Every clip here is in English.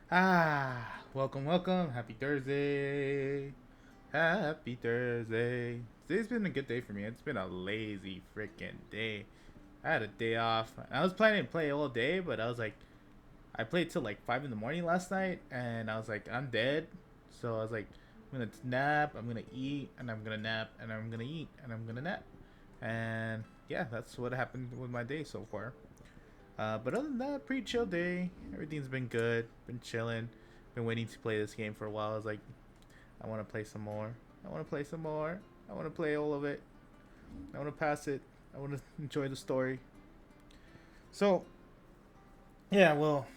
Welcome, welcome. Happy Thursday. Happy Thursday. Today's been a good day for me. It's been a lazy freaking day. I had a day off. I was planning to play all day, but I was like, I played till like 5 in the morning last night, and I was like, I'm dead. So I was like, I'm gonna nap, I'm gonna eat, and I'm gonna nap, and I'm gonna eat, and I'm gonna nap. And yeah, that's what happened with my day so far. But other than that, pretty chill day. Everything's been good. Been chilling. Been waiting to play this game for a while. I was like, I want to play some more. I want to play some more. I want to play all of it. I want to pass it. I want to enjoy the story. So, yeah, well,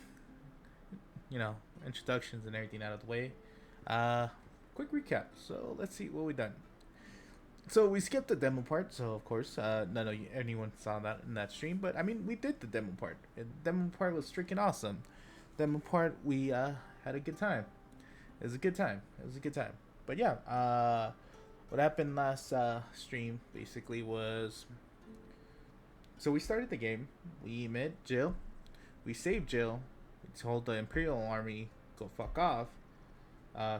introductions and everything out of the way. Uh, Quick recap. So let's see what we done. So we skipped the demo part. So of course, none of anyone saw that in that stream. But I mean, we did the demo part. The demo part was freaking awesome. Demo part, we had a good time. It was a good time. It was a good time. But yeah, what happened last stream basically was, so we started the game. We met Jill. We saved Jill. We told the Imperial Army go fuck off.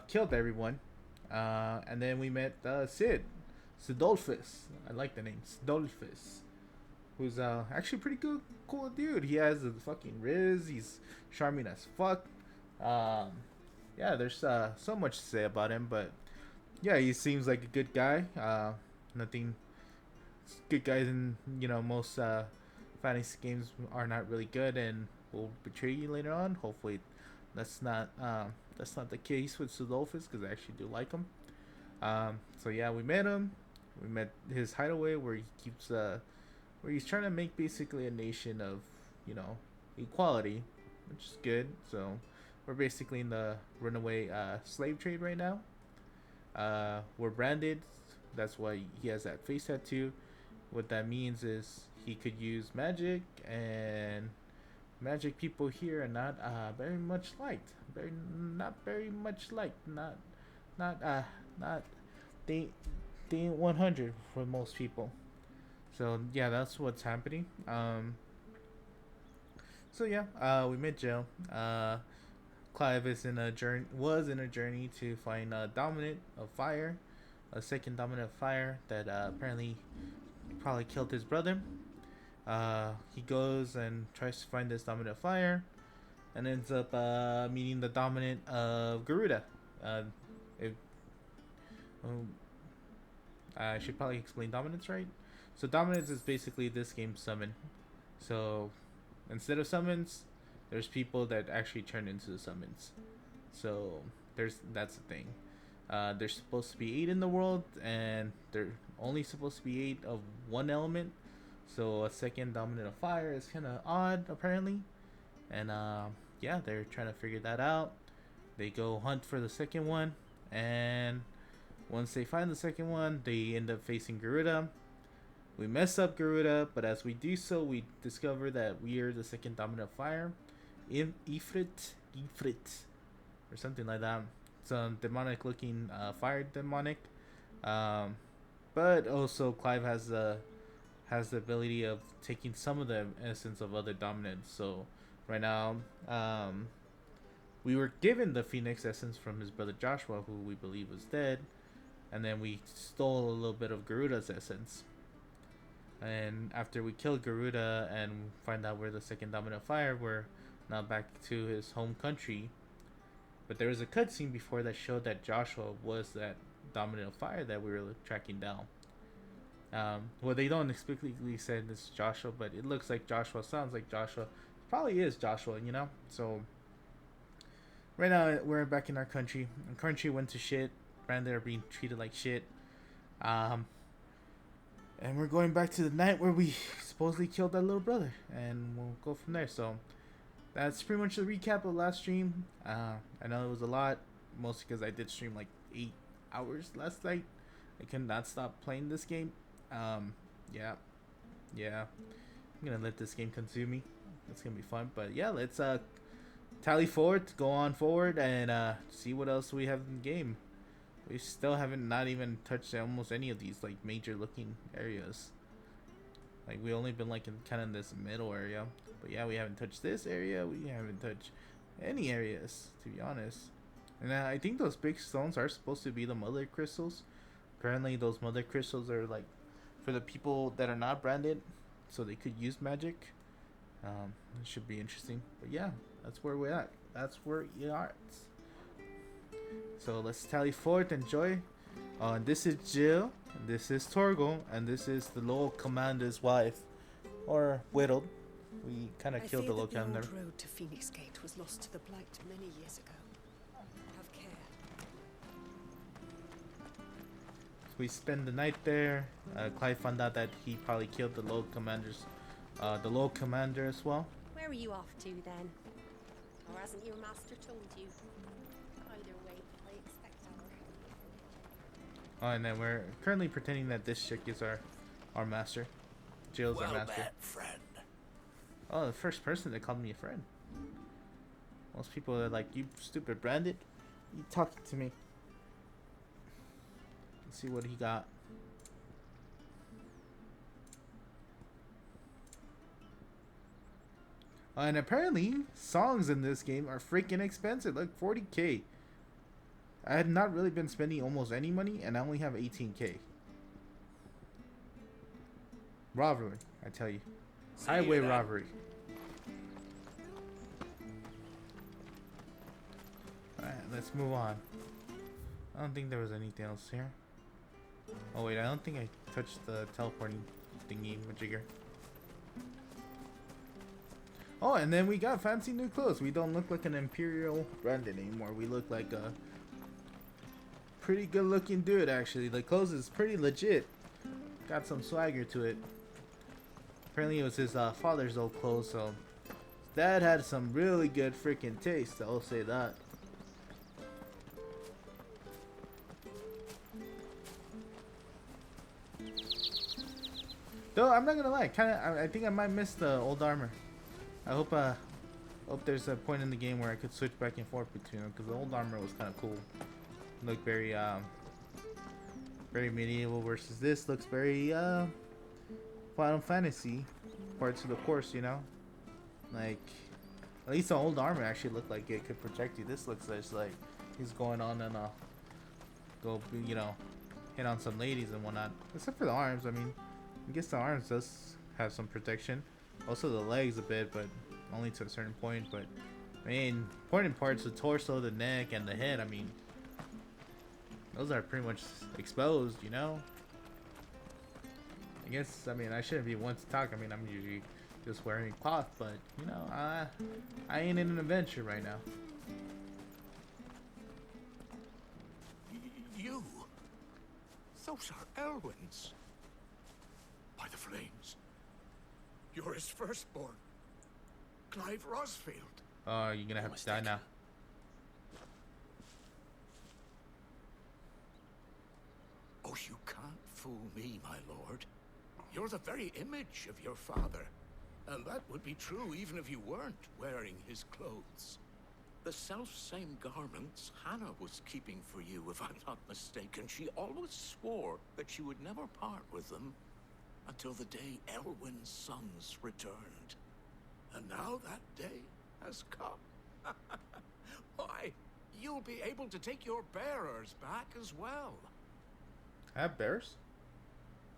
Killed everyone. And then we met Sid. Sidolphus. I like the name. Sidolphus. Who's actually pretty good, cool dude. He has a fucking Riz. He's charming as fuck. Um, yeah, there's so much to say about him, but yeah, he seems like a good guy. Nothing. Good guys in most fantasy games are not really good and will betray you later on. Hopefully, that's not that's not the case with Sudolphus because I actually do like him. So yeah, we met him. We met his hideaway where he keeps where he's trying to make basically a nation of equality, which is good. So we're basically in the runaway slave trade right now. We're branded. That's why he has that face tattoo. What that means is he could use magic, and magic people here are not very much liked. Not very much liked. Not not they they ain't 100 for most people. So yeah, that's what's happening. So yeah, we met Joe. Clive is in a journey. Was in a journey to find a dominant of fire, a second dominant of fire that apparently probably killed his brother. He goes and tries to find this dominant of fire, and ends up meeting the dominant of Garuda. Uh, it, um, I should probably explain dominance, right? So dominance is basically this game's summon. So instead of summons, there's people that actually turn into the summons. So that's the thing. There's supposed to be 8 in the world, and they're only supposed to be 8 of one element. So a second dominant of fire is kind of odd, apparently. And yeah, they're trying to figure that out. They go hunt for the second one, and once they find the second one, they end up facing Garuda. We mess up Garuda, but as we do so, we discover that we are the second dominant of fire. Ifrit, or something like that. Some demonic looking fire demonic. Um, but also Clive has the ability of taking some of the essence of other dominants. So right now, we were given the Phoenix essence from his brother Joshua, who we believe was dead, and then we stole a little bit of Garuda's essence. And after we kill Garuda and find out we're the second dominant fire, we're now back to his home country. But there was a cutscene before that showed that Joshua was that dominant fire that we were tracking down. Well, they don't explicitly say this is Joshua, but it looks like Joshua, sounds like Joshua. Probably is Joshua. So right now we're back in our country. Our country went to shit. Brandon are being treated like shit. Um, and we're going back to the night where we supposedly killed our little brother, and we'll go from there. So that's pretty much the recap of last stream. I know it was a lot, mostly because I did stream like 8 hours last night. I could not stop playing this game. Yeah, yeah. I'm gonna let this game consume me. It's gonna be fun. But yeah, let's tally forward, go on forward, and see what else we have in the game. We still haven't not even touched almost any of these like major looking areas. Like we only been like in kind of this middle area. But yeah, we haven't touched this area. We haven't touched any areas, to be honest. And I think those big stones are supposed to be the mother crystals. Apparently, those mother crystals are like for the people that are not branded, so they could use magic. It should be interesting. But yeah, that's where we're at. That's where you are. So let's tally forth. Enjoy. This is Jill. This is Torgal, and this is the Lord Commander's wife, or Whittled. We kind of killed the Lord Commander. The road to Phoenix Gate was lost to the Blight many years ago. Have care. So we spend the night there. Clive found out that he probably killed the Lord Commander as well. Where are you off to then? Or hasn't your master told you? Either way, I expect our... Oh, and then we're currently pretending that this chick is our master. Jill's our master. Met, friend. Oh, the first person that called me a friend. Most people are like, you stupid Brandon. You talking to me. Let's see what he got. And apparently, songs in this game are freaking expensive. Like 40k. I had not really been spending almost any money, and I only have 18k. Robbery, I tell you. Highway robbery. Alright, let's move on. I don't think there was anything else here. Oh wait, I don't think I touched the teleporting thingy majigger. Oh, and then we got fancy new clothes. We don't look like an Imperial Brandon anymore. We look like a pretty good looking dude, actually. The clothes is pretty legit. Got some swagger to it. Apparently it was his father's old clothes, so dad had some really good freaking taste, I'll say that. Though I'm not gonna lie, I think I might miss the old armor. I hope there's a point in the game where I could switch back and forth between them, because the old armor was kind of cool. Looked very medieval, versus this looks very Final Fantasy parts of the course, you know. Like at least the old armor actually looked like it could protect you. This looks like he's going on and go, you know, hit on some ladies and whatnot. Except for the arms. I mean, I guess the arms does have some protection. Also the legs a bit, but only to a certain point. But I mean, important parts, the torso, the neck, and the head, I mean, those are pretty much exposed, you know. I guess, I mean, I shouldn't be one to talk. I mean, I'm usually just wearing cloth, but you know, I ain't in an adventure right now. You? Those are Elwyn's. By the flames. You're his firstborn. Clive Rosfield. You're gonna have to die now. Oh, you can't fool me, my lord. You're the very image of your father. And that would be true even if you weren't wearing his clothes. The self-same garments Hannah was keeping for you, if I'm not mistaken. She always swore that she would never part with them until the day Elwyn's sons returned. And now that day has come. Why, you'll be able to take your bearers back as well. I have bears?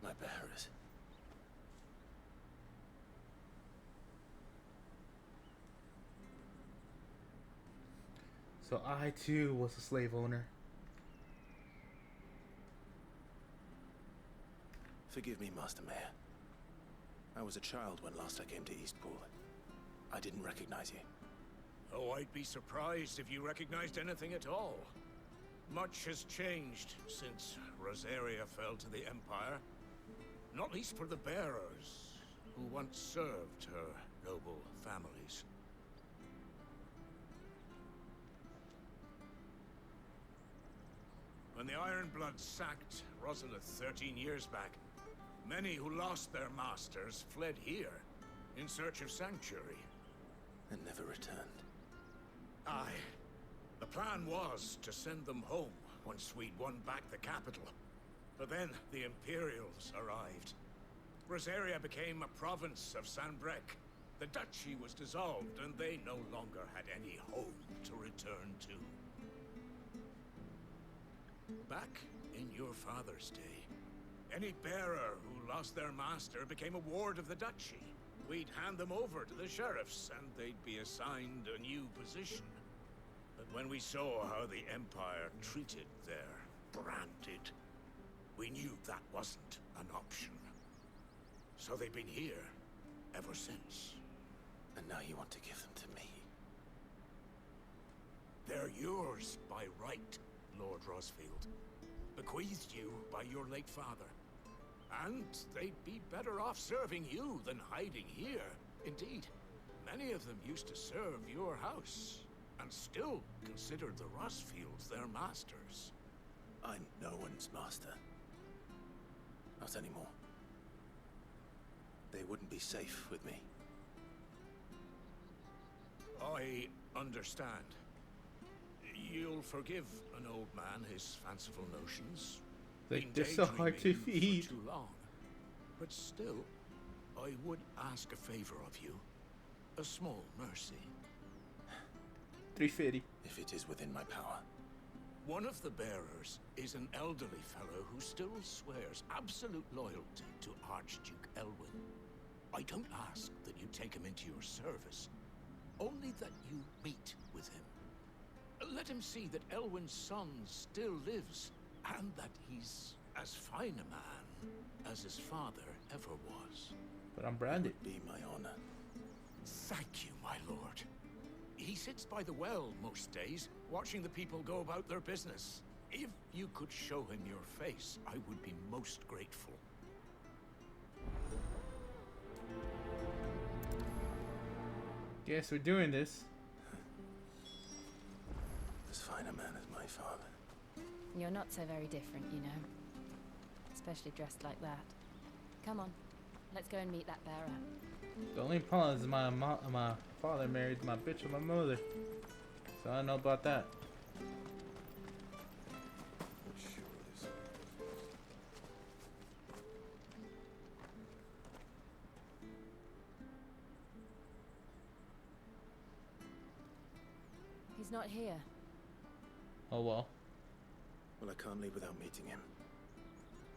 My bearers? So I too was a slave owner. Forgive me, Master Mayor. I was a child when last I came to Eastpool. I didn't recognize you. Oh, I'd be surprised if you recognized anything at all. Much has changed since Rosaria fell to the Empire. Not least for the bearers, who once served her noble families. When the Ironbloods sacked Rosalith 13 years back, many who lost their masters fled here in search of sanctuary. And never returned. Aye. The plan was to send them home once we'd won back the capital. But then the Imperials arrived. Rosaria became a province of Sanbreque, The duchy was dissolved, and they no longer had any home to return to. Back in your father's day, any bearer who lost their master became a ward of the duchy. We'd hand them over to the sheriffs, and they'd be assigned a new position. But when we saw how the Empire treated their branded, we knew that wasn't an option. So they've been here ever since. And now you want to give them to me? They're yours by right, Lord Rosfield. Bequeathed you by your late father. And they'd be better off serving you than hiding here. Indeed, many of them used to serve your house, and still considered the Rosfields their masters. I'm no one's master. Not anymore. They wouldn't be safe with me. I understand. You'll forgive an old man his fanciful notions. Like, Been they're so hard to daydreaming feed. for too long. But still, I would ask a favor of you. A small mercy. 350. If it is within my power. One of the bearers is an elderly fellow who still swears absolute loyalty to Archduke Elwyn. I don't ask that you take him into your service, only that you meet with him. Let him see that Elwyn's son still lives, and that he's as fine a man as his father ever was. But I'm branded. It would be my honor. Thank you, my lord. He sits by the well most days, watching the people go about their business. If you could show him your face, I would be most grateful. Guess we're doing this. As fine a man as my father. You're not so very different, you know. Especially dressed like that. Come on, let's go and meet that bearer. The only problem is my father married my bitch and my mother. So I don't know about that. He's not here. Oh well. Well, I can't leave without meeting him.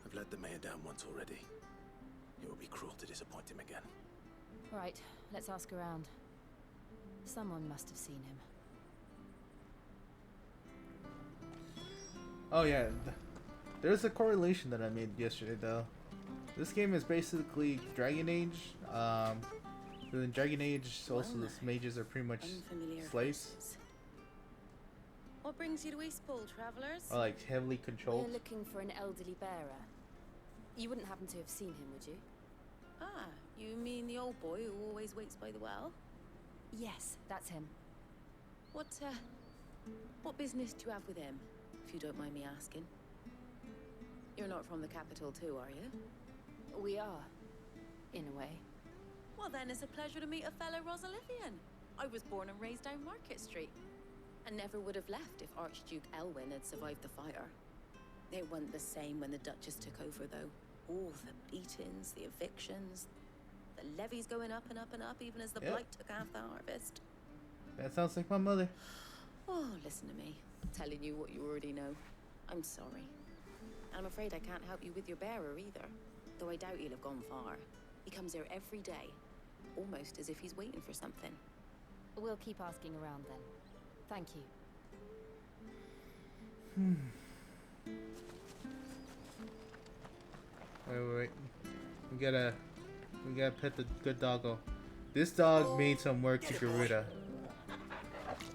I've let the mayor down once already. It would be cruel to disappoint him again. All right, let's ask around. Someone must have seen him. Oh yeah. There's a correlation that I made yesterday though. This game is basically Dragon Age. In Dragon Age, also the mages are pretty much Unfamiliar slaves. faces. What brings you to Eastpool, travellers? Or like heavily controlled. We're looking for an elderly bearer. You wouldn't happen to have seen him, would you? Ah, you mean the old boy who always waits by the well? Yes, that's him. What business do you have with him, if you don't mind me asking? You're not from the capital too, are you? We are, in a way. Well then, it's a pleasure to meet a fellow Rosalivian. I was born and raised down Market Street, and never would have left if Archduke Elwyn had survived the fire. It wasn't the same when the Duchess took over, though. All the beatings, the evictions, the levies going up and up and up, even as the Yep. blight took half the harvest. That sounds like my mother. Oh, listen to me, telling you what you already know. I'm sorry. And I'm afraid I can't help you with your bearer either, though I doubt he'll have gone far. He comes here every day, almost as if he's waiting for something. We'll keep asking around then. Thank you. Wait. We gotta pet the good doggo. This dog made some work to Garuda.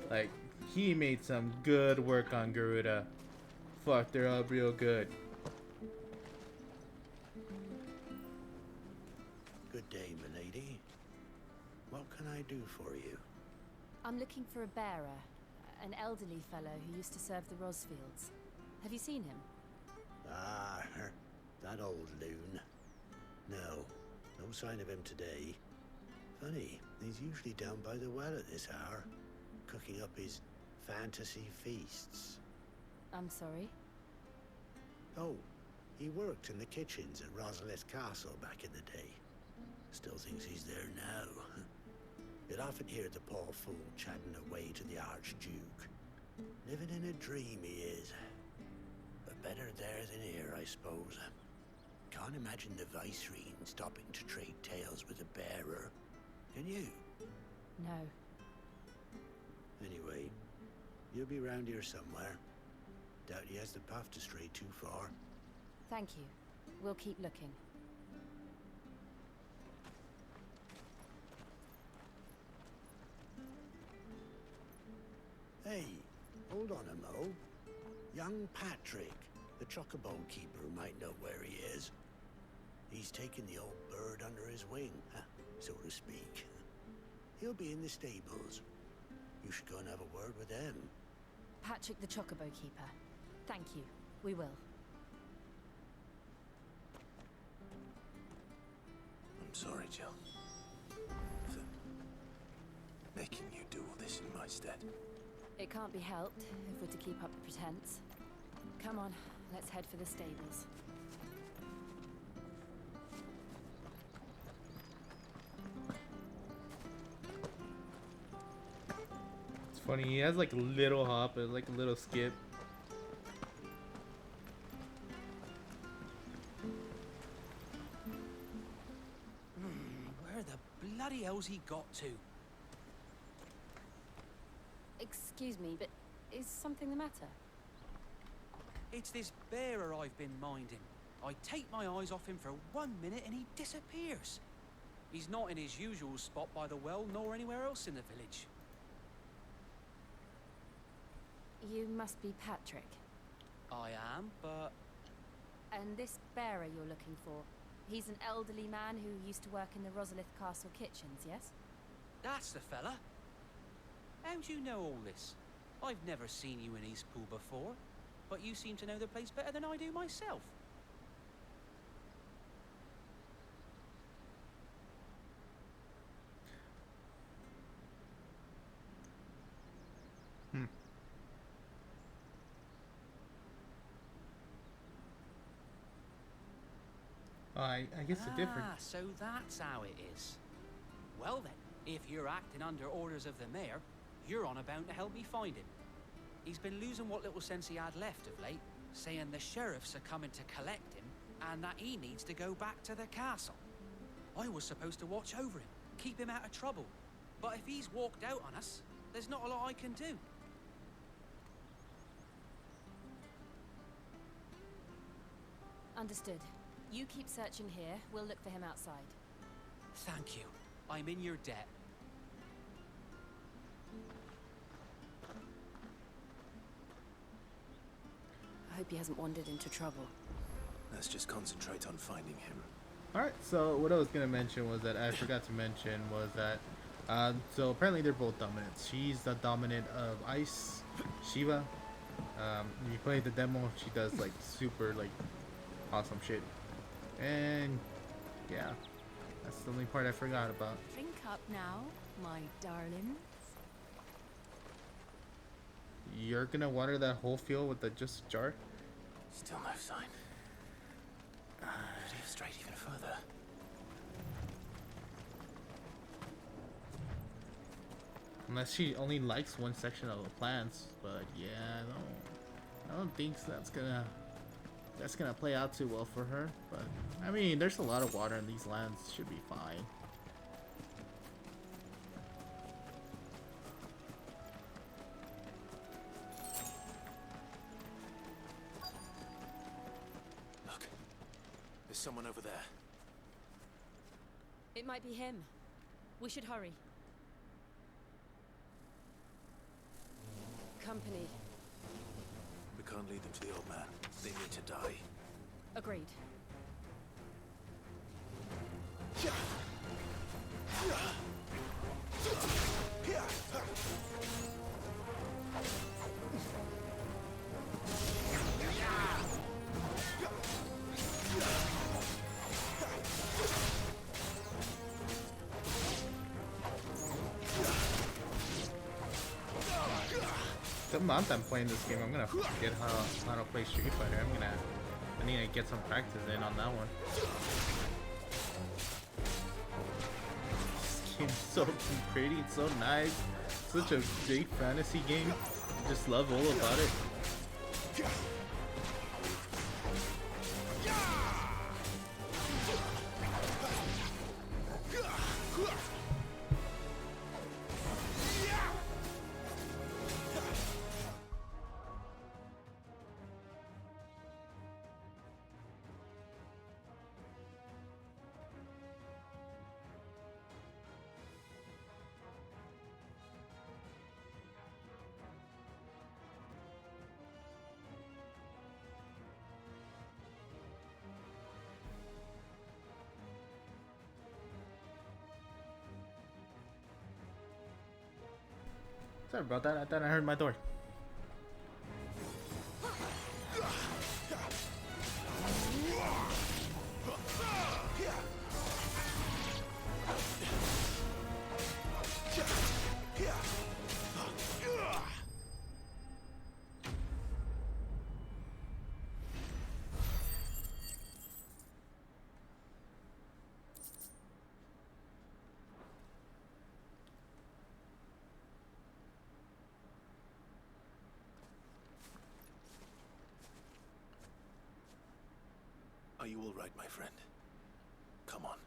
Like, he made some good work on Garuda. Fucked her up real good. Good day, milady. What can I do for you? I'm looking for a bearer, an elderly fellow who used to serve the Rosfields. Have you seen him? Ah, that old loon. No sign of him today. Funny, he's usually down by the well at this hour, cooking up his fantasy feasts. I'm sorry? Oh, he worked in the kitchens at Rosalith Castle back in the day. Still thinks he's there now. You'd often hear the poor fool chatting away to the Archduke. Living in a dream he is. But better there than here, I suppose. Can't imagine the Viceroy stopping to trade tales with a bearer. Can you? No. Anyway, you'll be round here somewhere. Doubt he has the path to stray too far. Thank you. We'll keep looking. Hey, hold on a mo. Young Patrick, the chocobo keeper, might know where he is. He's taken the old bird under his wing, so to speak. He'll be in the stables. You should go and have a word with them. Patrick the Chocobo Keeper. Thank you. We will. I'm sorry, Jill. For making you do all this in my stead. It can't be helped if we're to keep up the pretense. Come on, let's head for the stables. It's funny, he has like a little hop and like a little skip. Where the bloody hell's he got to? Excuse me, but is something the matter? It's this bearer I've been minding. I take my eyes off him for 1 minute and he disappears. He's not in his usual spot by the well, nor anywhere else in the village. You must be Patrick. I am, but... And this bearer you're looking for, he's an elderly man who used to work in the Rosalith Castle kitchens, yes? That's the fella. How'd you know all this? I've never seen you in Eastpool before, but you seem to know the place better than I do myself. I guess it's different. So that's how it is. Well then, if you're acting under orders of the mayor, you're on about to help me find him. He's been losing what little sense he had left of late, saying the sheriffs are coming to collect him, and that he needs to go back to the castle. I was supposed to watch over him, keep him out of trouble. But if he's walked out on us, there's not a lot I can do. Understood. You keep searching here, we'll look for him outside. Thank you. I'm in your debt. I hope he hasn't wandered into trouble. Let's just concentrate on finding him. Alright, so what I was going to mention was that I forgot to mention was that so apparently they're both dominants. She's the dominant of Ice, Shiva. If you play the demo, she does like super like awesome shit. And yeah, that's the only part I forgot about. Drink up now, my darlings. You're gonna water that whole field with just a jar? Still no sign. Could he have strayed even further? Unless she only likes one section of the plants, but yeah, I don't think that's gonna play out too well for her. But I mean, there's a lot of water in these lands; should be fine. Look, there's someone over there. It might be him. We should hurry. Company. We can't lead them to the old man. They need to die. Agreed. The month I'm playing this game, I'm gonna forget how to play Street Fighter. I need to get some practice in on that one. game's so pretty, it's so nice. Such a big fantasy game. Just love all about it. Sorry about that. I thought I heard my door. Are you all right, my friend? Come on.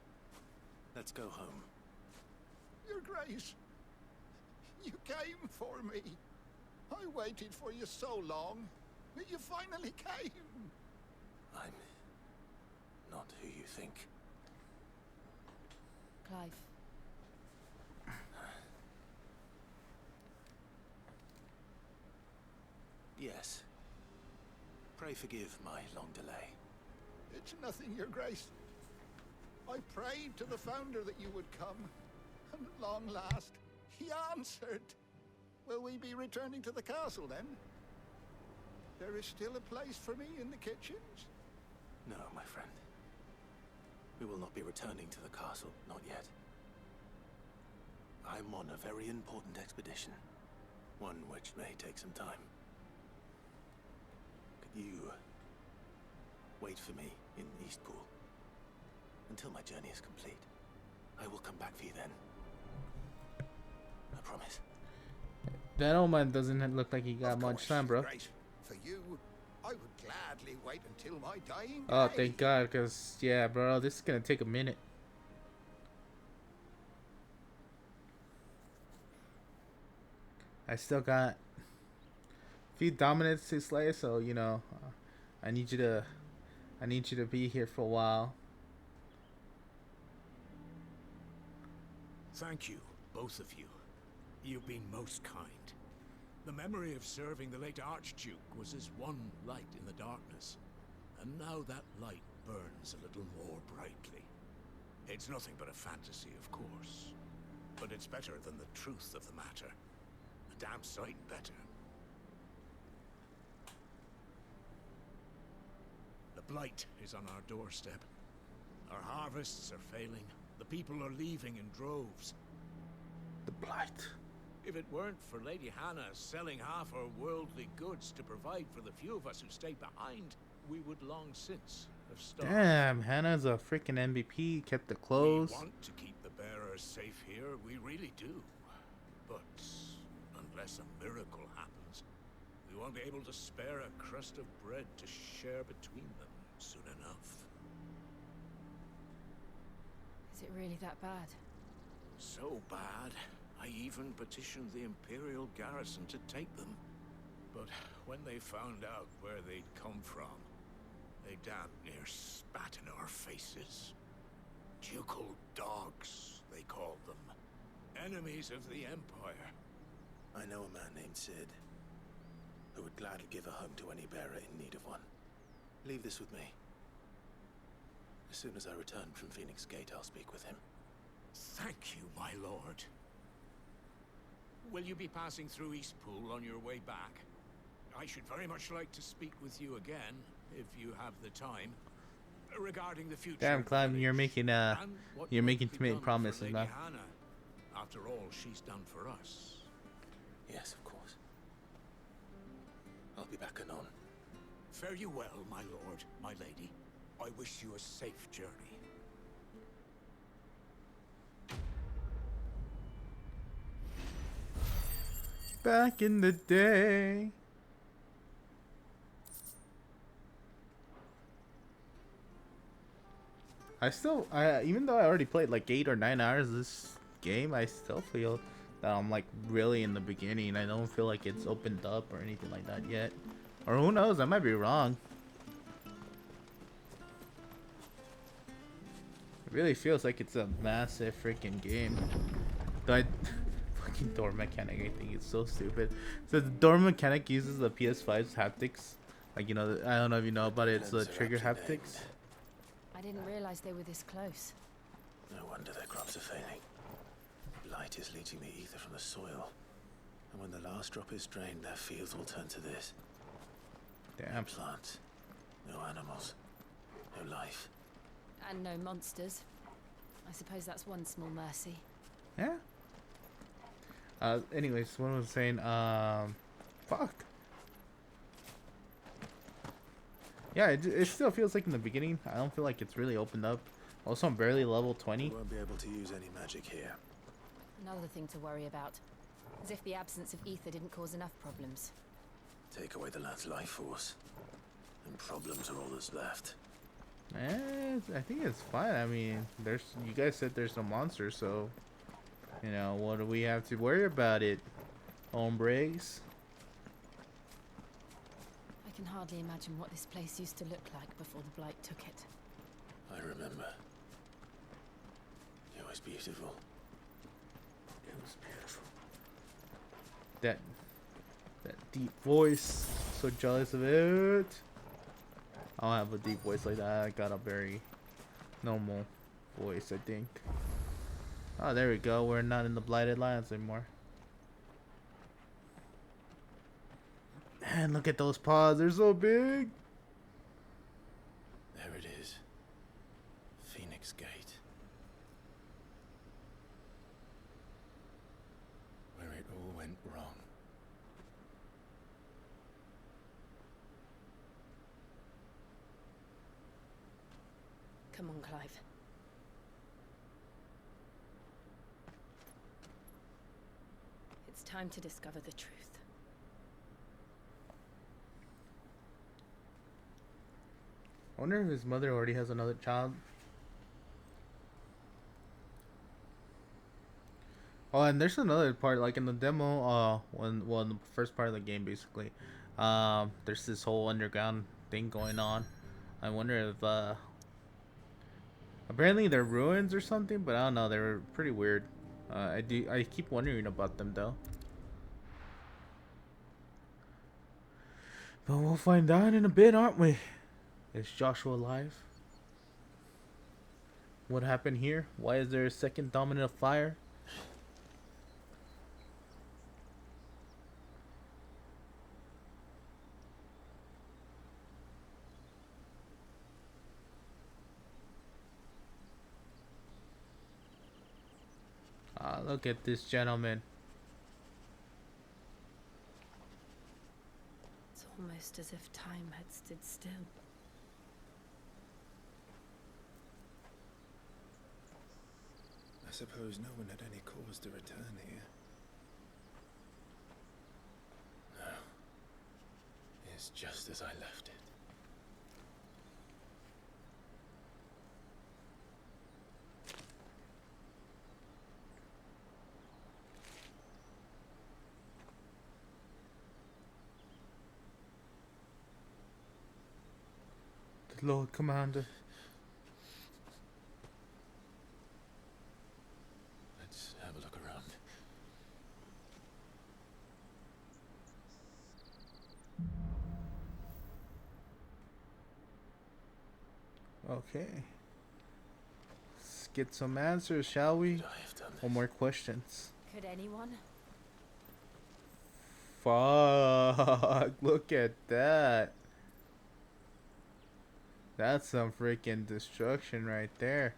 Let's go home. Your Grace, you came for me. I waited for you so long, but you finally came. I'm not who you think. Clive. Yes. Pray forgive my long delay. It's nothing, Your Grace. I prayed to the Founder that you would come, and at long last, he answered. Will we be returning to the castle, then? There is still a place for me in the kitchens? No, my friend. We will not be returning to the castle, not yet. I'm on a very important expedition. One which may take some time. Could you wait for me in Eastpool until my journey is complete? I will come back for you then. I promise. That old man doesn't look like he got much time, bro. Grace. For you, I would gladly wait until my dying Oh, day. thank God, because, yeah, bro, this is gonna take a minute. I still got a few dominants to slay, so, you know, I need you to be here for a while. Thank you, both of you. You've been most kind. The memory of serving the late Archduke was as one light in the darkness. And now that light burns a little more brightly. It's nothing but a fantasy, of course. But it's better than the truth of the matter. A damn sight better. The blight is on our doorstep. Our harvests are failing. The people are leaving in droves. The blight. If it weren't for Lady Hannah selling half her worldly goods to provide for the few of us who stayed behind, we would long since have starved. Damn, Hannah's a freaking MVP. Kept the clothes. We want to keep the bearers safe here, we really do. But unless a miracle happens, we won't be able to spare a crust of bread to share between them soon enough. Is it really that bad? So bad, I even petitioned the Imperial garrison to take them. But when they found out where they'd come from, they damn near spat in our faces. Ducal dogs, they called them. Enemies of the Empire. I know a man named Sid, who would gladly give a home to any bearer in need of one. Leave this with me. As soon as I return from Phoenix Gate, I'll speak with him. Thank you, my lord. Will you be passing through Eastpool on your way back? I should very much like to speak with you again, if you have the time, regarding the future. Damn, Clive, you're making too many promises, man. Hannah. After all, she's done for us. Yes, of course. I'll be back anon. Fare you well, my lord, my lady. I wish you a safe journey. Back in the day. Even though I already played like 8 or 9 hours of this game, I still feel that I'm like really in the beginning. I don't feel like it's opened up or anything like that yet. Or who knows, I might be wrong. It really feels like it's a massive freaking game. But fucking door mechanic, I think it's so stupid. So the door mechanic uses the PS5's haptics. Like, you know, I don't know if you know about it, it's the trigger haptics. I didn't realize they were this close. No wonder their crops are failing. Blight is leaching the ether from the soil. And when the last drop is drained, their fields will turn to this. Damn. No plants, no animals, no life. And no monsters. I suppose that's one small mercy. Yeah. Anyways, what I was saying, fuck. Yeah, it still feels like in the beginning. I don't feel like it's really opened up. Also, I'm barely level 20. You won't be able to use any magic here. Another thing to worry about. As if the absence of ether didn't cause enough problems. Take away the lad's life force, and problems are all that's left. I think it's fine. I mean, you guys said there's no monster, so you know, what do we have to worry about it, hombres? I can hardly imagine what this place used to look like before the Blight took it. I remember. It was beautiful. It was beautiful. That deep voice. So jealous of it. I don't have a deep voice like that. I got a very normal voice, I think. Oh, there we go. We're not in the Blighted Lands anymore. Man, look at those paws. They're so big. There it is. Phoenix Gate. Where it all went wrong. Come on, Clive. It's time to discover the truth. I wonder if his mother already has another child. Oh, and there's another part, like in the demo, in the first part of the game, basically. There's this whole underground thing going on. I wonder if, apparently they're ruins or something, but I don't know. They were pretty weird. I keep wondering about them though. But we'll find out in a bit, aren't we? Is Joshua alive? What happened here? Why is there a second dominant of fire? Ah, look at this gentleman. It's almost as if time had stood still. I suppose no one had any cause to return here. No. It's just as I left it. The Lord Commander. Let's have a look around. Okay. Let's get some answers, shall we? Could I have done this? Or more questions? Could anyone? Fuck. Look at that. That's some freaking destruction right there.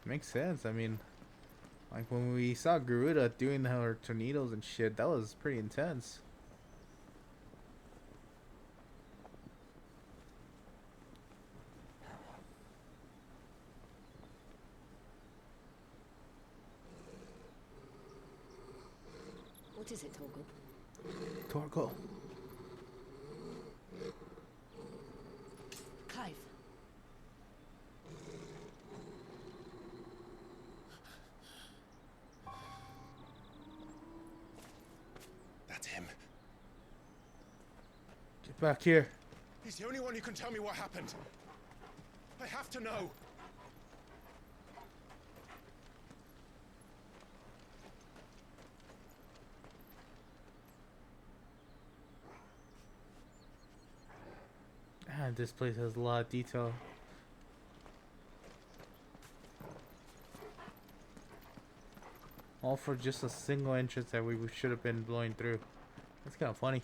Makes sense. I mean, like when we saw Garuda doing her tornadoes and shit, that was pretty intense. What is it, Torgal? Torgal. Clive. That's him. Get back here. He's the only one who can tell me what happened. I have to know. Ah, this place has a lot of detail. All for just a single entrance that we should have been blowing through. That's kind of funny.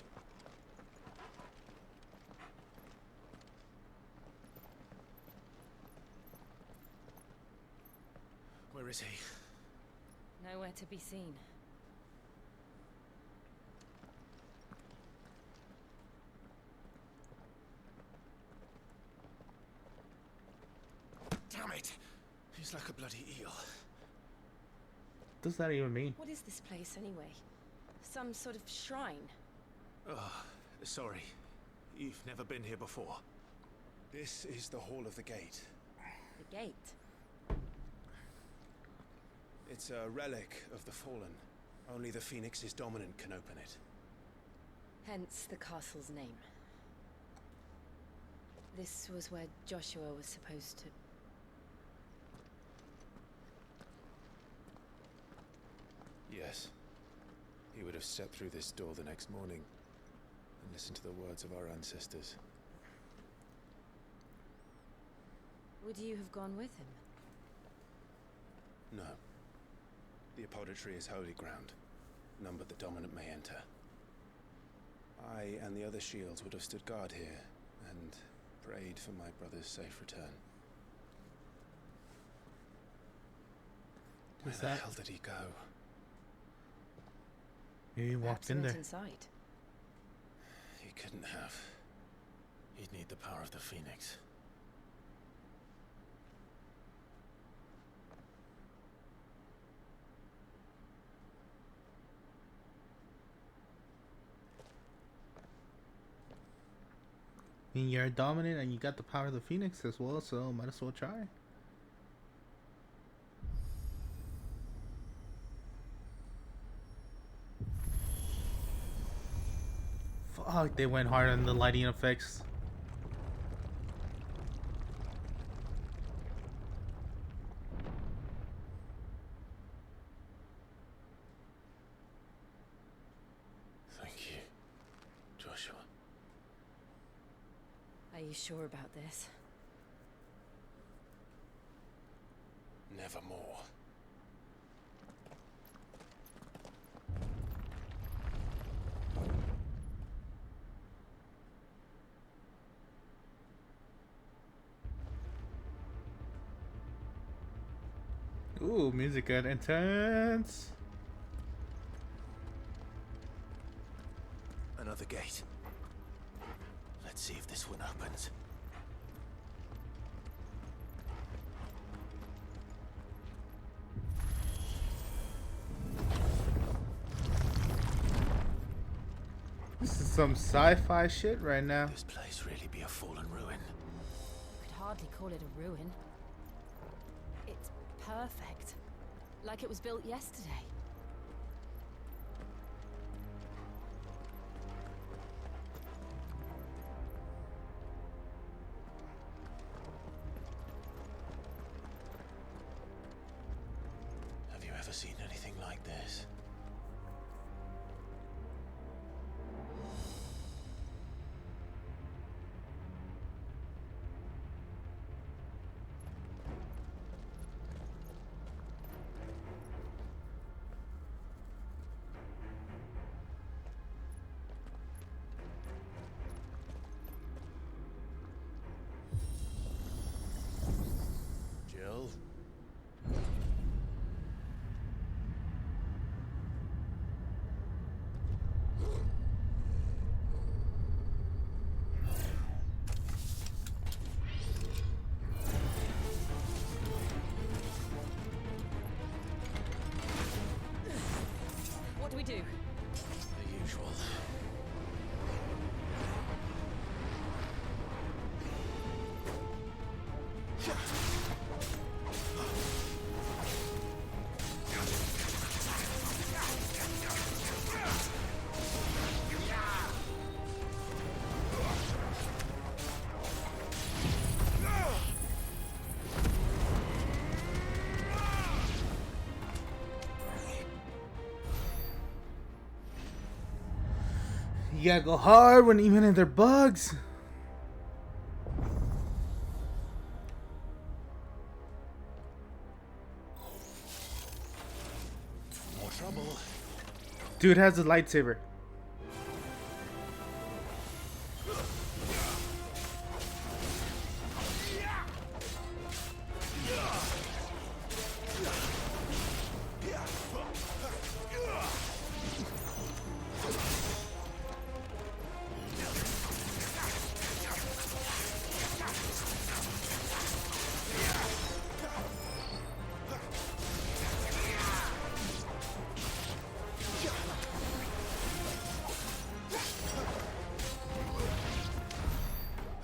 Where is he? Nowhere to be seen. Damn it! He's like a bloody eel. What does that even mean? What is this place, anyway? Some sort of shrine? Oh, sorry. You've never been here before. This is the Hall of the Gate. The gate? It's a relic of the Fallen. Only the Phoenix's dominant can open it. Hence the castle's name. This was where Joshua was supposed to... Yes. He would have stepped through this door the next morning and listened to the words of our ancestors. Would you have gone with him? No. The apodatory is holy ground. None but the dominant may enter. I and the other shields would have stood guard here and prayed for my brother's safe return. Where the hell did he go? He walked in there. Inside. He couldn't have. He'd need the power of the Phoenix. I mean, you're dominant and you got the power of the Phoenix as well, so might as well try. Fuck, they went hard on the lighting effects. Thank you, Joshua. Are you sure about this? Nevermore. Ooh, music got intense. Another gate. Let's see if this one opens. This is some sci-fi shit right now. This place really be a fallen ruin. You could hardly call it a ruin. It's perfect. Like it was built yesterday. Have you ever seen anything like this? Jill? You gotta go hard when even if they're bugs. More trouble. Dude has a lightsaber.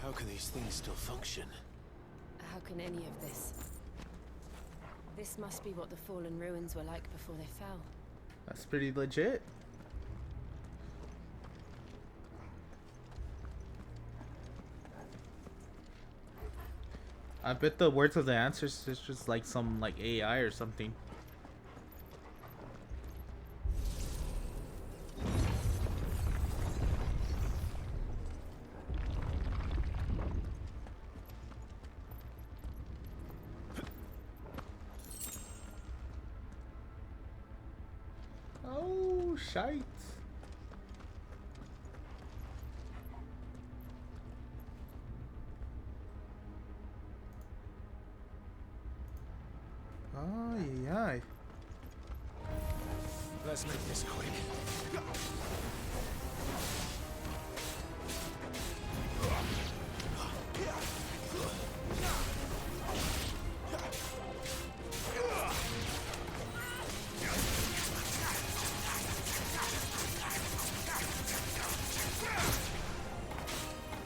How can these things still function? How can any of this? This must be what the fallen ruins were like before they fell. That's pretty legit. I bet the words of the answers is just like some like AI or something. Oh, shite. Oh, yeah. Let's make this quick.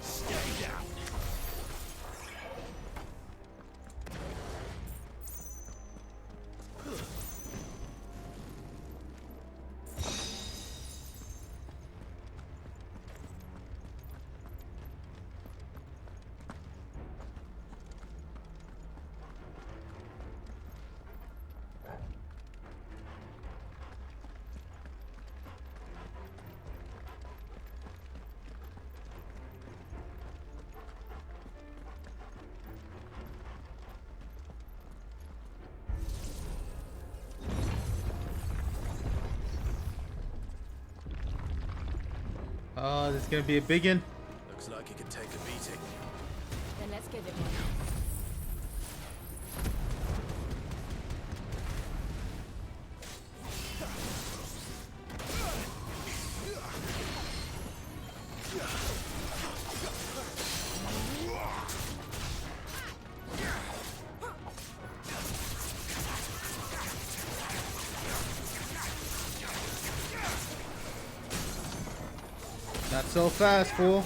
Stay down. Oh, this is gonna be a big one. Looks like he could take a beating. Then let's give it one. Not so fast, fool.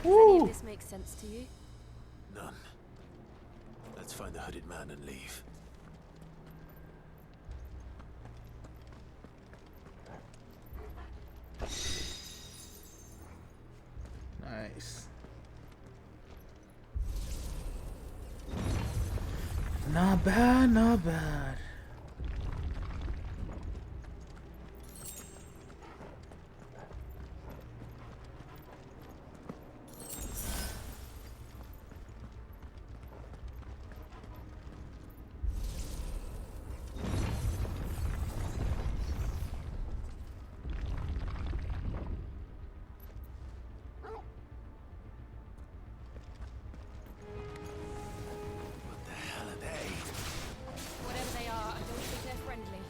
Does any of this make sense to you? None. Let's find the hooded man and leave. Nice. Not bad, not bad. Whatever they are, I don't think they're friendly.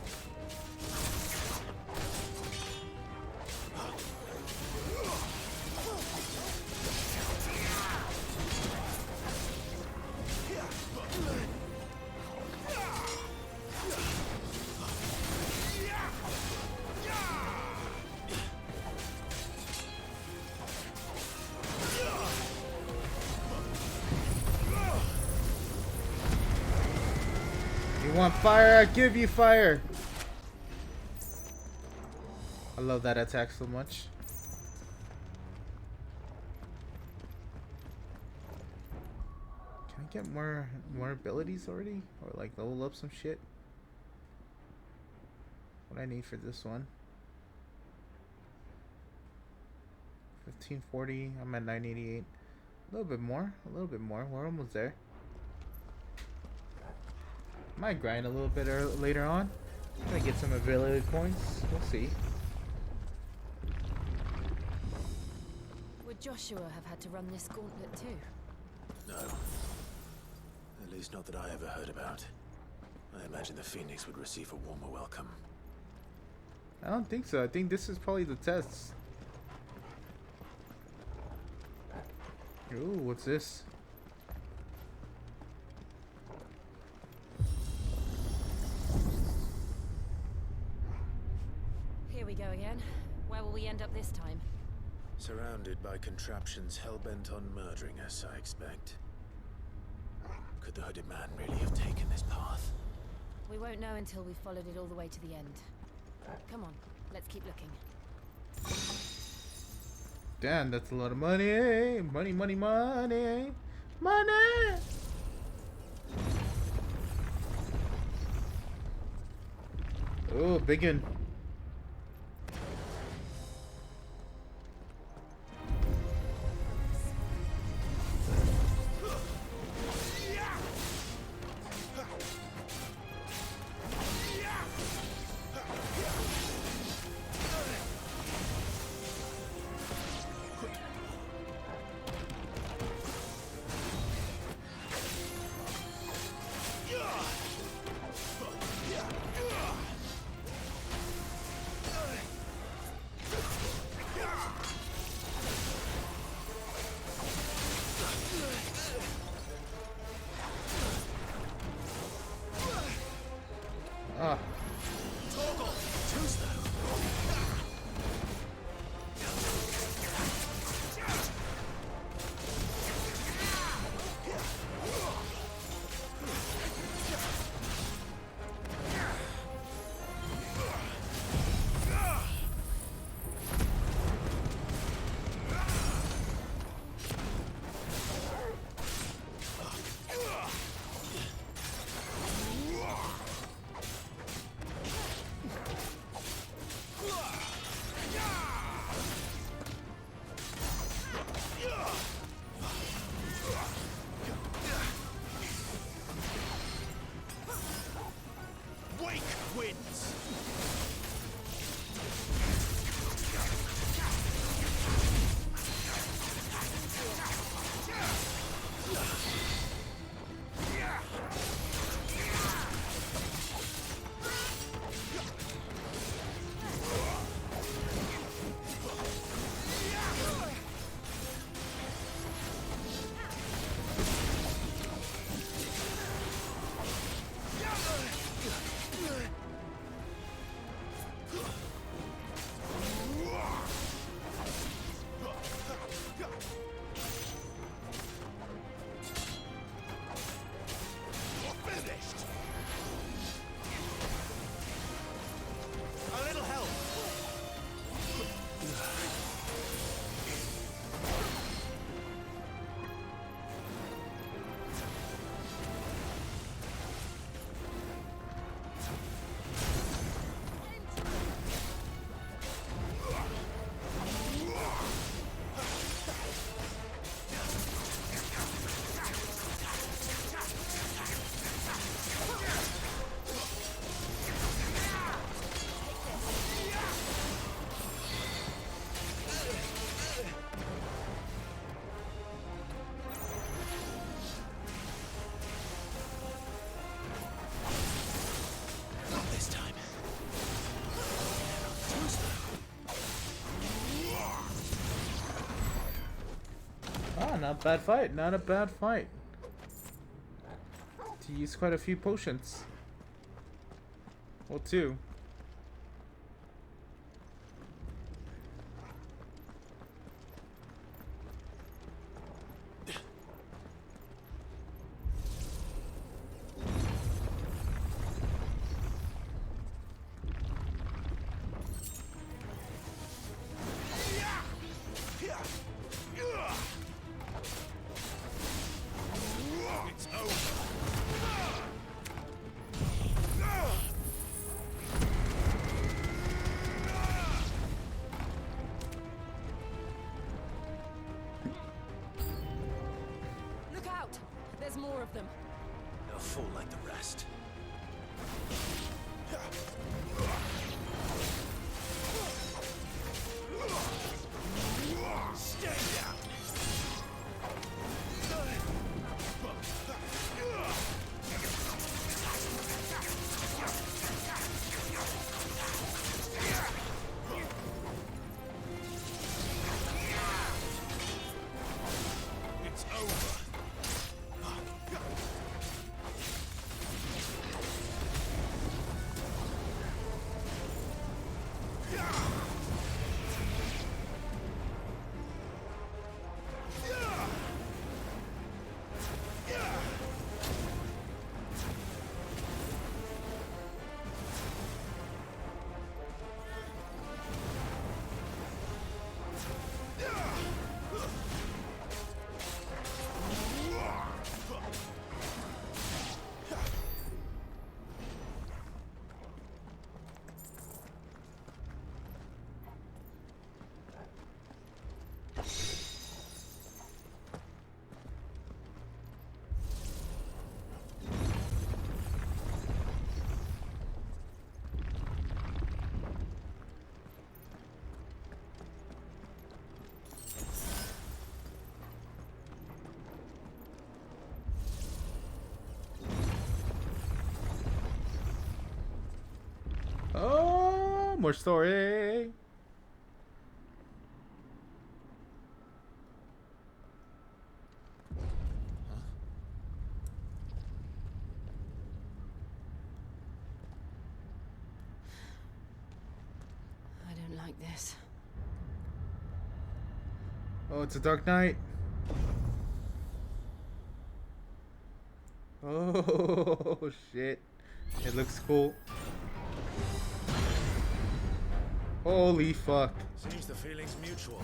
You want fire? I give you fire. I love that attack so much. Can I get more abilities already, or like level up some shit? What I need for this one? 1540. I'm at 988. A little bit more. A little bit more. We're almost there. Might grind a little bit later on. Gonna get some ability points. We'll see. Would Joshua have had to run this gauntlet too? No. At least not that I ever heard about. I imagine the Phoenix would receive a warmer welcome. I don't think so. I think this is probably the test. Ooh, what's this? Here we go again. Where will we end up this time? Surrounded by contraptions hell-bent on murdering us, I expect. Could the hooded man really have taken this path? We won't know until we've followed it all the way to the end. Come on, let's keep looking. Damn, that's a lot of money. Money, money, money. Money! Oh, big one. Ah. not a bad fight. Not a bad fight. To use quite a few potions. Well, two. There's more of them. They'll fall like the rest. Stay down! It's over. Oh, more story. I don't like this. Oh, it's a dark night. Oh, shit. It looks cool. Holy fuck. Seems the feeling's mutual.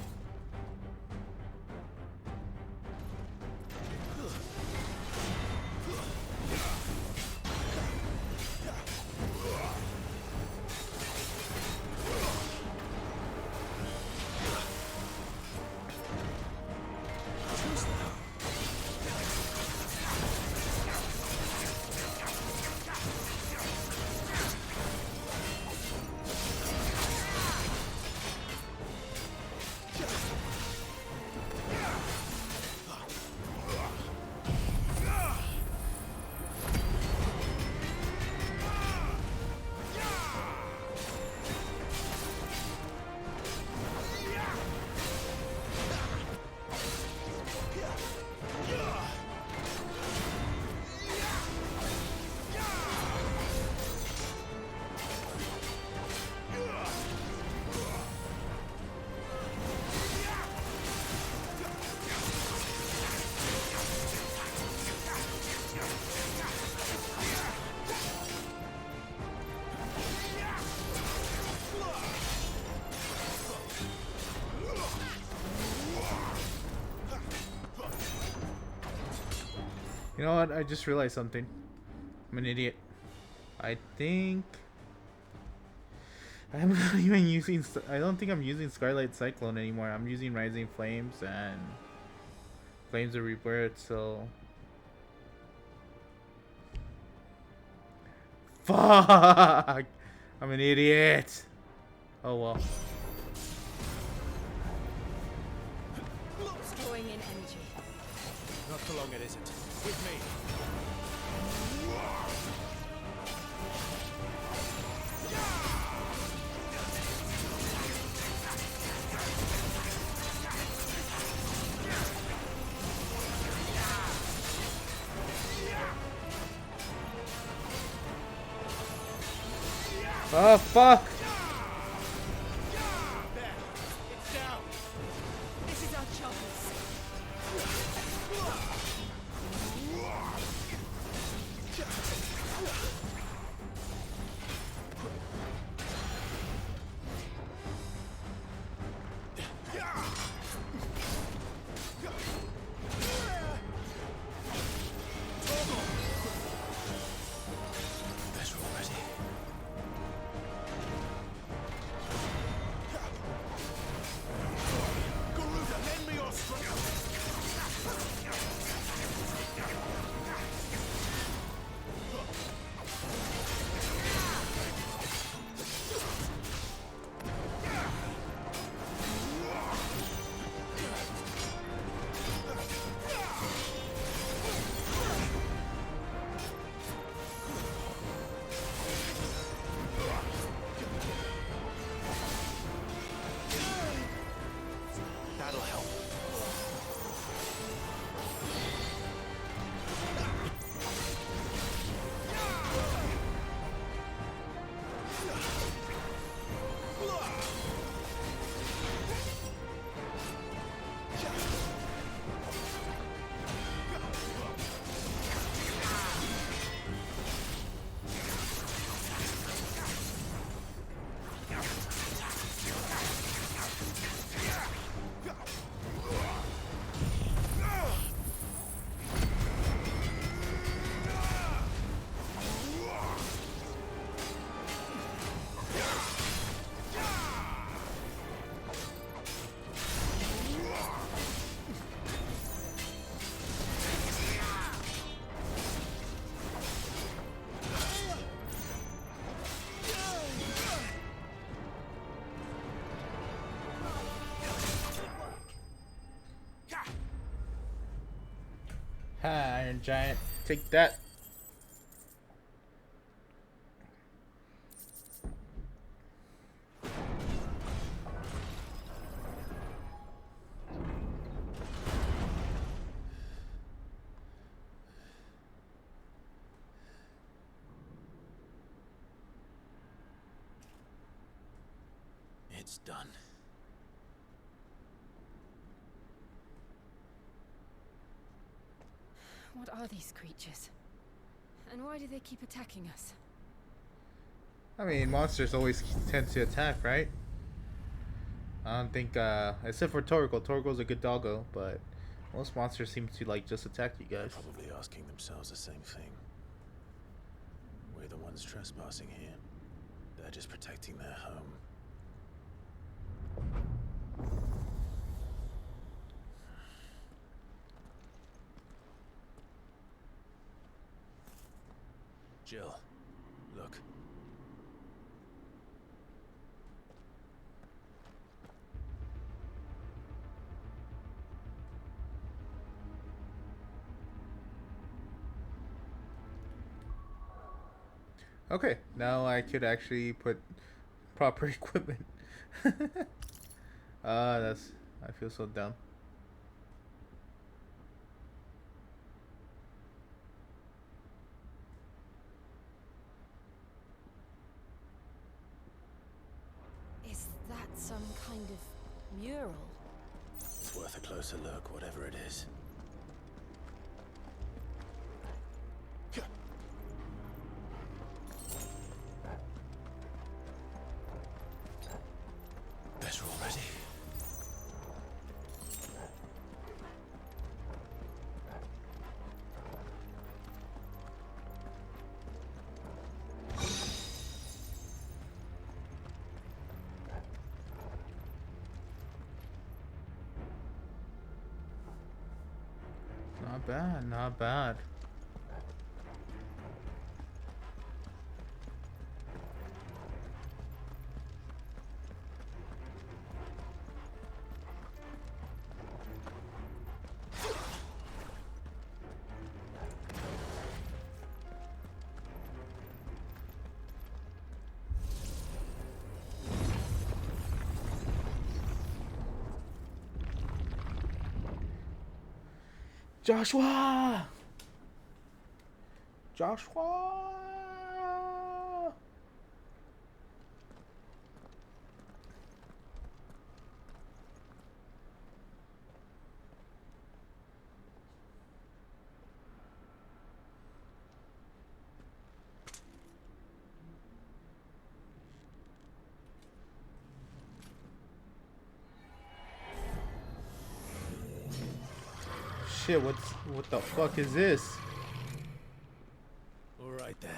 You know what? I just realized something. I'm an idiot. I think I'm not even using. I don't think I'm using Scarlet Cyclone anymore. I'm using Rising Flames and Flames of Rebirth. So fuck. I'm an idiot. Oh well. Drawing in energy. Not for long, it isn't. With me. Oh, fuck! It's down. This is our chance. Better already. Garuda, lend me your strength. That'll help. Ha, Iron Giant. Take that. It's done. What are these creatures? And why do they keep attacking us? I mean, monsters always tend to attack, right? I don't think, except for Torgal. Torgal's a good doggo, but most monsters seem to, like, just attack you guys. Probably asking themselves the same thing. We're the ones trespassing here. They're just protecting their home. Jill, look. Okay, now I could actually put proper equipment. That's... I feel so dumb. Is that some kind of mural? It's worth a closer look, whatever it is. Better already. Not bad, not bad. Joshua! Joshua! shit, what the fuck is this? All right then.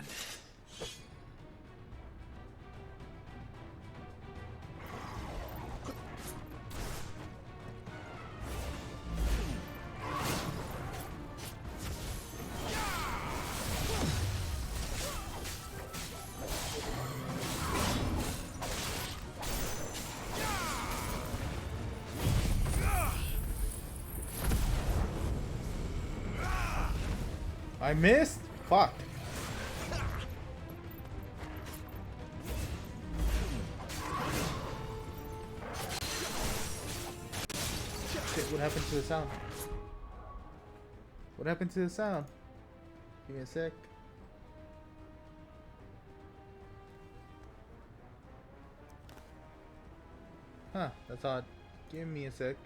I missed? Fuck. Shit, what happened to the sound? What happened to the sound? Give me a sec. Huh, that's odd. Give me a sec.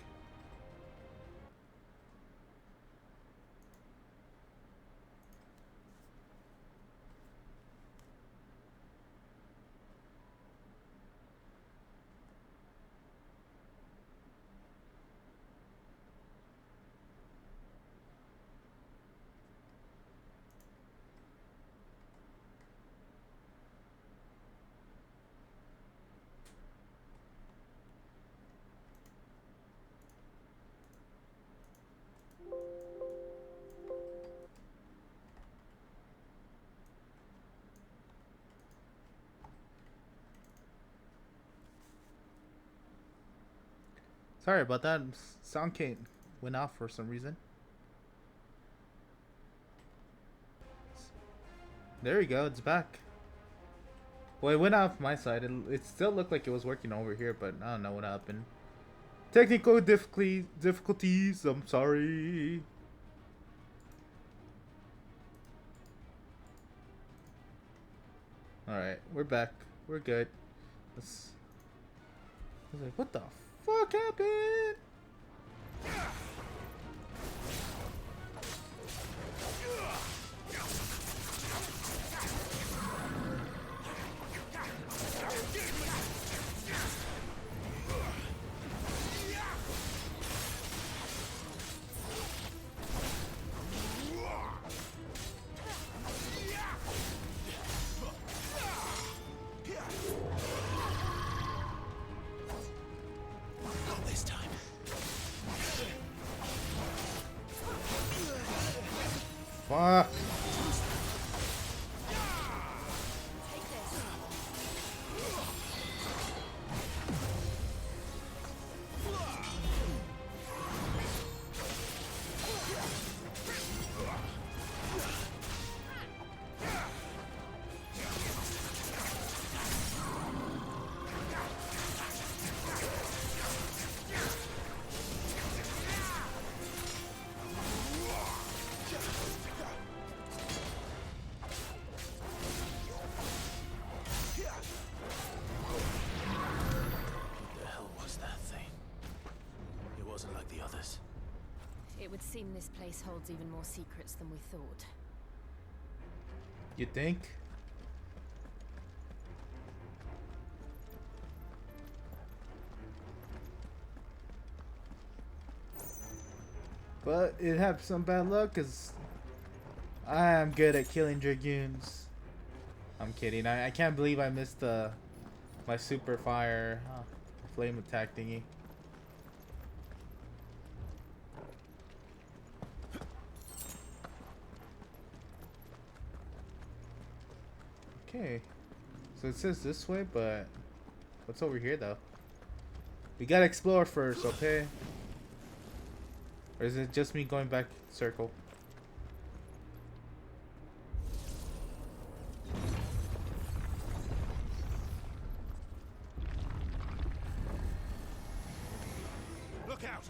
Sorry about that. Sound went off for some reason. There we go. It's back. Well, it went off my side. It still looked like it was working over here, but I don't know what happened. Technical difficulties. I'm sorry. Alright, we're back. We're good. I was like, what the fuck happened? Fuck. It would seem this place holds even more secrets than we thought. You think? But it had some bad luck because I am good at killing dragoons. I'm kidding. I can't believe I missed my super fire flame attack thingy. Okay, so it says this way, but what's over here though? We gotta explore first, okay? Or is it just me going back circle? Look out!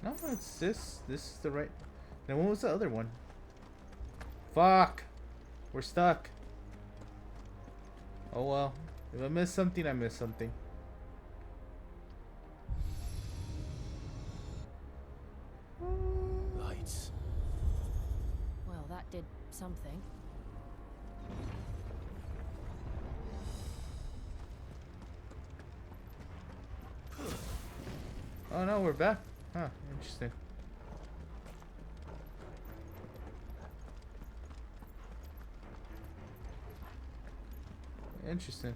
No, it's this. This is the right. Now, what was the other one? Fuck! We're stuck. Oh well. If I miss something, I miss something. Lights. Well, that did something. Oh no, we're back. Huh, interesting. Interesting.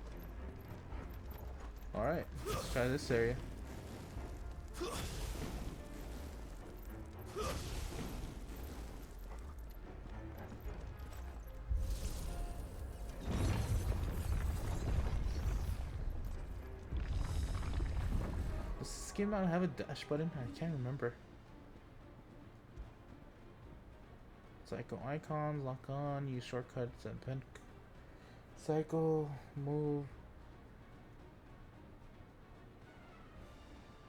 Alright, let's try this area. Does this game not have a dash button? I can't remember. Cycle icons, lock on, use shortcuts and pen. Cycle, move.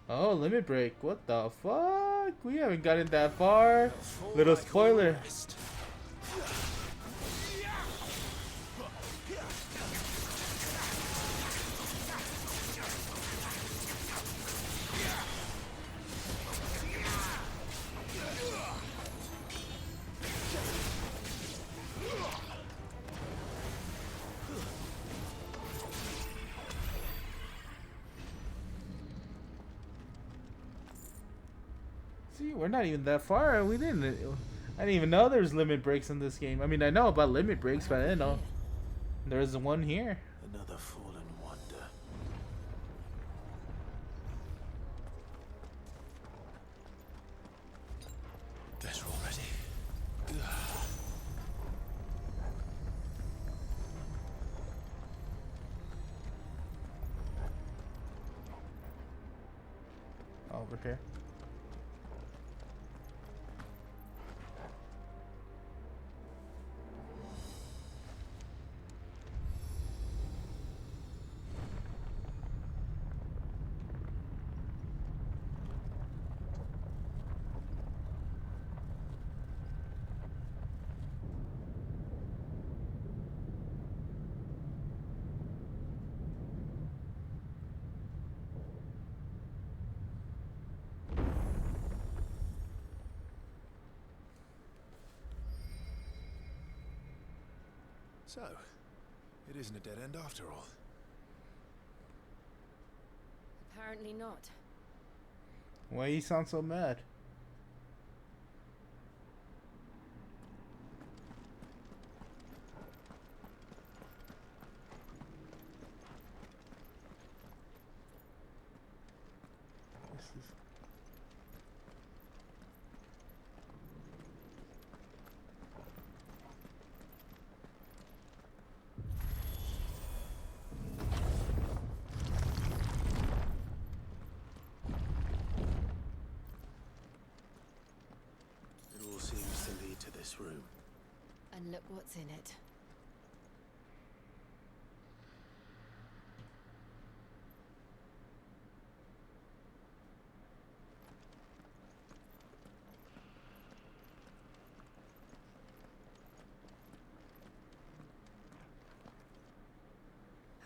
Oh, limit break. What the fuck? We haven't gotten that far. Little spoiler. See, we're not even that far. I didn't even know there was limit breaks in this game. I mean, I know about limit breaks, but I didn't know there's one here. Another fallen wonder. Better already. Over here. So, it isn't a dead end after all. Apparently not. Why you sound so mad? This is... It all seems to lead to this room. And look what's in it.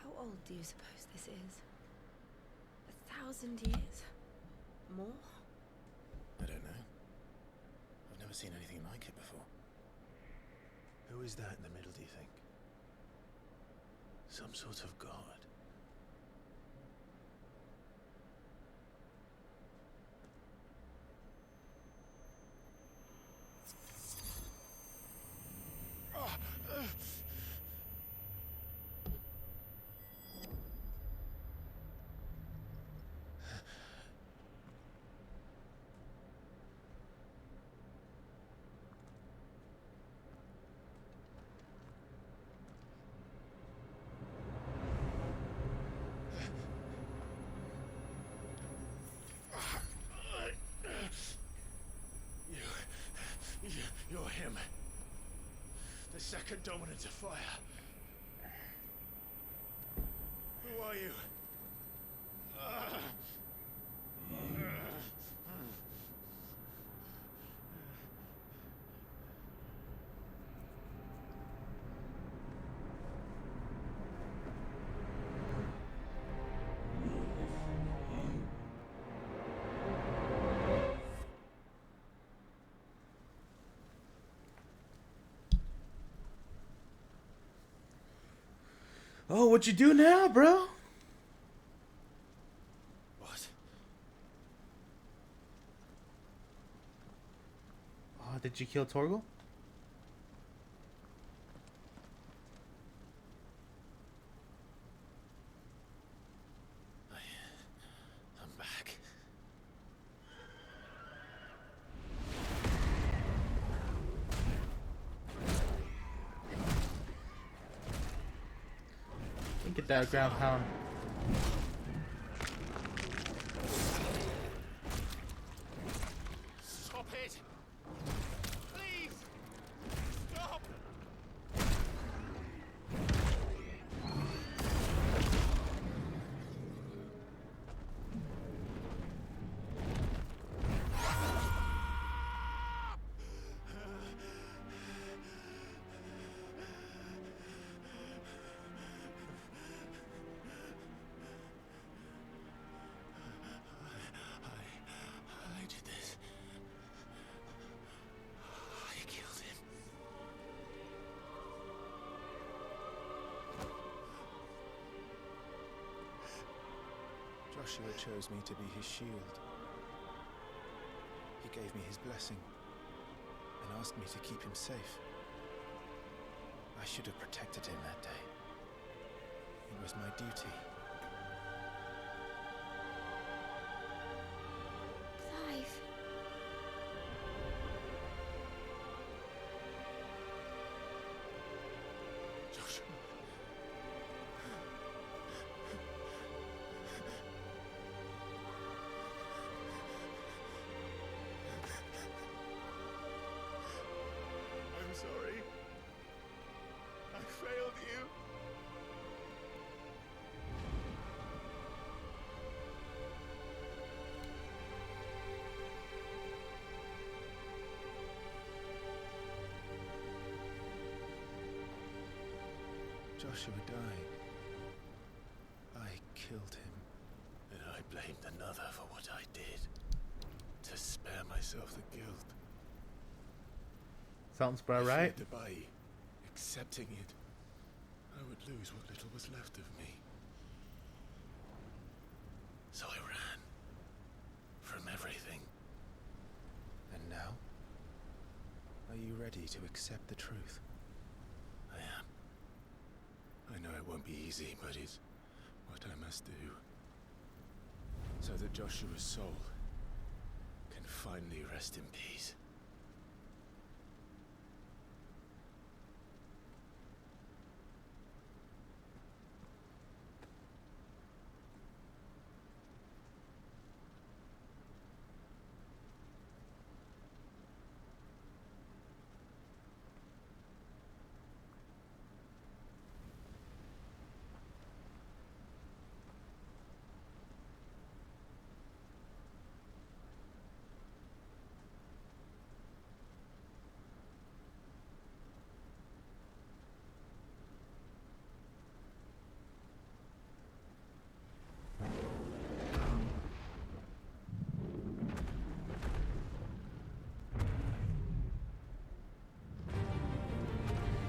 How old do you suppose this is? 1,000 years? More? I don't know. I've never seen anything like it before. Who is that in the middle, do you think? Some sort of god? You're him. The second dominant of fire. Who are you? Oh, what you do now, bro? What? Oh, did you kill Torgal? I'm back. Get that ground pound. Stop it! Please! Stop! I did this. I killed him. Joshua chose me to be his shield. He gave me his blessing and asked me to keep him safe. I should have protected him that day. It was my duty. Clive. Joshua. I'm sorry. I failed you. Joshua died. I killed him. And I blamed another for what I did. To spare myself the guilt. Sounds about I right. feared that by accepting it, I would lose what little was left of me. So I ran. From everything. And now? Are you ready to accept the truth? I am. I know it won't be easy, but it's what I must do. So that Joshua's soul can finally rest in peace.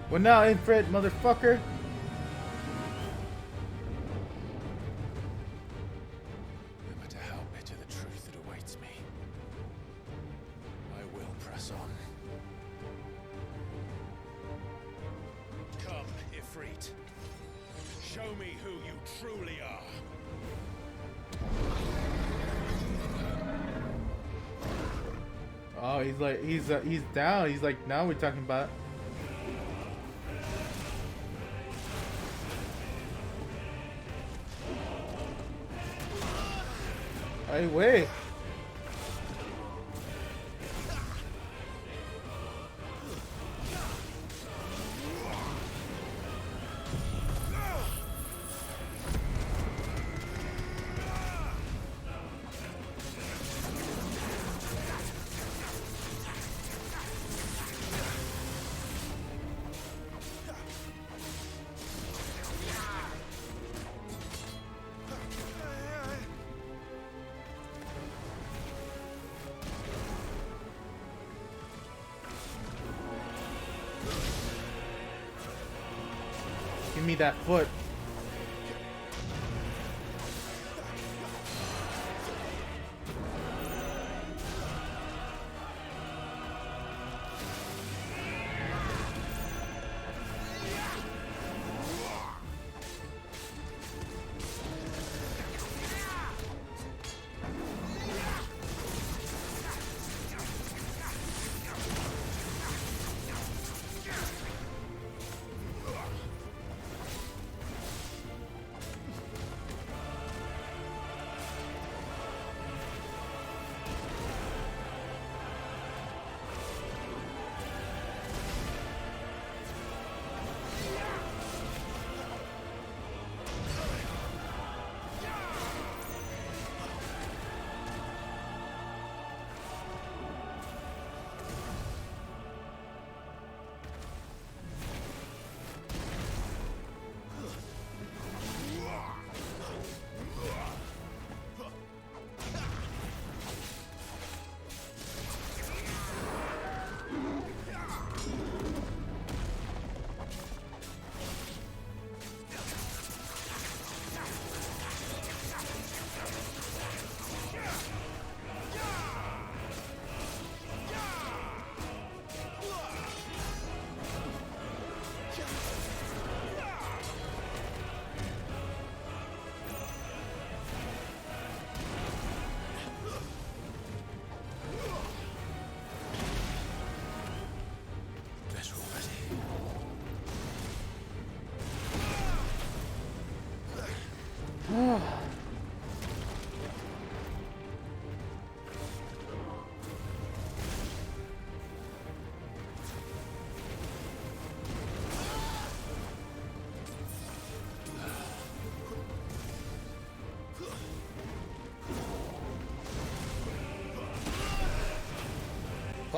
Well, now, infrared motherfucker. No matter how bitter the truth that awaits me, I will press on. Come, Ifrit. Show me who you truly are. Oh, he's like, he's down. He's like, now we're talking about. Hey, wait. Give me that foot.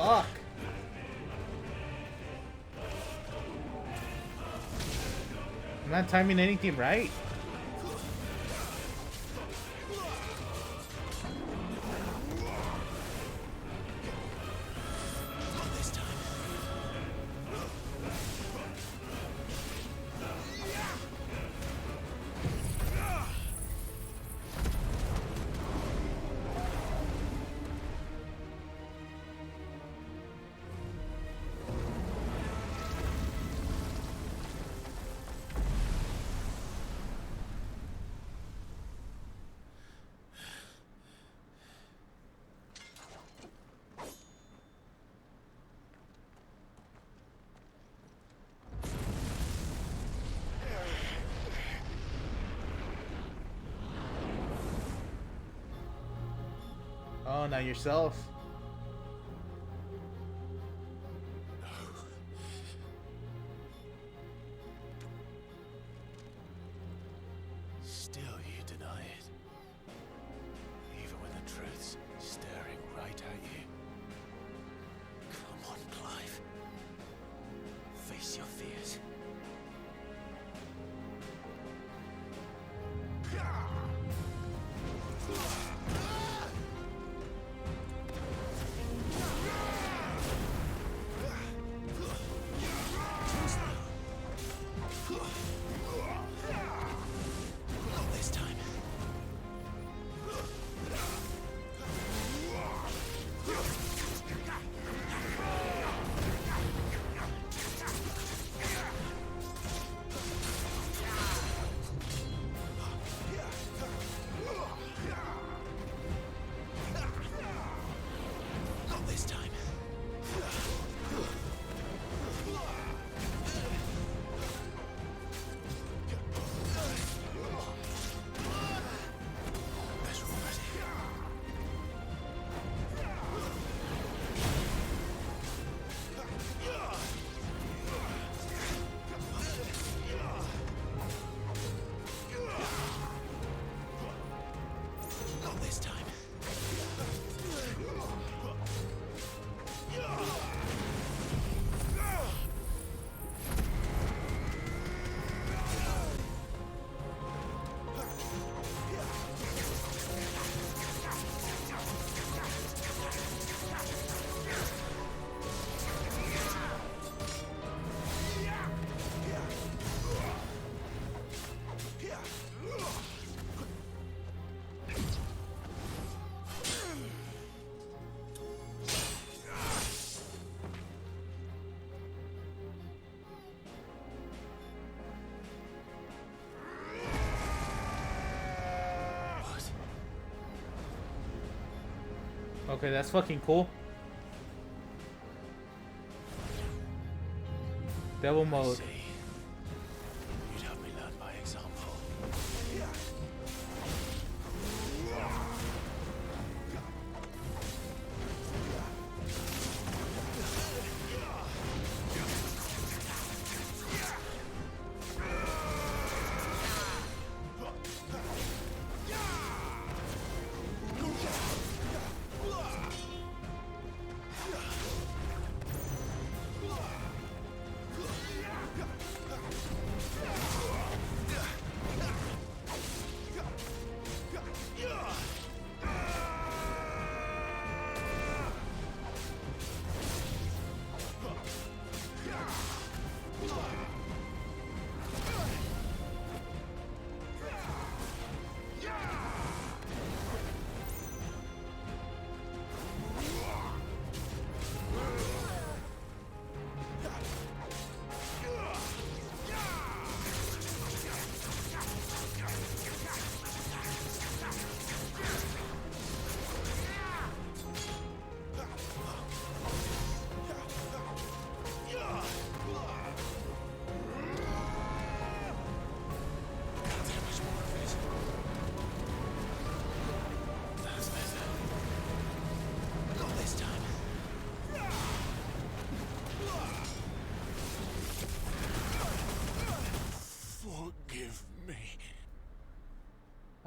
Fuck. I'm not timing anything right. Oh, not yourself. Still you deny it. Even when the truth's staring right at you. Come on, Clive. Face your fears. Not this time. Not this time. Better already. Not this time. Okay, that's fucking cool. Devil mode. See, you'd have me learn by example.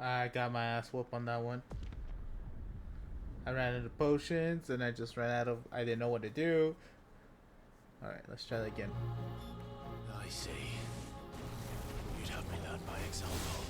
I got my ass whooped on that one. I ran out of potions, and I just ran out of... I didn't know what to do. Alright, let's try that again. I see. You'd have me learn by example.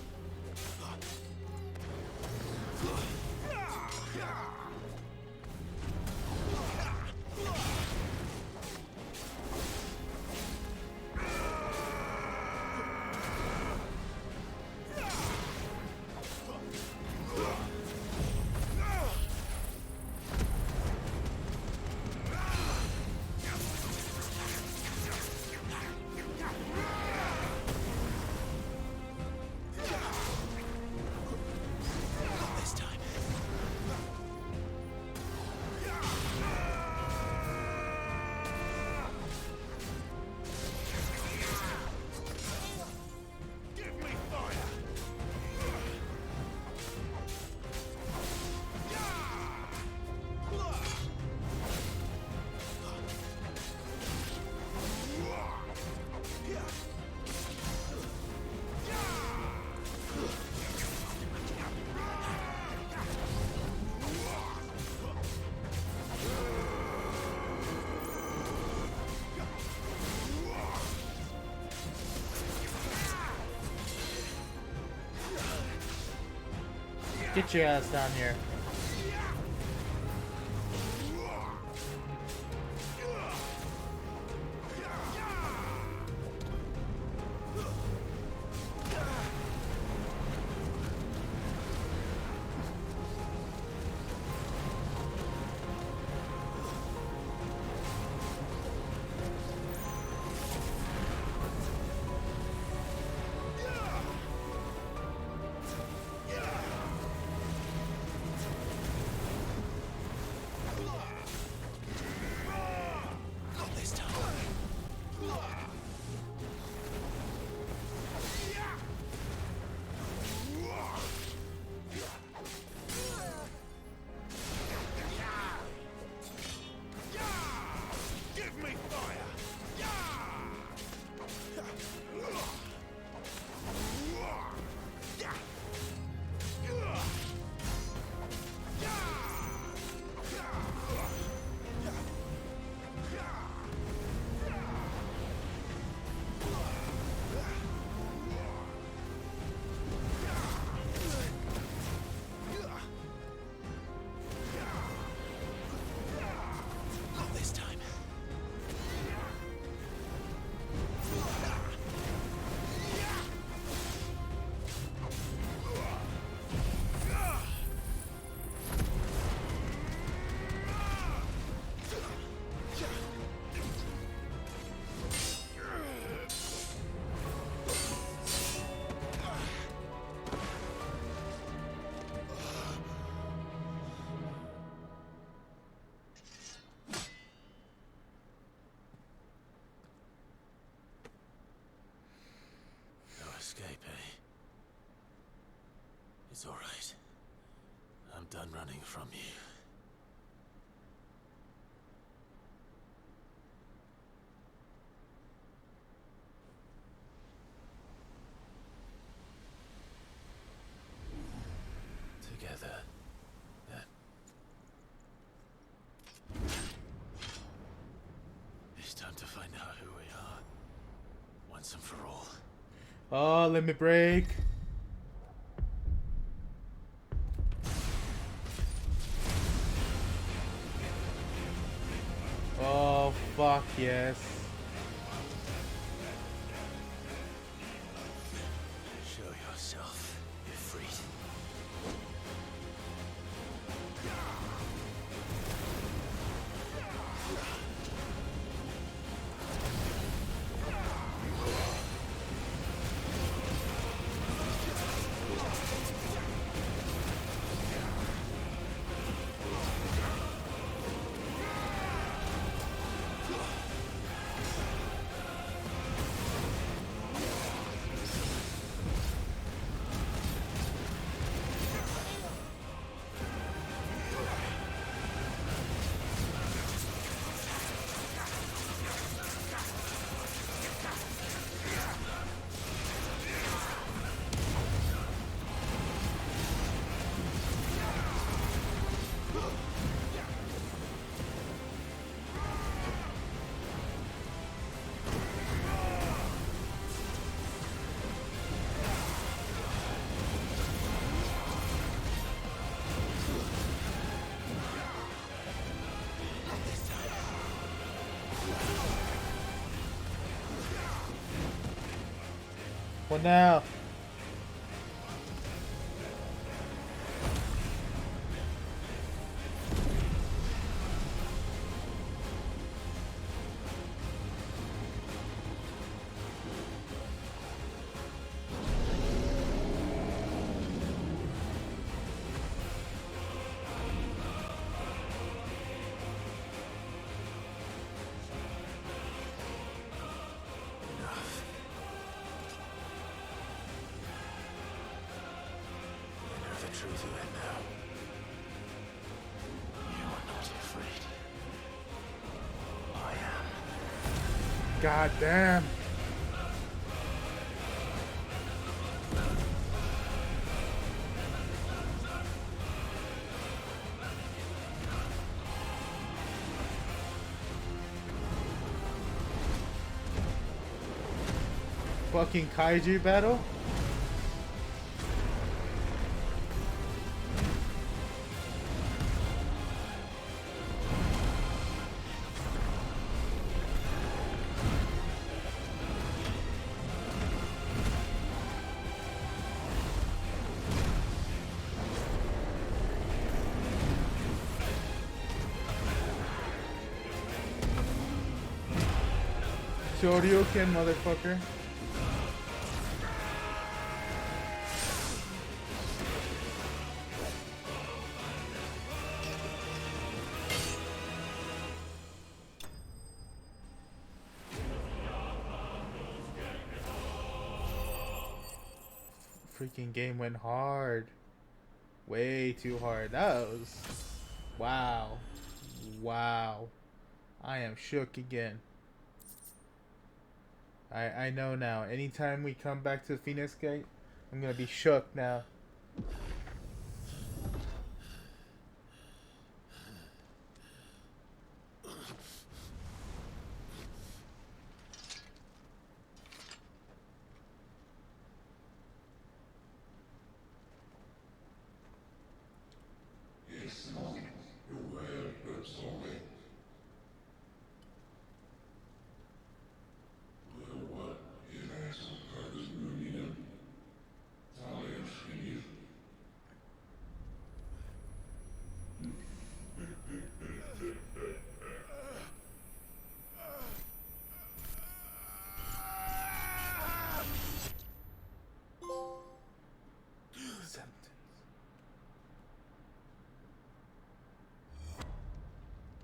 Get your ass down here. Escape, eh? It's all right. I'm done running from you. Together. Yeah. It's time to find out who we are. Once and for all. Oh, let me break. Oh, fuck yes. Show yourself, Ifrit. What now? Truth of it now. You are not afraid. I am. God damn. Fucking kaiju battle? Shoryuken, motherfucker. Freaking game went hard. Way too hard. That was... Wow. Wow. I am shook again. I know now. Anytime we come back to Phoenix Gate, I'm gonna be shook now.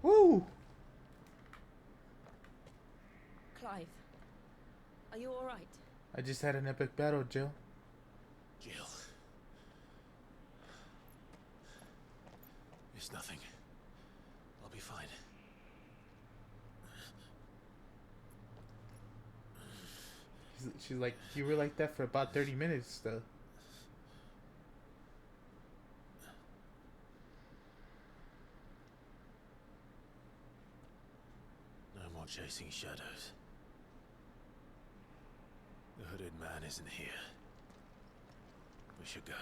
Woo! Clive, are you all right? I just had an epic battle, Jill. Jill. It's nothing. I'll be fine. She's like, you were like that for about 30 minutes, though. No more chasing shadows. The hooded man isn't here. We should go.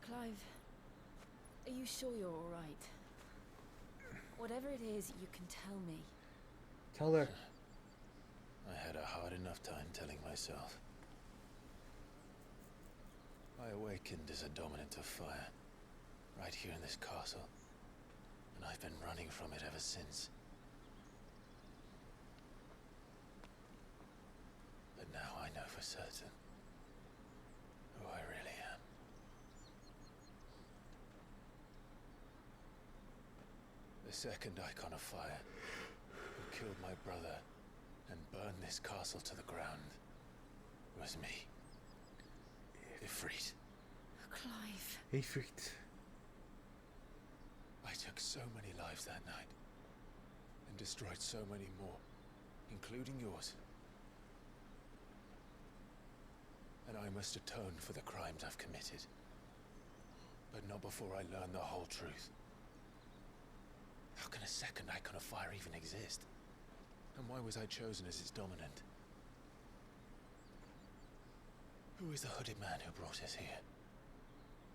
Clive, are you sure you're all right? Whatever it is, you can tell me. Tell her. I had a hard enough time telling myself. I awakened as a dominant of fire, right here in this castle, and I've been running from it ever since. But now I know for certain who I really am. The second icon of fire who killed my brother and burned this castle to the ground was me. Ifrit. Clive. Perfect. I took so many lives that night, and destroyed so many more, including yours. And I must atone for the crimes I've committed. But not before I learn the whole truth. How can a second icon of fire even exist? And why was I chosen as its dominant? Who is the hooded man who brought us here?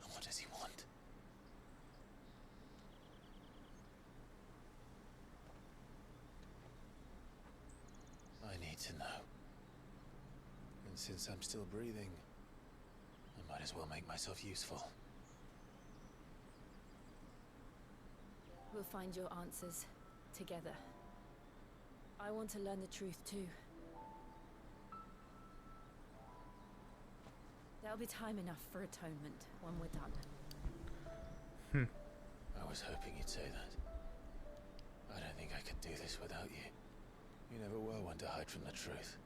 And what does he want? I need to know. And since I'm still breathing, I might as well make myself useful. We'll find your answers together. I want to learn the truth too. There'll be time enough for atonement when we're done. I was hoping you'd say that. I don't think I could do this without you. You never were one to hide from the truth,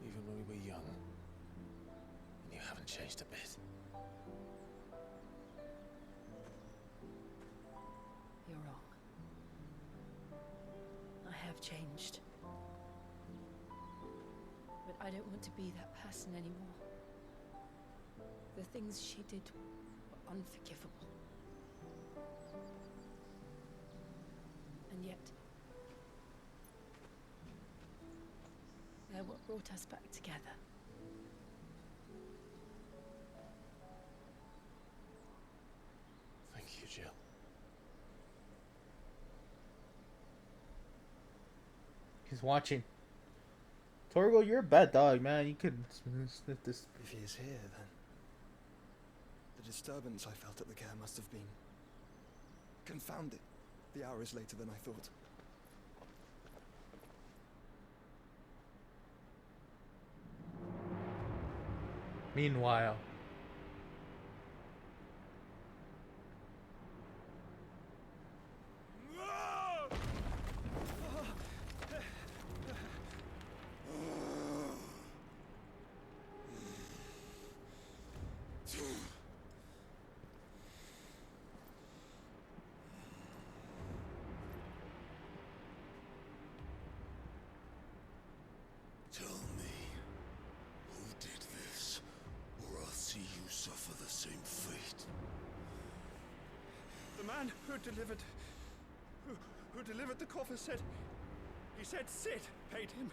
even when we were young. And you haven't changed a bit. You're wrong. I have changed. But I don't want to be that person anymore. The things she did were unforgivable. And yet, they're what brought us back together. Thank you, Jill. He's watching. Torgo, you're a bad dog, man. You could sniff this. If he is here, then the disturbance I felt at the care must have been confounded. The hour is later than I thought. Meanwhile, Tell me, who did this, or I'll see you suffer the same fate. The man who delivered the coffer said Sid paid him.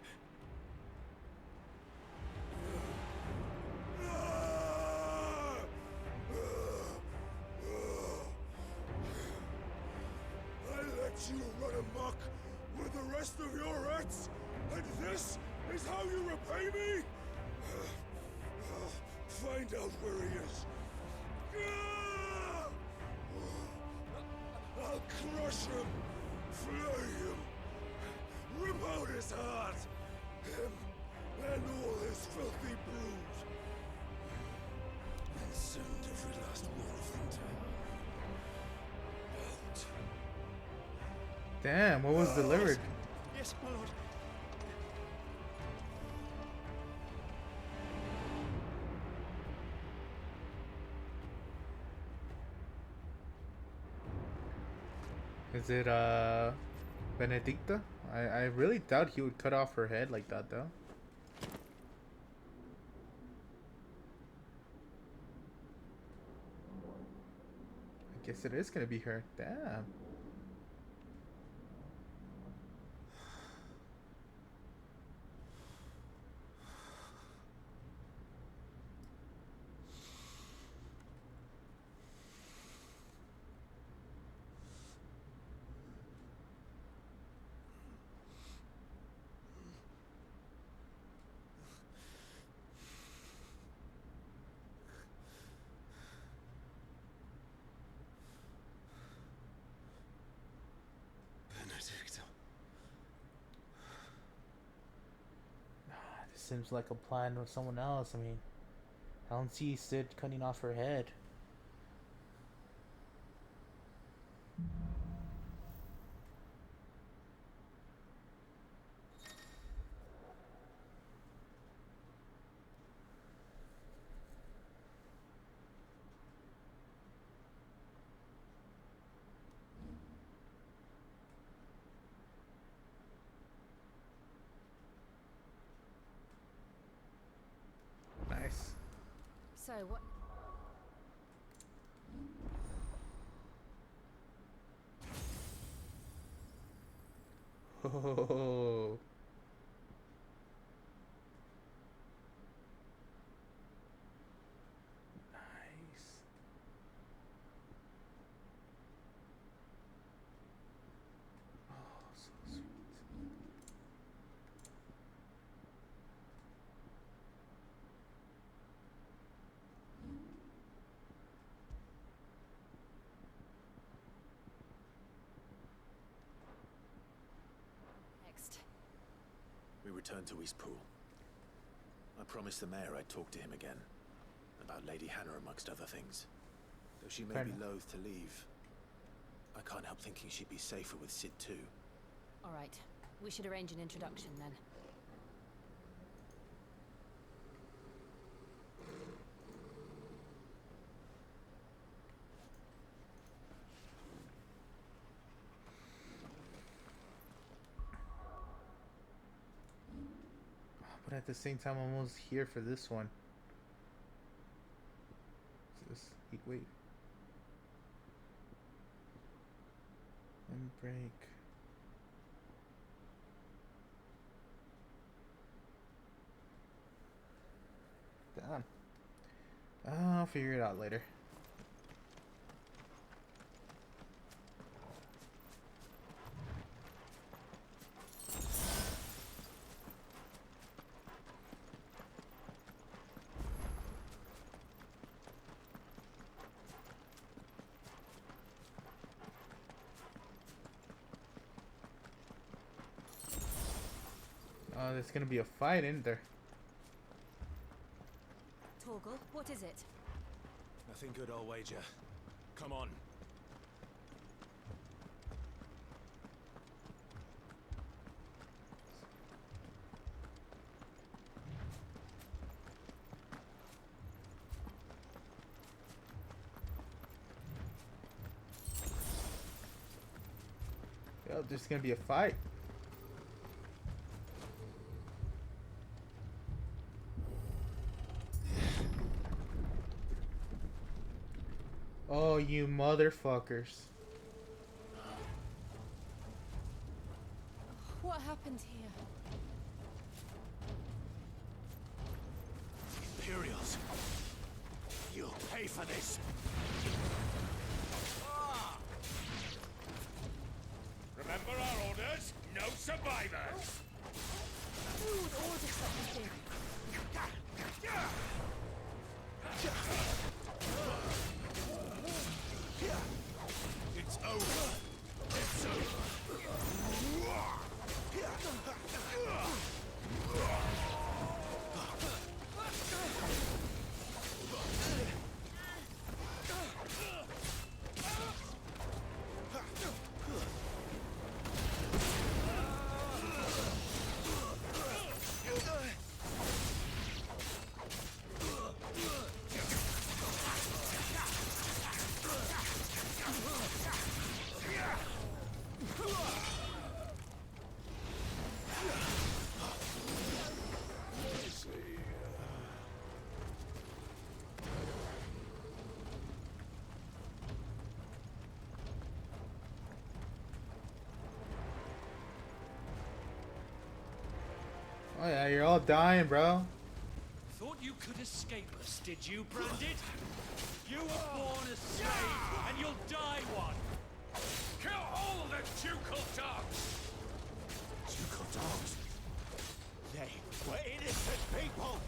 I let you run amok with the rest of your rats, and this is how you repay me? Find out where he is. I'll crush him, flay him, rip out his heart, him and all his filthy brood, and send every last one of them to hell. Out. damn, what was delivered? Yes, my lord. Is it Benedicta? I really doubt he would cut off her head like that though. I guess it is gonna be her. Damn. Benedicta. This seems like a plan with someone else. I mean, I don't see Sid cutting off her head. So, what? Oh. Nice. Oh, so sweet. Next. We returned to Eastpool. I promised the mayor I'd talk to him again. About Lady Hannah amongst other things. Though she may Fair be enough. loath to leave, I can't help thinking she'd be safer with Sid too. All right. We should arrange an introduction then. But at the same time, I'm almost here for this one. Is this heat wave? And break. Damn. I'll figure it out later. Oh, there's gonna be a fight, isn't there? Torgal, what is it? Nothing good, I'll wager. Come on. Yo, there's gonna be a fight. Oh, you motherfuckers. What happened here? Imperials. You'll pay for this. Remember our orders? No survivors. Who would order such a thing? It's over. It's over. Oh yeah, you're all dying, bro. Thought you could escape us, did you, Branded? You were born a slave, and you'll die one. Kill all the ducal dogs! Ducal dogs? They were innocent people!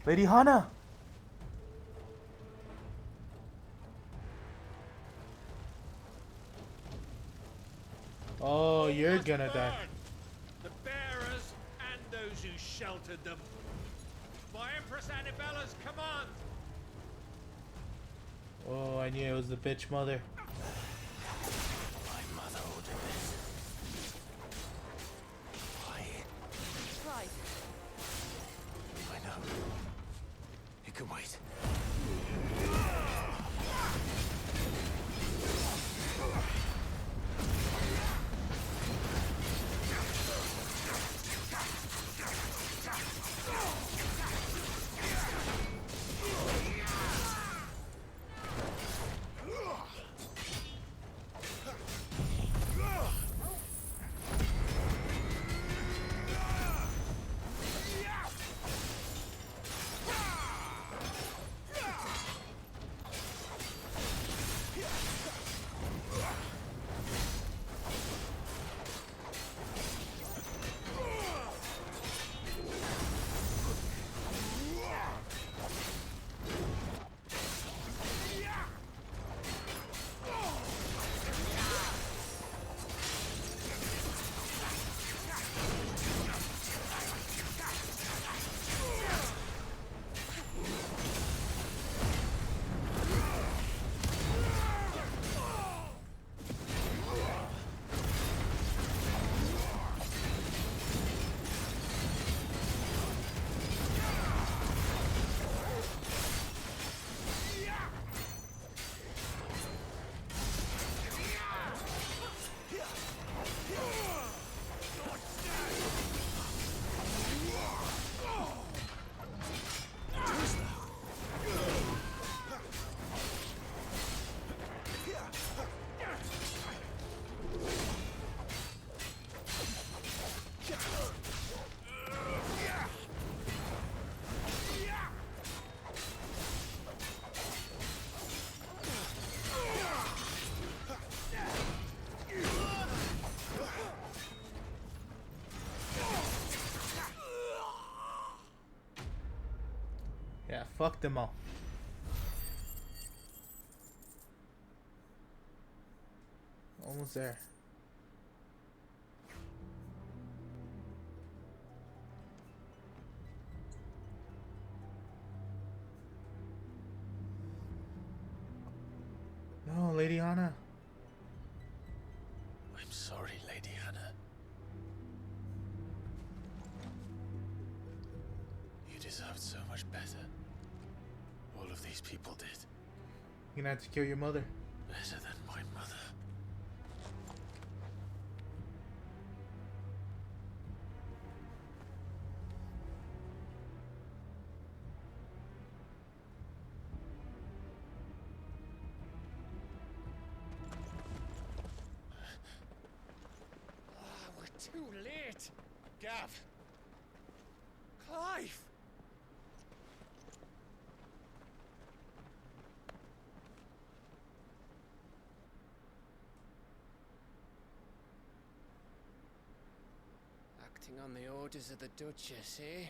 Lady Hana! Oh, you're gonna die. The bearers and those who sheltered them. By Empress Annabella's command. Oh, I knew it was the bitch mother. My mother ordered this. Why? Right. I know. It can wait. Yeah, fuck them all. Almost there. No, Lady Hana. I'm sorry, Lady Hana. You deserved so much better. All of these people did. You're gonna have to kill your mother. Better than my mother. We're too late. Gav. Clive. Acting on the orders of the Duchess, eh?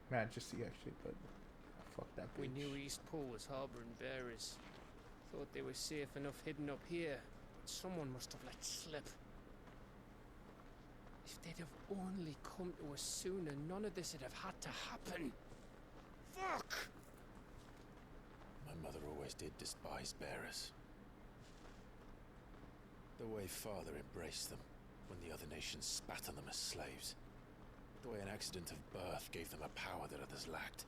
Majesty, actually, but fuck that bitch. We knew Eastpool was harboring bearers. Thought they were safe enough hidden up here. But someone must have let slip. If they'd have only come to us sooner, none of this would have had to happen. Fuck! My mother always did despise bearers. The way father embraced them when the other nations spat on them as slaves. The way an accident of birth gave them a power that others lacked.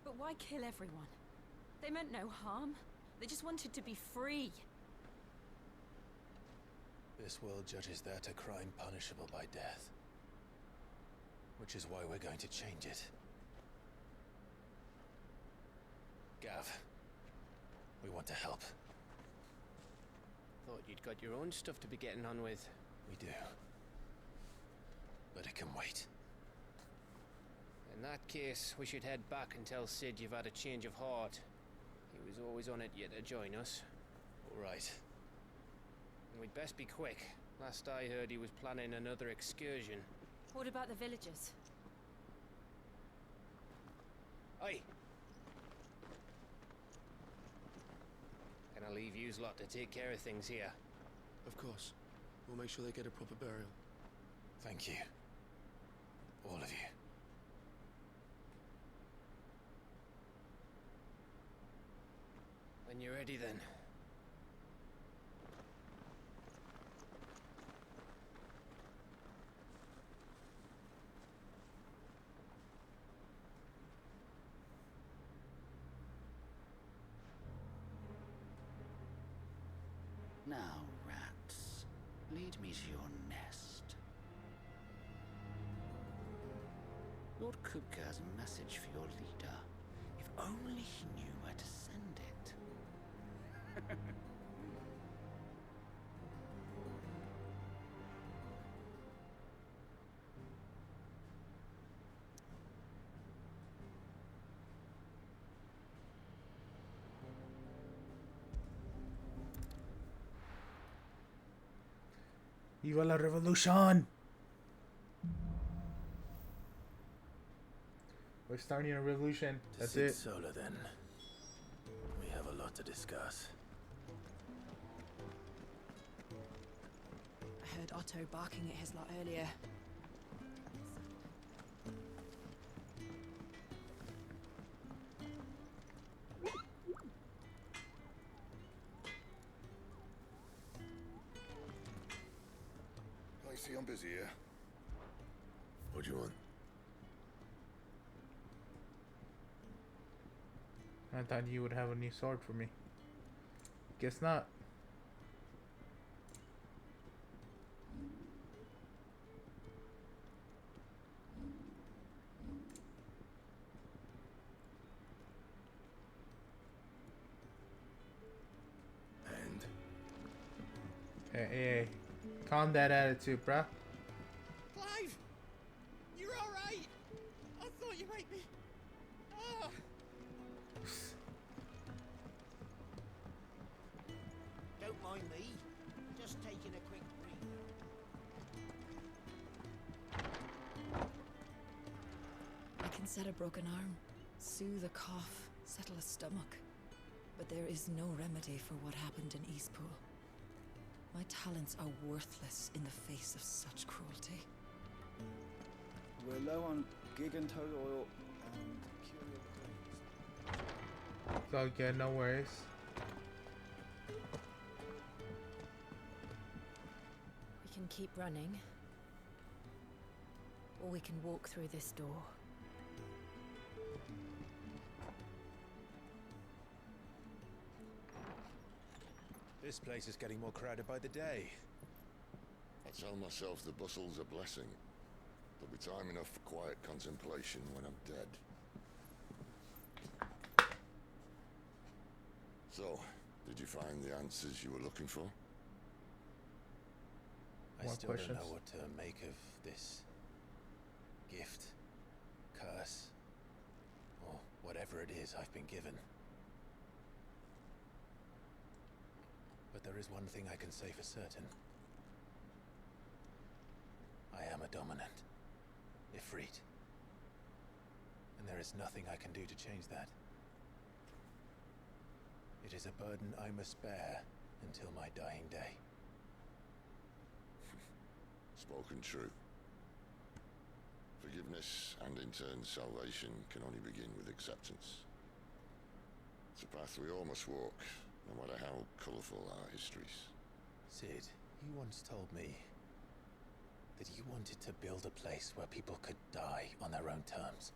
But why kill everyone? They meant no harm. They just wanted to be free. This world judges that a crime punishable by death. Which is why we're going to change it. Gav, we want to help. Thought you'd got your own stuff to be getting on with. We do. But it can wait. In that case, we should head back and tell Sid you've had a change of heart. He was always on it yet to join us. All right. And we'd best be quick. Last I heard, he was planning another excursion. What about the villagers? Aye. Can I leave yous lot to take care of things here? Of course. We'll make sure they get a proper burial. Thank you. All of you. When you're ready, then. Now, rats, lead me to your nest. Lord Kupka has a message for your leader. If only he knew where to send it. Viva la revolution! We're starting a revolution. That's it. Solar, then. We have a lot to discuss. I heard Otto barking at his lot earlier. I see I'm busy here. What do you want? I thought you would have a new sword for me. Guess not. And? Hey, calm that attitude, bruh. Clive! You're alright! I thought you might be... Ah! Don't mind me. Just taking a quick breather. I can set a broken arm, soothe a cough, settle a stomach. But there is no remedy for what happened in Eastpool. My talents are worthless in the face of such cruelty. We're low on gig and toad oil and curio cranes. It's all good, no worries. We can keep running, or we can walk through this door. This place is getting more crowded by the day. I tell myself the bustle's a blessing. There'll be time enough for quiet contemplation when I'm dead. So, did you find the answers you were looking for? I still don't know what to make of this gift, curse, or whatever it is I've been given. But there is one thing I can say for certain. I am a dominant, Ifrit. And there is nothing I can do to change that. It is a burden I must bear until my dying day. Spoken true. Forgiveness and in turn salvation can only begin with acceptance. It's a path we all must walk, no matter how colourful our histories. Sid, you once told me that you wanted to build a place where people could die on their own terms.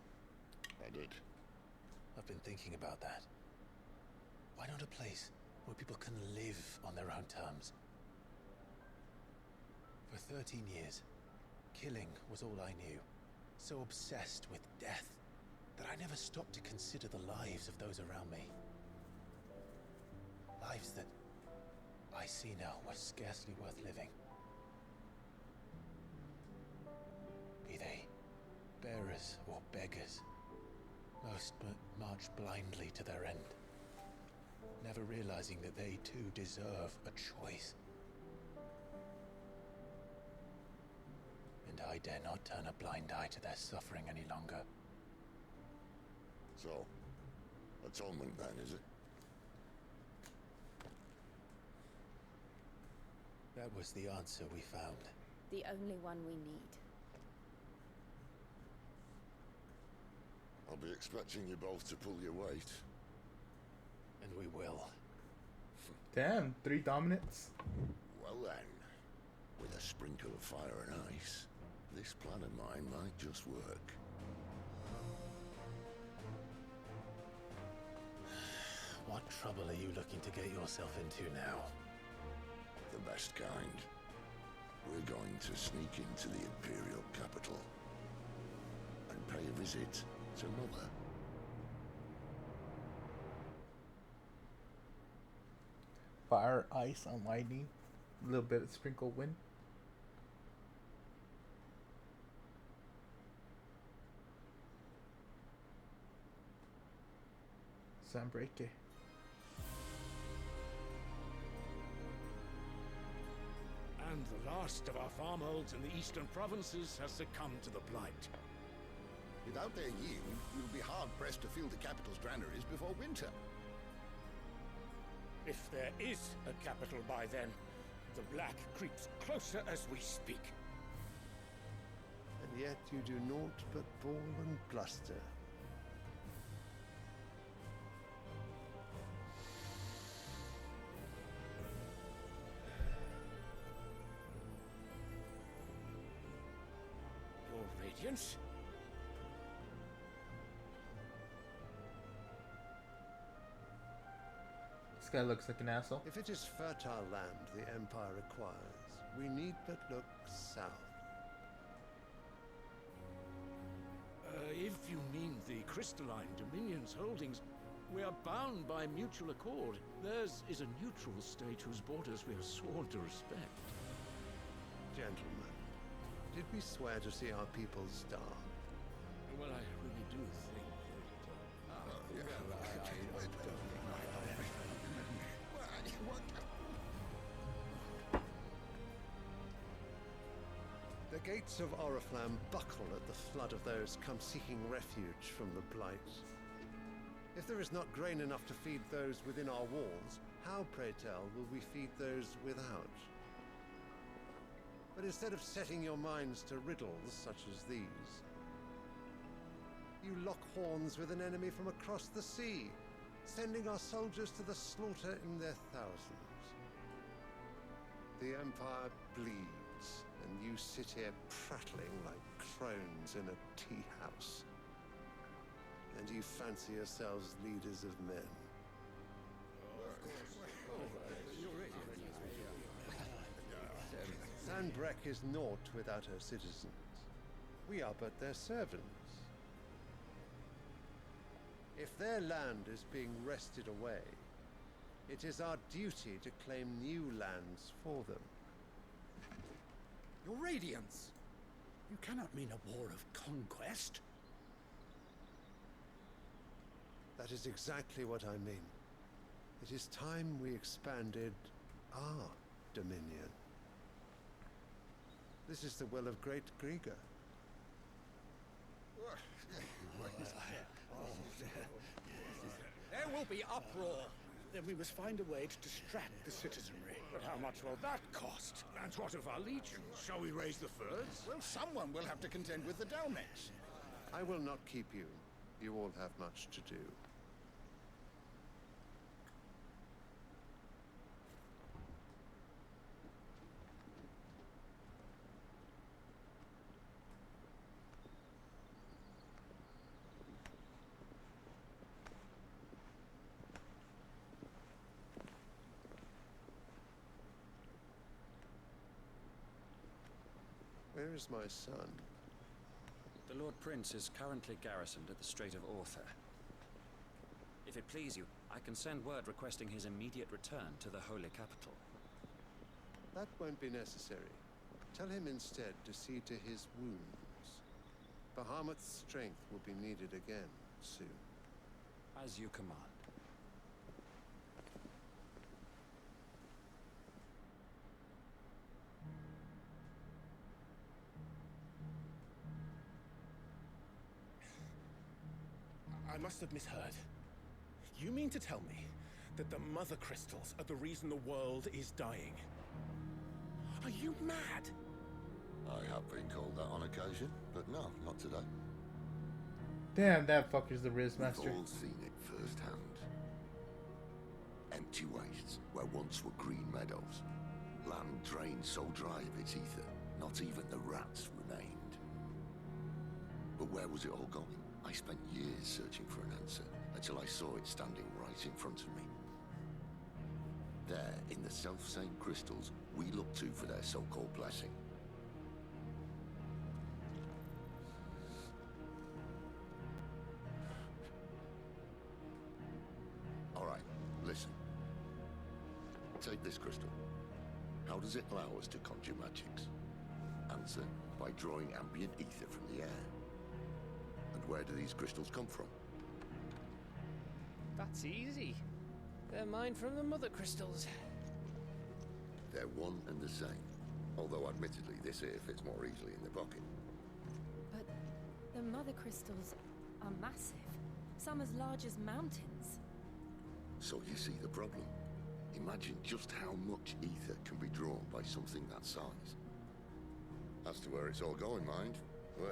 I did. I've been thinking about that. Why not a place where people can live on their own terms? For 13 years, killing was all I knew. So obsessed with death that I never stopped to consider the lives of those around me. Lives that I see now were scarcely worth living. Be they bearers or beggars, most march blindly to their end, never realizing that they too deserve a choice. And I dare not turn a blind eye to their suffering any longer. So, atonement then, is it? That was the answer we found. The only one we need. I'll be expecting you both to pull your weight. And we will. Damn, 3 dominants. Well then, with a sprinkle of fire and ice, this plan of mine might just work. What trouble are you looking to get yourself into now? The best kind. We're going to sneak into the Imperial capital and pay a visit to Mother. Fire, ice, and lightning. A little bit of sprinkle wind. Sunbreaker. And the last of our farmholds in the eastern provinces has succumbed to the blight. Without their yield, we'll be hard-pressed to fill the capital's granaries before winter. If there is a capital by then, the black creeps closer as we speak. And yet you do naught but bawl and bluster. Your Radiance? This guy looks like an asshole. If it is fertile land the Empire requires, we need but look south. If you mean the crystalline Dominion's holdings, we are bound by mutual accord. Theirs is a neutral state whose borders we are sworn to respect. Gentlemen, did we swear to see our people starve? Well, I really do think The gates of Oriflamme buckle at the flood of those come seeking refuge from the Blight. If there is not grain enough to feed those within our walls, how, pray tell, will we feed those without? But instead of setting your minds to riddles such as these, you lock horns with an enemy from across the sea, sending our soldiers to the slaughter in their thousands. The Empire bleeds, and you sit here prattling like crones in a tea house. And you fancy yourselves leaders of men. Sanbreque is naught without her citizens. We are but their servants. If their land is being wrested away, it is our duty to claim new lands for them. Your Radiance! You cannot mean a war of conquest. That is exactly what I mean. It is time we expanded our dominion. This is the will of great Grieger. There will be uproar. Then we must find a way to distract the citizenry. But how much will that cost? And what of our legions? Shall we raise the furs? Well, someone will have to contend with the Dalmeks. I will not keep you. You all have much to do. Where is my son? The Lord Prince is currently garrisoned at the Strait of Arthur. If it please you, I can send word requesting his immediate return to the Holy Capital. That won't be necessary. Tell him instead to see to his wounds. Bahamut's strength will be needed again soon. As you command. I must have misheard. You mean to tell me that the mother crystals are the reason the world is dying? Are you mad? I have been called that on occasion, but no, not today. Damn, that fucker's the Riz Master. We've all seen it firsthand. Empty wastes where once were green meadows. Land drained so dry of its ether, not even the rats remained. But where was it all going? I spent years searching for an answer, until I saw it standing right in front of me. There, in the self-same crystals we look to for their so-called blessing. Alright, listen. Take this crystal. How does it allow us to conjure magics? Answer, by drawing ambient ether from the air. And where do these crystals come from? That's easy. They're mine from the mother crystals. They're one and the same. Although admittedly this here fits more easily in the pocket. But the mother crystals are massive. Some as large as mountains. So you see the problem. Imagine just how much ether can be drawn by something that size. As to where it's all going, mind, well,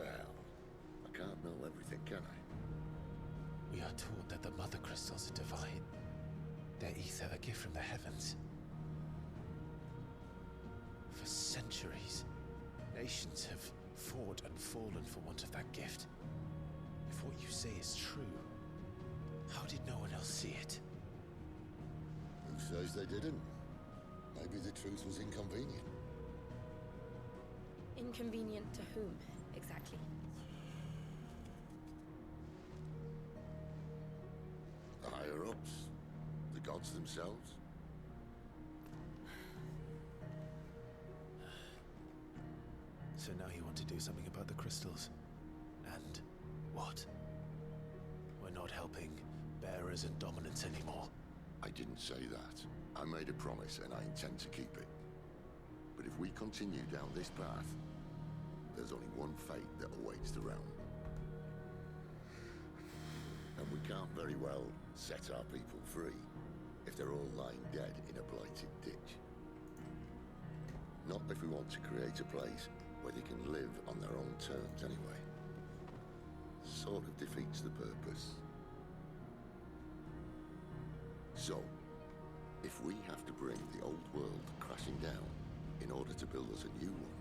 I can't know everything, can I? We are taught that the mother crystals are divine. Their ether a gift from the heavens. For centuries, nations have fought and fallen for want of that gift. If what you say is true, how did no one else see it? Who says they didn't? Maybe the truth was inconvenient. Inconvenient to whom, exactly? The higher-ups? The gods themselves? So now you want to do something about the crystals. And what? We're not helping bearers and dominants anymore. I didn't say that. I made a promise and I intend to keep it. But if we continue down this path, there's only one fate that awaits the realm. And we can't very well set our people free if they're all lying dead in a blighted ditch. Not if we want to create a place where they can live on their own terms anyway. Sort of defeats the purpose. So, if we have to bring the old world crashing down in order to build us a new one,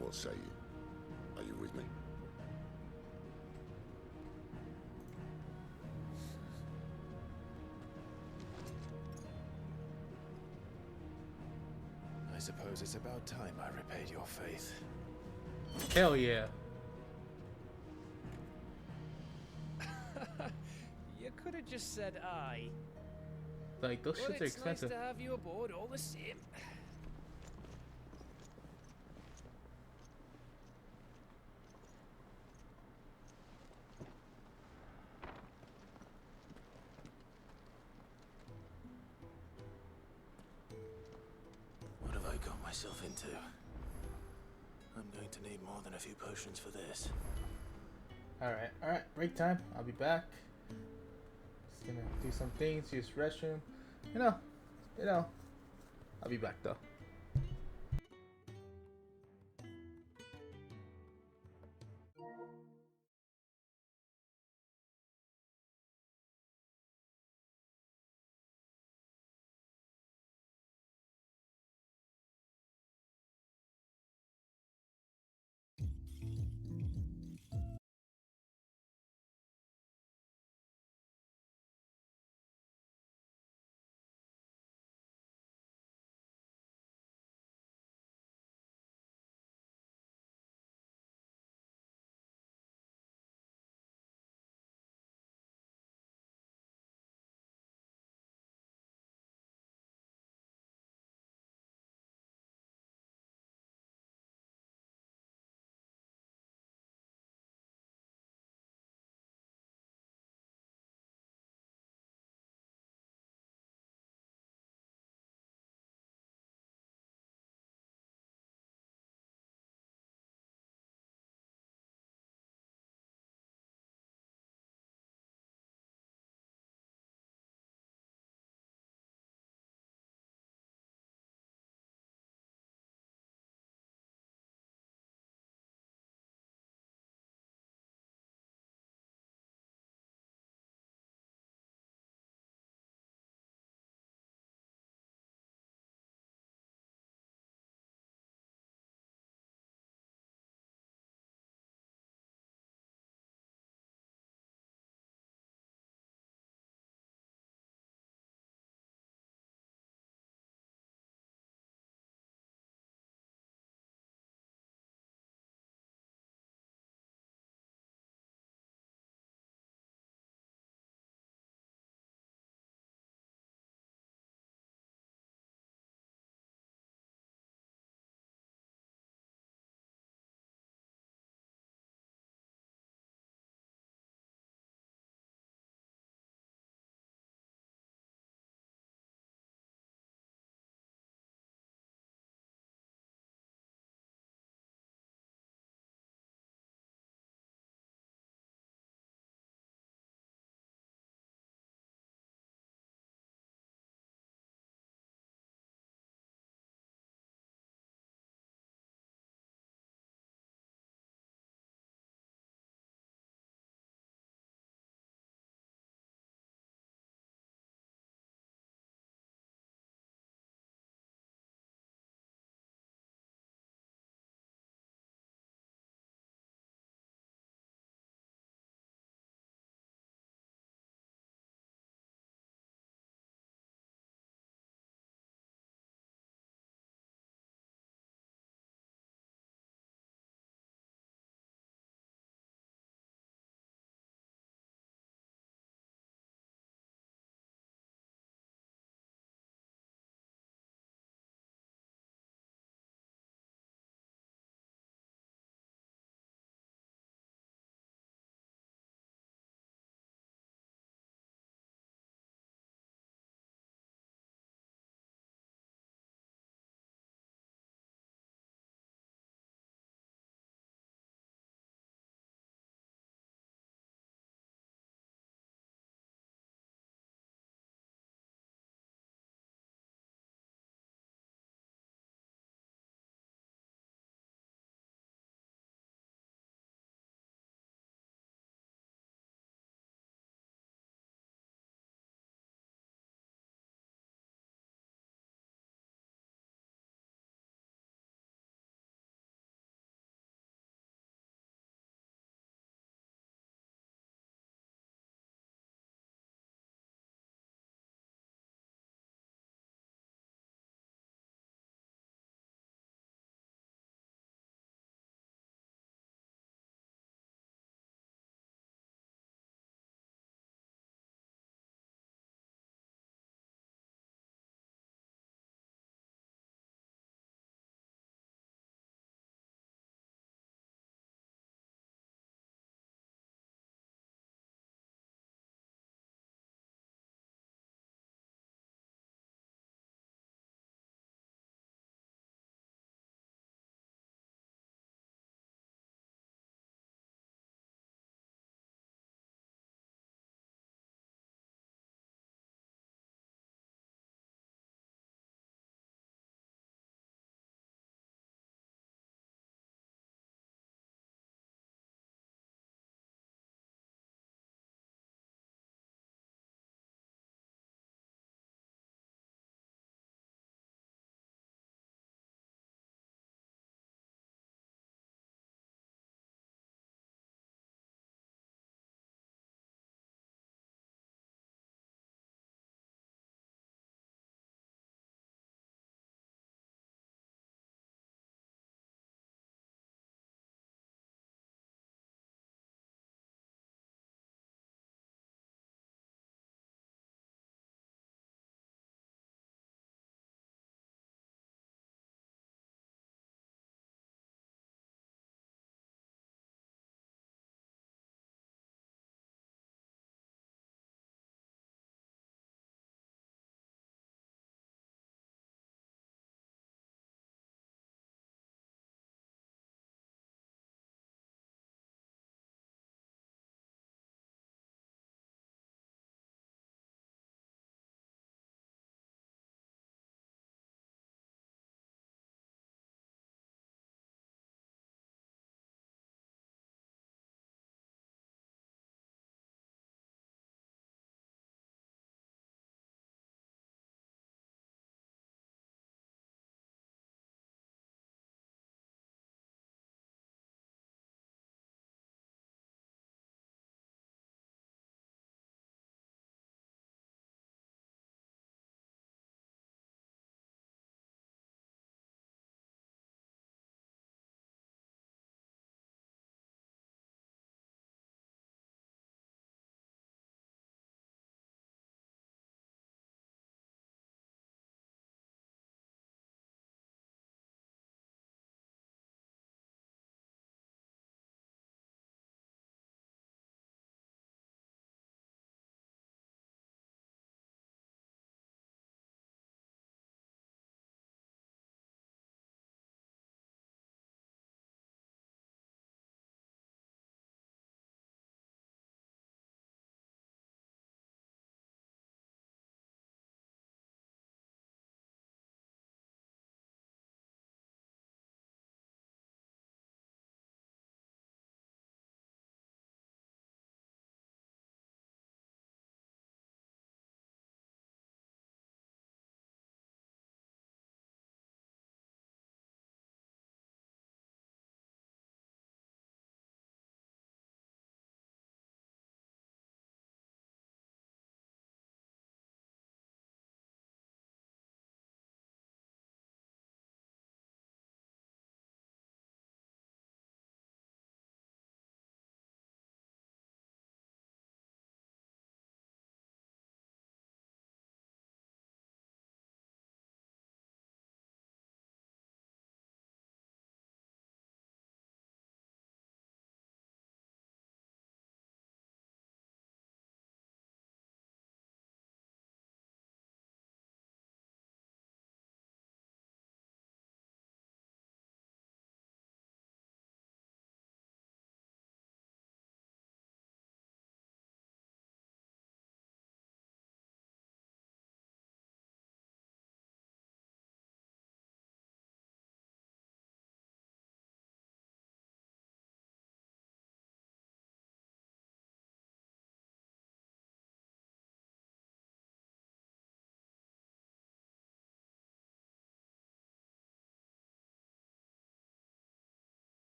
what say you? Are you with me? I suppose it's about time I repaid your faith. Hell yeah. You could have just said aye. Like, those But shits are it's expensive. nice to have you aboard all the same. What have I got myself into? I'm going to need more than a few potions for this. Alright, break time. I'll be back. Just gonna do some things, use restroom. You know. I'll be back though.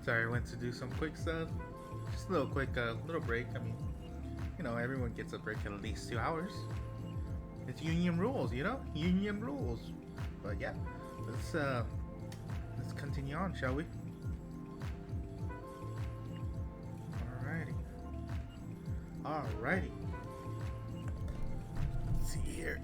Sorry, I went to do some quick stuff. Just a little quick, little break. I mean, you know, everyone gets a break at least 2 hours. It's union rules, you know? Union rules. But yeah, let's continue on, shall we? Alrighty. Let's see here.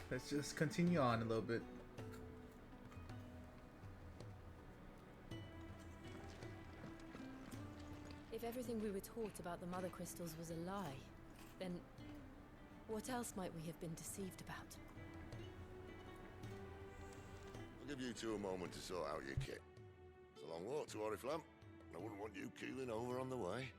Let's just continue on a little bit. If everything we were taught about the mother crystals was a lie, then what else might we have been deceived about? I'll give you two a moment to sort out your kit. It's a long walk to Oriflamme, and I wouldn't want you keeling over on the way.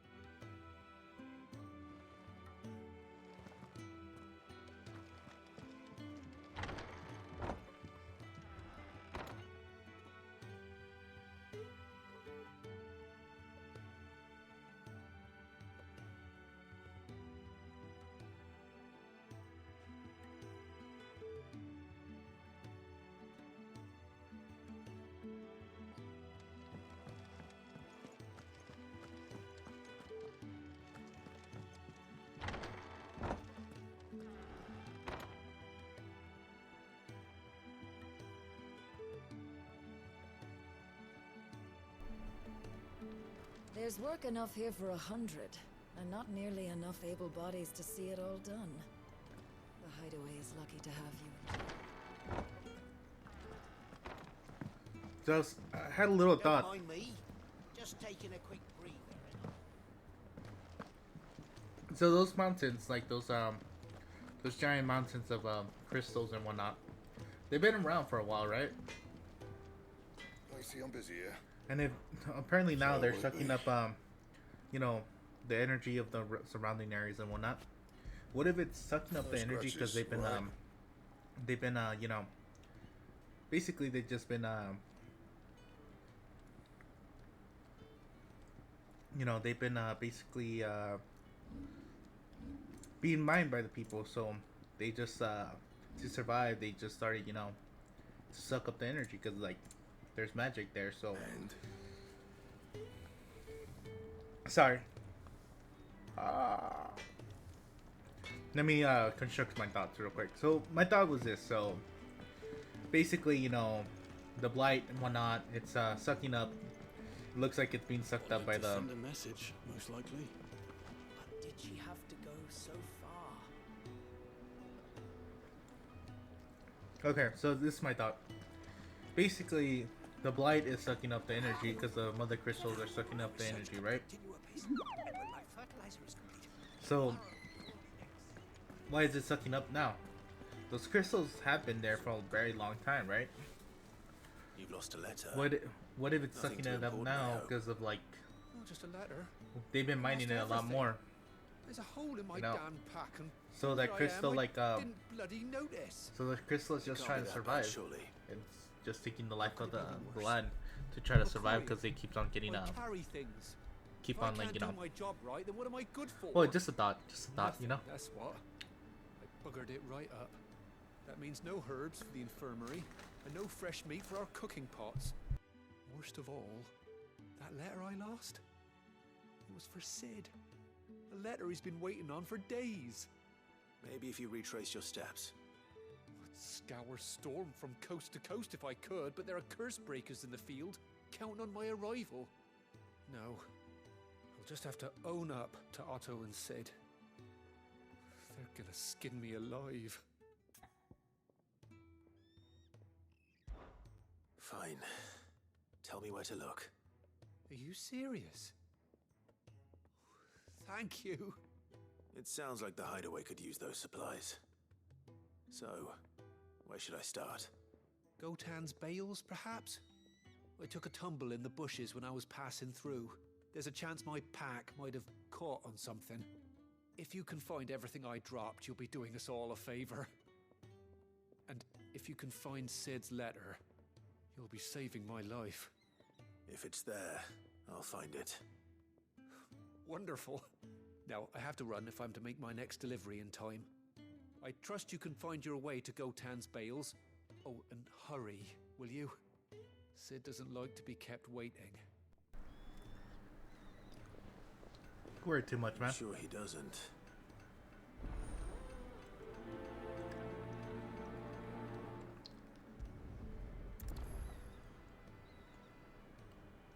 There's work enough here for 100, and not nearly enough able bodies to see it all done. The hideaway is lucky to have you. Just, I had a little thought. Don't mind me. Just taking a quick breather. So those mountains, like those giant mountains of crystals and whatnot, they've been around for a while, right? I see I'm busy here. And if apparently now they're sucking up, you know, the energy of the surrounding areas and whatnot. What if it's sucking up the energy because they've been, you know, basically they've just been, you know, they've been basically being mined by the people, so they just to survive, they just started, you know, to suck up the energy because like there's magic there. So sorry. Let me construct my thoughts real quick. So my thought was this. So basically, you know, the blight and whatnot, it's sucking up. It looks like it's being sucked up by the. Send a message, most likely. But did she have to go so far? Okay, so this is my thought. Basically, the blight is sucking up the energy because the mother crystals are sucking up the energy, right? So, why is it sucking up now? Those crystals have been there for a very long time, right? You've lost a letter. What if it's sucking it up now because of like? Oh, just a letter. They've been mining it a lot more. There's a hole in my You know, damn pack, and so that crystal like didn't bloody notice. So the crystal is just trying to survive. Surely. It's just taking the life of the land to try to survive because it keeps on getting carry things. keep If on I like can't you know. do my job right, then what am I good for? Well, just a thought, you know. That's what. I buggered it right up. That means no herbs for the infirmary, and no fresh meat for our cooking pots. Worst of all, that letter I lost, it was for Sid. A letter he's been waiting on for days. Maybe if you retrace your steps. I'd scour Storm from coast to coast if I could, but there are curse breakers in the field, counting on my arrival. No, I'll just have to own up to Otto and Sid. They're gonna skin me alive. Fine. Tell me where to look. Are you serious? Thank you. It sounds like the hideaway could use those supplies. So, where should I start? Gotan's bales, perhaps? I took a tumble in the bushes when I was passing through. There's a chance my pack might have caught on something. If you can find everything I dropped, you'll be doing us all a favor. And if you can find Sid's letter, you'll be saving my life. If it's there, I'll find it. Wonderful. Now, I have to run if I'm to make my next delivery in time. I trust you can find your way to Gotan's bales. Oh, and hurry, will you? Sid doesn't like to be kept waiting. Worry too much, man. I'm sure he doesn't.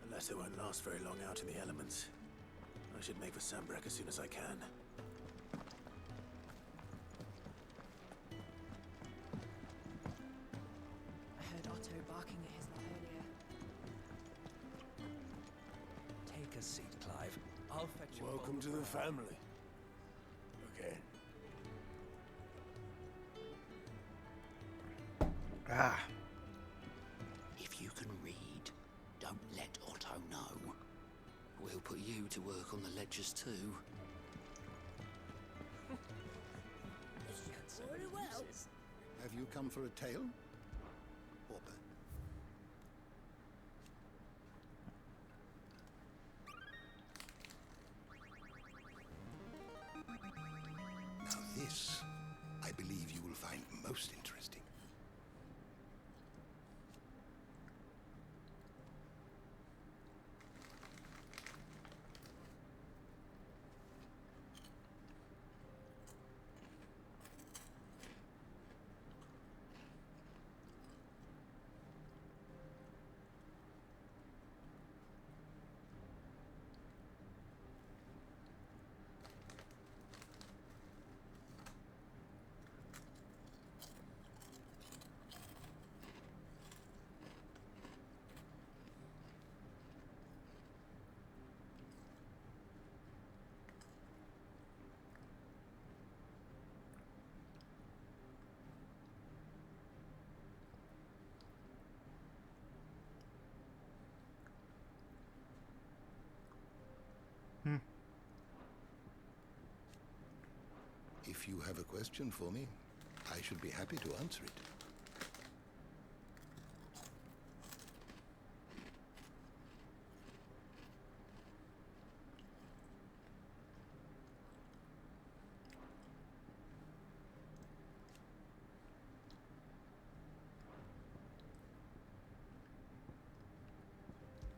The letter won't last very long out in the elements. I should make for Sambrek as soon as I can. I heard Otto barking at his lot earlier. Take a seat, Clive. I'll fetch you. Welcome to the family. Okay. Ah. If you can read, don't let Otto know. We'll put you to work on the ledgers too. Very well. Have you come for a tale? Whopper. Now this, I believe you will find most interesting. If you have a question for me, I should be happy to answer it.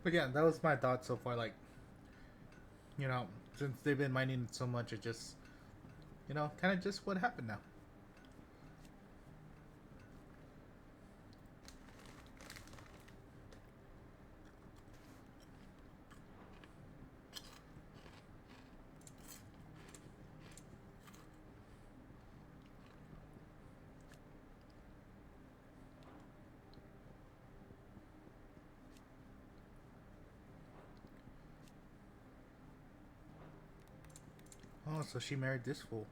But yeah, that was my thought so far. Like, you know, since they've been mining it so much, it just, you know, kind of just what happened now. Oh, so she married this fool.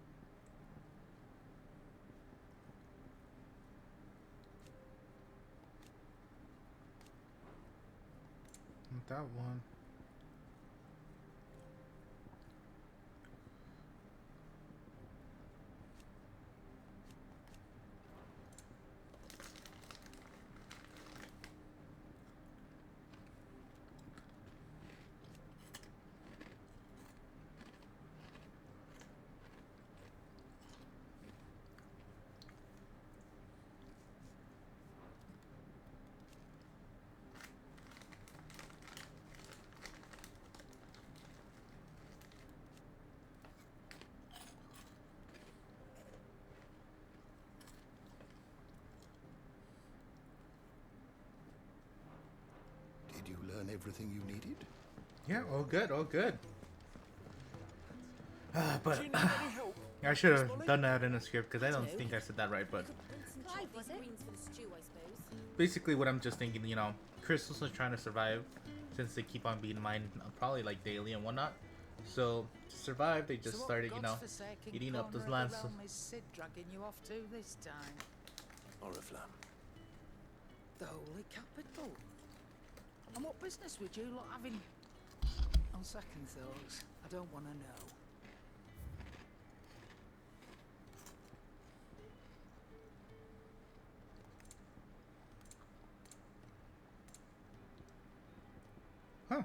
Not that one. Did you learn everything you needed? Yeah, all good, all good. But I should have done that in the script because I don't think I said that right. But basically, what I'm just thinking, you know, Crystal's was trying to survive since they keep on being mined probably like daily and whatnot. So to survive, they just started, you know, eating up those lands. Is Sid dragging you off to this time? Oriflamme. The Holy Capital. business with you lot having... On second thoughts, I don't want to know. Huh.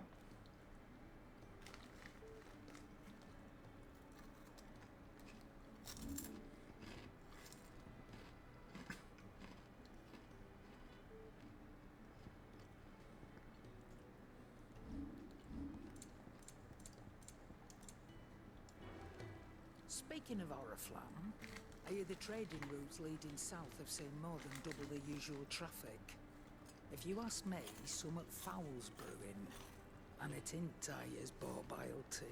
Speaking of Oriflamme, I hear the trading routes leading south have seen more than double the usual traffic. If you ask me, somewhat foul's brewing, and it ain't tires bought by tea.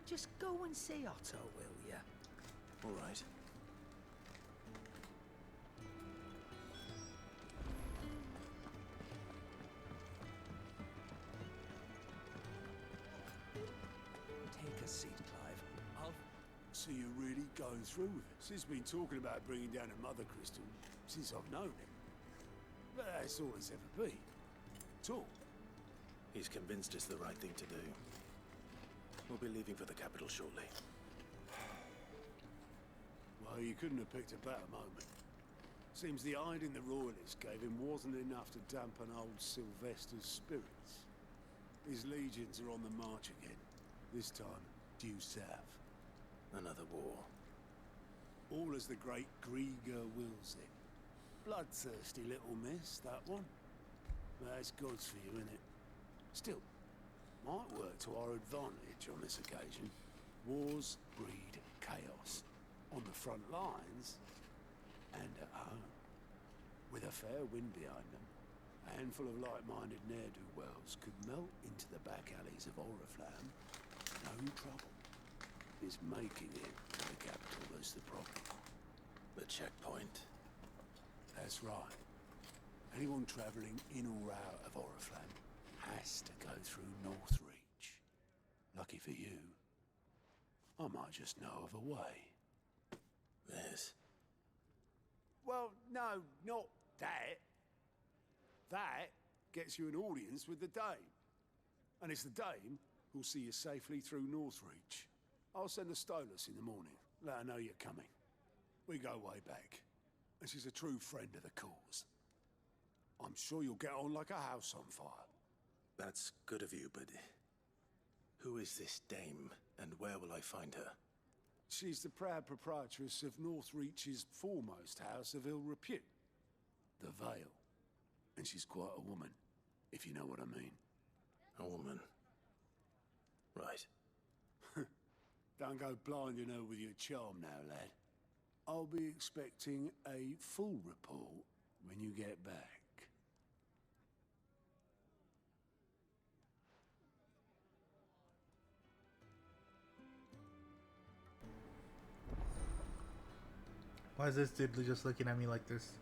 Just go and see Otto, will ya? All right. Take a seat, Clive. So you're really going through with it? Sis been talking about bringing down a mother crystal since I've known him. But that's all it's ever been. Talk. He's convinced it's the right thing to do. We'll be leaving for the capital shortly. Well, you couldn't have picked a better moment. Seems the hiding the royalists gave him wasn't enough to dampen old Sylvester's spirits. His legions are on the march again. This time, due south. Another war. All as the great Grieger wills it. Bloodthirsty little miss, that one. That's God's for you, innit? Still, might work to our advantage on this occasion. Wars breed chaos. On the front lines, and at home. With a fair wind behind them, a handful of like-minded ne'er-do-wells could melt into the back alleys of Oriflamme. No trouble. It's making it to the capital that's the problem. The checkpoint. That's right. Anyone travelling in or out of Oriflamme has to go through Northreach. Lucky for you, I might just know of a way. This? Well, no, not that. That gets you an audience with the Dame. And it's the Dame who'll see you safely through Northreach. I'll send a Stolas in the morning. Let her know you're coming. We go way back. And she's a true friend of the cause. I'm sure you'll get on like a house on fire. That's good of you, but... who is this Dame, and where will I find her? She's the proud proprietress of Northreach's foremost house of ill repute, the Vale. And she's quite a woman, if you know what I mean. A woman. Right. Don't go blinding her with your charm now, lad. I'll be expecting a full report when you get back. Why is this dude just looking at me like this?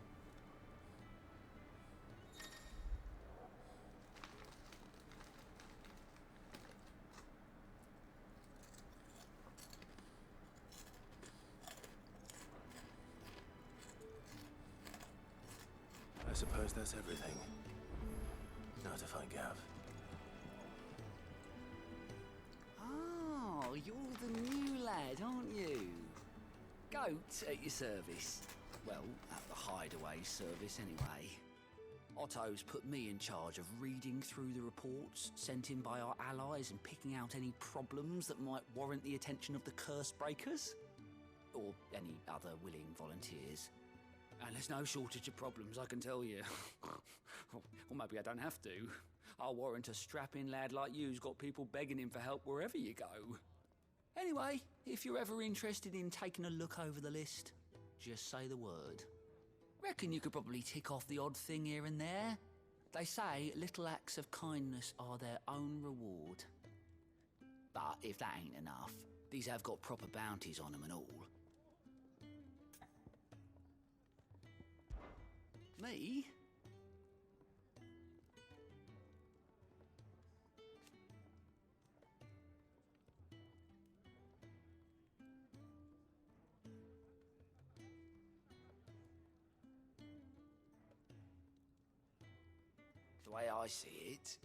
I suppose that's everything. Now to find Gav. Oh, you're the new lad, aren't you? Goat at your service. Well, at the hideaway service, anyway. Otto's put me in charge of reading through the reports sent in by our allies and picking out any problems that might warrant the attention of the curse breakers. Or any other willing volunteers. And there's no shortage of problems, I can tell you. Or maybe I don't have to. I'll warrant a strapping lad like you's got people begging him for help wherever you go. Anyway, if you're ever interested in taking a look over the list, just say the word. Reckon you could probably tick off the odd thing here and there. They say little acts of kindness are their own reward. But if that ain't enough, these have got proper bounties on them and all. Me? the way I see it.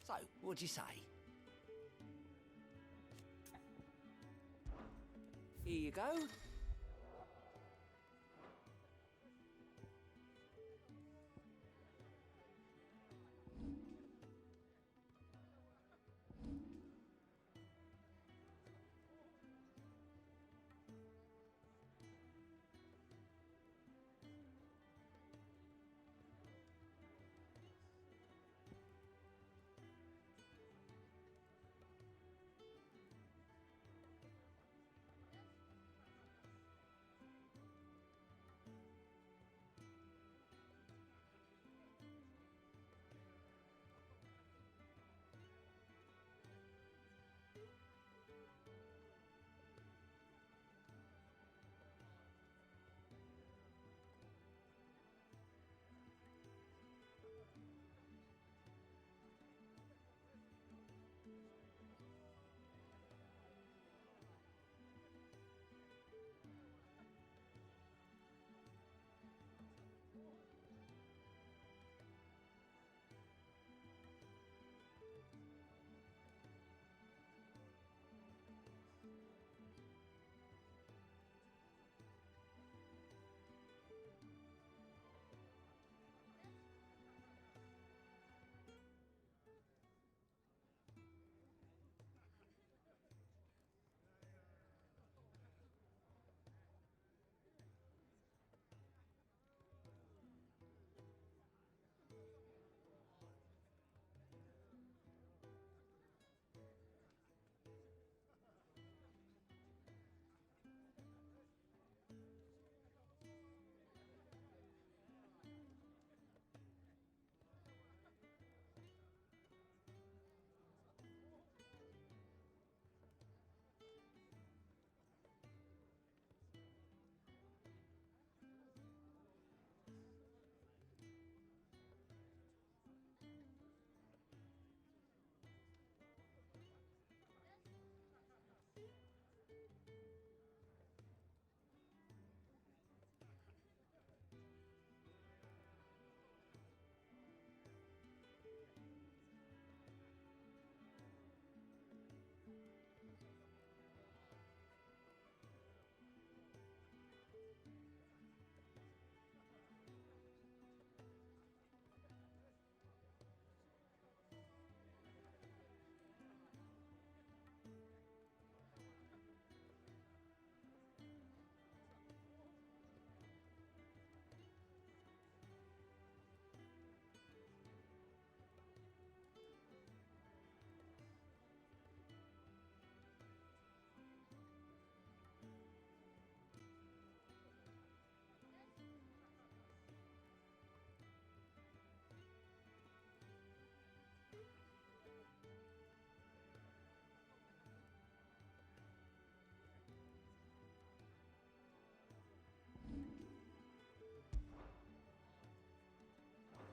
So, what'd you say? Here you go.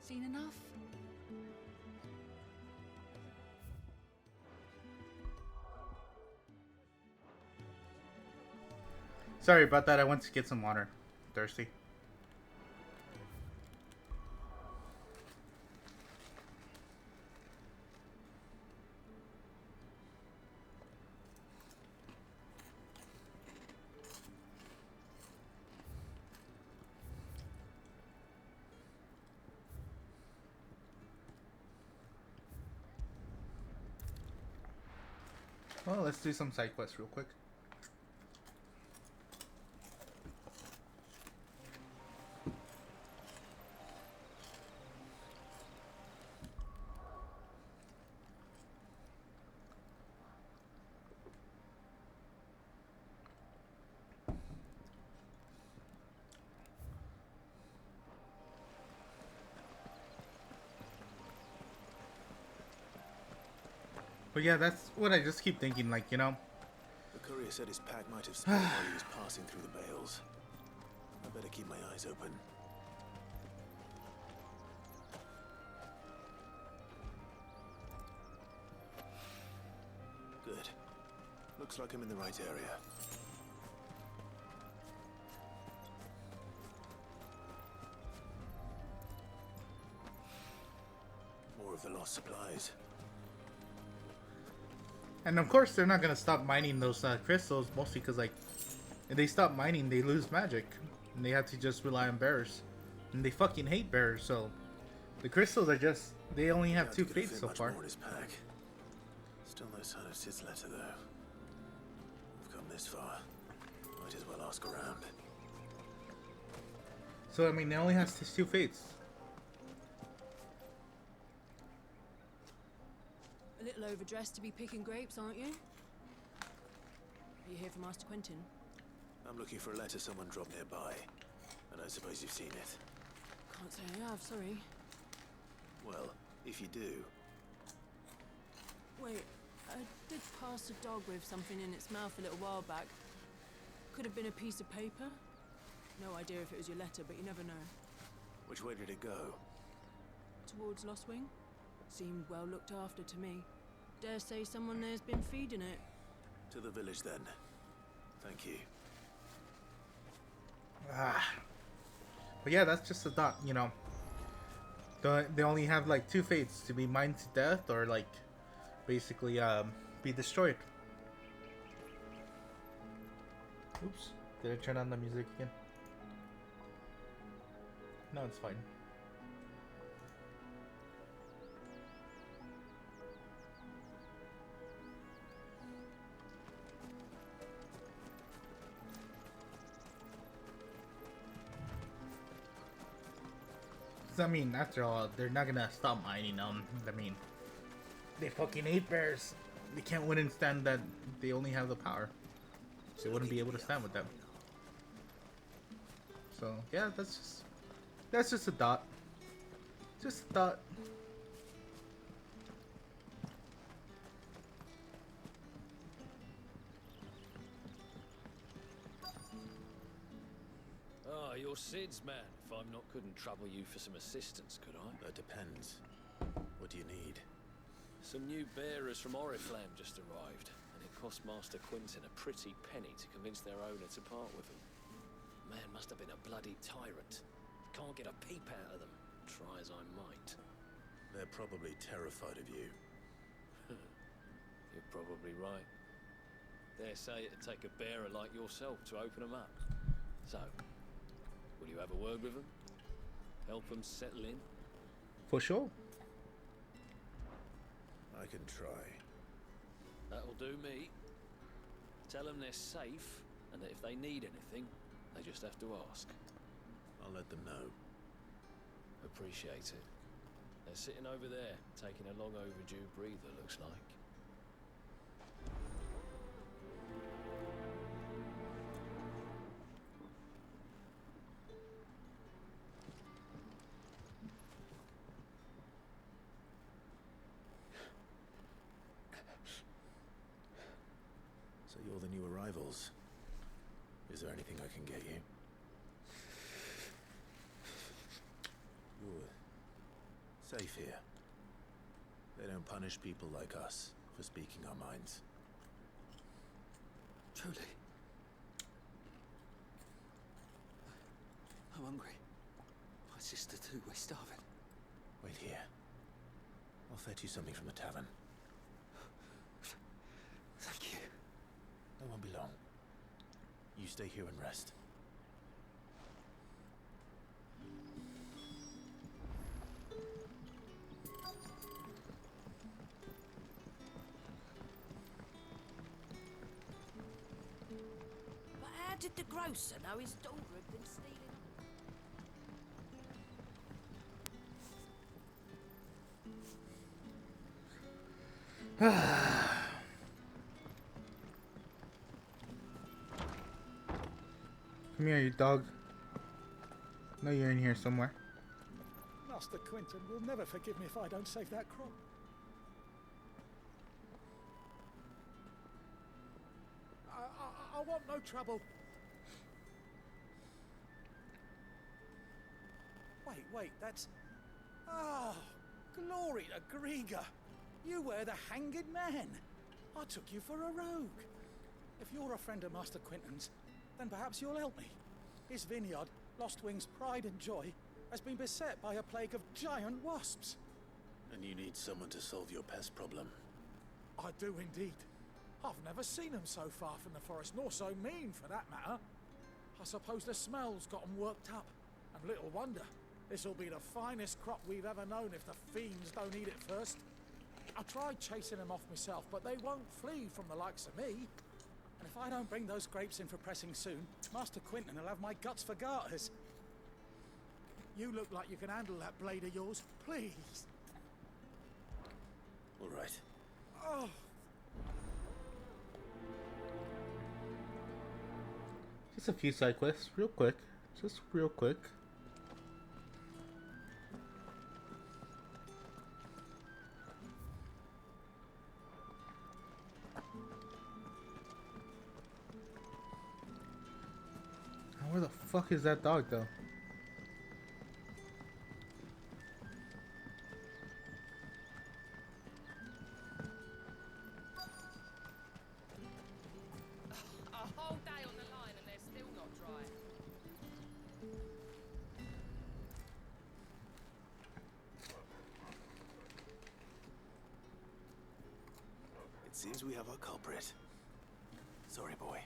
Seen enough? Sorry about that. I went to get some water. Thirsty. Well, let's do some side quests real quick. But yeah, that's what I just keep thinking, like, you know. The courier said his pack might have spilled while he was passing through the bales. I better keep my eyes open. Good. Looks like I'm in the right area. More of the lost supplies. And of course, they're not gonna stop mining those crystals, mostly because like, if they stop mining, they lose magic, and they have to just rely on bearers, and they fucking hate bearers. So, the crystals are just—they only have 2 fates so far. More in his pack. Still no sign of Sid's letter though. We've come this far. Might as well ask around. So I mean, they only has 2 fates. A little overdressed to be picking grapes, aren't you? Are you here for Master Quentin? I'm looking for a letter someone dropped nearby. And I suppose you've seen it. Can't say I have, sorry. Well, if you do... Wait, I did pass a dog with something in its mouth a little while back. Could have been a piece of paper. No idea if it was your letter, but you never know. Which way did it go? Towards Lost Wing? Seemed well looked after to me. Dare say someone there's been feeding it. To the village then. Thank you. But yeah, that's just a thought, you know. They only have like 2 fates, to be mined to death or like basically be destroyed. Oops, did I turn on the music again? No, it's fine. I mean, after all, they're not gonna stop mining them. I mean, they fucking hate bears. They can't win and stand that they only have the power. So they wouldn't be able to stand with them. So yeah, that's just a thought. Just a thought. Ah, you're Sid's man. If I'm not, couldn't trouble you for some assistance, could I? That depends. What do you need? Some new bearers from Oriflamme just arrived, and it cost Master Quentin a pretty penny to convince their owner to part with them. Man must have been a bloody tyrant. Can't get a peep out of them, try as I might. They're probably terrified of you. You're probably right. Dare say it'd take a bearer like yourself to open them up. So, will you have a word with them? Help them settle in? For sure. I can try. That'll do me. Tell them they're safe, and that if they need anything, they just have to ask. I'll let them know. Appreciate it. They're sitting over there, taking a long overdue breather, looks like. So you're the new arrivals. Is there anything I can get you? You're safe here. They don't punish people like us for speaking our minds. Truly. I'm hungry. My sister too, we're starving. Wait here. I'll fetch you something from the tavern. Thank you. It won't be long. You stay here and rest. But how did the grocer know his daughter had been stealing? Come here, you dog. I know you're in here somewhere. Master Quentin will never forgive me if I don't save that crop. I want no trouble. Wait, that's... Oh, glory to Griga. You were the hanged man. I took you for a rogue. a friend of Master Quinton's, then perhaps you'll help me. His vineyard, Lost Wing's pride and joy, has been beset by a plague of giant wasps. And you need someone to solve your pest problem. I do indeed. I've never seen them so far from the forest, nor so mean for that matter. I suppose the smell's got 'em worked up. And little wonder. This'll be the finest crop we've ever known if the fiends don't eat it first. I tried chasing them off myself, but they won't flee from the likes of me. And if I don't bring those grapes in for pressing soon, Master Quinton will have my guts for garters. You look like you can handle that blade of yours. Please. All right. Oh. Just a few side quests, real quick. Just real quick. Where the fuck is that dog, though? A whole day on the line and they're still not dry. It seems we have our culprit. Sorry, boy.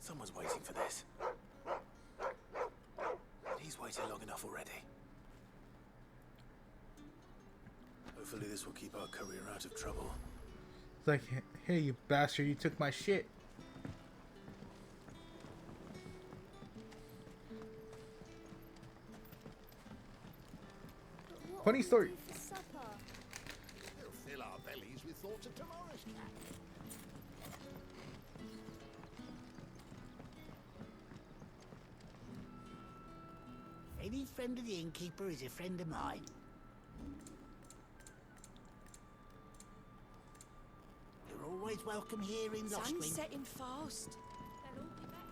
Someone's waiting for this. And he's waited long enough already. Hopefully this will keep our career out of trouble. It's like, hey, you bastard, you took my shit. Funny story. We'll fill our bellies with thoughts of tomorrow's cat. Any friend of the innkeeper is a friend of mine. You're always welcome here in Lost Wing. Sun's setting fast. They'll all be back.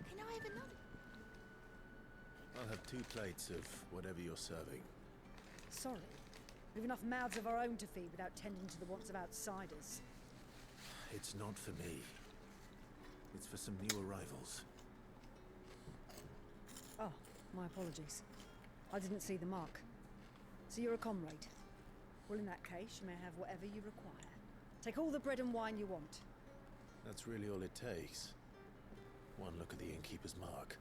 Can I have another? I'll have 2 plates of whatever you're serving. Sorry. We've enough mouths of our own to feed without tending to the wants of outsiders. It's not for me. It's for some new arrivals. Oh, my apologies. I didn't see the mark. So you're a comrade. Well, in that case, you may have whatever you require. Take all the bread and wine you want. That's really all it takes. One look at the innkeeper's mark.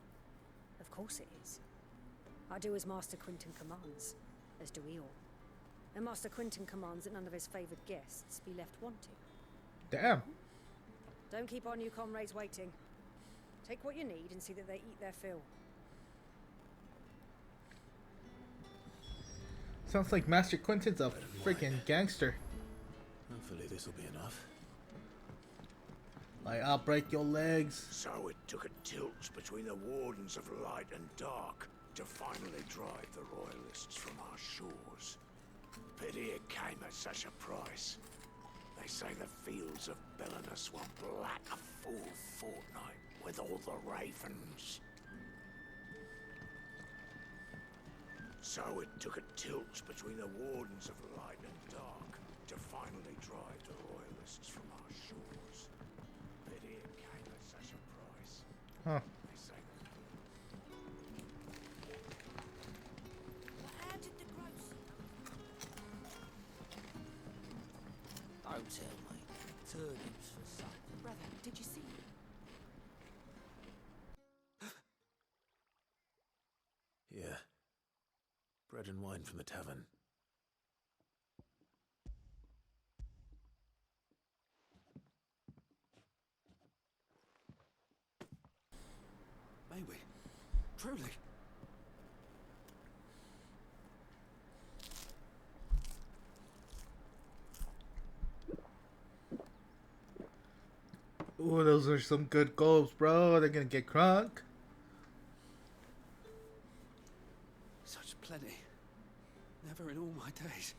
Of course it is. I do as Master Quinton commands, as do we all. And Master Quinton commands that none of his favoured guests be left wanting. Damn. Don't keep our new comrades waiting. Take what you need and see that they eat their fill. Sounds like Master Quinton's a freaking gangster. Hopefully this will be enough. Like, I'll break your legs. So it took a tilt between the Wardens of Light and Dark to finally drive the Royalists from our shores. Pity it came at such a price. They say the fields of Belenus were black a full fortnight with all the ravens. So it took a tilt between the Wardens of Light and Dark to finally drive the Royalists from our shores. Pity it came at such a price. Huh. They say How did the gross? Don't tell me. Turnips for supper. Brother, did you see? Yeah. Bread and wine from the tavern. May we? Truly? Ooh, those are some good goals, bro. They're gonna get crunk. Such plenty. Never in all my days.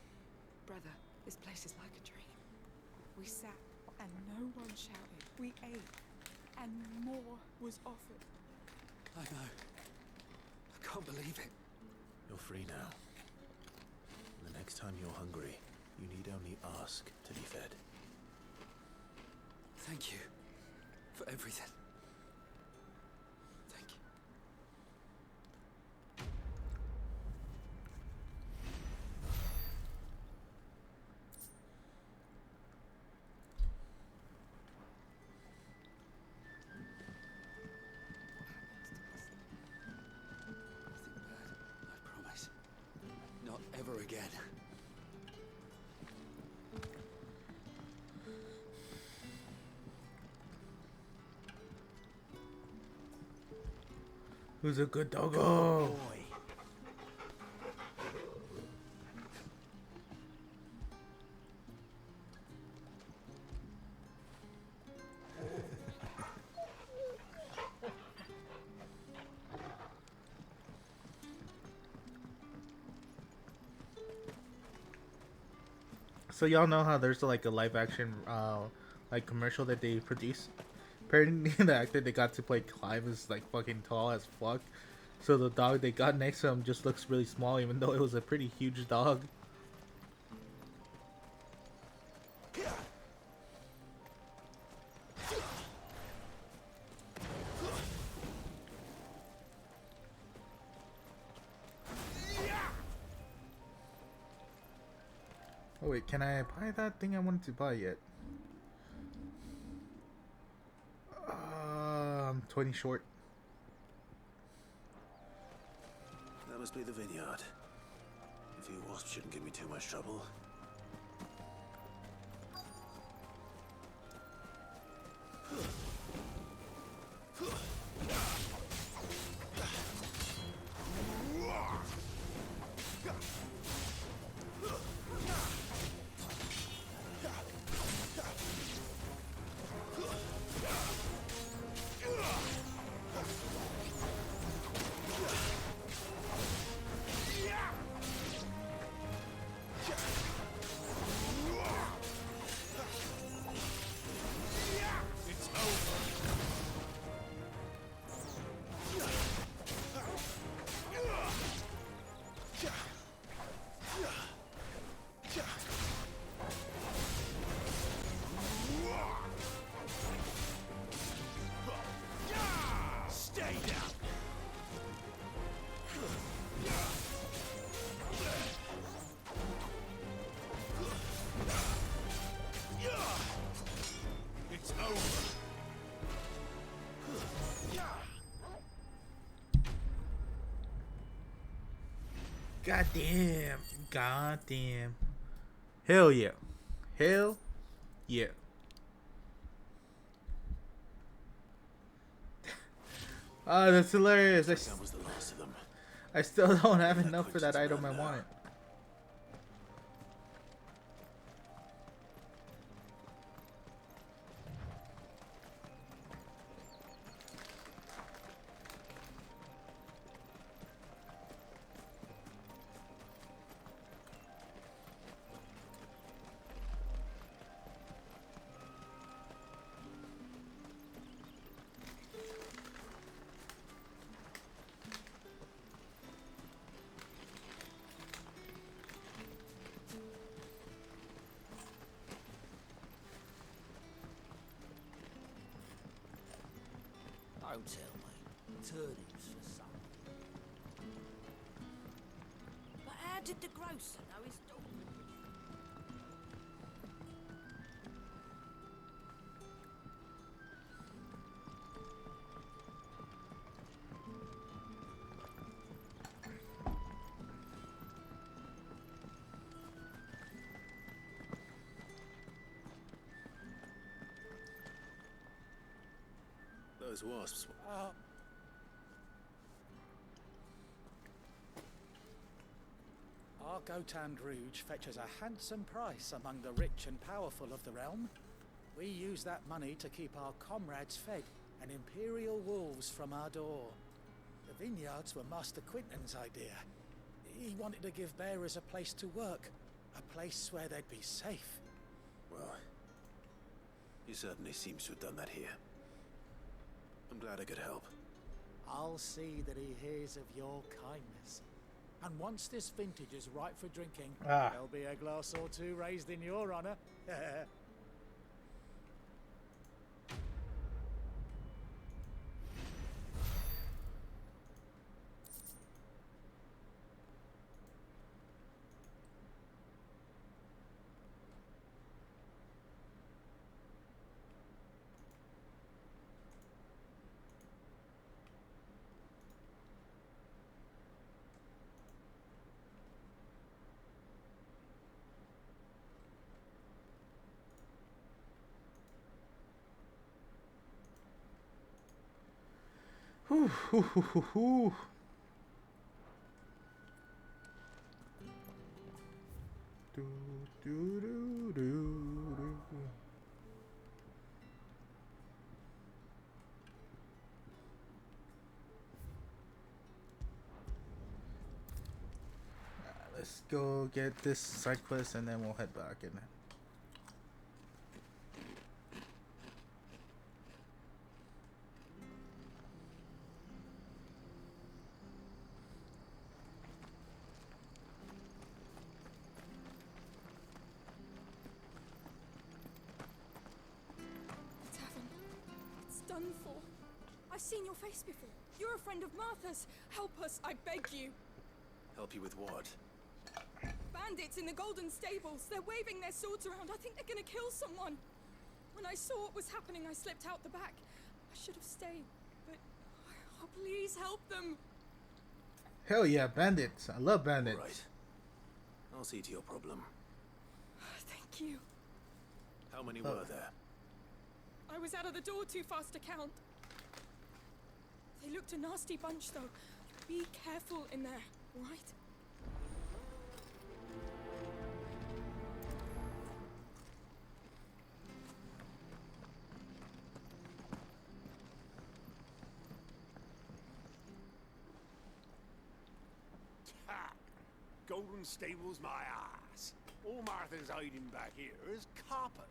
Brother, this place is like a dream. We sat and no one shouted. We ate and more was offered. I know. can't believe it. You're free now. And the next time you're hungry, you need only ask to be fed. Thank you for everything. Thank you. I promise. Not ever again. Who's a good doggo? Boy. So y'all know how there's like a live action like commercial that they produce? Apparently the actor they got to play Clive is like fucking tall as fuck. So the dog they got next to him just looks really small even though it was a pretty huge dog. Oh wait, can I buy that thing I wanted to buy yet? I'm 20 short. That must be the vineyard. A few wasps shouldn't give me too much trouble. God damn. God damn. Hell yeah. Hell yeah. Oh, that's hilarious. That was the last of them. I still don't have enough for that item I wanted. Don't tell me. Turnips for something. But how did the grocer know his dog? Those wasps. Our Gotan Rouge fetches a handsome price among the rich and powerful of the realm. We use that money to keep our comrades fed and imperial wolves from our door. The vineyards were Master Quinton's idea. He wanted to give bearers a place to work, a place where they'd be safe. Well, he certainly seems to have done that here. I'm glad I could help. I'll see that he hears of your kindness. And once this vintage is ripe for drinking, there'll be a glass or two raised in your honor. Whew, whew, whew, whew, whew. Do, do, do, do, do. Let's go get this side quest and then we'll head back in. Done for. I've seen your face before. You're a friend of Martha's. Help us, I beg you. Help you with what? Bandits in the Golden Stables. They're waving their swords around. I think they're gonna kill someone. When I saw what was happening, I slipped out the back. I should have stayed, but oh, please help them. Hell yeah, bandits. I love bandits. All right. I'll see to your problem. Thank you. How many were there? I was out of the door too fast to count. They looked a nasty bunch, though. Be careful in there, right? Ha! Golden Stables, my ass. All Martha's hiding back here is coppers.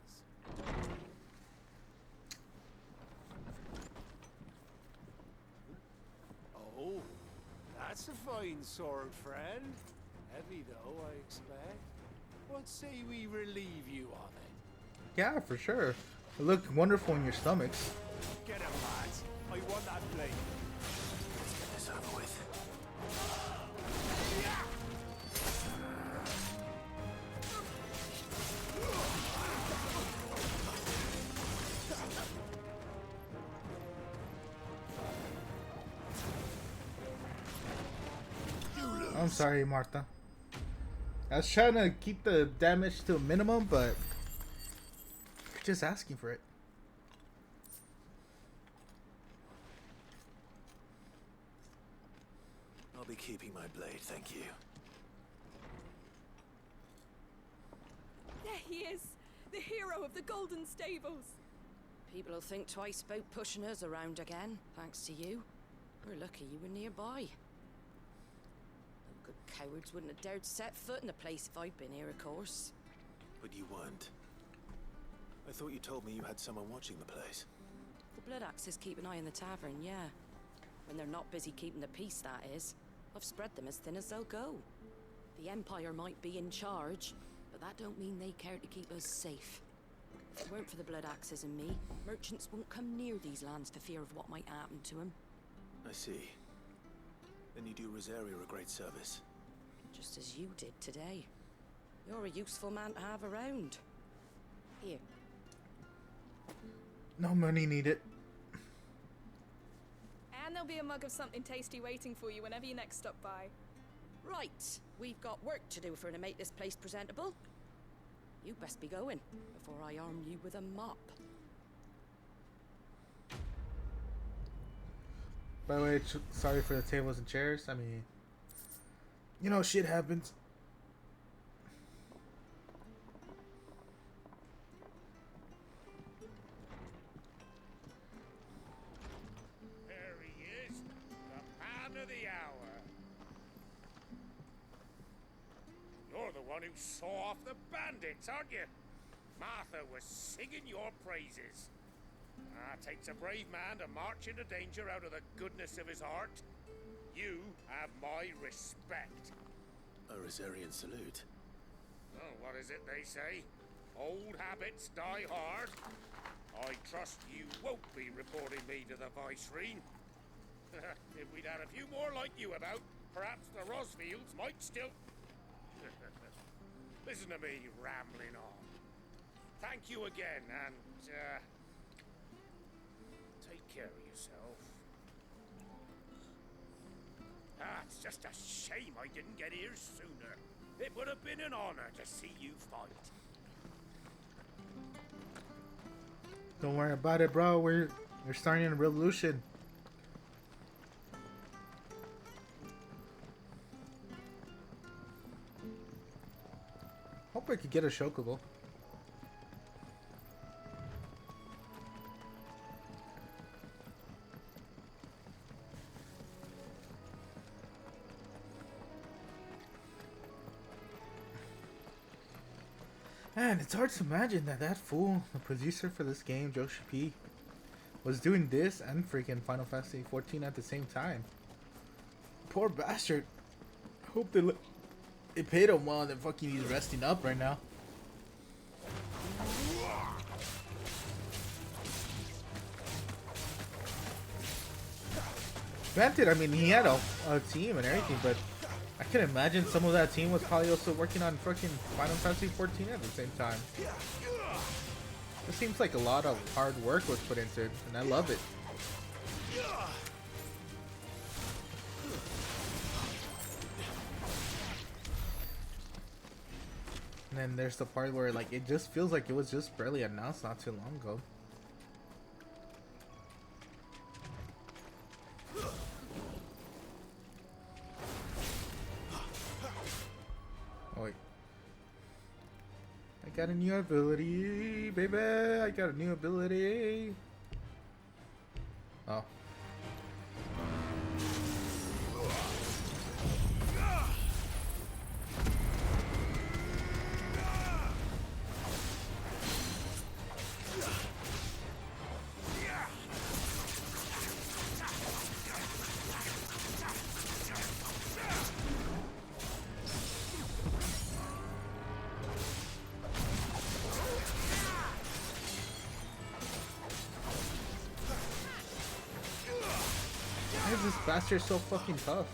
Oh, that's a fine sword, friend. Heavy, though, I expect. What say we relieve you of it? Yeah, for sure. It looked wonderful in your stomachs. Get him, lads. I want that blade. Let's get this over with. I'm sorry, Martha. I was trying to keep the damage to a minimum, but you're just asking for it. I'll be keeping my blade, thank you. There he is, the hero of the Golden Stables. People will think twice about pushing us around again, thanks to you. We're lucky you were nearby. Good cowards wouldn't have dared set foot in the place if I'd been here, of course. But you weren't. I thought you told me you had someone watching the place. The Blood Axes keep an eye on the tavern, yeah. When they're not busy keeping the peace, that is. I've spread them as thin as they'll go. The Empire might be in charge, but that don't mean they care to keep us safe. If it weren't for the Blood Axes and me, merchants won't come near these lands for fear of what might happen to them. I see. Then you do Rosaria a great service. Just as you did today. You're a useful man to have around. Here. No money needed. And there'll be a mug of something tasty waiting for you whenever you next stop by. Right, we've got work to do for to make this place presentable. You best be going, before I arm you with a mop. By the way, sorry for the tables and chairs. I mean, you know, shit happens. There he is, the man of the hour. You're the one who saw off the bandits, aren't you? Martha was singing your praises. Takes a brave man to march into danger out of the goodness of his heart. You have my respect. A Rosarian salute. Oh, what is it they say? Old habits die hard. I trust you won't be reporting me to the Viceroy. If we'd had a few more like you about, perhaps the Rosfields might still... Listen to me rambling on. Thank you again, and, take care of yourself. It's just a shame I didn't get here sooner. It would have been an honor to see you fight. Don't worry about it, bro. We're starting a revolution. Hope I could get a Chocobo. Man, it's hard to imagine that fool, the producer for this game, Joshi P, was doing this and freaking Final Fantasy 14 at the same time. Poor bastard. I hope they paid him well and then fucking he's resting up right now. Granted, I mean, he had a team and everything, but I can imagine some of that team was probably also working on fucking Final Fantasy 14 at the same time. It seems like a lot of hard work was put into it, and I love it. And then there's the part where like it just feels like it was just barely announced not too long ago. Oh wait. I got a new ability, baby. I got a new ability. Oh. Why is this bastard so fucking tough?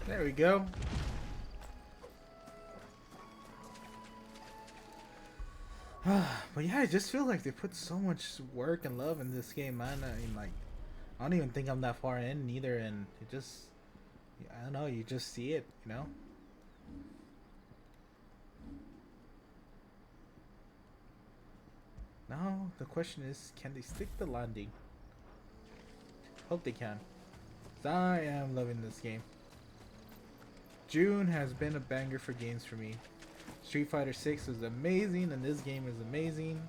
There we go. But yeah, I just feel like they put so much work and love in this game, man. I mean, like, I don't even think I'm that far in either, and it just, I don't know, you just see it, you know? Now, the question is, can they stick the landing? Hope they can. 'Cause I am loving this game. June has been a banger for games for me. Street Fighter 6 was amazing, and this game is amazing.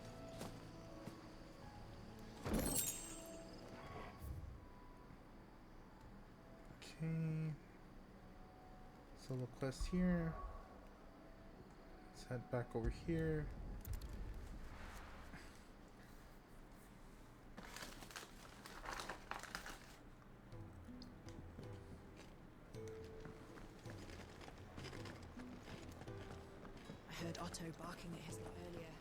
Solo quest here. Let's head back over here. I heard Otto barking at his lot earlier.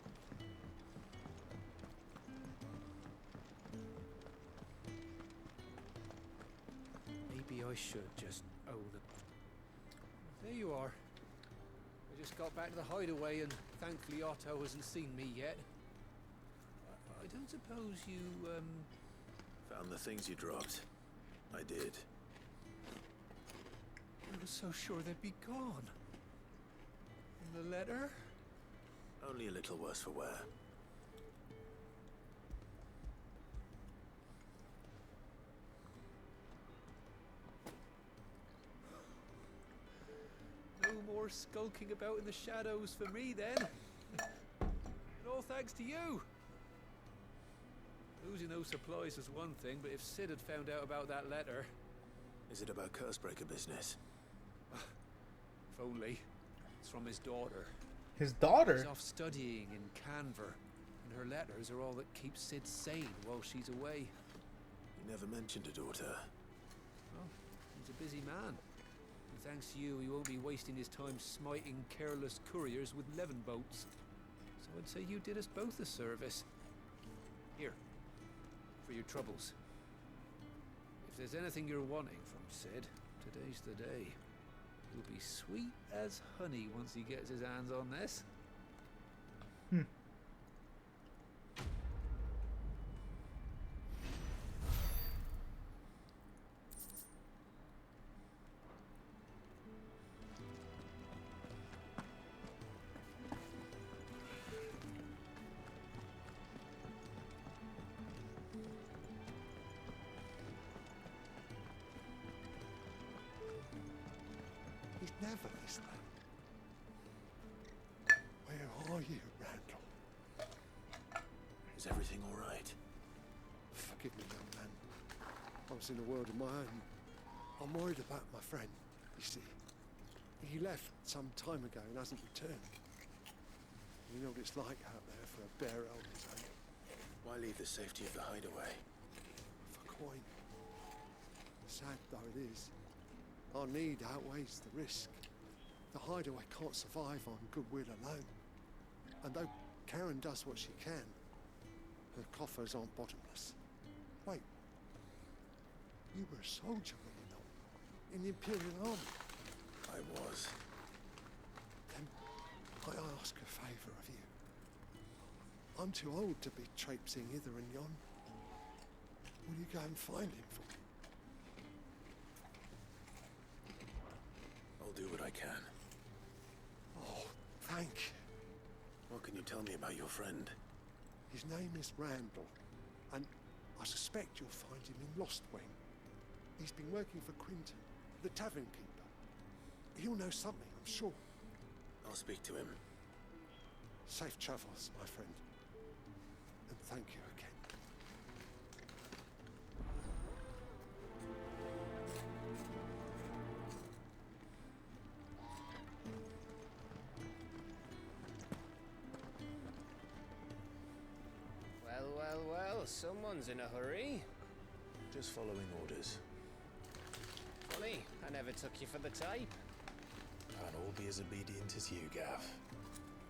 Maybe I should just owe them. There you are. I just got back to the hideaway and thankfully Otto hasn't seen me yet. I don't suppose you, Found the things you dropped. I did. I was so sure they'd be gone. And the letter? Only a little worse for wear. No more skulking about in the shadows for me then. And all thanks to you. Losing those supplies was one thing, but if Sid had found out about that letter... Is it about Cursebreaker business? If only. It's from his daughter. His daughter? She's off studying in Canver, and her letters are all that keeps Sid sane while she's away. You never mentioned a daughter. Well, he's a busy man. And thanks to you, he won't be wasting his time smiting careless couriers with levin boats. So I'd say you did us both a service. Here, for your troubles. If there's anything you're wanting from Sid, today's the day. He'll be sweet as honey once he gets his hands on this. He's never this late. Where are you, Randall? Is everything all right? Forgive me, young man. I was in a world of my own. I'm worried about my friend, you see. He left some time ago and hasn't returned. You know what it's like out there for a bear old his own. Why leave the safety of the hideaway? For coin. Sad though it is, our need outweighs the risk. The hideaway can't survive on goodwill alone. And though Karen does what she can, her coffers aren't bottomless. Wait, you were a soldier, were you not? In the Imperial Army? I was. Then I ask a favour of you. I'm too old to be traipsing hither and yon. Will you go and find him for me? I'll do what I can. Oh, thank you. What can you tell me about your friend? His name is Randall, and I suspect you'll find him in Lost Wing. He's been working for Quinton, the tavern keeper. He'll know something, I'm sure. I'll speak to him. Safe travels, my friend. And thank you again. Well, well, well, someone's in a hurry. Just following orders. Funny, I never took you for the type. Can't all be as obedient as you, Gav.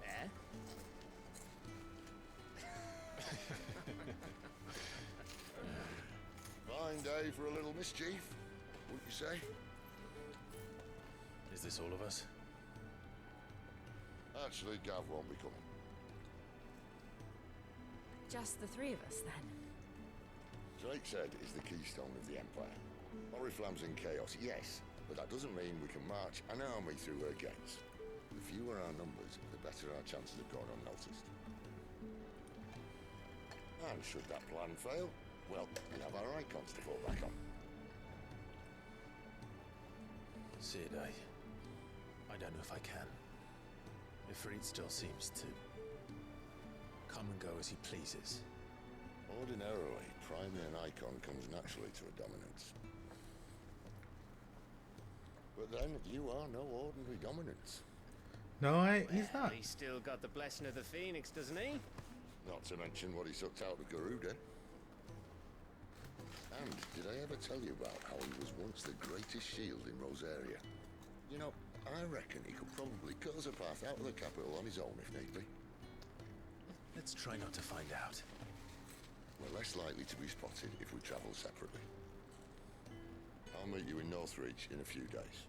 Eh? Fine day for a little mischief, wouldn't you say? Is this all of us? Actually, Gav won't be coming. Just the three of us, then? Drake said is the keystone of the Empire. Oriflamme's in chaos, yes, but that doesn't mean we can march an army through her gates. The fewer our numbers, the better our chances of going unnoticed. And should that plan fail, well, we have our icons to fall back on. Sid, I don't know if I can. Ifrit still seems to come and go as he pleases. Ordinarily, priming an icon comes naturally to a dominance. But then, you are no ordinary dominance. No, he's not. He's still got the blessing of the Phoenix, doesn't he? Not to mention what he sucked out of Garuda. And did I ever tell you about how he was once the greatest shield in Rosaria? You know, I reckon he could probably cut us a path out of the capital on his own if need be. Let's try not to find out. We're less likely to be spotted if we travel separately. I'll meet you in Northreach in a few days.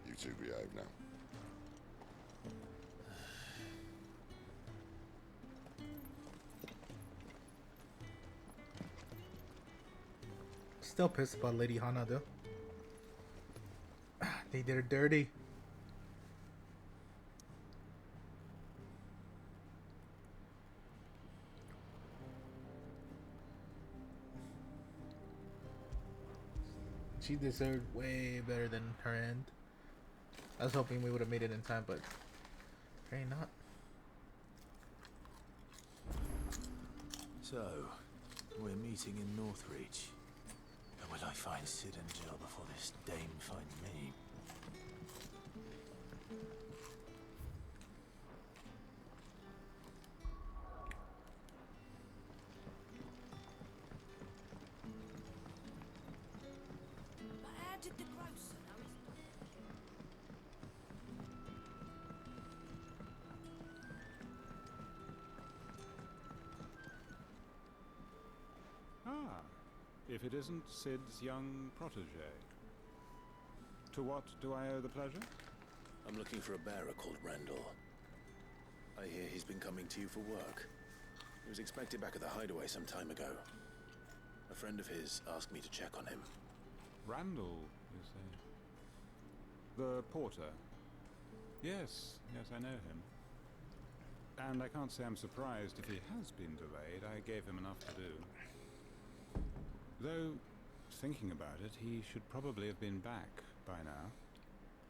You two behave now. Still pissed about Lady Hana though. They did her dirty. She deserved way better than her end. I was hoping we would have made it in time, but apparently not. So, we're meeting in Northreach. But will I find Sid and Jill before this dame finds me? If it isn't Sid's young protege. To what do I owe the pleasure? I'm looking for a bearer called Randall. I hear he's been coming to you for work. He was expected back at the hideaway some time ago. A friend of his asked me to check on him. Randall, you say? The porter? Yes, I know him. And I can't say I'm surprised if he has been delayed. I gave him enough to do. Though, thinking about it, he should probably have been back by now.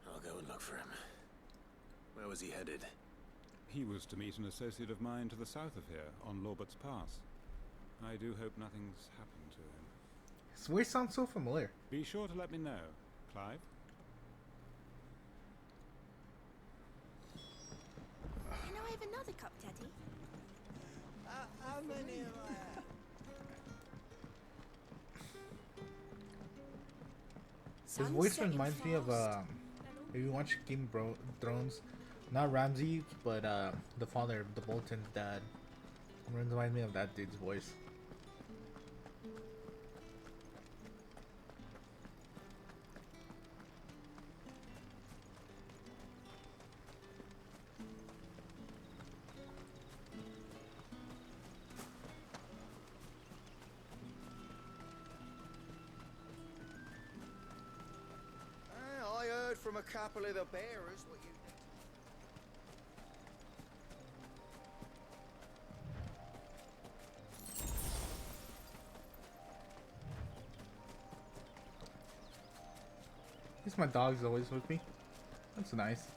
I'll go and look for him. Where was he headed? He was to meet an associate of mine to the south of here, on Lorbert's Pass. I do hope nothing's happened to him. His voice sounds so familiar. Be sure to let me know, Clive. Can I have another cup, Teddy? How many am I at? His voice reminds me of if you watch Game of Thrones, not Ramsay, but the father, the Bolton's dad. It reminds me of that dude's voice. I heard from a couple of the bearers what you... At least my dog's always with me. That's nice.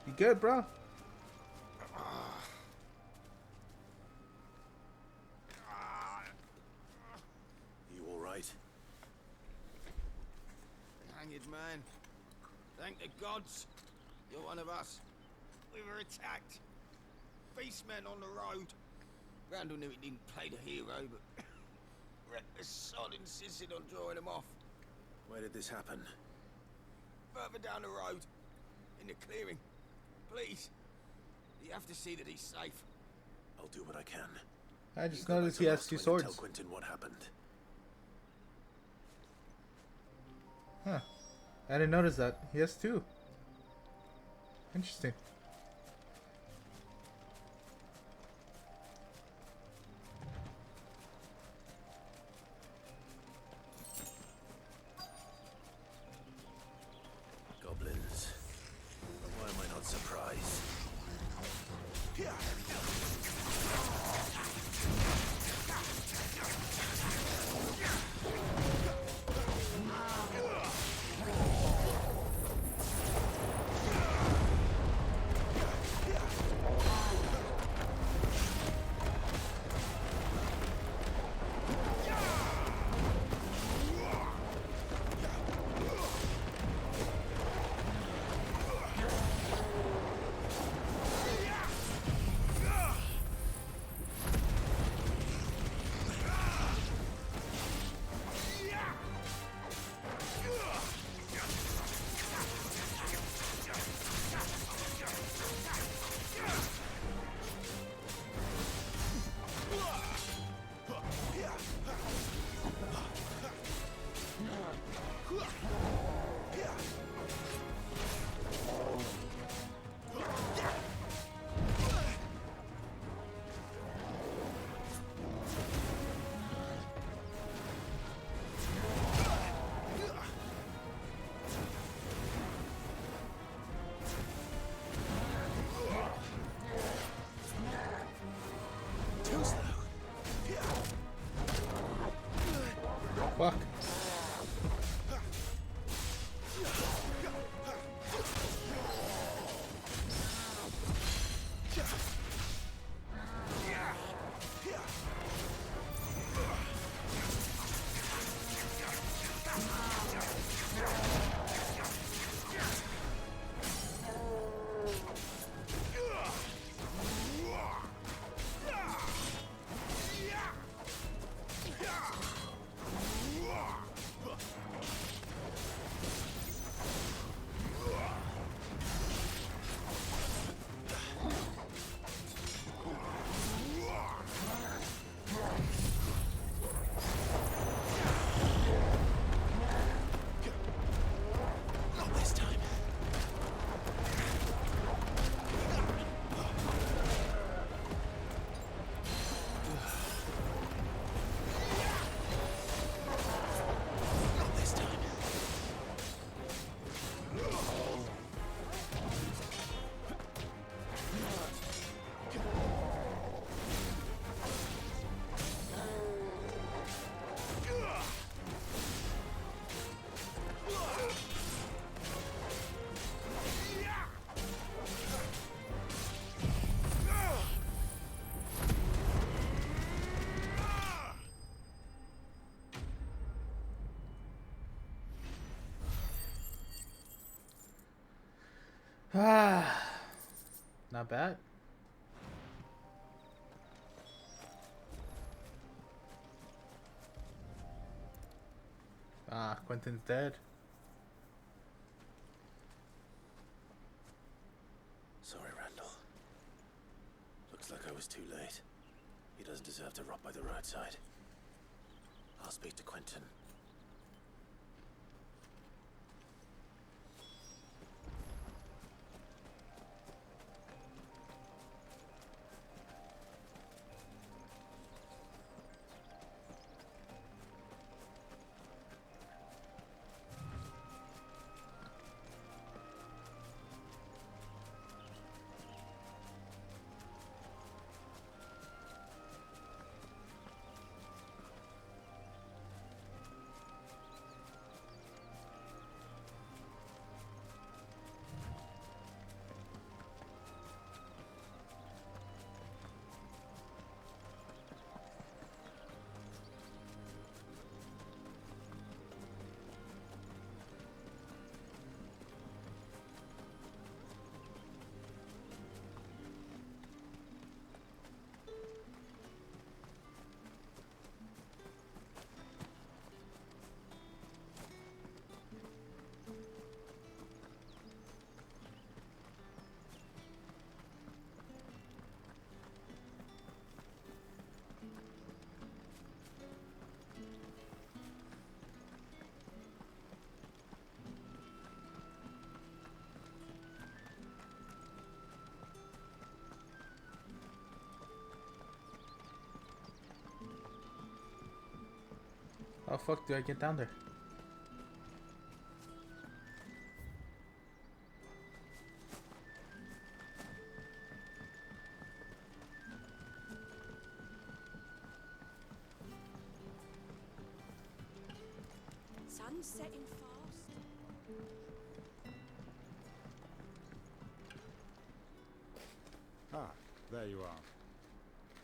You good, bro? You all right? Hanged man. Thank the gods. You're one of us. We were attacked. Beastmen on the road. Randall knew he didn't play the hero, but reckless sod insisted on drawing him off. Where did this happen? Further down the road. In the clearing. Please. You have to see that he's safe. I'll do what I can. I just noticed he has two swords. Tell Quentin what happened. Huh. I didn't notice that. He has two. Interesting. Goblins. But why am I not surprised? Fuck. Ah, not bad. Ah, Quentin's dead. Sorry, Randall. Looks like I was too late. He doesn't deserve to rot by the roadside. I'll speak to Quentin. How the fuck do I get down there? Sun's setting fast. Ah, there you are.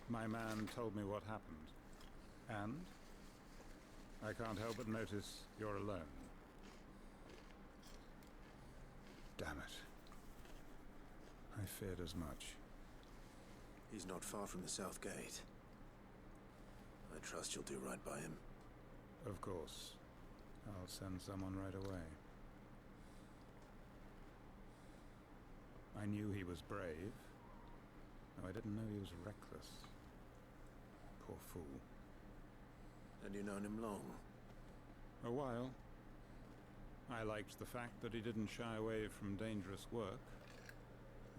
My man told me what happened. And I can't help but notice you're alone. Damn it. I feared as much. He's not far from the south gate. I trust you'll do right by him. Of course. I'll send someone right away. I knew he was brave, though I didn't know he was reckless. Poor fool. And you known him long? A while. I liked the fact that he didn't shy away from dangerous work,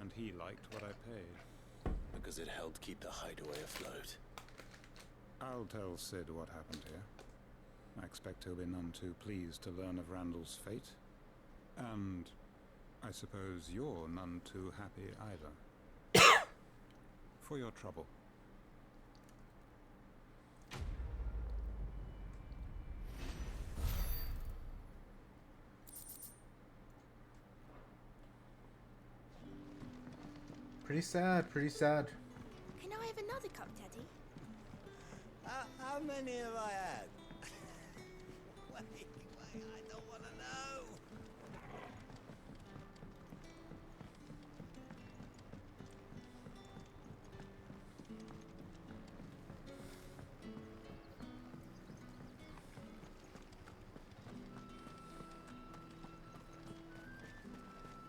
and he liked what I paid. Because it helped keep the hideaway afloat. I'll tell Sid what happened here. I expect he'll be none too pleased to learn of Randall's fate. And I suppose you're none too happy either. For your trouble. Pretty sad, pretty sad. Can I have another cup, Teddy? How many have I had? wait, I don't want to know.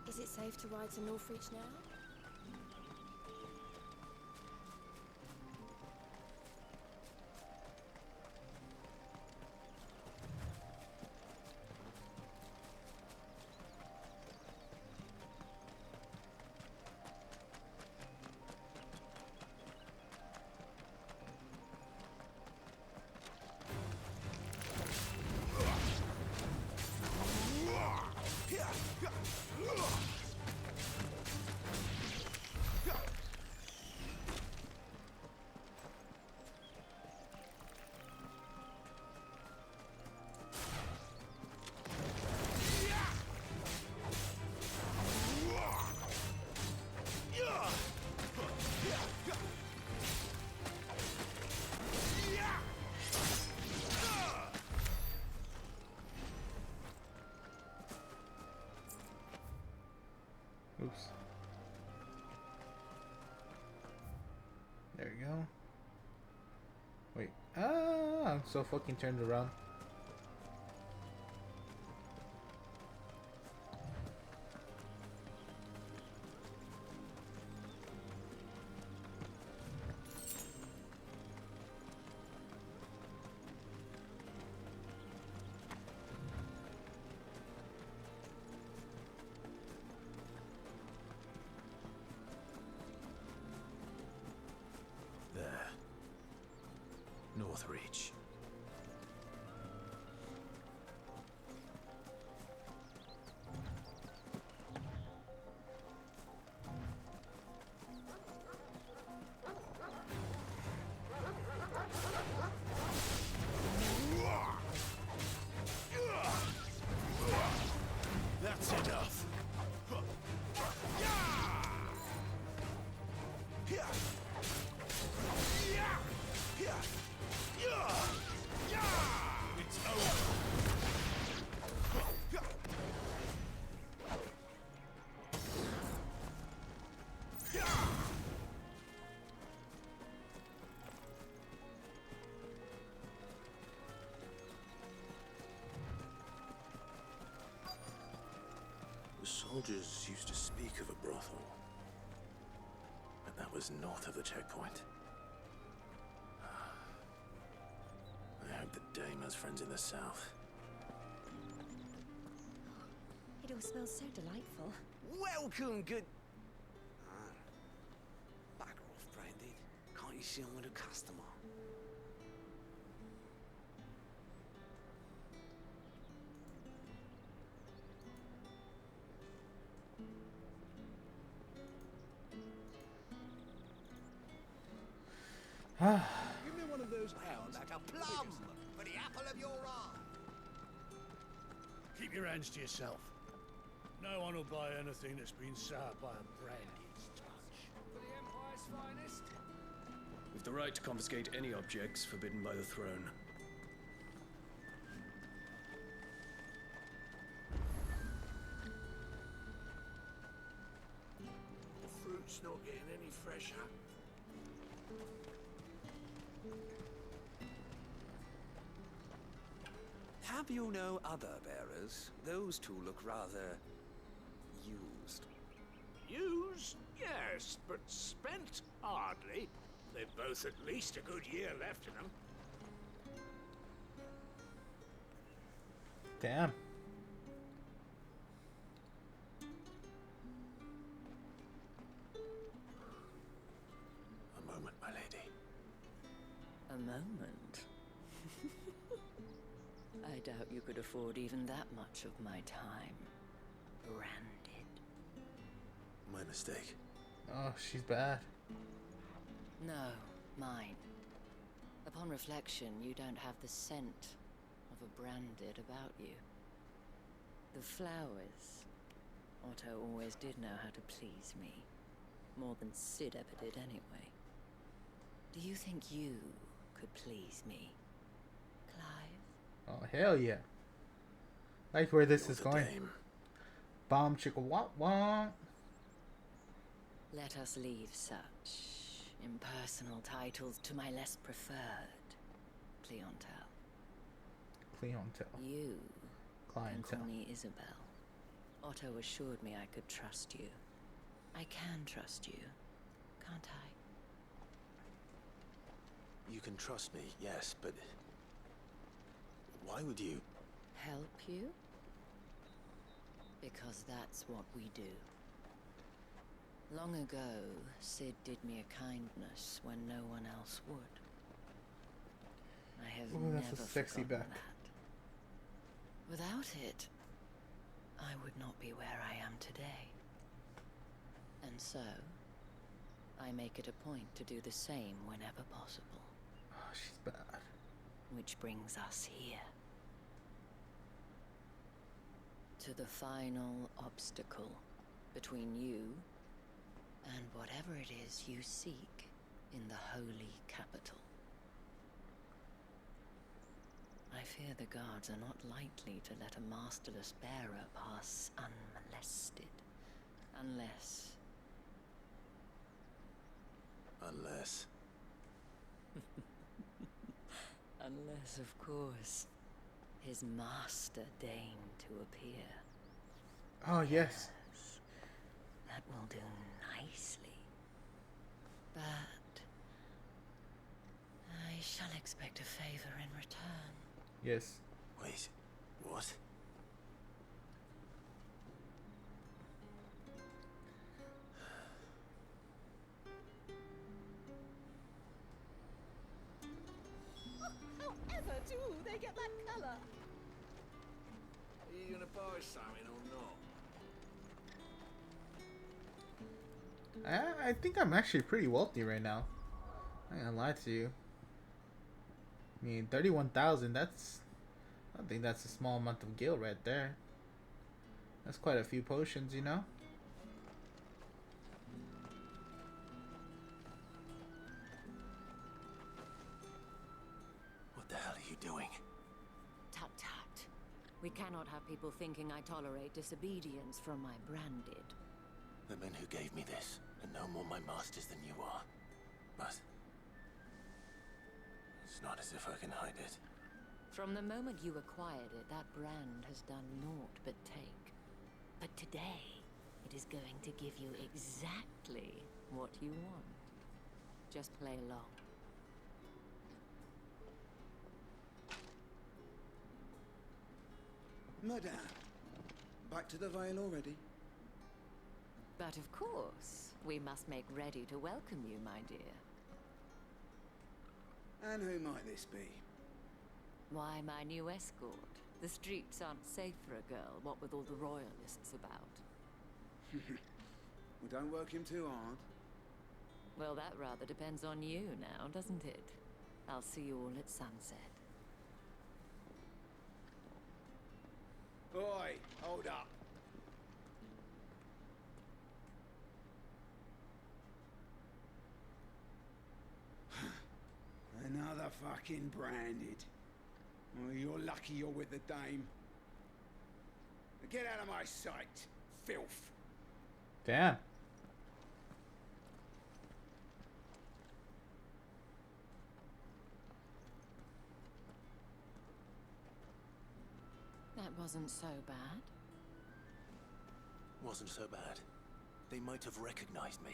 Is it safe to ride to Northreach now? Oops. There we go. Wait. Ah, I'm so fucking turned around. There. Northreach. That's enough. It's over. The soldiers used to speak of a brothel, but that was north of the checkpoint. I hope the dame has friends in the south. It all smells so delightful. Welcome, good... Bugger off, Branded. Can't you see I'm with a customer? Give me one of those pounds. Like a plum for the apple of your eye. Keep your hands to yourself. No one will buy anything that's been soured by a Branded's touch. For the Empire's finest. We've the right to confiscate any objects forbidden by the throne. The fruit's not getting any fresher. Have you no other bearers? Those two look rather... used. Used? Yes, but spent? Hardly. They've both at least a good year left in them. Damn. A moment, my lady. A moment? I doubt you could afford even that much of my time. Branded. My mistake. Oh, she's bad. No, mine. Upon reflection, you don't have the scent of a Branded about you. The flowers. Otto always did know how to please me. More than Sid ever did, anyway. Do you think you could please me, Clive? Oh, hell yeah. Like where this You're is the going. dame. Bomb chicka wop wop. Let us leave such impersonal titles to my less preferred clientele. Clientele. You can Clientele. call me Isabel. Otto assured me I could trust you. I can trust you, can't I? You can trust me, yes, but why would you? Help you? Because that's what we do. Long ago, Sid did me a kindness when no one else would. I have Ooh, that's never a sexy forgotten back. that. Without it, I would not be where I am today. And so, I make it a point to do the same whenever possible. Oh, she's bad. Which brings us here. To the final obstacle between you and whatever it is you seek in the holy capital. I fear the guards are not likely to let a masterless bearer pass unmolested. Unless... Unless, of course, his master deigned to appear. Oh, yes. That will do nicely. But I shall expect a favor in return. Yes. Wait, what? However do they get that colour? Are you gonna buy something or not? I think I'm actually pretty wealthy right now. I ain't gonna lie to you. I mean, 31,000, that's... I don't think that's a small amount of gil right there. That's quite a few potions, you know? What the hell are you doing? Tut tut. We cannot have people thinking I tolerate disobedience from my branded. The men who gave me this are no more my masters than you are. But... it's not as if I can hide it. From the moment you acquired it, that brand has done naught but take. But today, it is going to give you exactly what you want. Just play along. Madame, back to the Vale already? But of course, we must make ready to welcome you, my dear. And who might this be? Why, my new escort. The streets aren't safe for a girl, what with all the royalists about. Well, don't work him too hard. Well, that rather depends on you now, doesn't it? I'll see you all at sunset. Oi, hold up. Another fucking branded. Well, you're lucky you're with the dame. Get out of my sight, filth. Damn. That wasn't so bad. Wasn't so bad. They might have recognized me.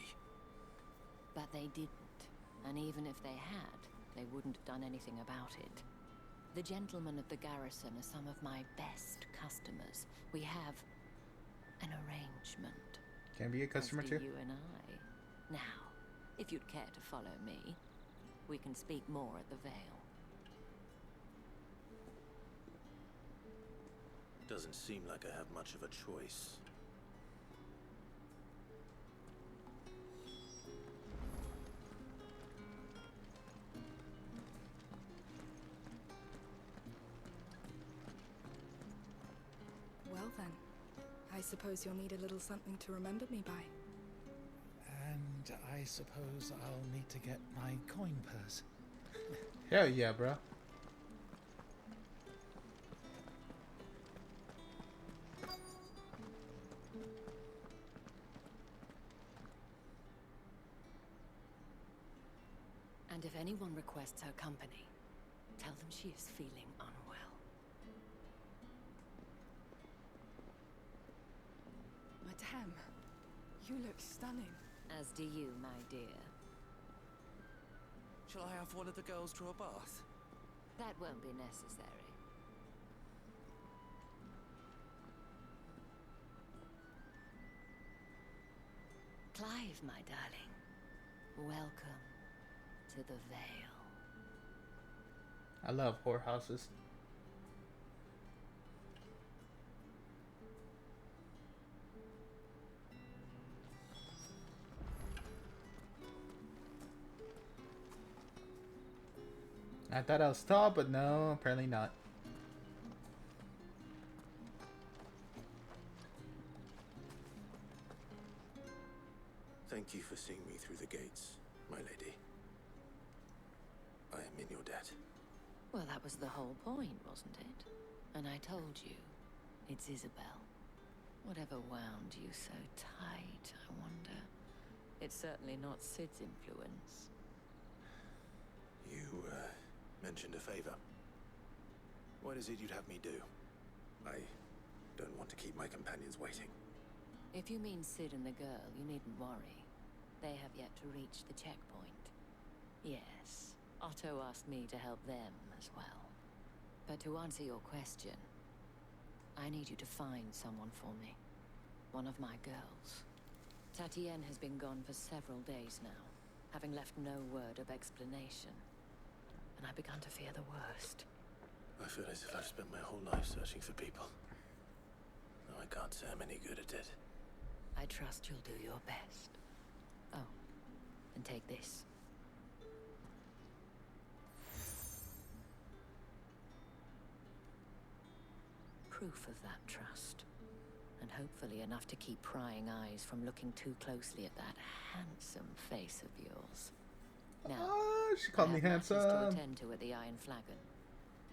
But they didn't. And even if they had, they wouldn't have done anything about it. The gentlemen of the garrison are some of my best customers. We have an arrangement. Can I be a customer As do too? you and I. Now, if you'd care to follow me, we can speak more at the Vale. Doesn't seem like I have much of a choice. Well then, I suppose you'll need a little something to remember me by. I suppose I'll need to get my coin purse. Hell yeah, bro. And if anyone requests her company, tell them she is feeling unwell. Madame, you look stunning. As do you, my dear. Shall I have one of the girls draw a bath? That won't be necessary. Clive, my darling. Welcome to the Vale. I love whorehouses. I thought I was tall, but no, apparently not. Thank you for seeing me through the gates, my lady. I am in your debt. Well, that was the whole point, wasn't it? And I told you, it's Isabel. Whatever wound you so tight, I wonder. It's certainly not Sid's influence. You, mentioned a favor. What is it you'd have me do? I don't want to keep my companions waiting. If you mean Sid and the girl, you needn't worry. They have yet to reach the checkpoint. Yes, Otto asked me to help them as well. But to answer your question, I need you to find someone for me. One of my girls. Tatienne has been gone for several days now, having left no word of explanation. And I began to fear the worst. I feel as if I've spent my whole life searching for people. No, I can't say I'm any good at it. I trust you'll do your best. Oh, and take this. Proof of that trust. And hopefully enough to keep prying eyes from looking too closely at that handsome face of yours. Now, She called me I have matters handsome. to attend to at the Iron Flagon.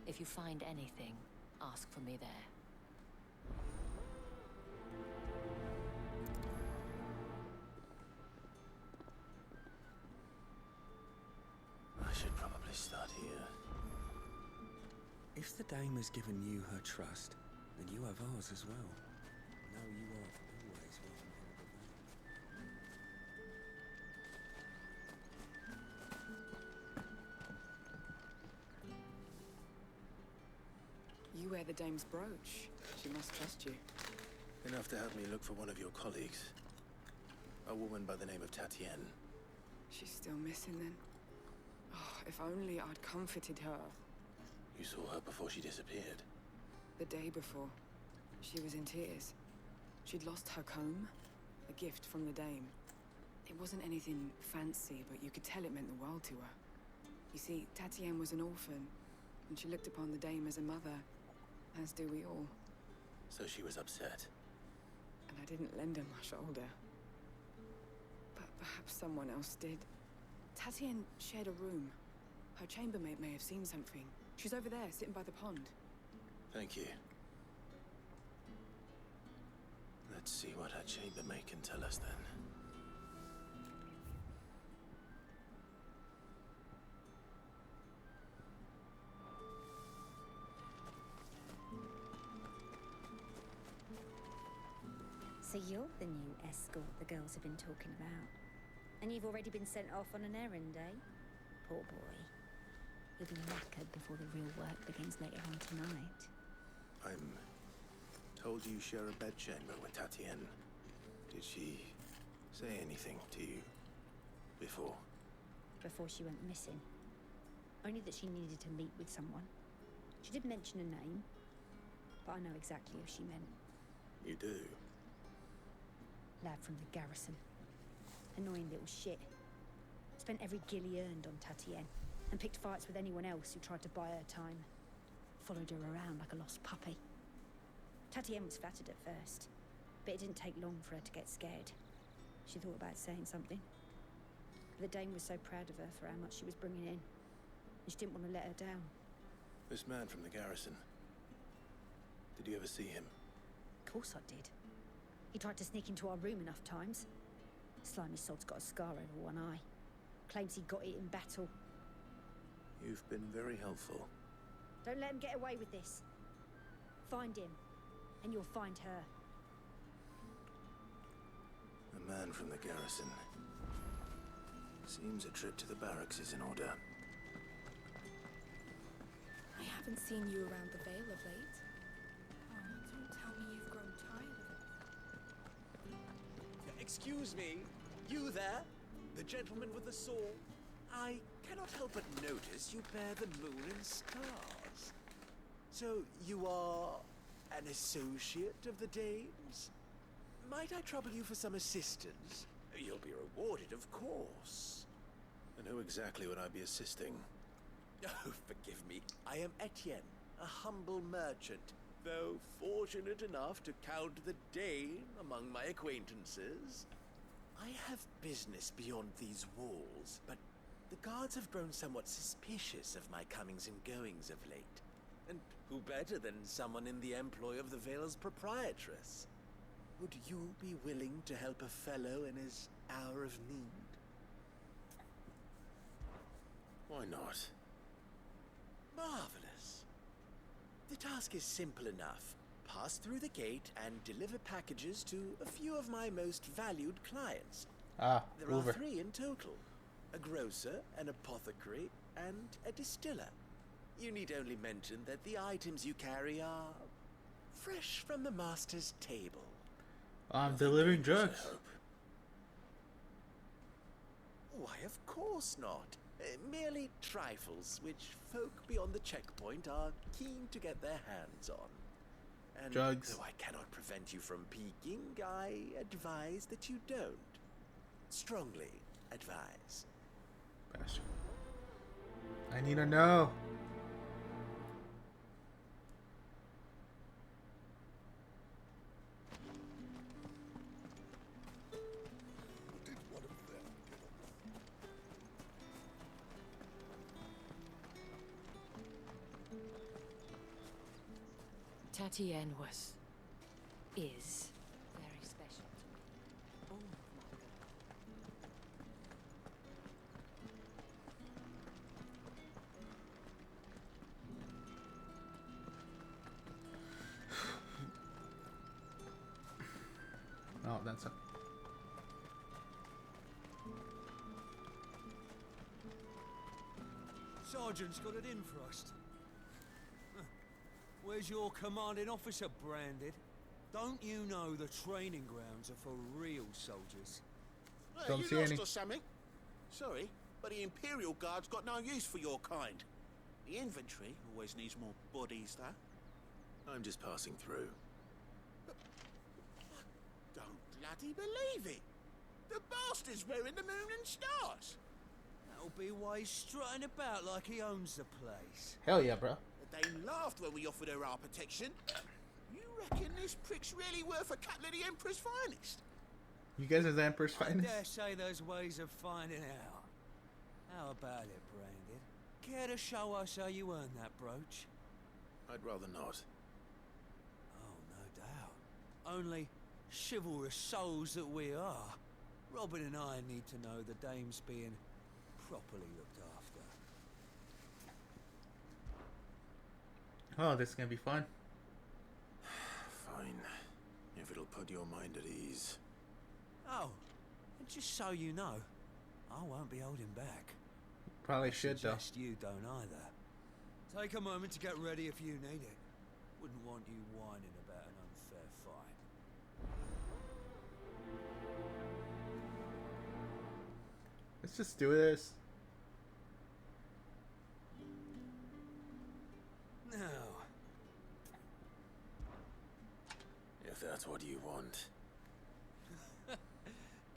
If you find anything, ask for me there. I should probably start here. If the dame has given you her trust, then you have ours as well. No, you are always welcome here at the Vale. You wear the dame's brooch. She must trust you. Enough to have me look for one of your colleagues. A woman by the name of Tatienne. She's still missing then. Oh, if only I'd comforted her. You saw her before she disappeared. The day before, she was in tears. She'd lost her comb, a gift from the dame. It wasn't anything fancy, but you could tell it meant the world to her. You see, Tatienne was an orphan, and she looked upon the dame as a mother, as do we all. So she was upset. And I didn't lend her my shoulder. But perhaps someone else did. Tatienne shared a room. Her chambermaid may have seen something. She's over there, sitting by the pond. Thank you. Let's see what her chambermaid can tell us then. So you're the new escort the girls have been talking about. And you've already been sent off on an errand, eh? Poor boy. He'll be knackered before the real work begins later on tonight. I'm told you share a bedchamber with Tatienne. Did she say anything to you before? Before she went missing. Only that she needed to meet with someone. She did mention a name, but I know exactly who she meant. You do? Lad from the garrison. Annoying little shit. Spent every gil he earned on Tatienne, and picked fights with anyone else who tried to buy her time. Followed her around like a lost puppy. Tatienne was flattered at first, but it didn't take long for her to get scared. She thought about saying something. The Dame was so proud of her for how much she was bringing in. And she didn't want to let her down. This man from the garrison. Did you ever see him? Of course I did. He tried to sneak into our room enough times. Slimy sod's got a scar over one eye. Claims he got it in battle. You've been very helpful. Don't let him get away with this. Find him, and you'll find her. A man from the garrison. Seems a trip to the barracks is in order. I haven't seen you around the Vale of late. Oh, don't tell me you've grown tired of it. Excuse me, you there? The gentleman with the sword? I cannot help but notice you bear the moon and stars. So you are an associate of the Dame's? Might I trouble you for some assistance? You'll be rewarded, of course. And who exactly would I be assisting? Oh, forgive me. I am Etienne, a humble merchant, though fortunate enough to count the Dane among my acquaintances. I have business beyond these walls, but the guards have grown somewhat suspicious of my comings and goings of late. And who better than someone in the employ of the Vale's proprietress? Would you be willing to help a fellow in his hour of need? Why not? Marvelous. The task is simple enough. Pass through the gate and deliver packages to a few of my most valued clients. Ah, there Uber. are 3 in total. A grocer, an apothecary, and a distiller. You need only mention that the items you carry are fresh from the master's table. I'm delivering drugs. Why, of course not. Merely trifles, which folk beyond the checkpoint are keen to get their hands on. And Drugs. though I cannot prevent you from peeking, I advise that you don't. Strongly advise. Bastard. I need to know. Tatienne is very special to me. Oh my God. Oh, that's a. Sergeant's got it in for us. Where's your commanding officer, Branded? Don't you know the training grounds are for real soldiers? Don't you see lost any. or something? Sorry, but the Imperial Guard's got no use for your kind. The infantry always needs more bodies, though. I'm just passing through. Don't bloody believe it! The bastard's wearing the moon and stars! That'll be why he's strutting about like he owns the place. Hell yeah, bro. They laughed when we offered her our protection. You reckon this prick's really worth a couple of the Emperor's finest? You guys are the Emperor's I finest? dare say there's ways of finding out. How about it, Branded? Care to show us how you earned that brooch? I'd rather not. Oh, no doubt. Only chivalrous souls that we are, Robin and I need to know the dame's being properly looked after. Oh, this is gonna be fun. Fine. If it'll put your mind at ease. Oh, and just so you know, I won't be holding back. Probably should, though. Suggest you don't either. Take a moment to get ready if you need it. Wouldn't want you whining about an unfair fight. Let's just do this. Now, If that's what you want.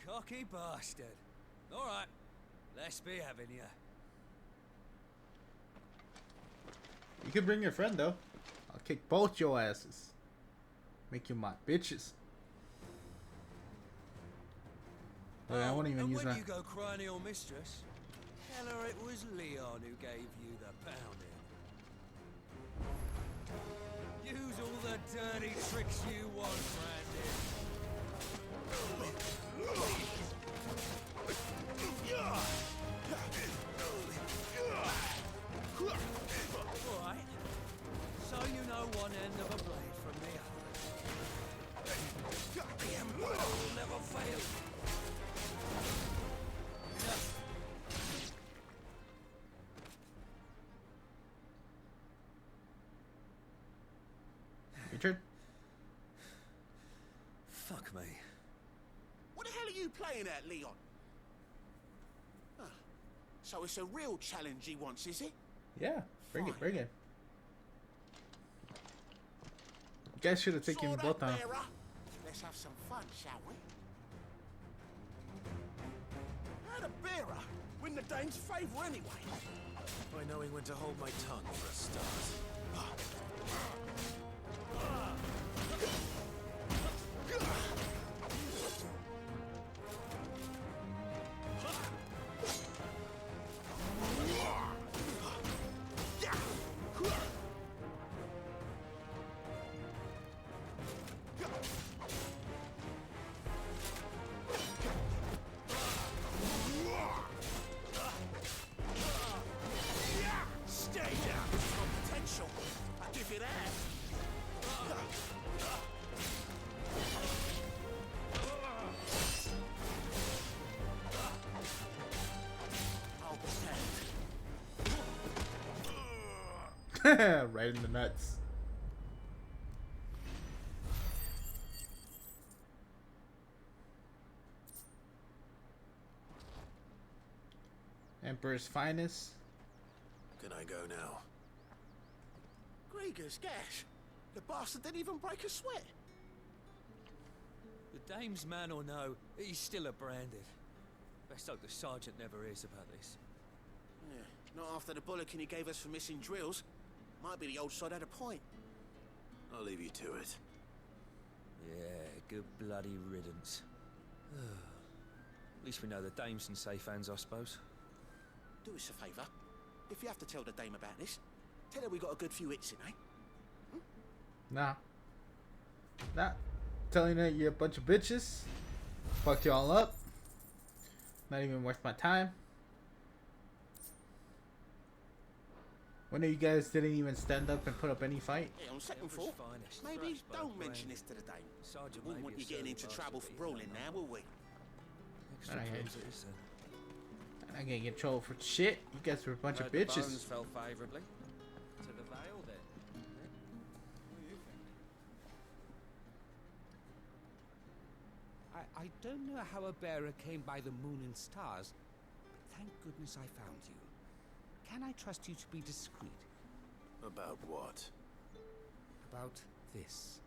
cocky bastard. All right, let's be having you. You can bring your friend, though. I'll kick both your asses. Make you my bitches. I won't even and use when that. you go crying to your mistress, tell her it was Leon who gave you the pounding. Use all the dirty tricks you want, Brandon. Alright. So you know one end of a blade from the other. The Empire will never fail. Richard? Fuck me. What the hell are you playing at, Leon? Ah, so it's a real challenge he wants, is it? Yeah, bring it, bring it. You guys should have taken Sword both up, on. bearer. Let's have some fun, shall we? How'd a bearer win the dame's favour anyway? By knowing when to hold my tongue for a start. Stay down, some potential. I'll give you that. Right in the nuts. Emperor's finest. Can I go now? Gregor's gash. The bastard didn't even break a sweat. The dame's man or no, he's still a branded. Best hope the sergeant never hears about this. Yeah, not after the bullocking he gave us for missing drills. Might be the old sod had a point. I'll leave you to it. Yeah, good bloody riddance. At least we know the dame's in safe hands, I suppose. Do us a favour. If you have to tell the dame about this, tell her we got a good few hits in, eh? Nah. Nah. Telling her you're a bunch of bitches. Fuck y'all up. Not even worth my time. When you guys didn't even stand up and put up any fight? Yeah, on second thought, maybe don't mention this to the dame. Sergeant We wouldn't want you getting into trouble for brawling now, will we? I can't get in trouble for shit. You guys were a bunch of bitches. The bones fell favourably to the Vale then. I don't know how a bearer came by the moon and stars, but thank goodness I found you. Can I trust you to be discreet? About what? About this.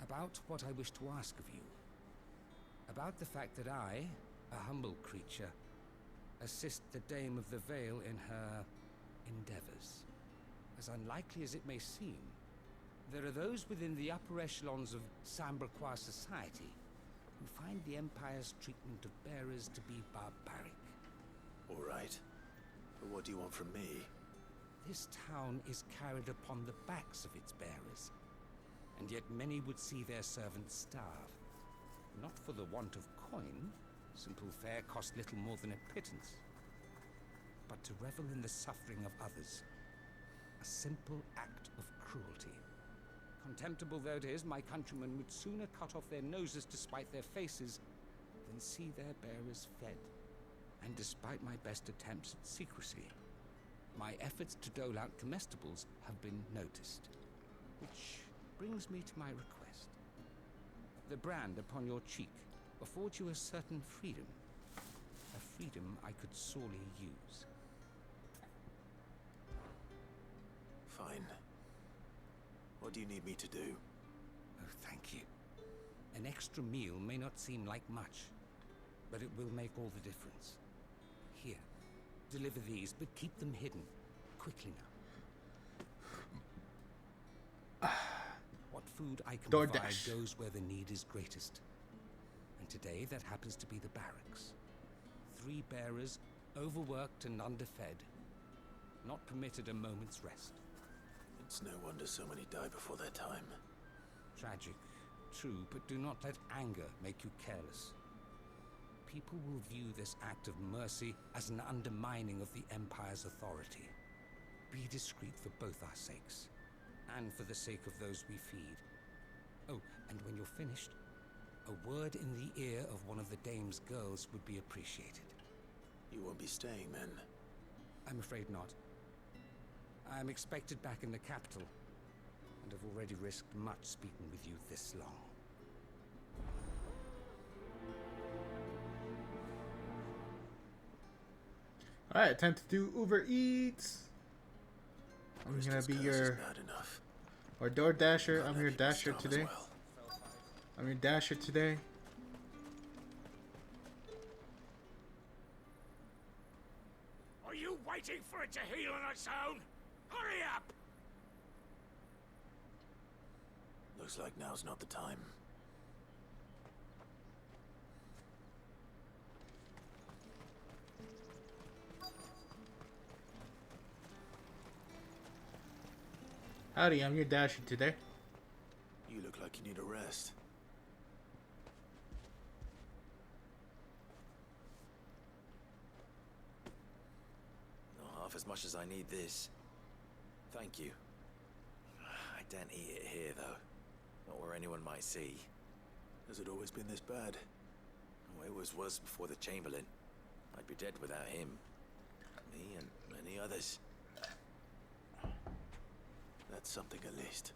About what I wish to ask of you. About the fact that I, a humble creature, assist the Dame of the Vale in her endeavors. As unlikely as it may seem, there are those within the upper echelons of Sambraquois society who find the Empire's treatment of bearers to be barbaric. All right. But what do you want from me? This town is carried upon the backs of its bearers, and yet many would see their servants starve. Not for the want of coin, simple fare cost little more than a pittance, but to revel in the suffering of others. A simple act of cruelty. Contemptible though it is, my countrymen would sooner cut off their noses to spite their faces than see their bearers fed. And despite my best attempts at secrecy, my efforts to dole out comestibles have been noticed. Which brings me to my request. The brand upon your cheek affords you a certain freedom. A freedom I could sorely use. Fine. What do you need me to do? Oh, thank you. An extra meal may not seem like much, but it will make all the difference. Here, deliver these, but keep them hidden. Quickly now. What food I can provide goes where the need is greatest. And today that happens to be the barracks. 3 bearers, overworked and underfed, not permitted a moment's rest. It's no wonder so many die before their time. Tragic, true, but do not let anger make you careless. People will view this act of mercy as an undermining of the Empire's authority. Be discreet for both our sakes, and for the sake of those we feed. Oh, and when you're finished, a word in the ear of one of the Dame's girls would be appreciated. You won't be staying then? I'm afraid not. I'm expected back in the capital, and have already risked much speaking with you this long. Alright, time to do Uber Eats. I'm gonna be your or Door Dasher. I'm your Dasher today. I'm your Dasher today. Are you waiting for it to heal on its own? Hurry up! Looks like now's not the time. Howdy, I'm your Dasher today. You look like you need a rest. Not half as much as I need this. Thank you. I daren't eat it here, though. Not where anyone might see. Has it always been this bad? Oh, it was worse before the Chamberlain. I'd be dead without him. Me and many others. That's something at least.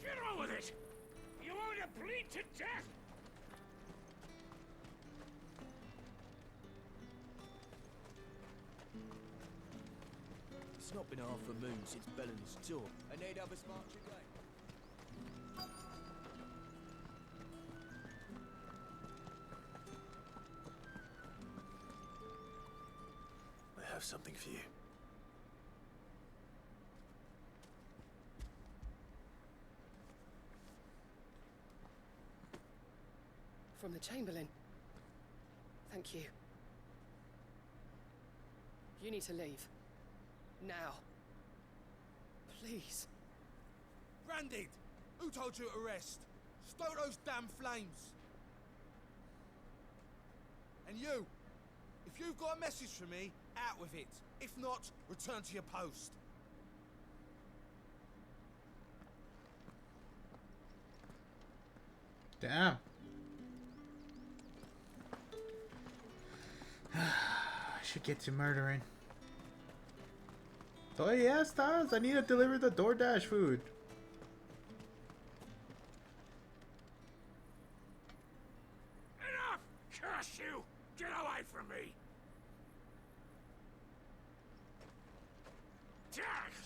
Get on with it! You want to bleed to death? It's not been half a moon since Bellen's tour. I need other smart again. I have something for you. From the Chamberlain. Thank you. You need to leave. Now. Please. Branded! Who told you to rest? Stoke those damn flames! And you! If you've got a message for me, out with it. If not, return to your post. Damn. I should get to murdering. Oh yeah, Stars, I need to deliver the DoorDash food. Enough! Curse you! Get away from me!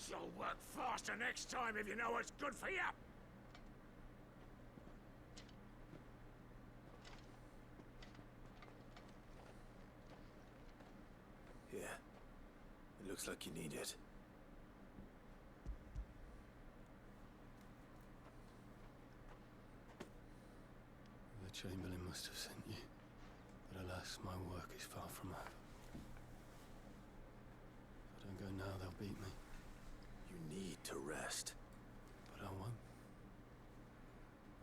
You'll work faster next time if you know what's good for you! Yeah. It looks like you need it. The Chamberlain must have sent you, but alas, my work is far from over. If I don't go now, they'll beat me. You need to rest. But I won't.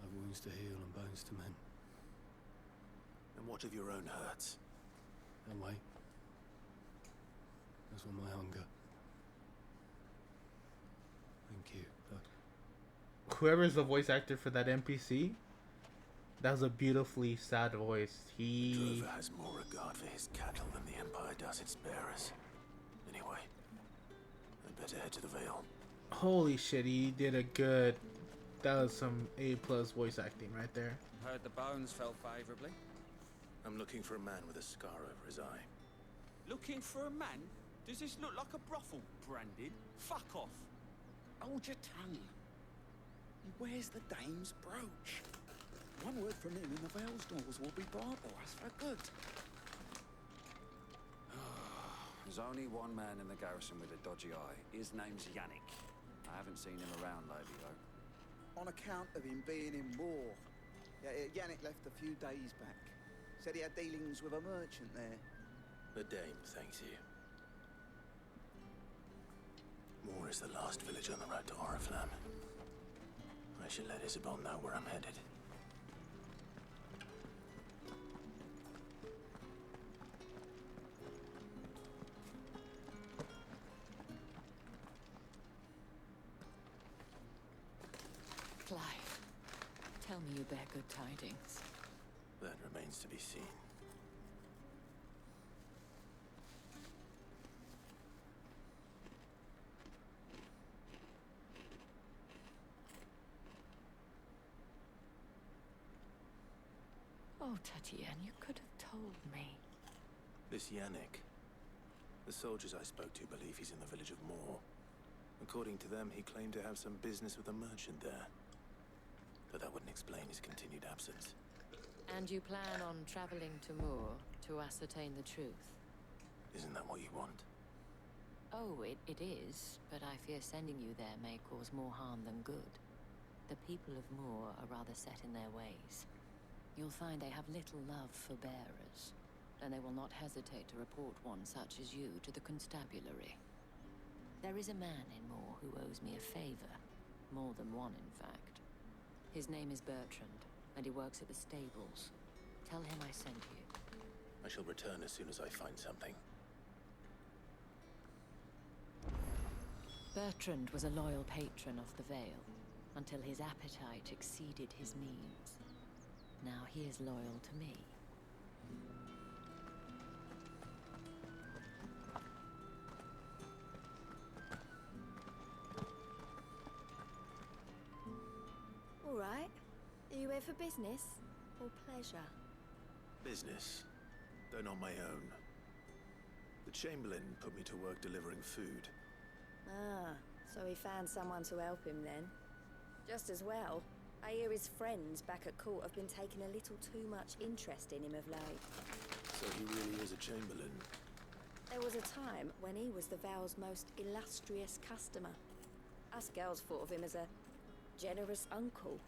I've wounds to heal and bones to mend. And what of your own hurts? And wait. As will my hunger. Thank you, but Whoever's the voice actor for that NPC, that was a beautifully sad voice. He Drover has more regard for his cattle than the Empire does its bearers. Anyway, I'd better head to the Vale. Holy shit, he did a good. That was some A+ voice acting right there. Heard the bones fell favorably. I'm looking for a man with a scar over his eye. Looking for a man? Does this look like a brothel, Branded? Fuck off. Hold your tongue. He wears the Dame's brooch. One word from him and the Vale's doors will be barred to us for good. There's only one man in the garrison with a dodgy eye. His name's Yannick. I haven't seen him around lately, though. On account of him being in war. Yeah, Yannick left a few days back. Said he had dealings with a merchant there. The dame thanks you. Moor is the last village on the road to Oriflamme. I should let Isabel know where I'm headed. Clive, tell me you bear good tidings. That remains to be seen. Oh, Tatienne, you could have told me. This Yannick. The soldiers I spoke to believe he's in the village of Moor. According to them, he claimed to have some business with a merchant there. But that wouldn't explain his continued absence. And you plan on traveling to Moor to ascertain the truth? Isn't that what you want? Oh, it is, but I fear sending you there may cause more harm than good. The people of Moor are rather set in their ways. You'll find they have little love for bearers, and they will not hesitate to report one such as you to the constabulary. There is a man in Moor who owes me a favor. More than one, in fact. His name is Bertrand, and he works at the stables. Tell him I sent you. I shall return as soon as I find something. Bertrand was a loyal patron of the Vale, until his appetite exceeded his means. Now he is loyal to me. All right. Are you here for business or pleasure? Business, though not my own. The Chamberlain put me to work delivering food. Ah, so he found someone to help him then. Just as well. I hear his friends back at court have been taking a little too much interest in him of late. So he really is a Chamberlain? There was a time when he was the Vale's most illustrious customer. Us girls thought of him as a generous uncle.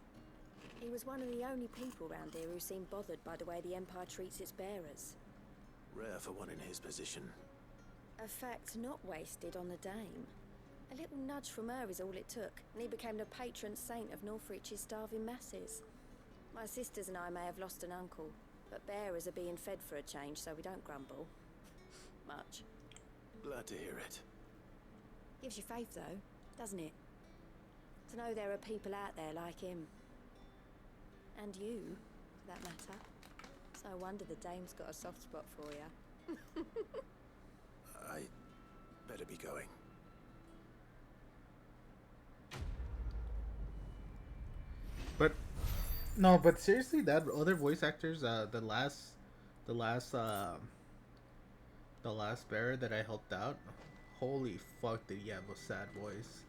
He was one of the only people round here who seemed bothered by the way the Empire treats its bearers. Rare for one in his position. A fact not wasted on the Dame. A little nudge from her is all it took, and he became the patron saint of Northreach's starving masses. My sisters and I may have lost an uncle, but bearers are being fed for a change, so we don't grumble. Much. Glad to hear it. Gives you faith, though, doesn't it? To know there are people out there like him. And you, for that matter. It's no wonder the Dame's got a soft spot for you. I better be going. But no, but seriously, that other voice actors, the last bearer that I helped out, holy fuck, did he have a sad voice.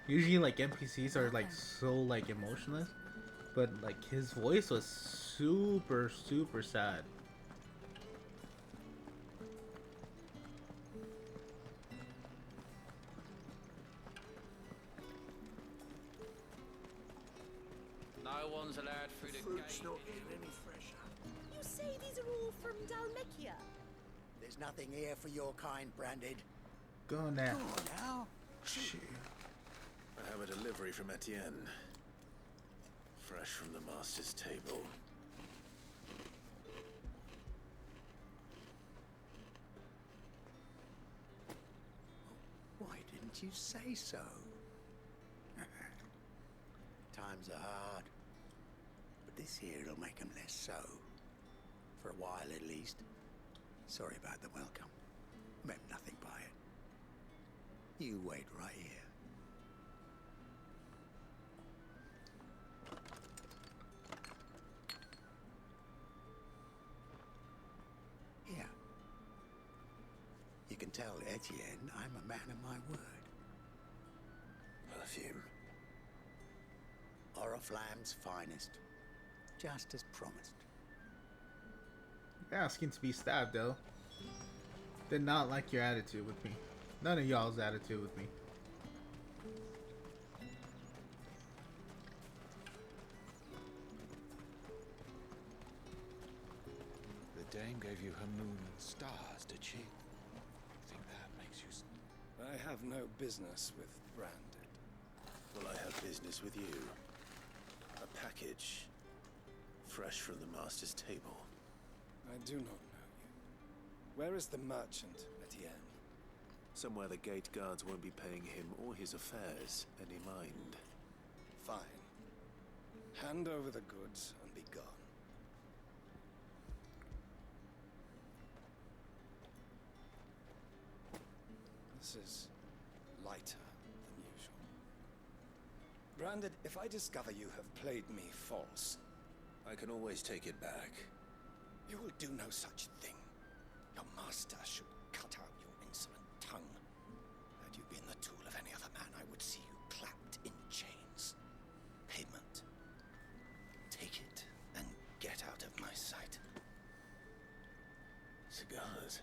Usually, like, NPCs are like so like emotionless, but like his voice was super sad. No one's allowed through the Fruit's gate. not getting any fresher. You say these are all from Dalmekia? There's nothing here for your kind, Branded. Go now. Go on now. Shit. I have a delivery from Etienne. Fresh from the master's table. Why didn't you say so? Times are hard. But this here'll make 'em less so. For a while at least. Sorry about the welcome. Meant nothing by it. You wait right here. Here. You can tell Etienne I'm a man of my word. Perfume. Oriflamme's finest. Just as promised. You're asking to be stabbed, though. Did not like your attitude with me. None of y'all's attitude with me. The dame gave you her moon and stars, did she? Think that makes you... I have no business with Branded. Well, I have business with you. A package. Fresh from the master's table. I do not know you. Where is the merchant, Etienne? Somewhere the gate guards won't be paying him or his affairs any mind. Fine. Hand over the goods and be gone. This is lighter than usual. Branded, if I discover you have played me false... I can always take it back. You will do no such thing. Your master should cut out your insolent tongue. Had you been the tool of any other man, I would see you clapped in chains. Payment. Take it and get out of my sight. Cigars.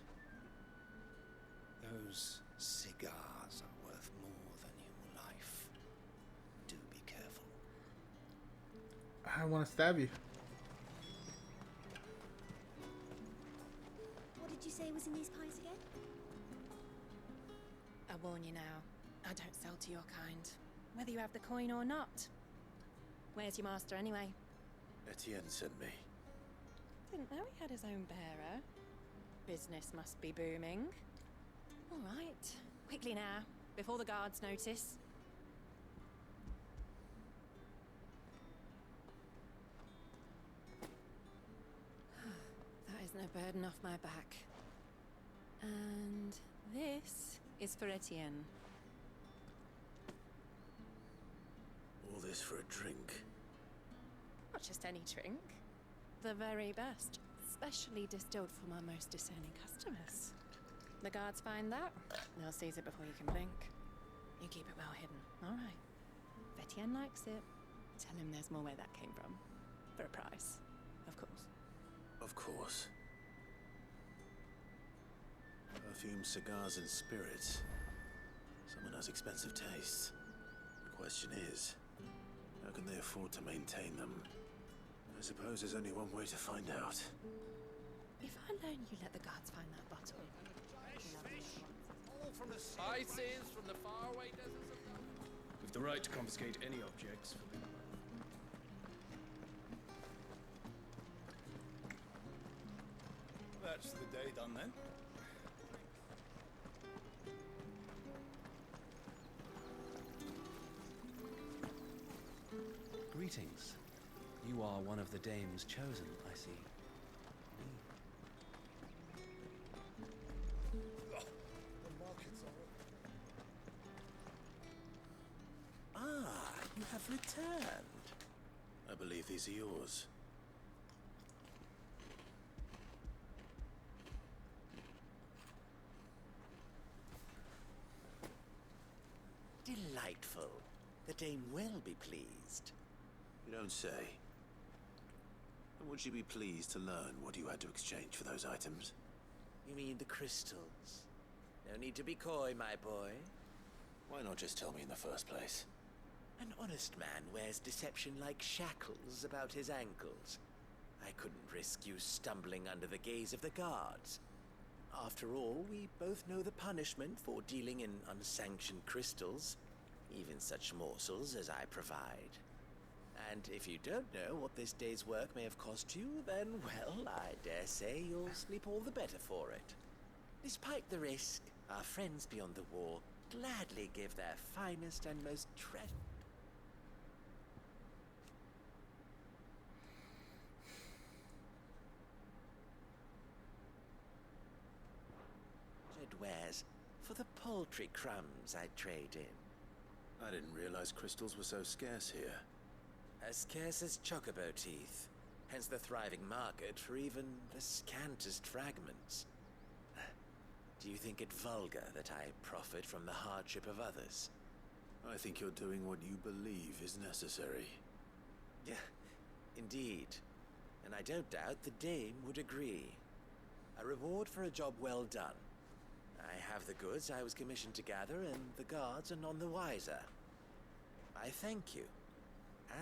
Those cigars are worth more than your life. Do be careful. I want to stab you. What did you say was in these pies again? I warn you now, I don't sell to your kind, whether you have the coin or not. Where's your master anyway? Etienne sent me. Didn't know he had his own bearer. Business must be booming. All right, quickly now, before the guards notice. That is no burden off my back. And this is for Etienne. All this for a drink. Not just any drink. The very best. Specially distilled for my most discerning customers. The guards find that, they'll seize it before you can blink. You keep it well hidden, all right. If Etienne likes it, tell him there's more where that came from. For a price, of course. Of course. Perfume, cigars, and spirits. Someone has expensive tastes. The question is, how can they afford to maintain them? I suppose there's only one way to find out. If I learn you let the guards find that bottle... All from the spices from the faraway deserts of Gulf. With the right to confiscate any objects forbidden. That's the day done then. Greetings. You are one of the dames chosen, I see. Ah, you have returned. I believe these are yours. Delightful. The dame will be pleased. You don't say. And would she be pleased to learn what you had to exchange for those items? You mean the crystals? No need to be coy, my boy. Why not just tell me in the first place? An honest man wears deception like shackles about his ankles. I couldn't risk you stumbling under the gaze of the guards. After all, we both know the punishment for dealing in unsanctioned crystals, even such morsels as I provide. And if you don't know what this day's work may have cost you, then, well, I dare say you'll sleep all the better for it. Despite the risk, our friends beyond the wall gladly give their finest and most treasured wares for the paltry crumbs I trade in. I didn't realize crystals were so scarce here. As scarce as chocobo teeth, hence the thriving market for even the scantest fragments. Do you think it vulgar that I profit from the hardship of others? I think you're doing what you believe is necessary. Yeah, indeed. And I don't doubt the dame would agree. A reward for a job well done. I have the goods I was commissioned to gather, and the guards are none the wiser. I thank you,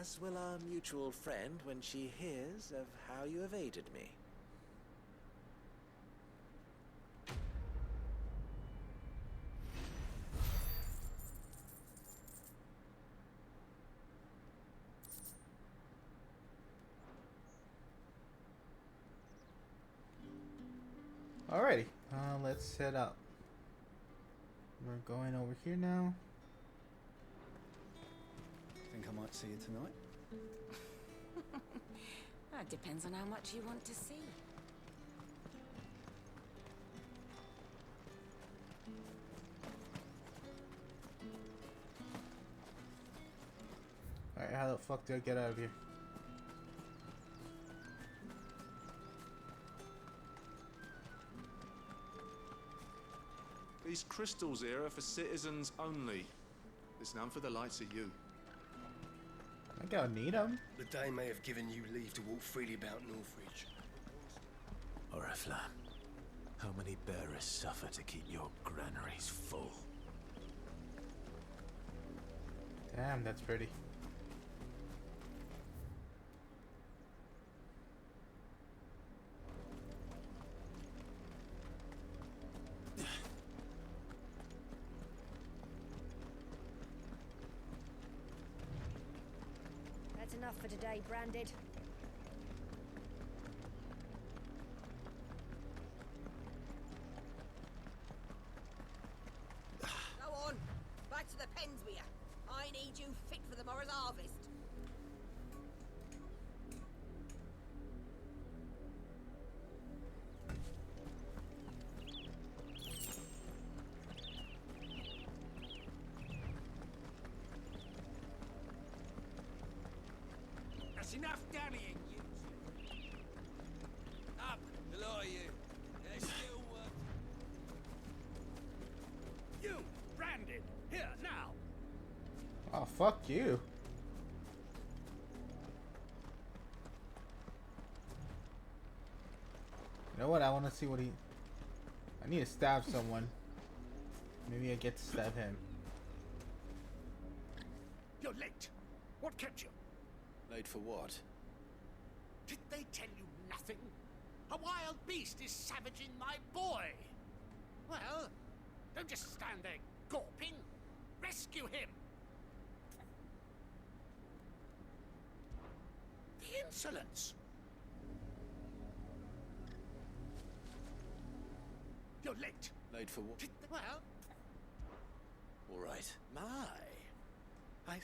as will our mutual friend when she hears of how you have aided me. Alrighty, let's head up. We're going over here now. Think I might see you tonight? That depends on how much you want to see. Alright, how the fuck do I get out of here? These crystals here are for citizens only. There's none for the likes of you. I don't need them. The Dame may have given you leave to walk freely about Northridge. Oriflamme, how many bearers suffer to keep your granaries full? Damn, that's pretty. That's enough for today, Branded. Go on, back to the pens with you. I need you fit for the morrow's harvest. That's enough dallying, you two. Up, the lot of you. There's still work. You, Branded, here, now. Oh, fuck you. You know what? I want to see what he... I need to stab someone. Maybe I get to stab him. You're late. What kept you? Late for what? Did they tell you nothing? A wild beast is savaging my boy. Well, don't just stand there gawping. Rescue him. The insolence. You're late. Late for what? Well, All right.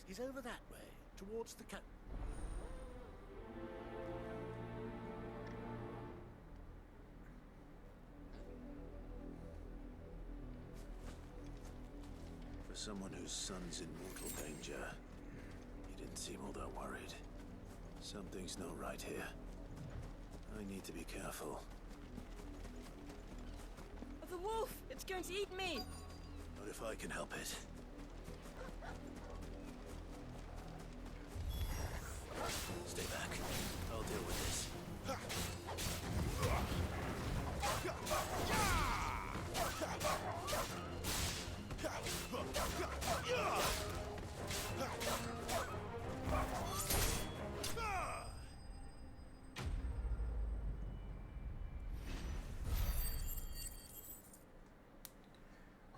He's over that way, towards the For someone whose son's in mortal danger, he didn't seem all that worried. Something's not right here. I need to be careful. The wolf! It's going to eat me! Not if I can help it. Stay back. I'll deal with this.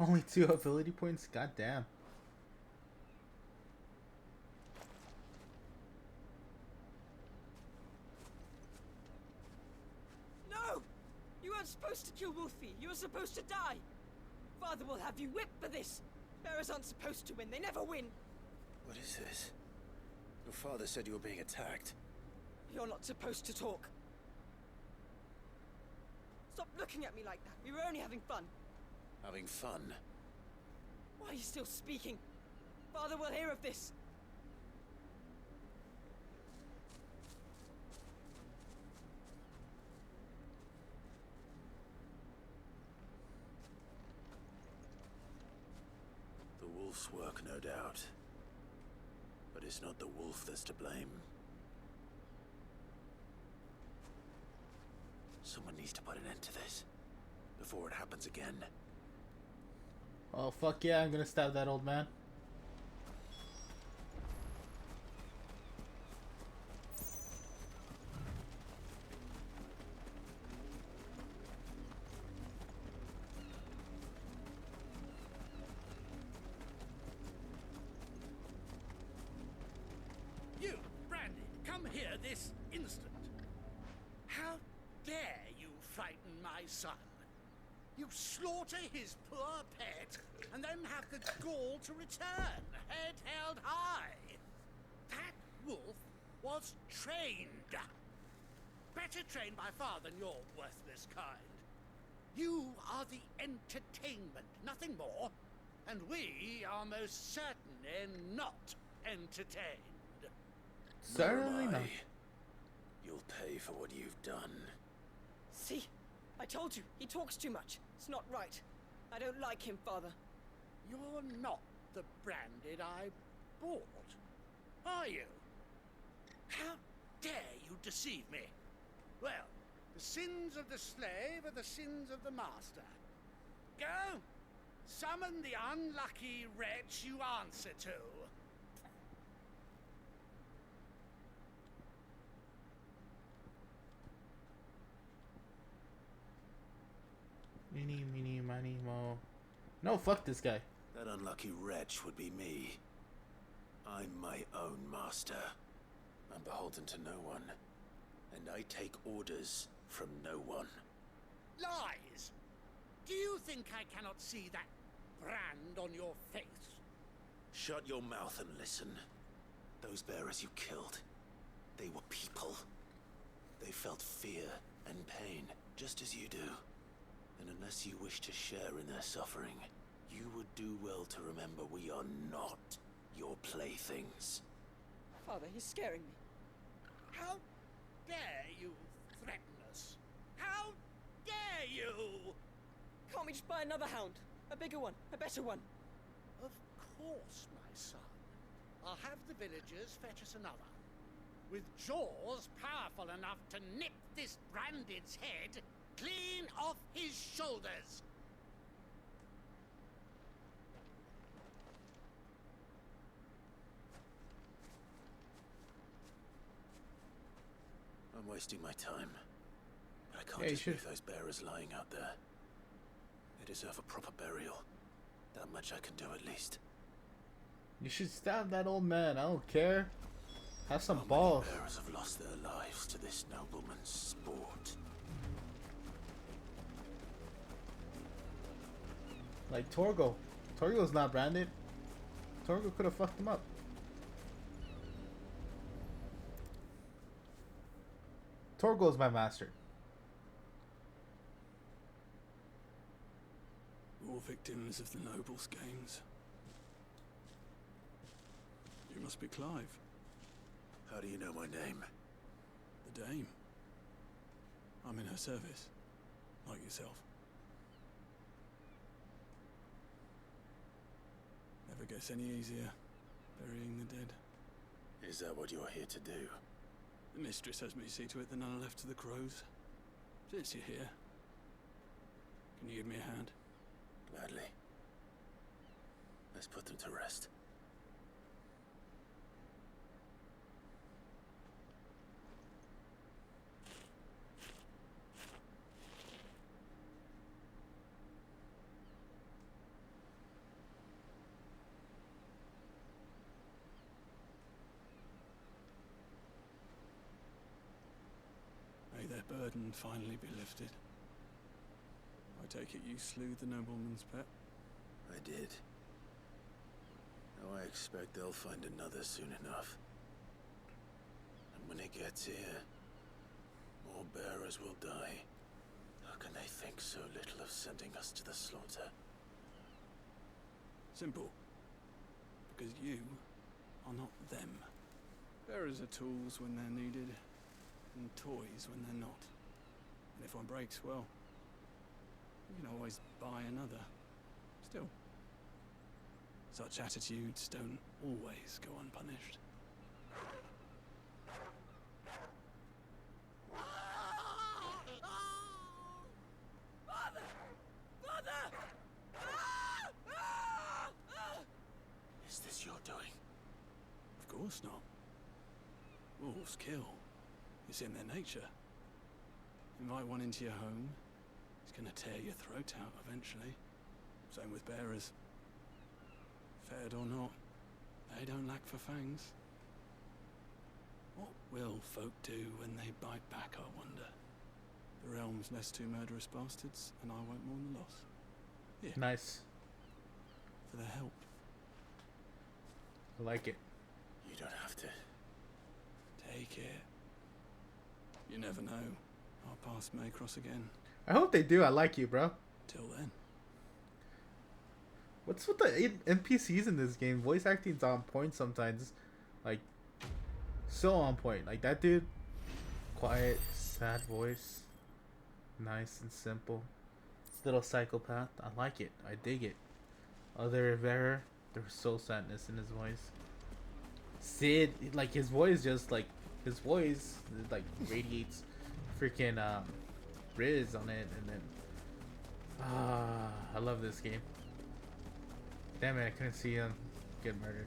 Only 2 ability points? Goddamn. No! You weren't supposed to kill Wolfie. You were supposed to die. Father will have you whipped for this. Bearers aren't supposed to win. They never win. What is this? Your father said you were being attacked. You're not supposed to talk. Stop looking at me like that. We were only having fun. Having fun? Why are you still speaking? Father will hear of this. The wolf's work, no doubt. But it's not the wolf that's to blame. Someone needs to put an end to this, before it happens again. Oh, fuck yeah, I'm gonna stab that old man. You, Brandon, come here this instant. How dare you frighten my son? You slaughter his poor pet, and then have the gall to return, head held high. That wolf was trained. Better trained by far than your worthless kind. You are the entertainment, nothing more. And we are most certainly not entertained. Certainly not. You'll pay for what you've done. See? I told you, he talks too much. It's not right. I don't like him, Father. You're not the Branded I bought, are you? How dare you deceive me? Well, the sins of the slave are the sins of the master. Go! Summon the unlucky wretch you answer to. Meeny, meeny, miny, mo. No, fuck this guy. That unlucky wretch would be me. I'm my own master. I'm beholden to no one. And I take orders from no one. Lies! Do you think I cannot see that brand on your face? Shut your mouth and listen. Those bearers you killed, they were people. They felt fear and pain, just as you do. And unless you wish to share in their suffering, you would do well to remember we are not your playthings. Father, he's scaring me. How dare you threaten us? How dare you? Can't we just buy another hound? A bigger one, a better one. Of course, my son. I'll have the villagers fetch us another. With jaws powerful enough to nip this Branded's head clean off his shoulders. I'm wasting my time. But I can't Yeah, just leave those bearers lying out there. They deserve a proper burial. That much I can do at least. You should stab that old man. I don't care. Have some How balls. many bearers have lost their lives to this nobleman's sport? Like Torgo. Torgo's not branded. Torgo could have fucked him up. Torgo's my master. All victims of the nobles' games. You must be Clive. How do you know my name? The Dame. I'm in her service, like yourself. Never gets any easier, burying the dead. Is that what you're here to do? The mistress has me see to it that none are left to the crows. Since you're here, can you give me a hand? Gladly. Let's put them to rest. May their burden finally be lifted. I take it you slew the nobleman's pet? I did. Now I expect they'll find another soon enough. And when it gets here, more bearers will die. How can they think so little of sending us to the slaughter? Simple. Because you are not them. Bearers are tools when they're needed, and toys when they're not. And if one breaks, well, you can always buy another. Still, such attitudes don't always go unpunished. Father! Father! course not. Wolves kill. It's in their nature. Invite one into your home, it's gonna tear your throat out eventually. Same with bearers. Fed or not, they don't lack for fangs. What will folk do when they bite back, I wonder? The realm's less two murderous bastards, and I won't mourn the loss. Yeah. Nice. For their help. I like it. You don't have to. Take it. You never know. Our paths may cross again. I hope they do. I like you, bro. Till then. What's with the NPCs in this game? Voice acting's on point sometimes. Like, so on point. Like, that dude, quiet, sad voice. Nice and simple. Little psychopath. I like it. I dig it. Other Vera, there was so sadness in his voice. Sid, like, his voice just, like, his voice, like, radiates freaking, Riz on it. And then, I love this game. Damn it, I couldn't see him get murdered.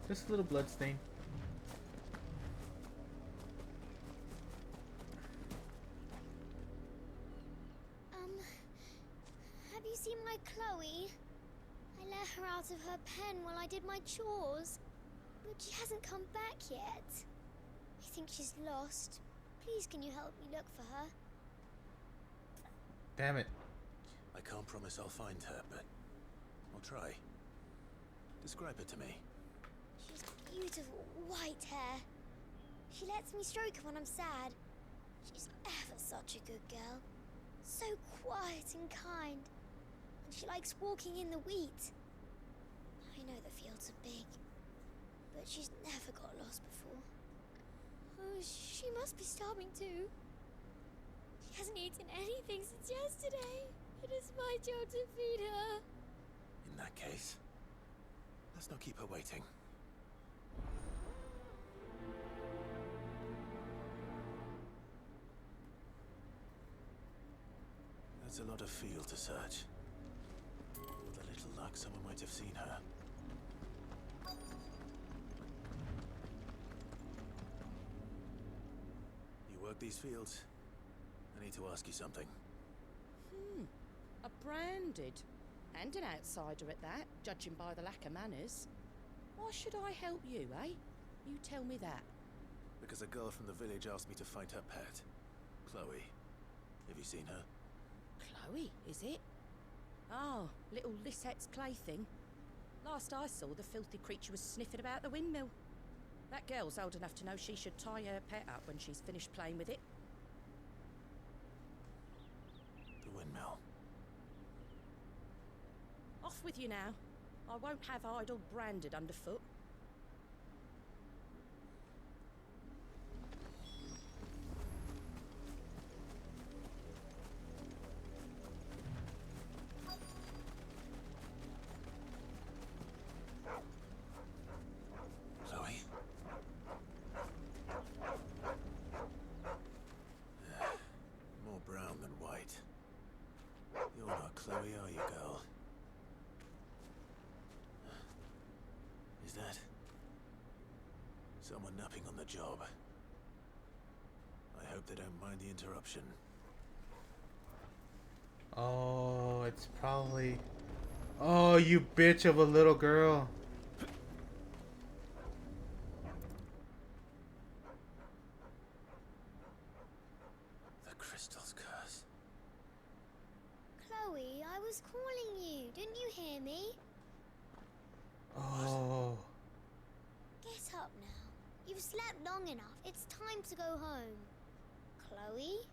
Just a little blood stain. Have you seen my Chloe? I let her out of her pen while I did my chores. But she hasn't come back yet. I think she's lost. Please, can you help me look for her? Damn it. I can't promise I'll find her, but I'll try. Describe her to me. She's beautiful white hair. She lets me stroke her when I'm sad. She's ever such a good girl. So quiet and kind. And she likes walking in the wheat. I know the fields are big, but she's never got lost before. Oh, she must be starving too. She hasn't eaten anything since yesterday. It is my job to feed her. In that case, let's not keep her waiting. That's a lot of field to search. With a little luck, someone might have seen her. You work these fields? I need to ask you something. A branded. And an outsider at that, judging by the lack of manners. Why should I help you, eh? You tell me that. Because a girl from the village asked me to find her pet, Chloe. Have you seen her? Chloe, is it? Oh, little Lisette's plaything. Last I saw, the filthy creature was sniffing about the windmill. That girl's old enough to know she should tie her pet up when she's finished playing with it. The windmill. Off with you now. I won't have idle branded underfoot. Chloe? More brown than white. You're not Chloe, are you, girl? Is that someone napping on the job? I hope they don't mind the interruption. Oh, it's probably... Oh, you bitch of a little girl. The crystal's curse. Chloe, I was calling you. Didn't you hear me? Oh. Get up now. You've slept long enough. It's time to go home. Chloe?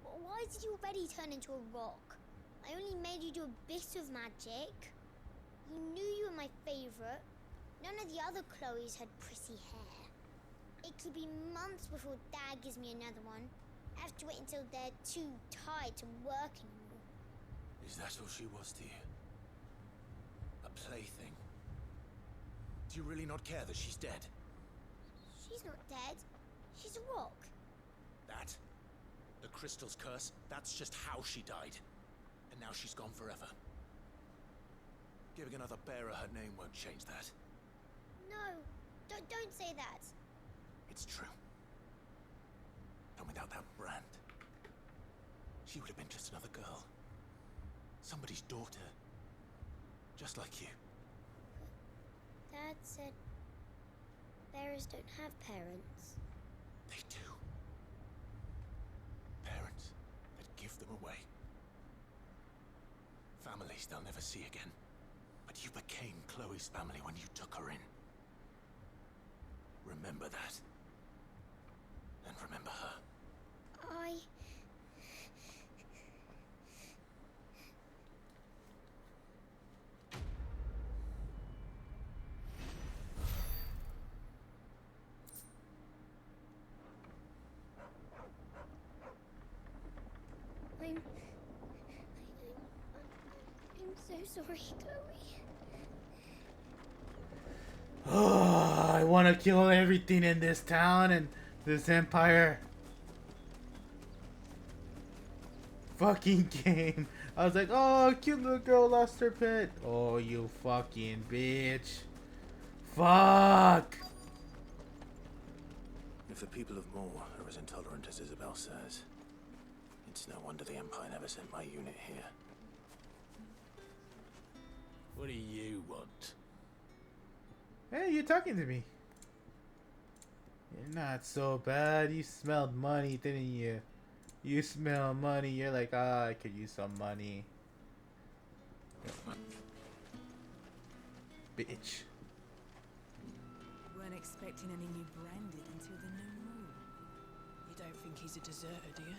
Why did you already turn into a rock? I only made you do a bit of magic. You knew you were my favorite. None of the other Chloes had pretty hair. It could be months before Dad gives me another one. I have to wait until they're too tired to work anymore. Is that all she was to you? A plaything? Do you really not care that she's dead? She's not dead. She's a rock. That? The crystal's curse? That's just how she died. And now she's gone forever. Giving another bearer her name won't change that. No, don't say that. It's true. And without that brand, she would have been just another girl. Somebody's daughter. Just like you. Dad said bearers don't have parents. They do. Parents that give them away. Families they'll never see again. But you became Chloe's family when you took her in. Remember that. And remember her. I'm so sorry, Chloe. Oh, I want to kill everything in this town and this empire. Fucking game. I was like, oh, cute little girl lost her pet. Oh, you fucking bitch. Fuck. If the people of Moor are as intolerant as Isabel says, it's no wonder the Empire never sent my unit here. What do you want? Hey, you're talking to me. You're not so bad. You smelled money, didn't you? You smell money. You're like, I could use some money. Bitch. Weren't expecting any new branded until the new moon. You don't think he's a deserter, do you?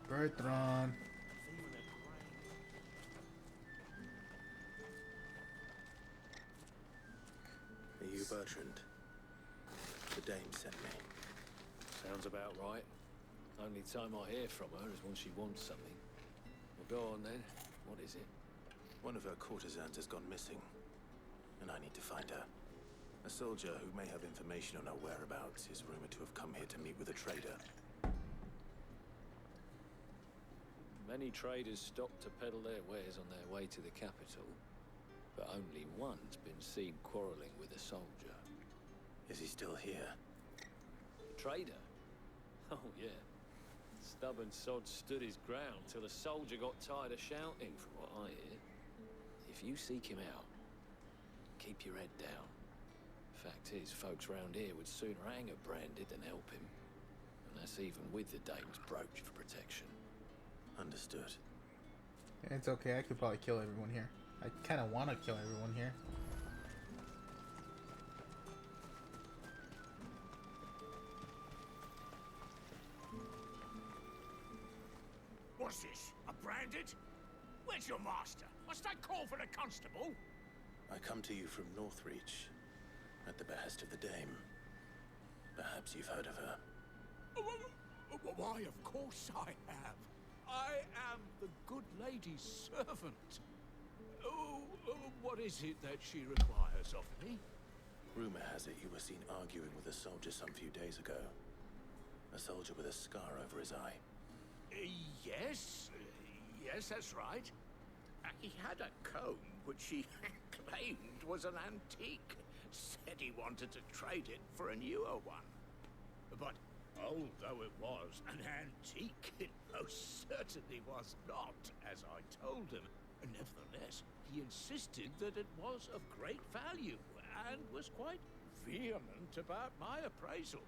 Bertrand. Are you Bertrand? The dame sent me. Sounds about right. Only time I hear from her is when she wants something. Well, go on then. What is it? One of her courtesans has gone missing, and I need to find her. A soldier who may have information on her whereabouts is rumored to have come here to meet with a trader. Many traders stop to peddle their wares on their way to the capital, but only one's been seen quarreling with a soldier. Is he still here? The trader? Oh, yeah. Stubborn sod stood his ground till the soldier got tired of shouting, from what I hear. If you seek him out, keep your head down. Fact is, folks round here would sooner hang a branded than help him. And that's even with the dame's brooch for protection. Understood. It's okay. I could probably kill everyone here. I kind of want to kill everyone here. What's this? A branded? Where's your master? Must I call for the constable? I come to you from Northreach, at the behest of the dame. Perhaps you've heard of her. Why, of course I have. I am the good lady's servant. What is it that she requires of me? Rumor has it you were seen arguing with a soldier some few days ago. A soldier with a scar over his eye. Yes, that's right. He had a comb which he claimed was an antique. Said he wanted to trade it for a newer one. But although it was an antique, it most certainly was not, as I told him. Nevertheless, he insisted that it was of great value, and was quite vehement about my appraisal.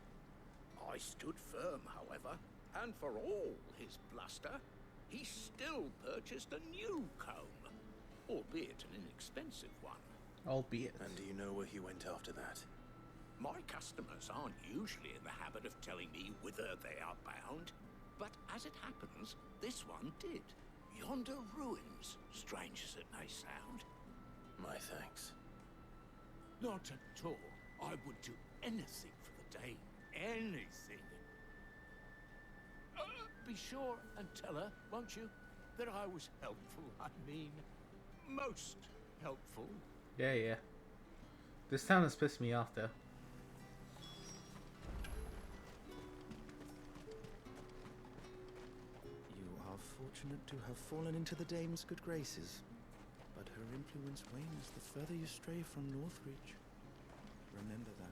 I stood firm, however, and for all his bluster, he still purchased a new comb, albeit an inexpensive one. Albeit. And do you know where he went after that? My customers aren't usually in the habit of telling me whither they are bound, but as it happens, this one did. Yonder ruins, strange as it may sound. My thanks. Not at all. I would do anything for the dame. Anything. Be sure and tell her, won't you, that I was helpful. I mean, most helpful. Yeah. This town has pissed me off, though. You fortunate to have fallen into the dame's good graces, but her influence wanes the further you stray from Northreach. Remember that.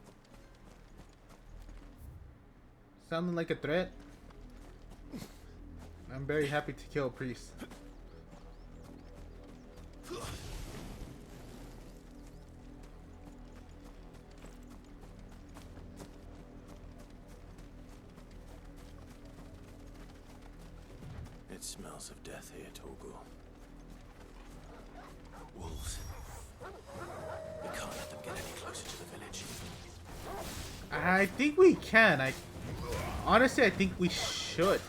Sounding like a threat. I'm very happy to kill a priest. It smells of death here, Torgul. Wolves. We can't let them get any closer to the village. I think we can. Honestly, I think we should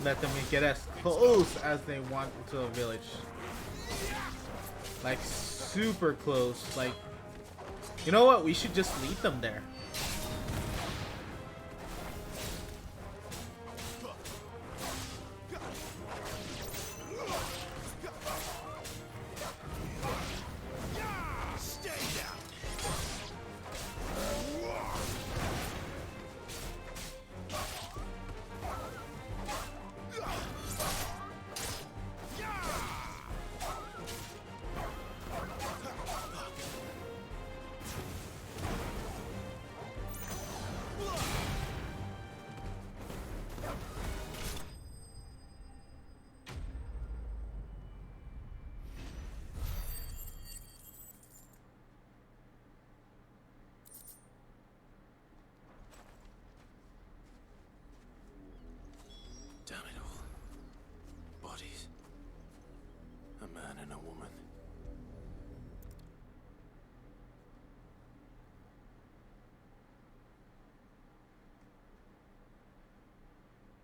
let them get as close as they want to the village. Like, super close. Like, you know what? We should just lead them there. Damn it all. Bodies. A man and a woman.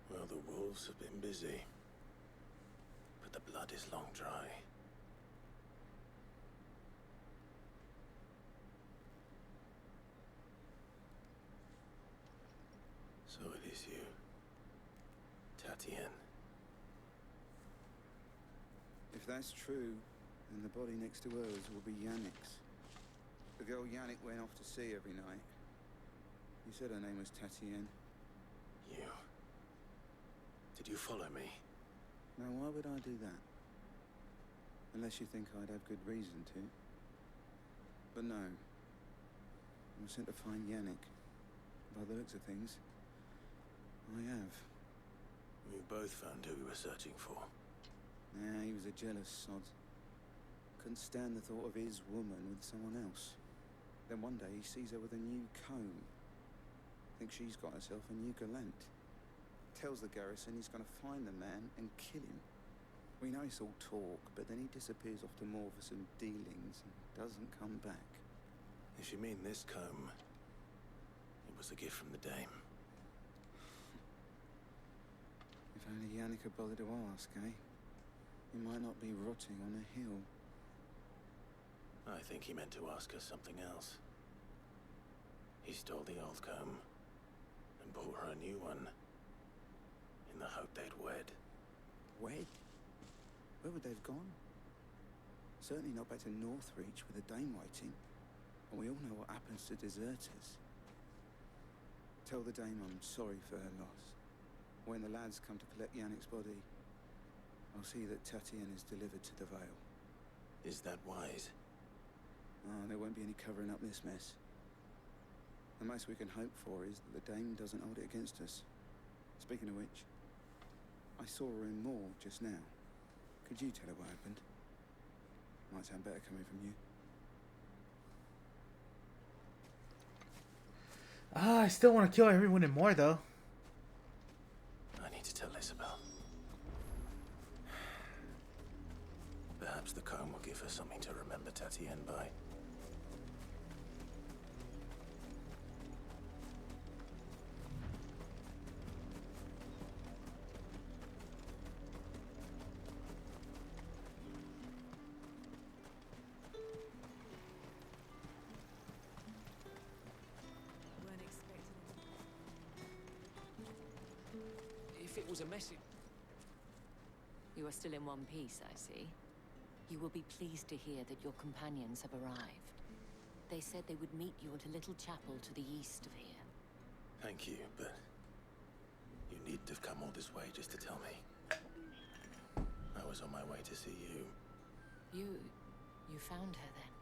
Well, the wolves have been busy, but the blood is long dry. So it is you, Tatienne. If that's true, then the body next to hers will be Yannick's. The girl Yannick went off to sea every night. You said her name was Tatienne. You. Did you follow me? Now, why would I do that? Unless you think I'd have good reason to. But no. I was sent to find Yannick. By the looks of things, I have. We both found who we were searching for. Nah, he was a jealous sod. Couldn't stand the thought of his woman with someone else. Then one day he sees her with a new comb. Thinks she's got herself a new gallant. Tells the garrison he's going to find the man and kill him. We know it's all talk, but then he disappears off to Moor for some dealings and doesn't come back. If you mean this comb, it was a gift from the dame. If only Yannick had bothered to ask, eh? He might not be rotting on a hill. I think he meant to ask her something else. He stole the old comb and bought her a new one in the hope they'd wed. Wed? Where would they have gone? Certainly not back to Northreach with a dame waiting. And we all know what happens to deserters. Tell the dame I'm sorry for her loss. When the lads come to collect Yannick's body, I'll see that Tatienne is delivered to the Vale. Is that wise? Oh, there won't be any covering up this mess. The most we can hope for is that the dame doesn't hold it against us. Speaking of which, I saw her in Moor just now. Could you tell her what happened? Might sound better coming from you. I still want to kill everyone in Moor, though. I need to tell Isabel. Perhaps the comb will give her something to remember Tatienne by. If it was a message... You are still in one piece, I see. You will be pleased to hear that your companions have arrived. They said they would meet you at a little chapel to the east of here. Thank you, but you needn't have come all this way just to tell me. was on my way to see you. You found her then?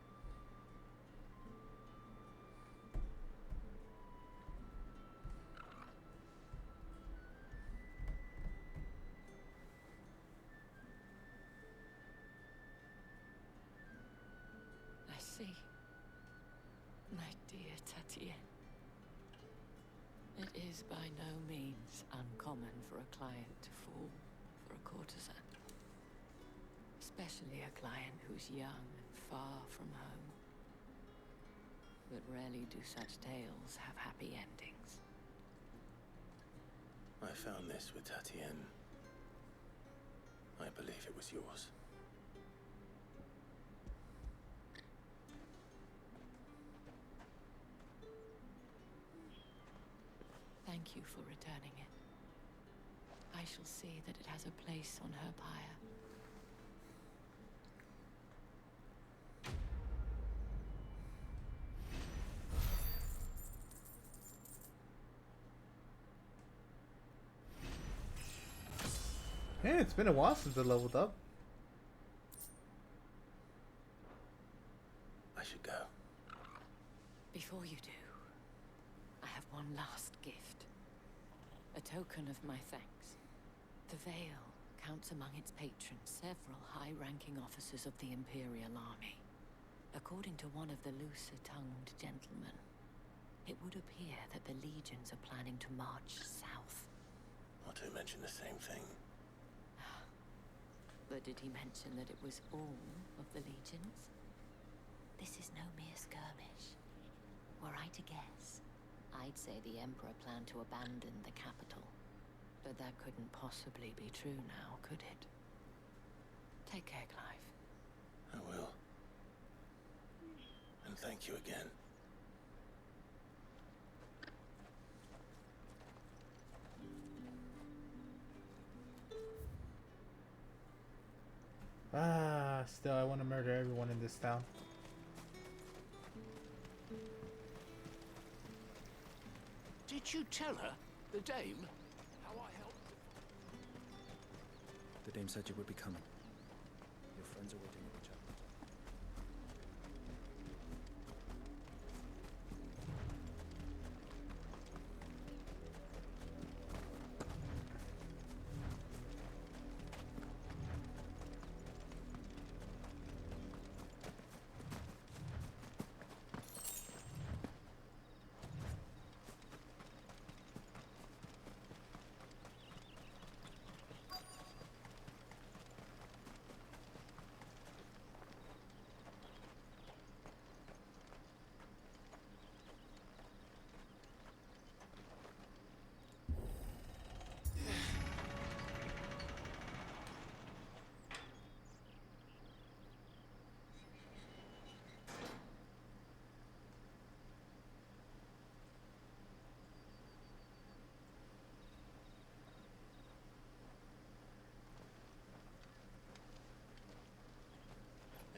I see. My dear Tatienne. It is by no means uncommon for a client to fall for a courtesan. Especially a client who's young and far from home. But rarely do such tales have happy endings. I found this with Tatienne. I believe it was yours. Thank you for returning it. I shall see that it has a place on her pyre. Yeah, it's been a while since I leveled up. I should go. Before you do, I have one last gift. A token of my thanks. The Veil counts among its patrons several high-ranking officers of the Imperial Army. According to one of the looser-tongued gentlemen, it would appear that the legions are planning to march south. Otto mentioned the same thing. But did he mention that it was all of the legions? This is no mere skirmish. Were I to guess, I'd say the Emperor planned to abandon the capital. But that couldn't possibly be true now, could it? Take care, Clive. I will. And thank you again. Still, I want to murder everyone in this town. Did you tell her, the dame, how I helped? The dame said you would be coming. Your friends are waiting at the chapel.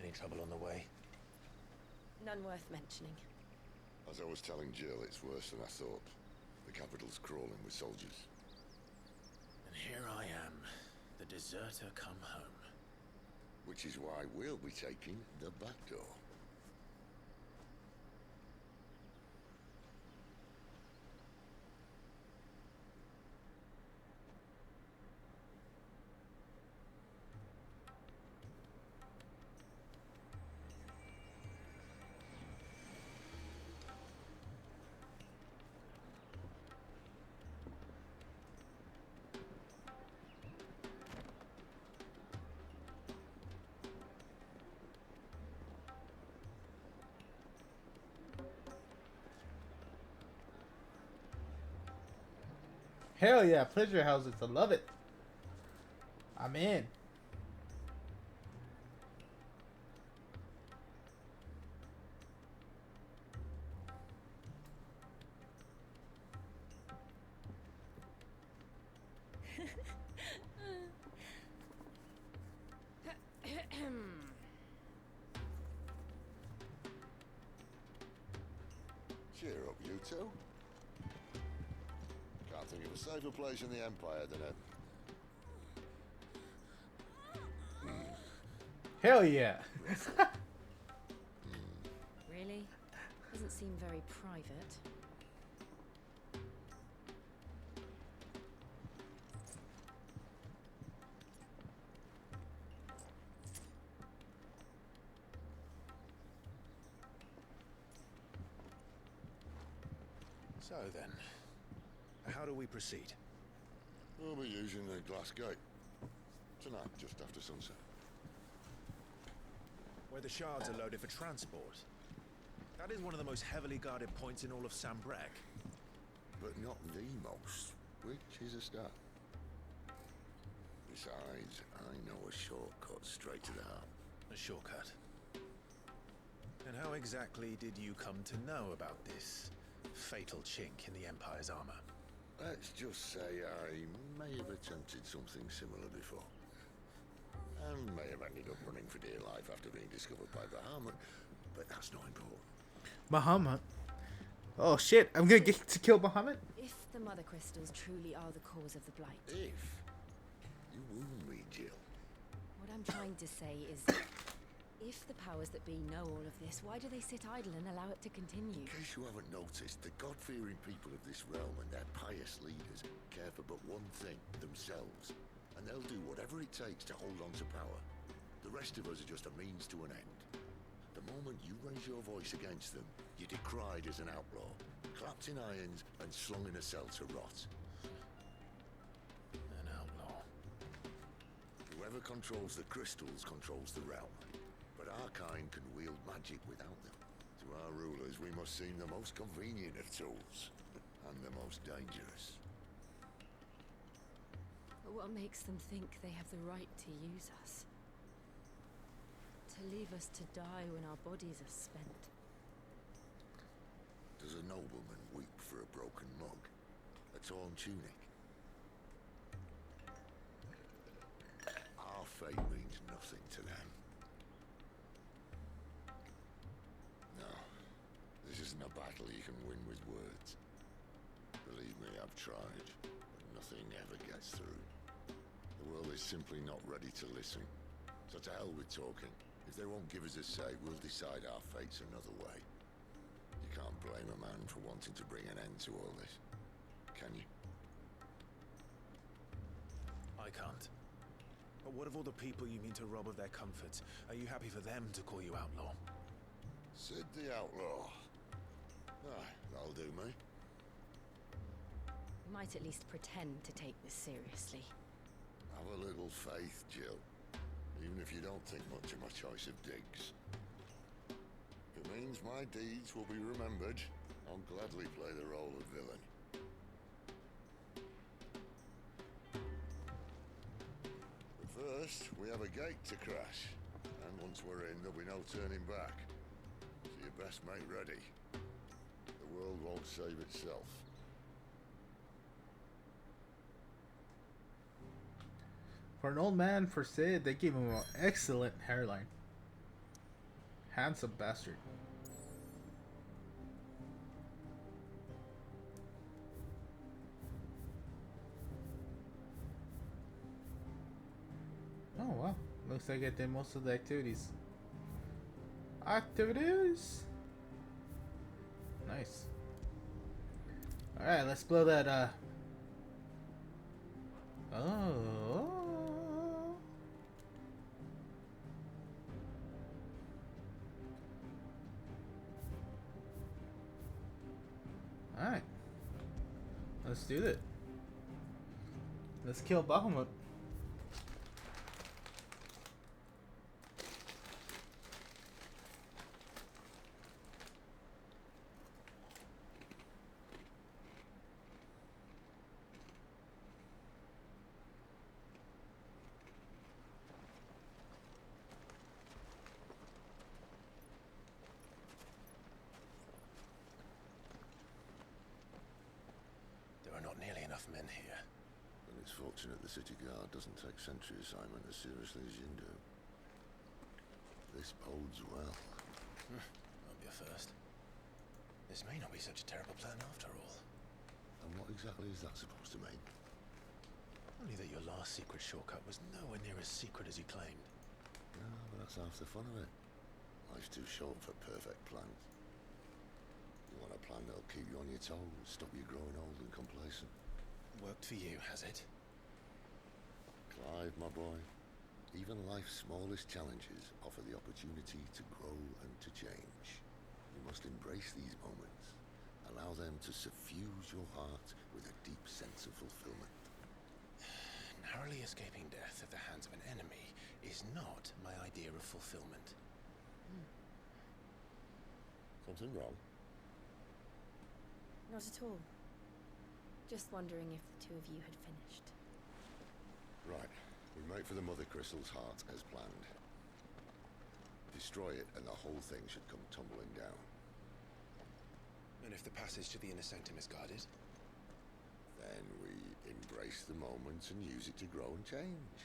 Any trouble on the way? None worth mentioning. As I was telling Jill, it's worse than I thought. The capital's crawling with soldiers. And here I am, the deserter come home. Which is why we'll be taking the back door. Hell yeah, pleasure houses. I love it. I'm in. Cheer up, you two. Can't think of a safer place in the Empire than a Hell yeah. Really? Doesn't seem very private. So then, how do we proceed? We'll be using the glass gate. Tonight, just after sunset. Where the shards are loaded for transport. That is one of the most heavily guarded points in all of Sambrek. But not the most, which is a start. Besides, I know a shortcut straight to the heart. A shortcut. And how exactly did you come to know about this fatal chink in the Empire's armor? Let's just say I may have attempted something similar before. And may have ended up running for dear life after being discovered by Bahamut, but that's not important. Bahamut? Oh shit, I'm gonna get to kill Bahamut? If the mother crystals truly are the cause of the blight. If? You wound me, Jill. What I'm trying to say is, if the powers that be know all of this, why do they sit idle and allow it to continue? In case you haven't noticed, the God-fearing people of this realm and their pious leaders care for but one thing, themselves. And they'll do whatever it takes to hold on to power. The rest of us are just a means to an end. The moment you raise your voice against them, you're decried as an outlaw, clapped in irons and slung in a cell to rot. An outlaw. Whoever controls the crystals controls the realm. But our kind can wield magic without them. To our rulers, we must seem the most convenient of tools, and the most dangerous. But what makes them think they have the right to use us? To leave us to die when our bodies are spent? Does a nobleman weep for a broken mug? A torn tunic? Our fate means nothing to them. No, this isn't a battle you can win with words. Believe me, I've tried, but nothing ever gets through. The world is simply not ready to listen. So to hell with talking. If they won't give us a say, we'll decide our fates another way. You can't blame a man for wanting to bring an end to all this, can you? I can't. But what of all the people you mean to rob of their comforts? Are you happy for them to call you outlaw? Sid the Outlaw. Ah, that'll do me. We might at least pretend to take this seriously. Have a little faith, Jill. Even if you don't think much of my choice of digs. If it means my deeds will be remembered, I'll gladly play the role of villain. But first, we have a gate to crash. And once we're in, there'll be no turning back. So you best make ready. The world won't save itself. For an old man, for Sid, they gave him an excellent hairline. Handsome bastard. Oh wow, looks like I did most of the activities. Nice. Alright, let's blow that, Oh. Alright. Let's do it. Let's kill Bahamut. There are not nearly enough men here. And it's fortunate the city guard doesn't take sentry assignment as seriously as you do. This bodes well. Won't be a first. This may not be such a terrible plan after all. And what exactly is that supposed to mean? Only that your last secret shortcut was nowhere near as secret as you claimed. but that's half the fun of it. Life's too short for perfect plans. You want a plan that'll keep you on your toes, stop you growing old and complacent. Worked for you, has it? Clive, my boy, even life's smallest challenges offer the opportunity to grow and to change. You must embrace these moments. Allow them to suffuse your heart with a deep sense of fulfillment. Narrowly escaping death at the hands of an enemy is not my idea of fulfillment. Something wrong? Not at all. Just wondering if the two of you had finished. Right. We make for the Mother Crystal's heart as planned. Destroy it and the whole thing should come tumbling down. And if the passage to the inner sanctum is guarded? Then we embrace the moment and use it to grow and change.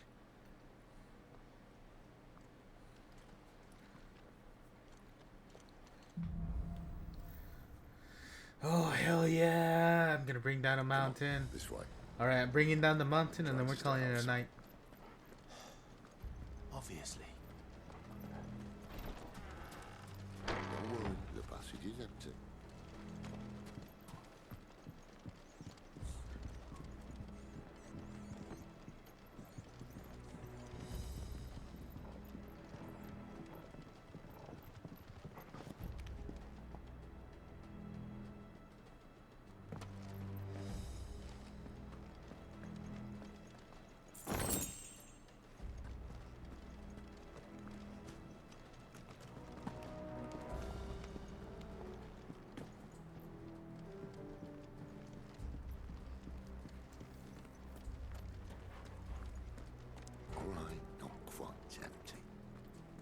Oh, hell yeah. I'm gonna bring down a mountain. This way. Alright, I'm bringing down the mountain and then we're calling it a night. Obviously. Don't worry, the passage is empty.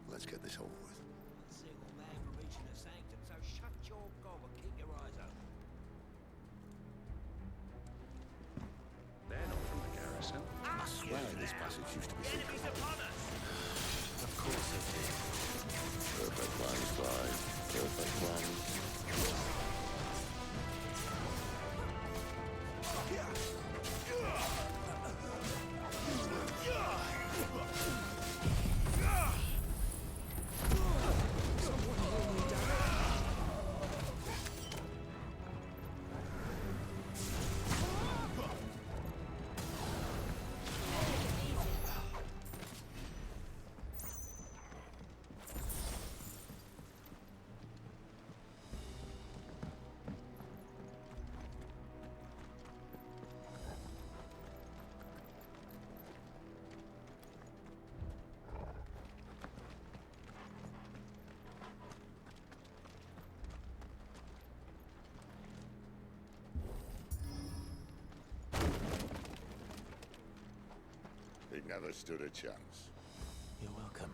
Let's get this over with. Single man for reaching the sanctum, so shut your gob and keep your eyes open. They're not from the garrison. I swear this passage used to be secret. Enemies upon us! Of course it did. Perfect plans, Clive. Perfect plans. He never stood a chance. You're welcome.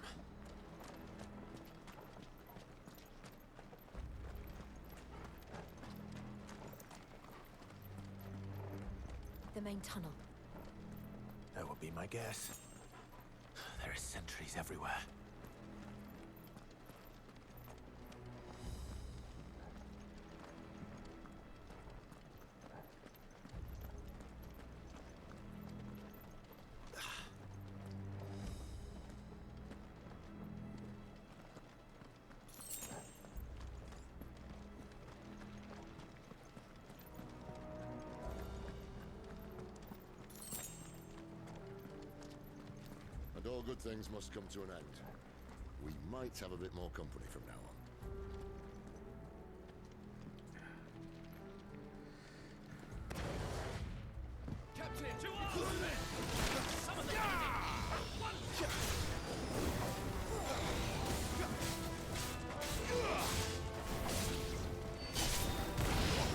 The main tunnel. That would be my guess. There are sentries everywhere. And all good things must come to an end. We might have a bit more company from now on. Captain, to arms, men! Summon the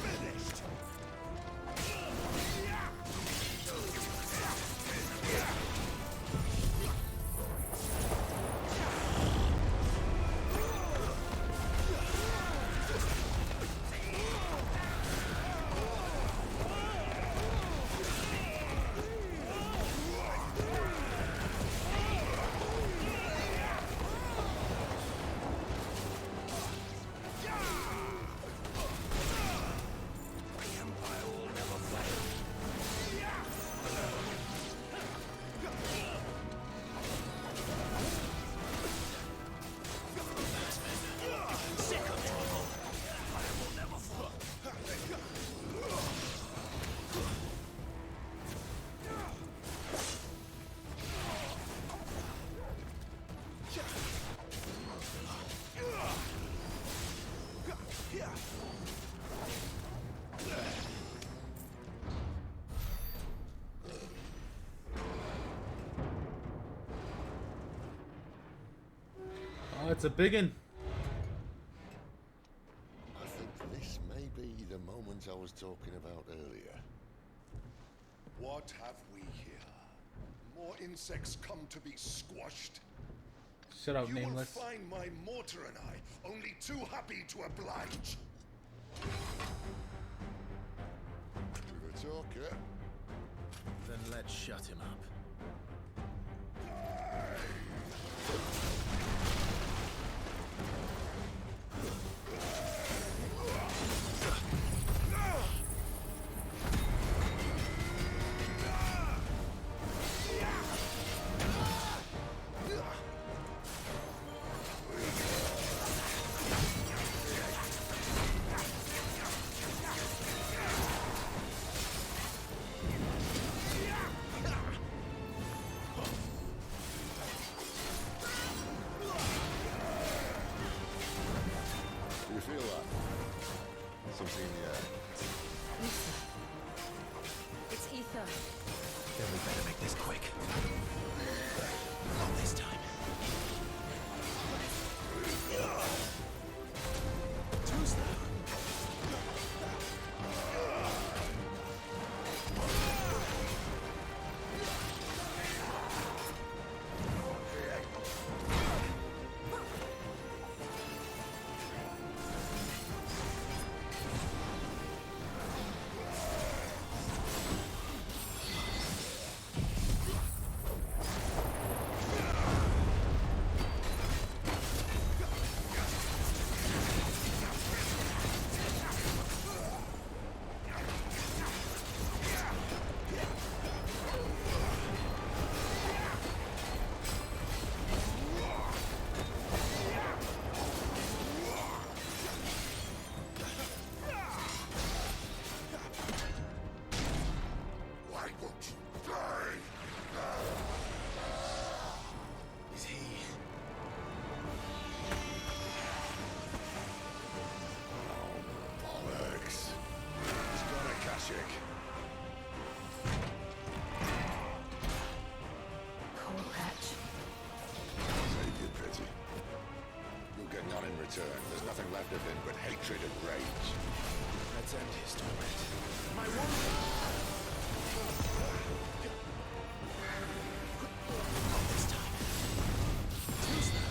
finished! That's a big one. I think this may be the moment I was talking about earlier. What have we here? More insects come to be squashed? Shut up, you nameless. will find my mortar and I only too happy to oblige. With a talker. Then let's shut him up. You feel that? Something in the air. Ether. It's ether. Then we better make this quick. Not this time. Too slow. Why won't you die? Is he? Bollocks. He's got a Kashyyyk. Poor Patch. Save your pity. You'll get none in return. There's nothing left of him but hatred and rage. Let's end his torment. My woman! Not this time. Too slow.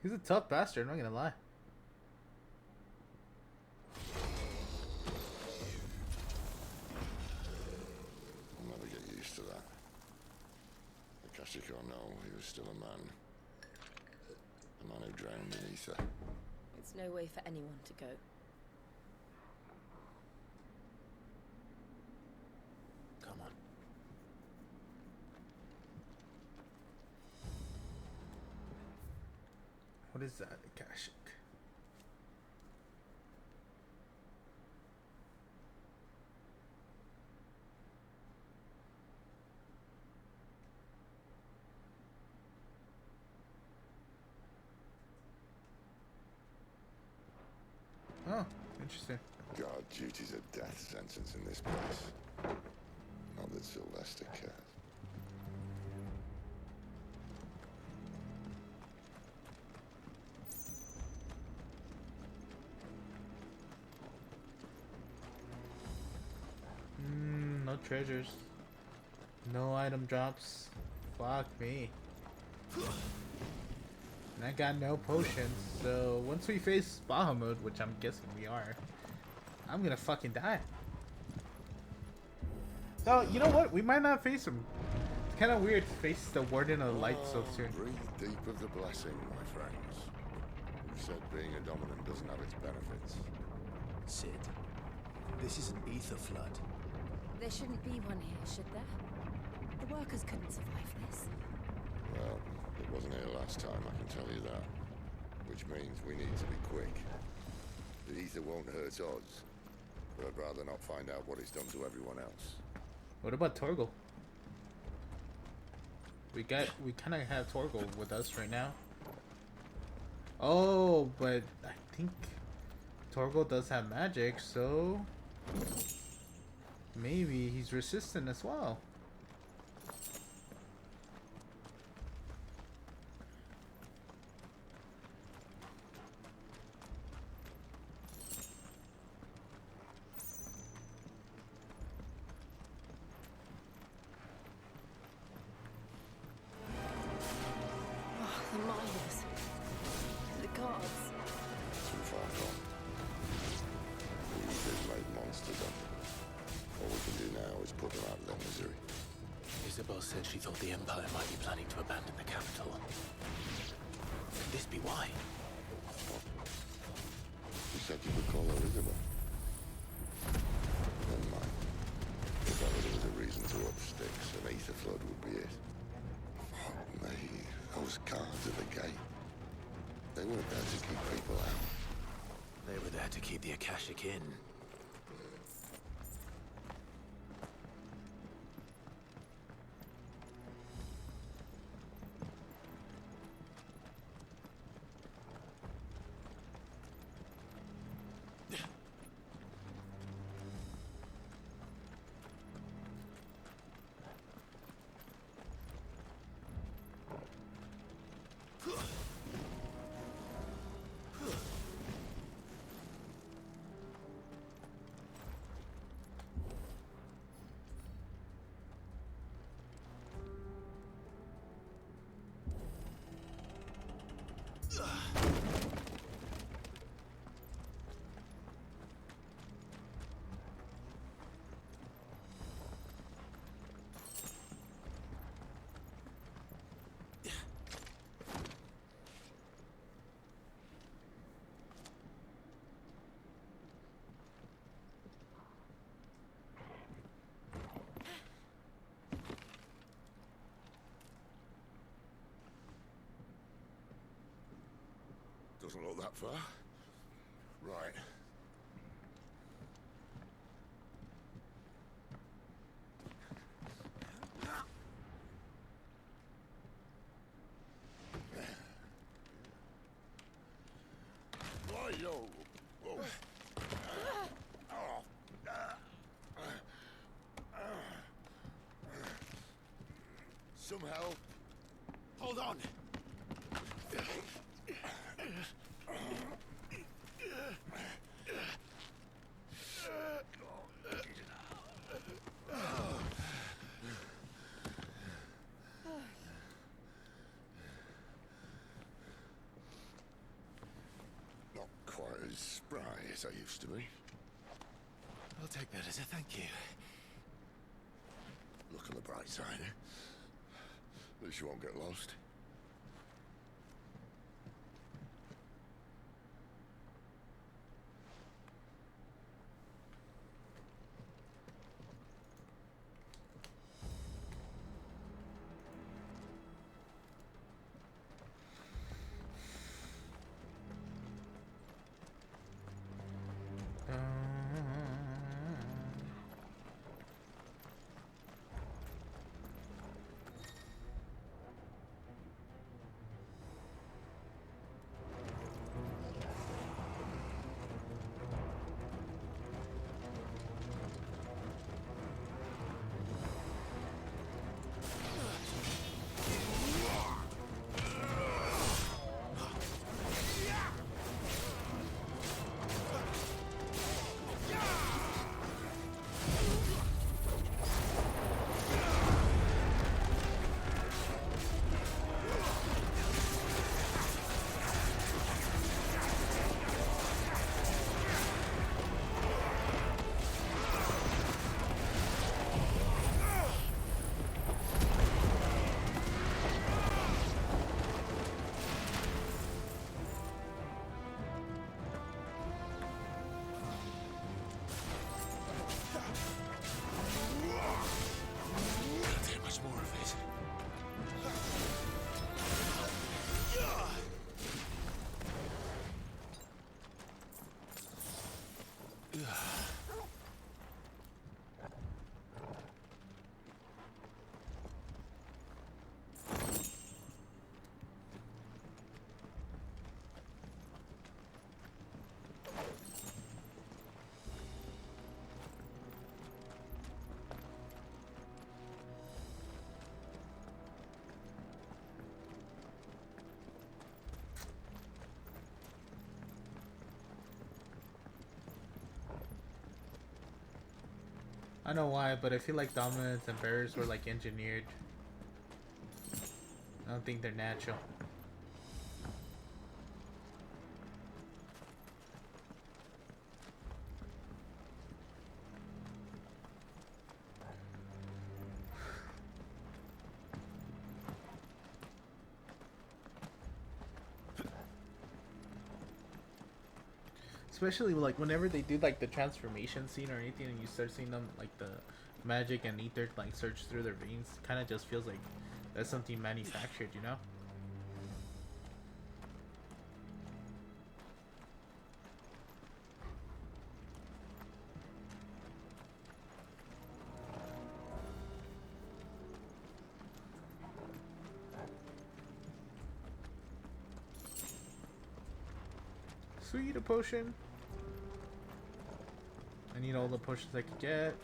He's a tough bastard, I'm not gonna lie. I'll never get used to that. Akashic or no, he was still a man. A man who drowned in ether. It's no way for anyone to go. Come on. What is that, Akashic? Oh, interesting. God, duty's a death sentence in this place. Not that Sylvester cares. No treasures. No item drops. Fuck me. And I got no potions, so once we face Bahamut, which I'm guessing we are, I'm gonna fucking die. So, you know what? We might not face him. It's kind of weird to face the Warden of Light so soon. Breathe deep of the blessing, my friends. You said being a dominant doesn't have its benefits. Sid, this is an ether flood. There shouldn't be one here, should there? The workers couldn't survive this. Well, it wasn't here last time, I can tell you that. Which means we need to be quick. The ether won't hurt us, but I'd rather not find out what it's done to everyone else. What about Torgal? We kind of have Torgal with us right now. Oh, but I think Torgal does have magic, so maybe he's resistant as well. The miners. The guards. Too far gone. We did make monsters of them. All we can do now is put them out of their misery. Isabel said she thought the Empire might be planning to abandon the capital. Could this be why? You said you would call her Isabel. Never mind. If ever there was a reason to up sticks, an ether flood would be it. Fuck me. Those guards at the gate. They weren't there to keep people out. They were there to keep the Akashic in. Doesn't look that far. Right. Whoa, yo. Whoa. Some help. Hold on! spry as I used to be. I'll take that as a thank you. Look on the bright side, eh? At least you won't get lost. I know why, but I feel like dominance and bearers were like engineered. I don't think they're natural. Especially like whenever they do like the transformation scene or anything, and you start seeing them like the magic and ether like surge through their veins, kind of just feels like that's something manufactured, you know? Sweet, a potion. I need all the potions I could get.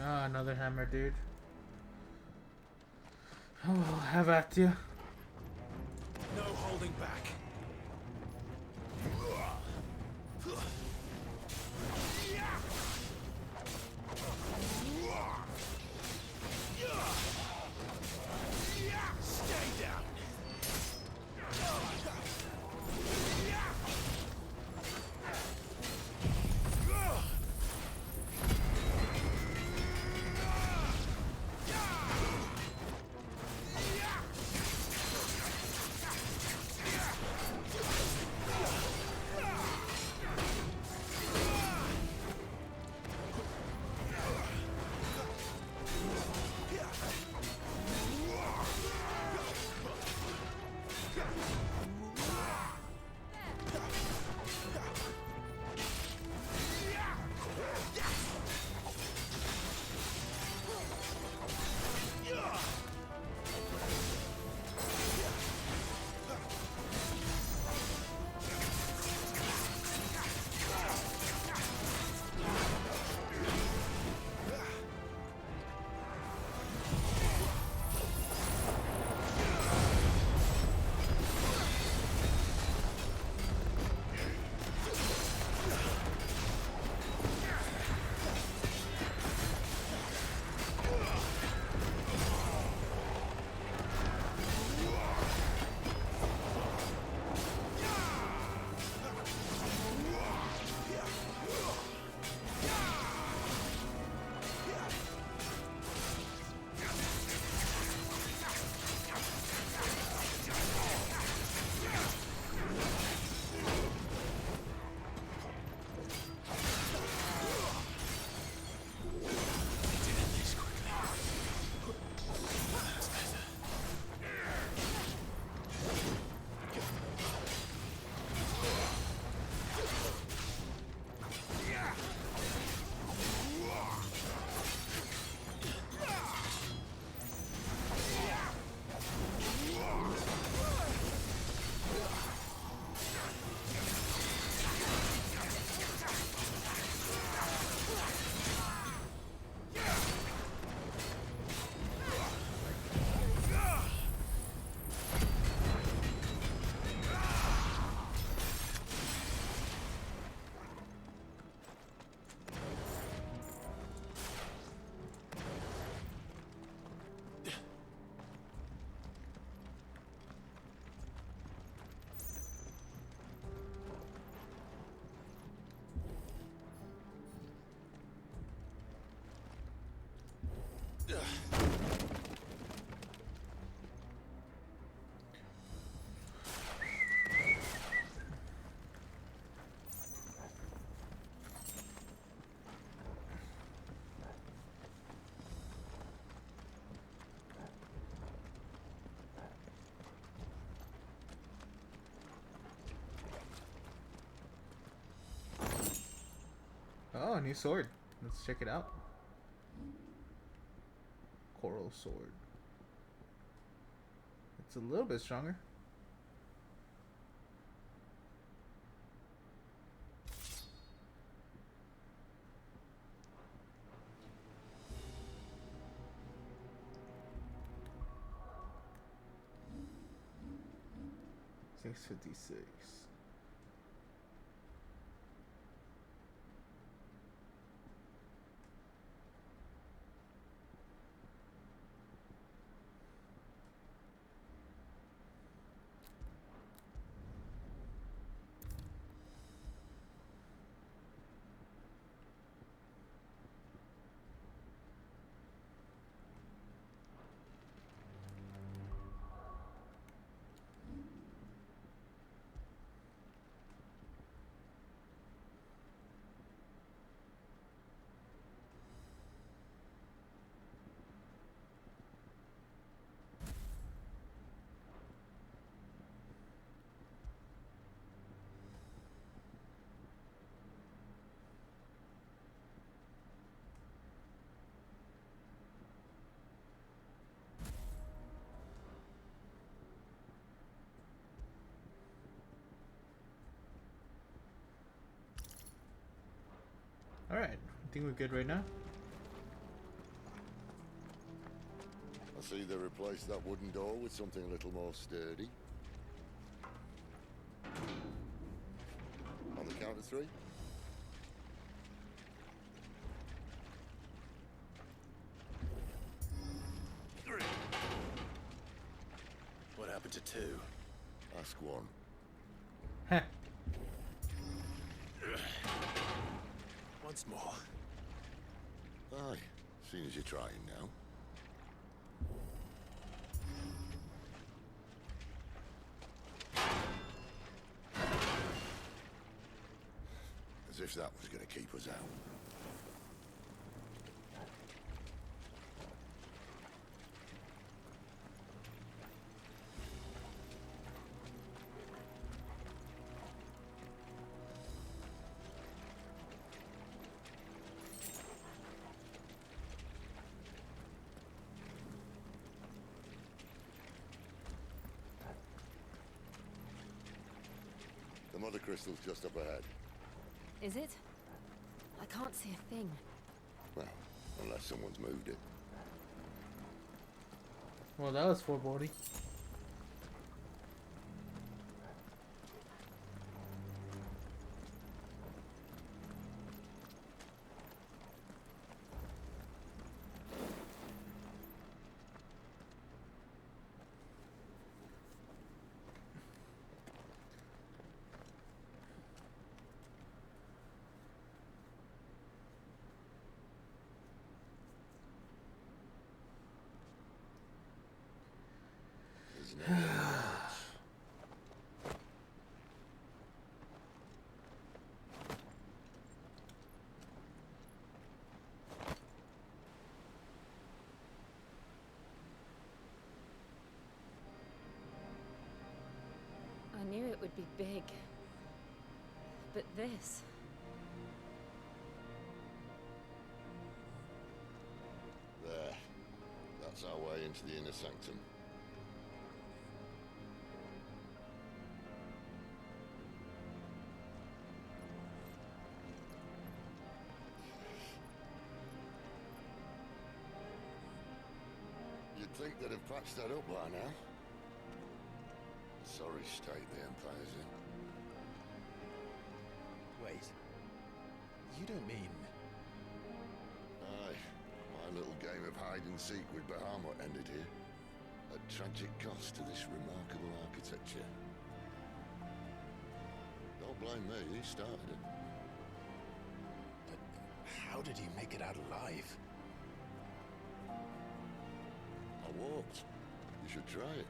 Ah, another hammer, dude. Oh, have at you. No holding back. Stay down. new sword. Let's check it out. Coral sword. It's a little bit stronger. $656. Alright, I think we're good right now. I see they replaced that wooden door with something a little more sturdy. On the count of 3. What happened to 2? Ask 1. Heh. Once more. Aye, seeing as you're trying now. As if that was going to keep us out. The mother crystal's just up ahead. Is it? I can't see a thing. Well, unless someone's moved it. Well, that was foreboding. There's no words. I knew it would be big. But this... There. That's our way into the inner sanctum. You'd think they'd have patched that up by now. Sorry state the Empire's in. Wait. You don't mean... Aye. My little game of hide-and-seek with Bahamut ended here. At tragic cost to this remarkable architecture. Don't blame me, he started it. But how did he make it out alive? I walked. You should try it.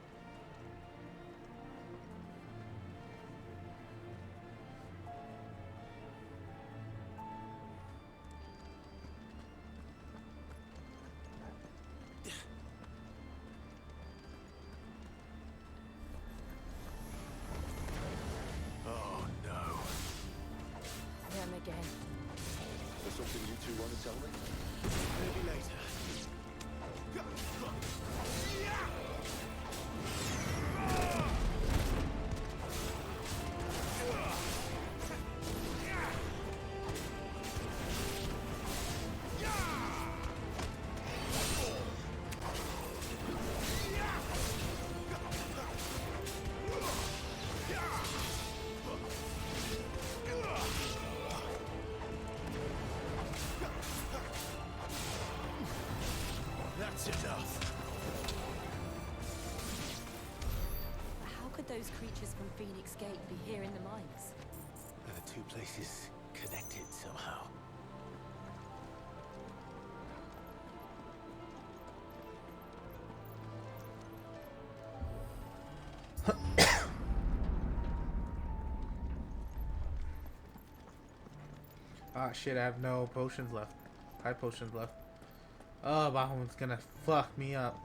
Oh no. Them again. The something you two want to tell me? Maybe later. That's enough. How could those creatures from Phoenix Gate be here in the mines? Are the two places connected somehow? Ah, shit, I have no potions left. 5 potions left. Oh, Bahamut's gonna fuck me up.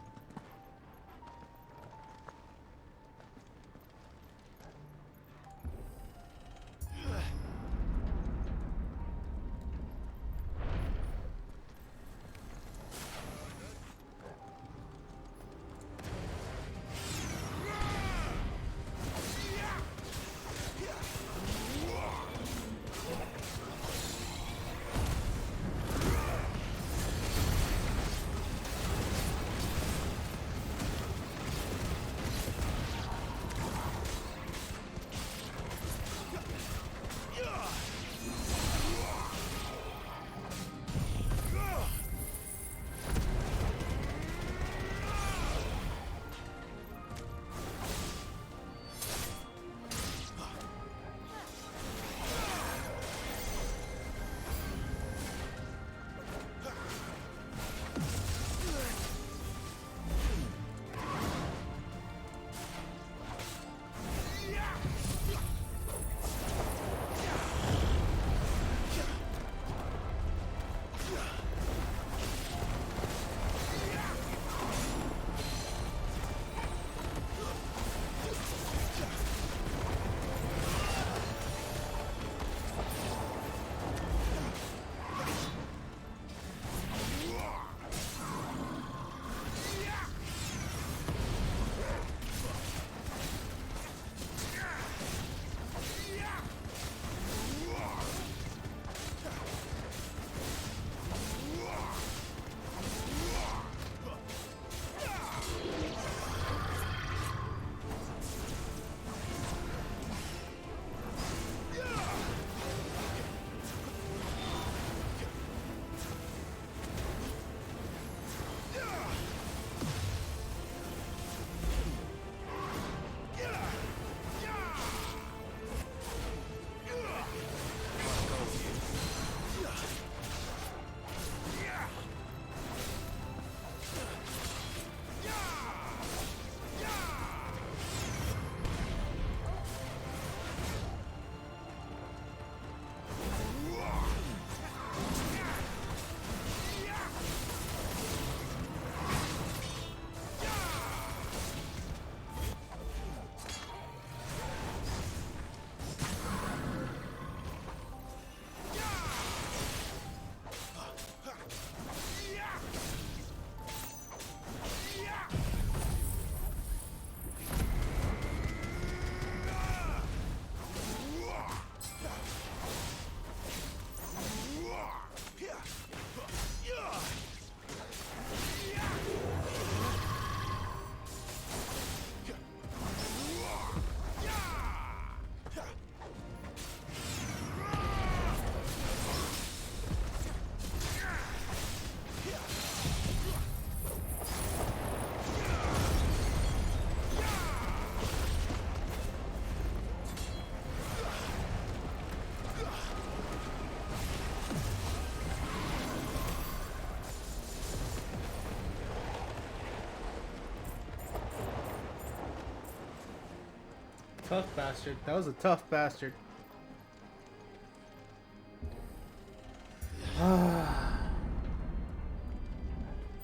Tough bastard. That was a tough bastard.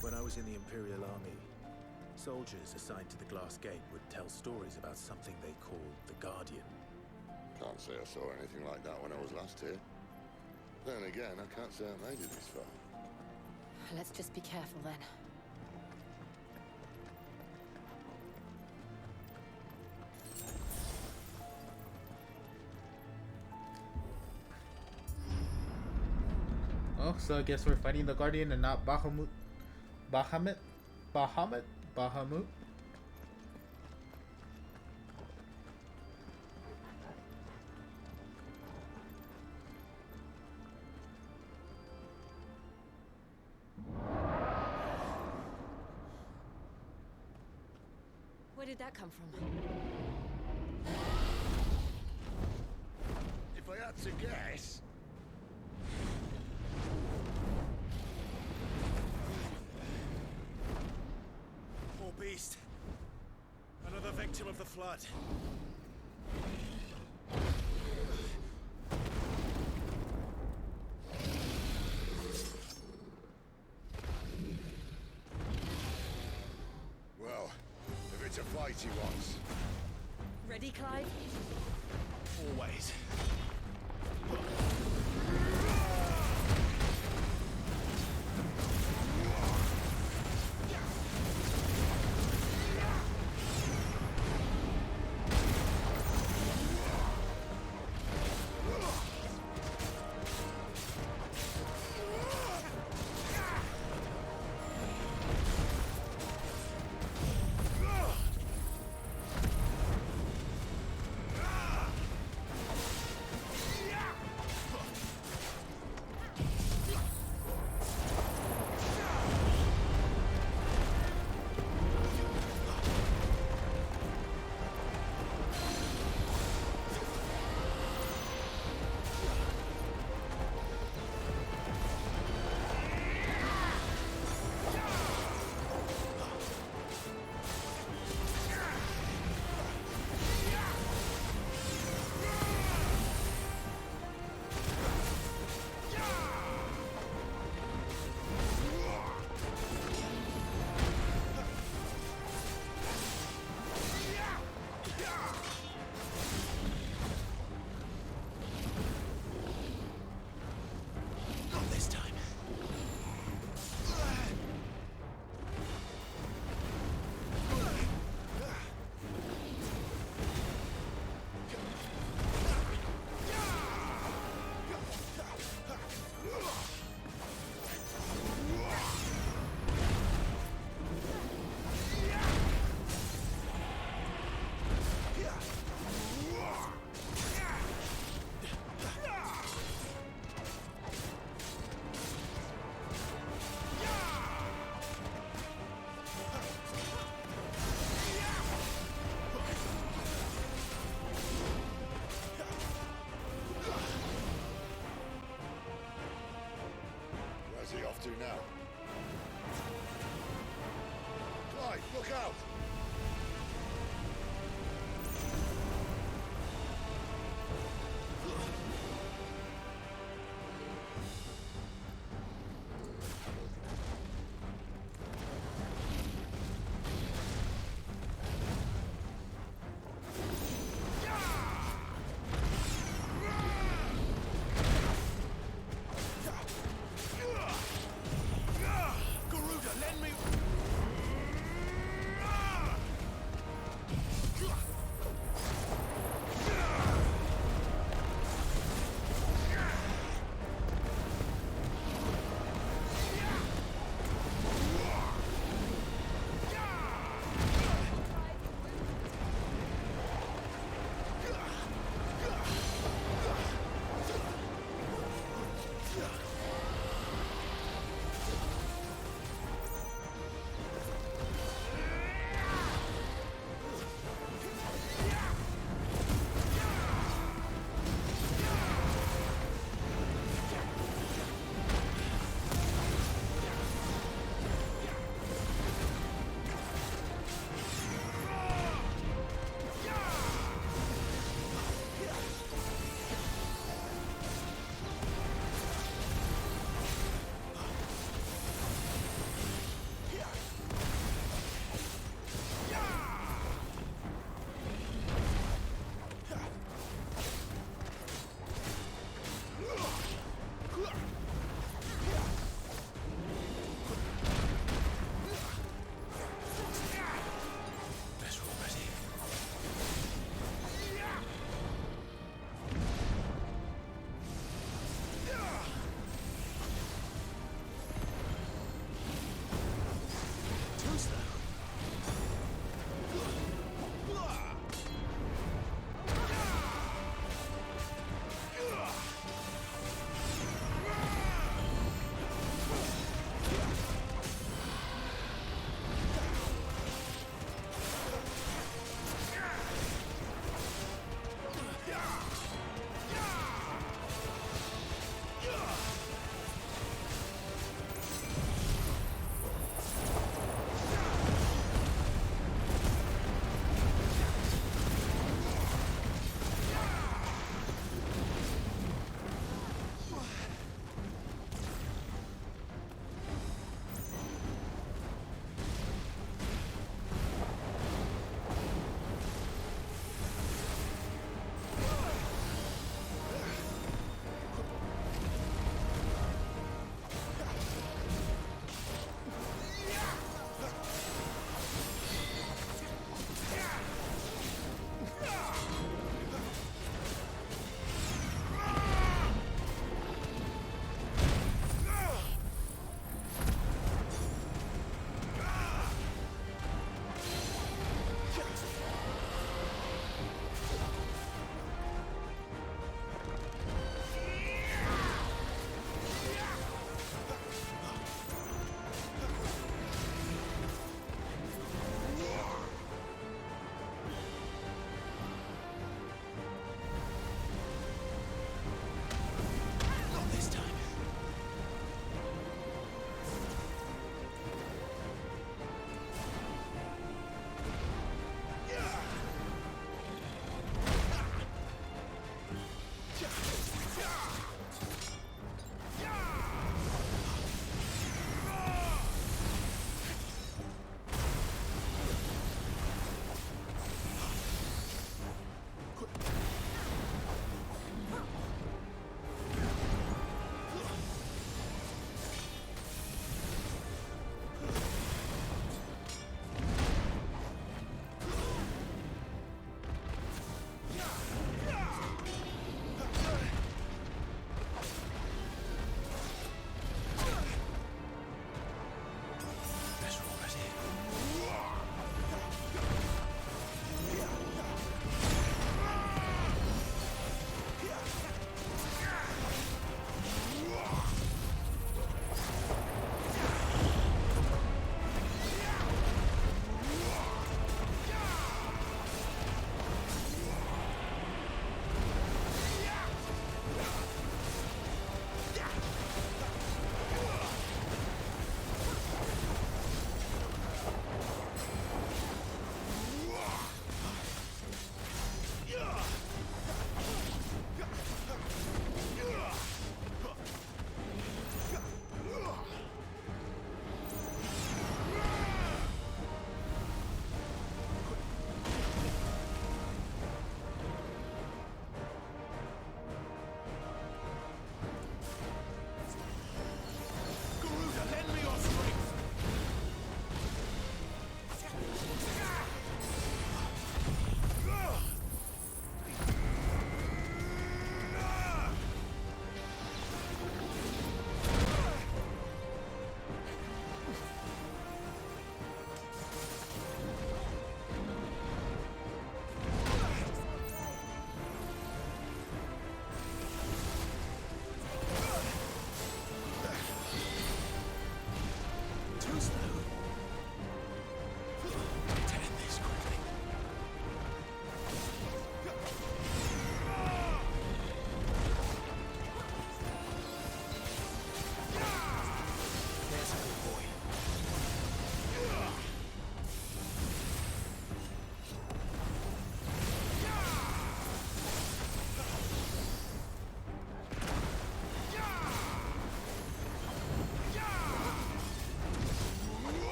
When I was in the Imperial Army, soldiers assigned to the Glass Gate would tell stories about something they called the Guardian. Can't say I saw anything like that when I was last here. Then again, I can't say I made it this far. Let's just be careful then. Oh, so I guess we're fighting the Guardian and not Bahamut. Bahamut? Where did that come from? If I had to guess... Poor beast. Another victim of the flood. Well, if it's a fight he wants... Ready, Clive? Always.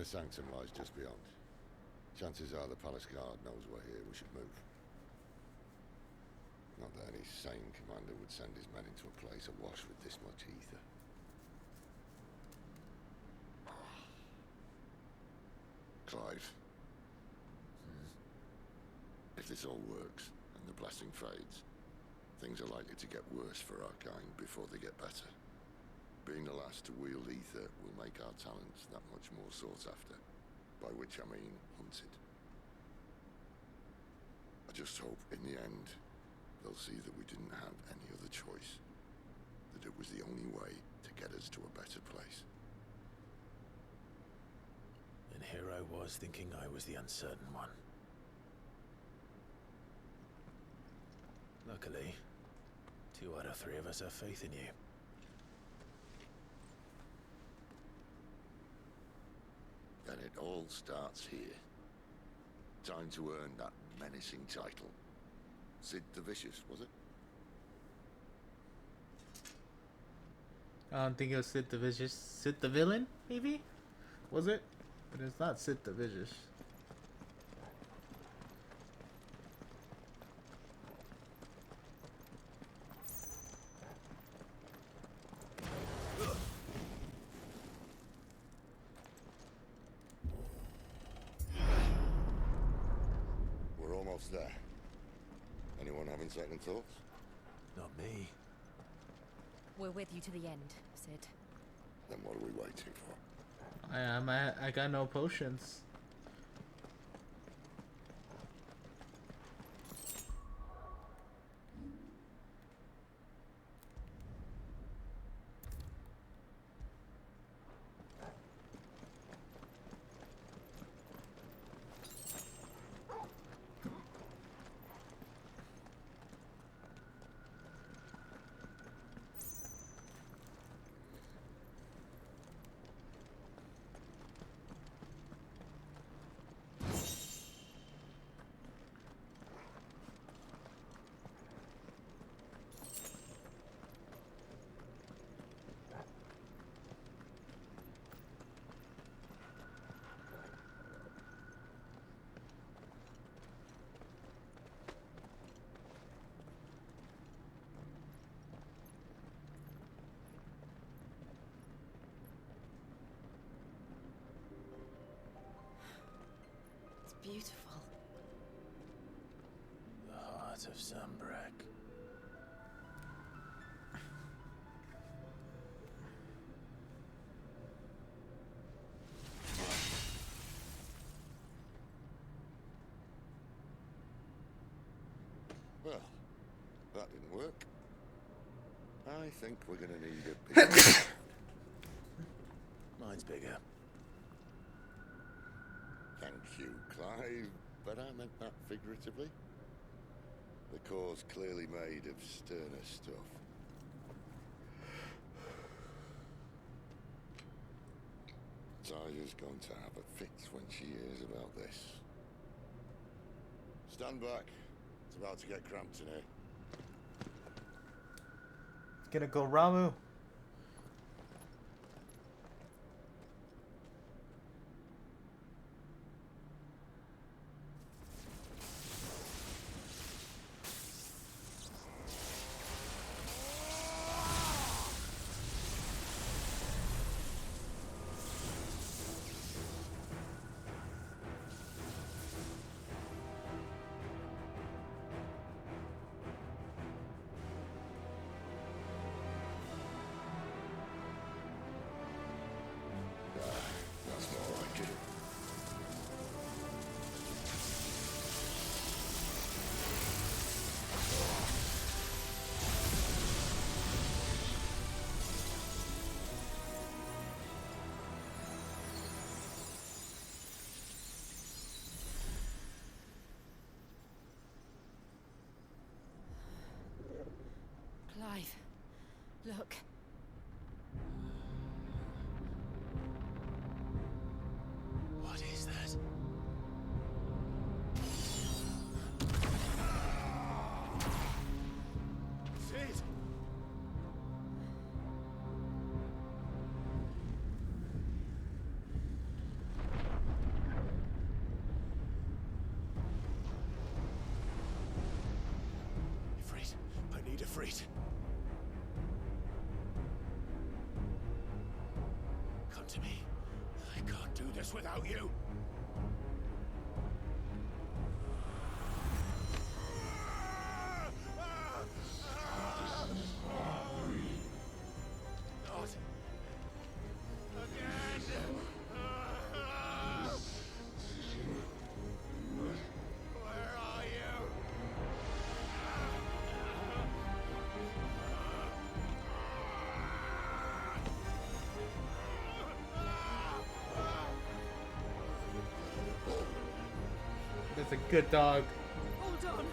inner sanctum lies just beyond. Chances are the palace guard knows we're here. We should move. Not that any sane commander would send his men into a place awash with this much ether. Clive. If this all works, and the blessing fades, things are likely to get worse for our kind before they get better. Being the last to wield ether will make our talents that much more sought after, by which I mean hunted. I just hope, in the end, they'll see that we didn't have any other choice, that it was the only way to get us to a better place. And here I was thinking I was the uncertain one. Luckily, 2 out of 3 of us have faith in you. Then it all starts here. Time to earn that menacing title. Sid the Vicious, was it? I don't think it was Sid the Vicious. Sid the Villain, maybe? Was it? But it's not Sid the Vicious. We're almost there. Anyone having second thoughts? Not me. We're with you to the end, Sid. Then what are we waiting for? I got no potions. Beautiful. The heart of Zambrak. Well, that didn't work. I think we're gonna need a big... Mine's bigger. Thank you, Clive, but I meant that figuratively. The core's clearly made of sterner stuff. Taya's going to have a fit when she hears about this. Stand back. It's about to get cramped in here. It's gonna go Ramu. need a freight. Come to me. I can't do this without you. Not again. Where are you? That's a good dog. Hold on.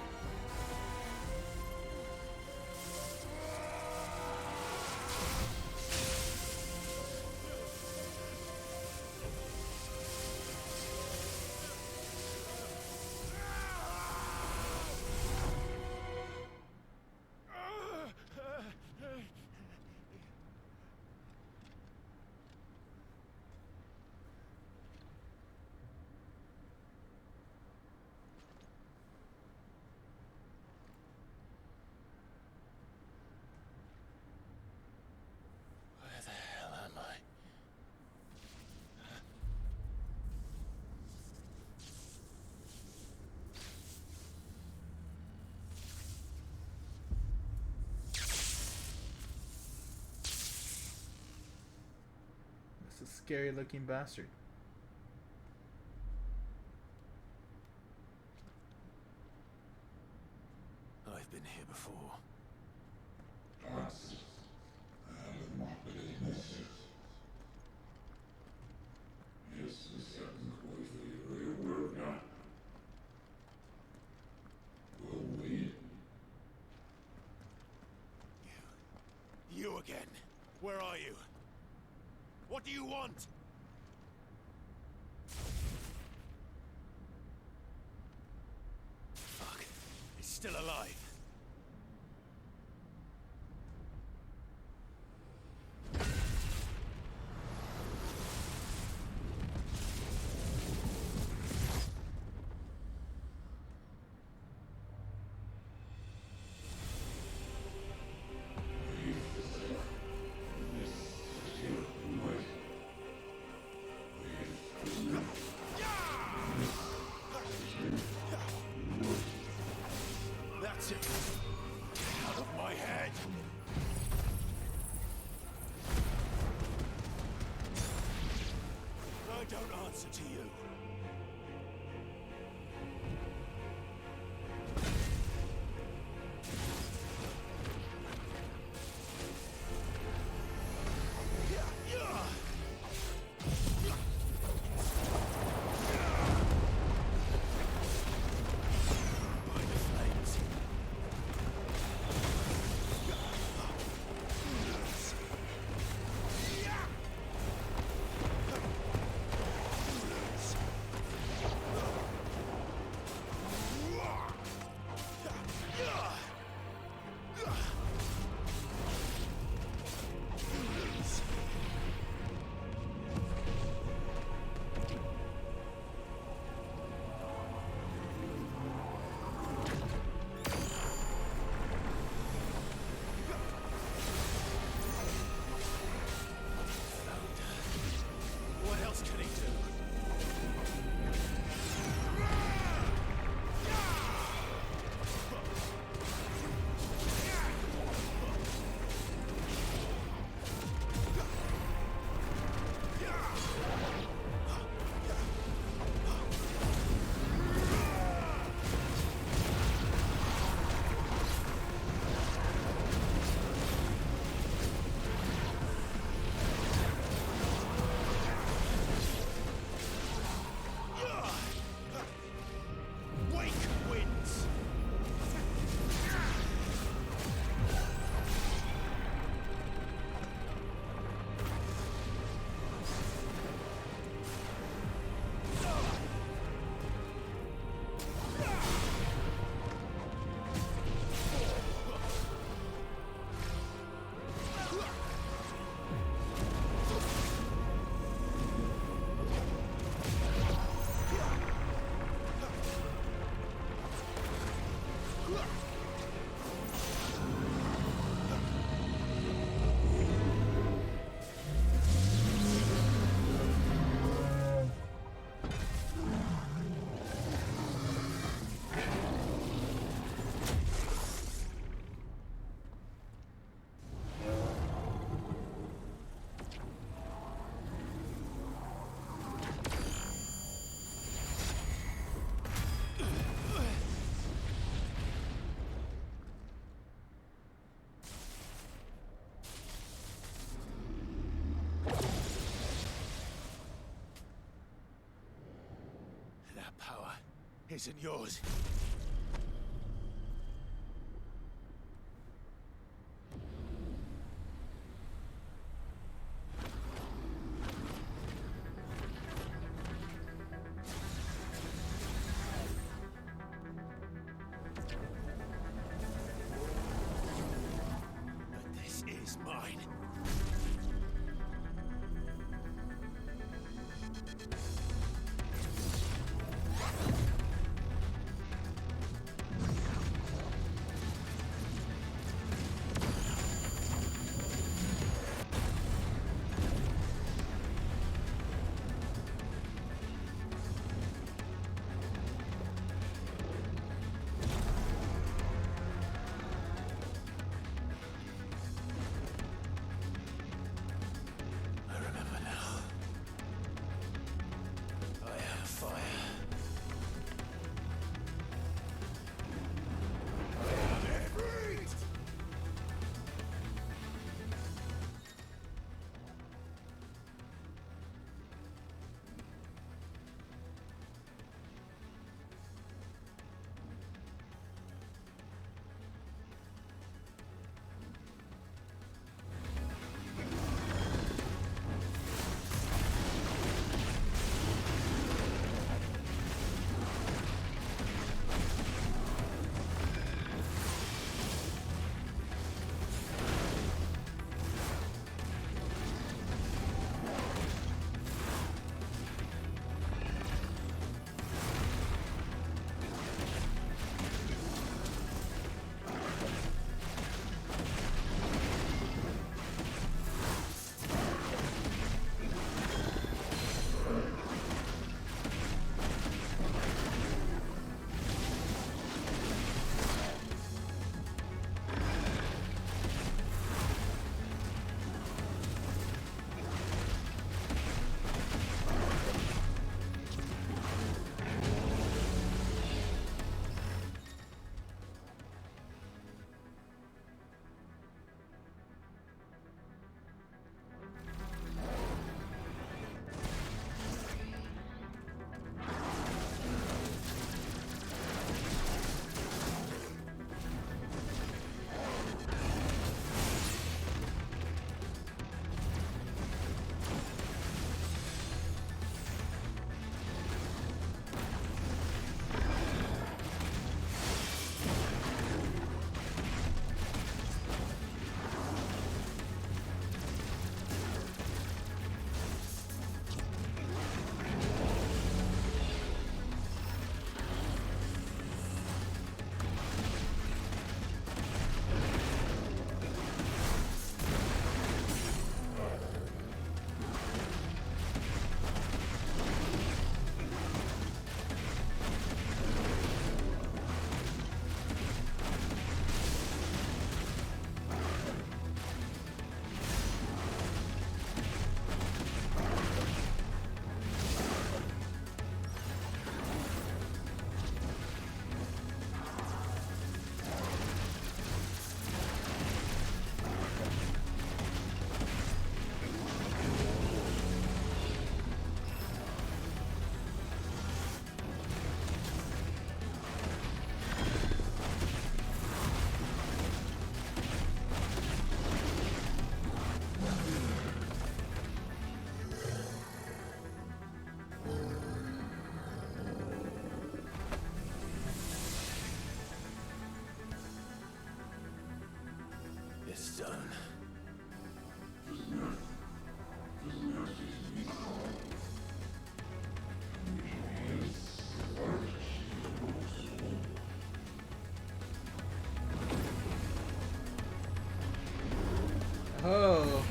Where the hell am I? That's a scary looking bastard. I've been here before. You again. Where are you? What do you want? Fuck. He's still alive. That's it. Out of my head. I don't answer to you. By the flames. isn't yours. But this is mine. I remember now. I have fire. I have everything! It's done. Oh.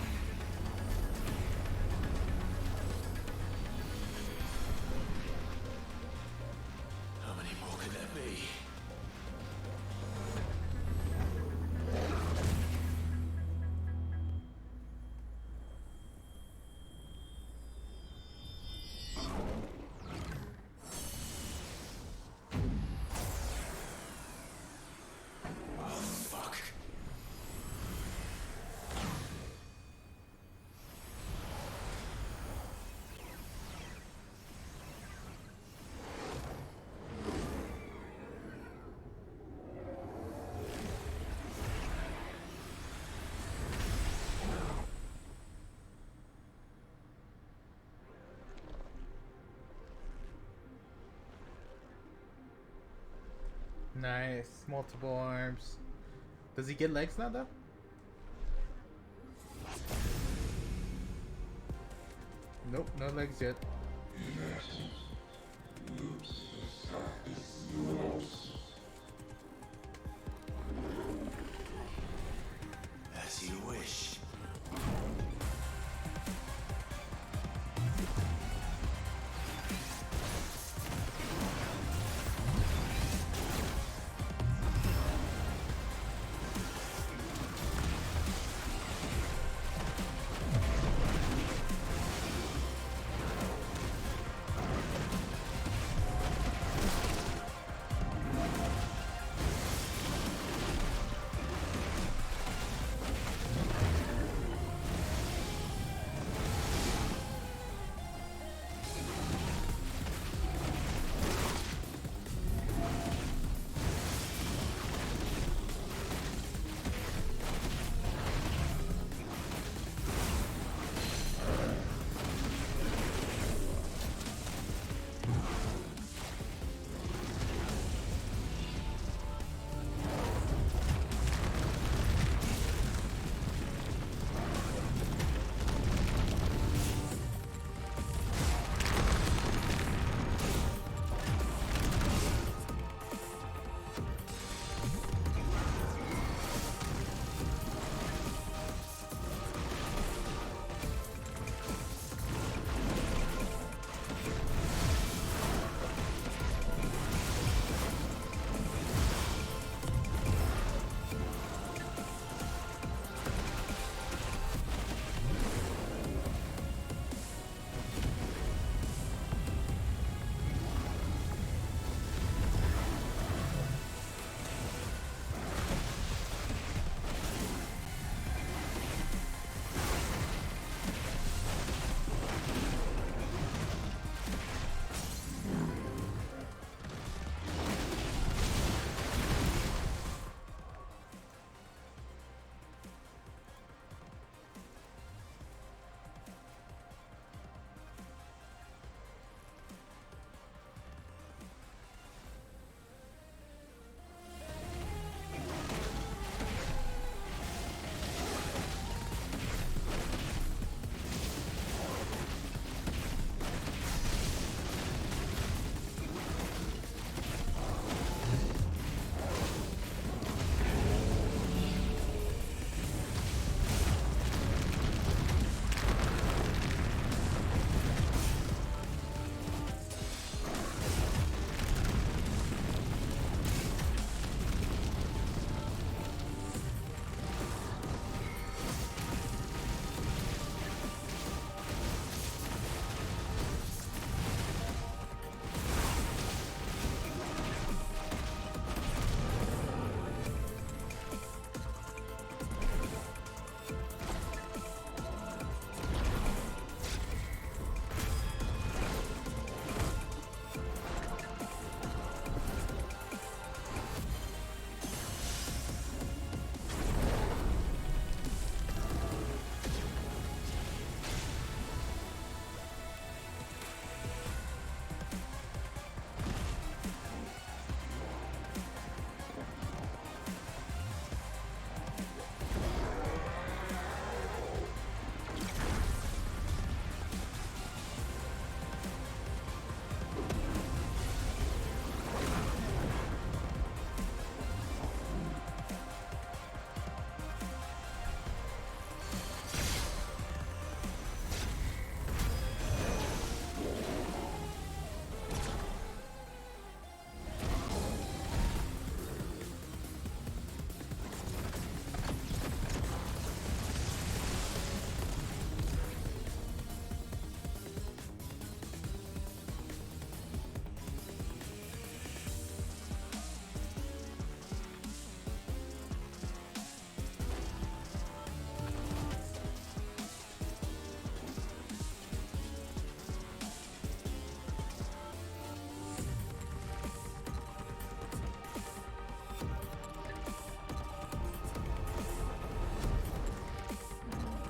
How many more could there be? Nice. Multiple arms. Does he get legs now, though? Nope, no legs yet. As you wish.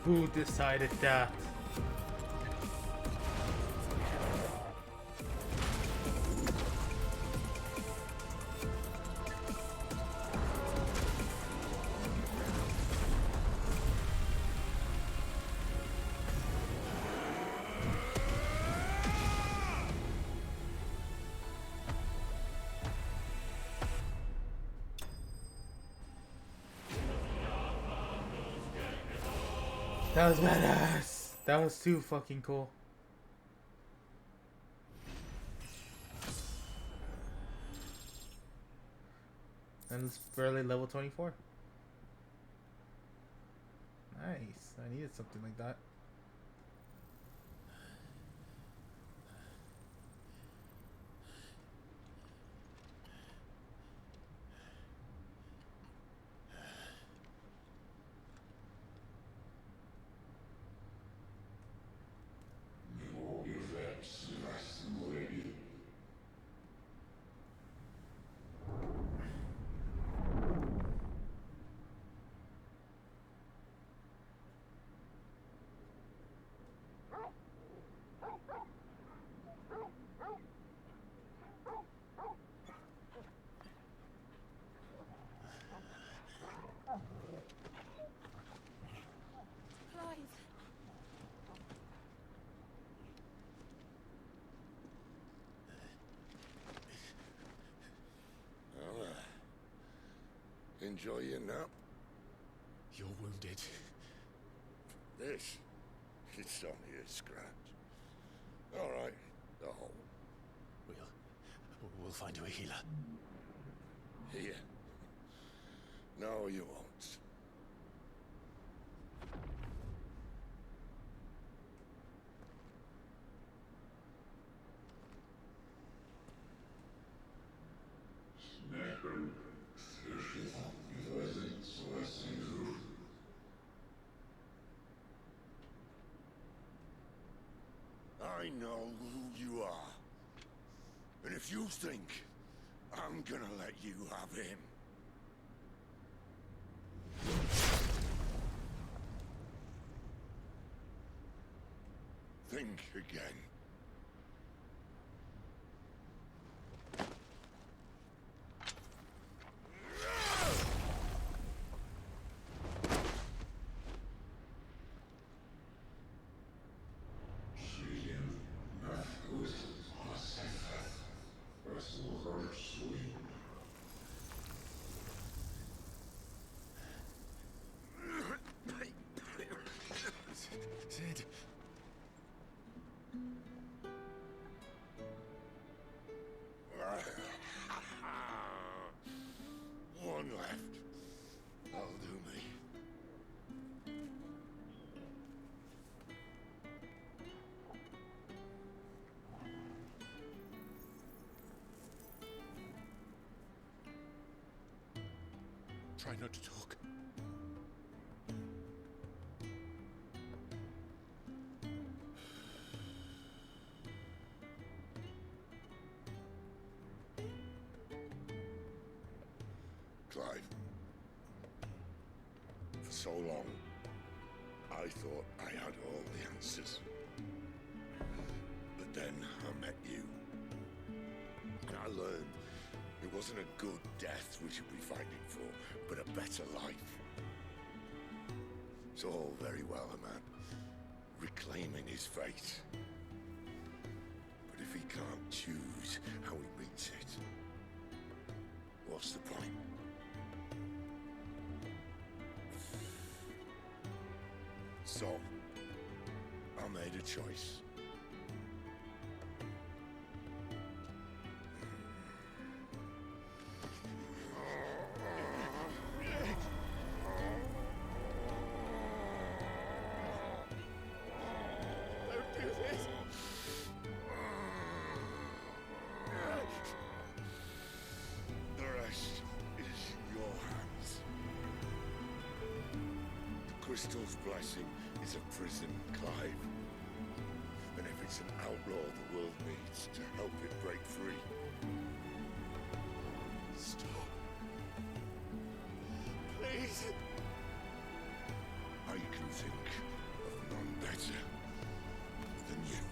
Who decided that? That was badass. That was too fucking cool. And it's barely level 24. Nice. I needed something like that. Enjoy your nap? You're wounded. This? It's only a scratch. All right, the hole. We'll find you a healer. Here. No, you won't. I know who you are. And if you think I'm gonna let you have him... think again. Sid. One left. That'll do me. Try not to talk. Clive. For so long, I thought I had all the answers. But then I met you. And I learned it wasn't a good death we should be fighting for, but a better life. It's all very well, a man reclaiming his fate. But if he can't choose how he meets it, what's the point? So, I made a choice. Don't do this. The rest is in your hands. The crystal's blessing is a prison, Clive. And if it's an outlaw the world needs to help it break free. Stop. Please. I can think of none better than you.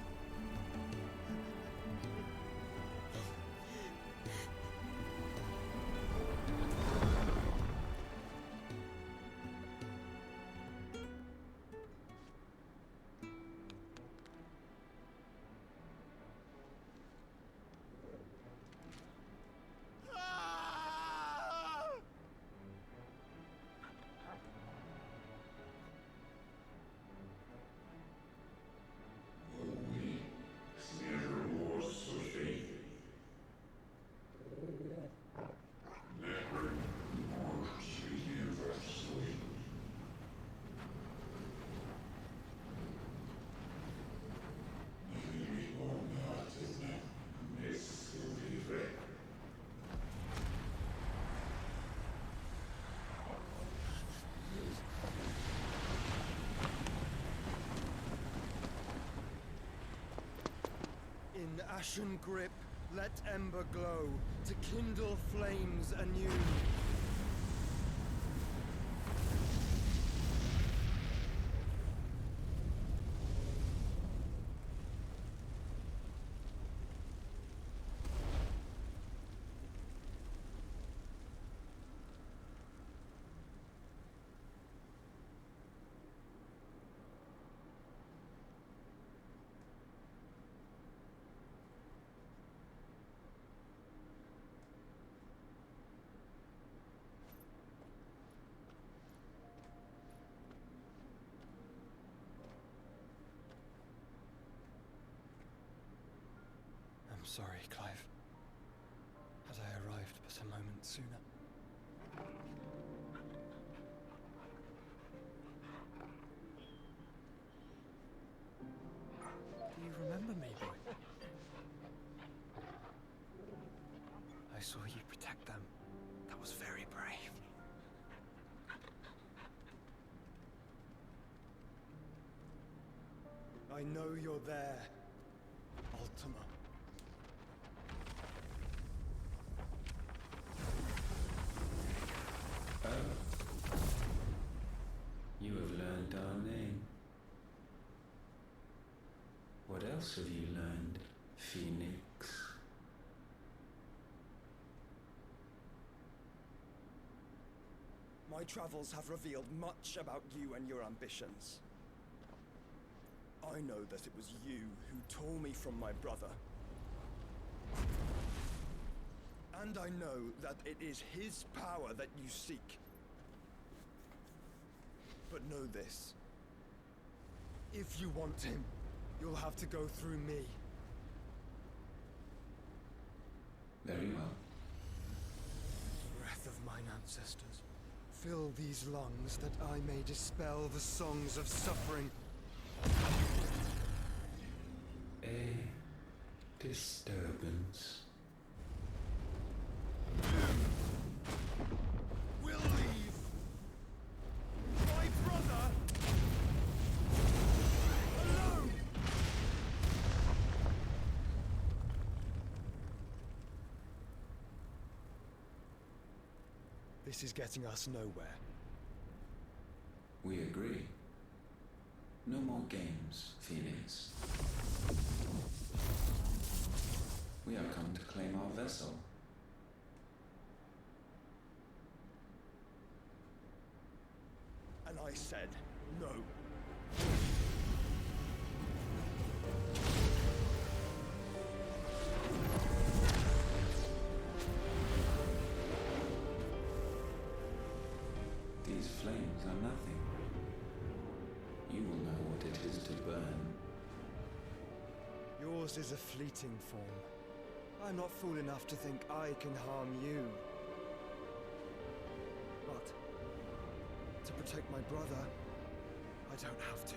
In ashen grip, let ember glow, to kindle flames anew. I'm sorry, Clive. Had I arrived but a moment sooner. Do you remember me, boy? I saw you protect them. That was very brave. I know you're there, Ultima. Oh. You have learned our name. What else have you learned, Phoenix? My travels have revealed much about you and your ambitions. I know that it was you who tore me from my brother. And I know that it is his power that you seek. But know this. If you want him, you'll have to go through me. Very well. Breath of mine ancestors, fill these lungs that I may dispel the songs of suffering. A disturbance. We'll leave. My brother alone. This is getting us nowhere. We agree. No more games, Phoenix. We have come to claim our vessel. And I said no. These flames are nothing. You will know what it is to burn. Yours is a fleeting form. I'm not fool enough to think I can harm you. But to protect my brother, I don't have to.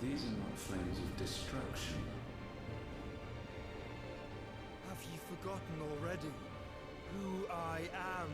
These are not flames of destruction. Have you forgotten already who I am?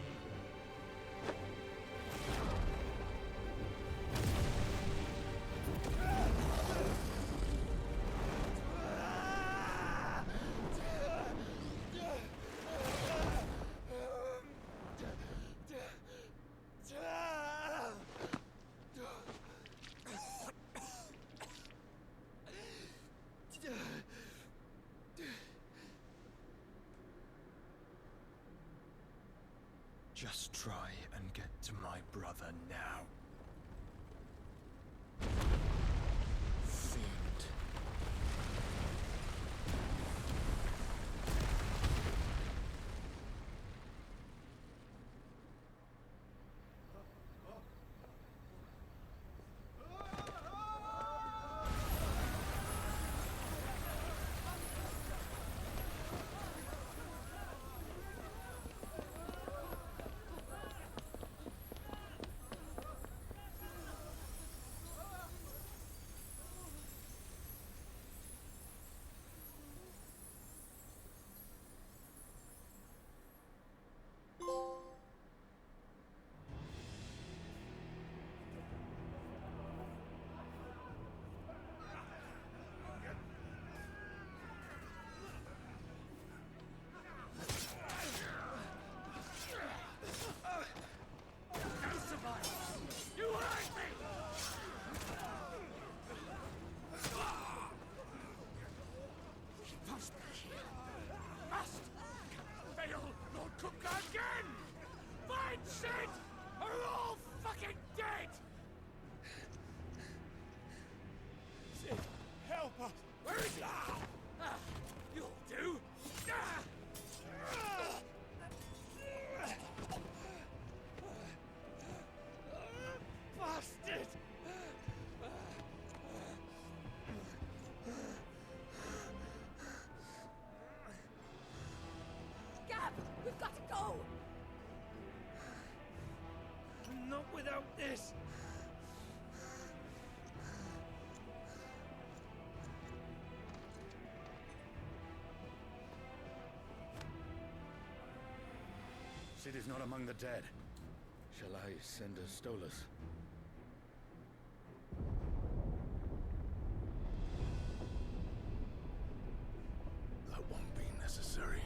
Just try and get to my brother now. Fiend. Where is he? You'll do. Bastard! Gab, we've got to go! Not without this. Sid is not among the dead. Shall I send a Stolas? That won't be necessary.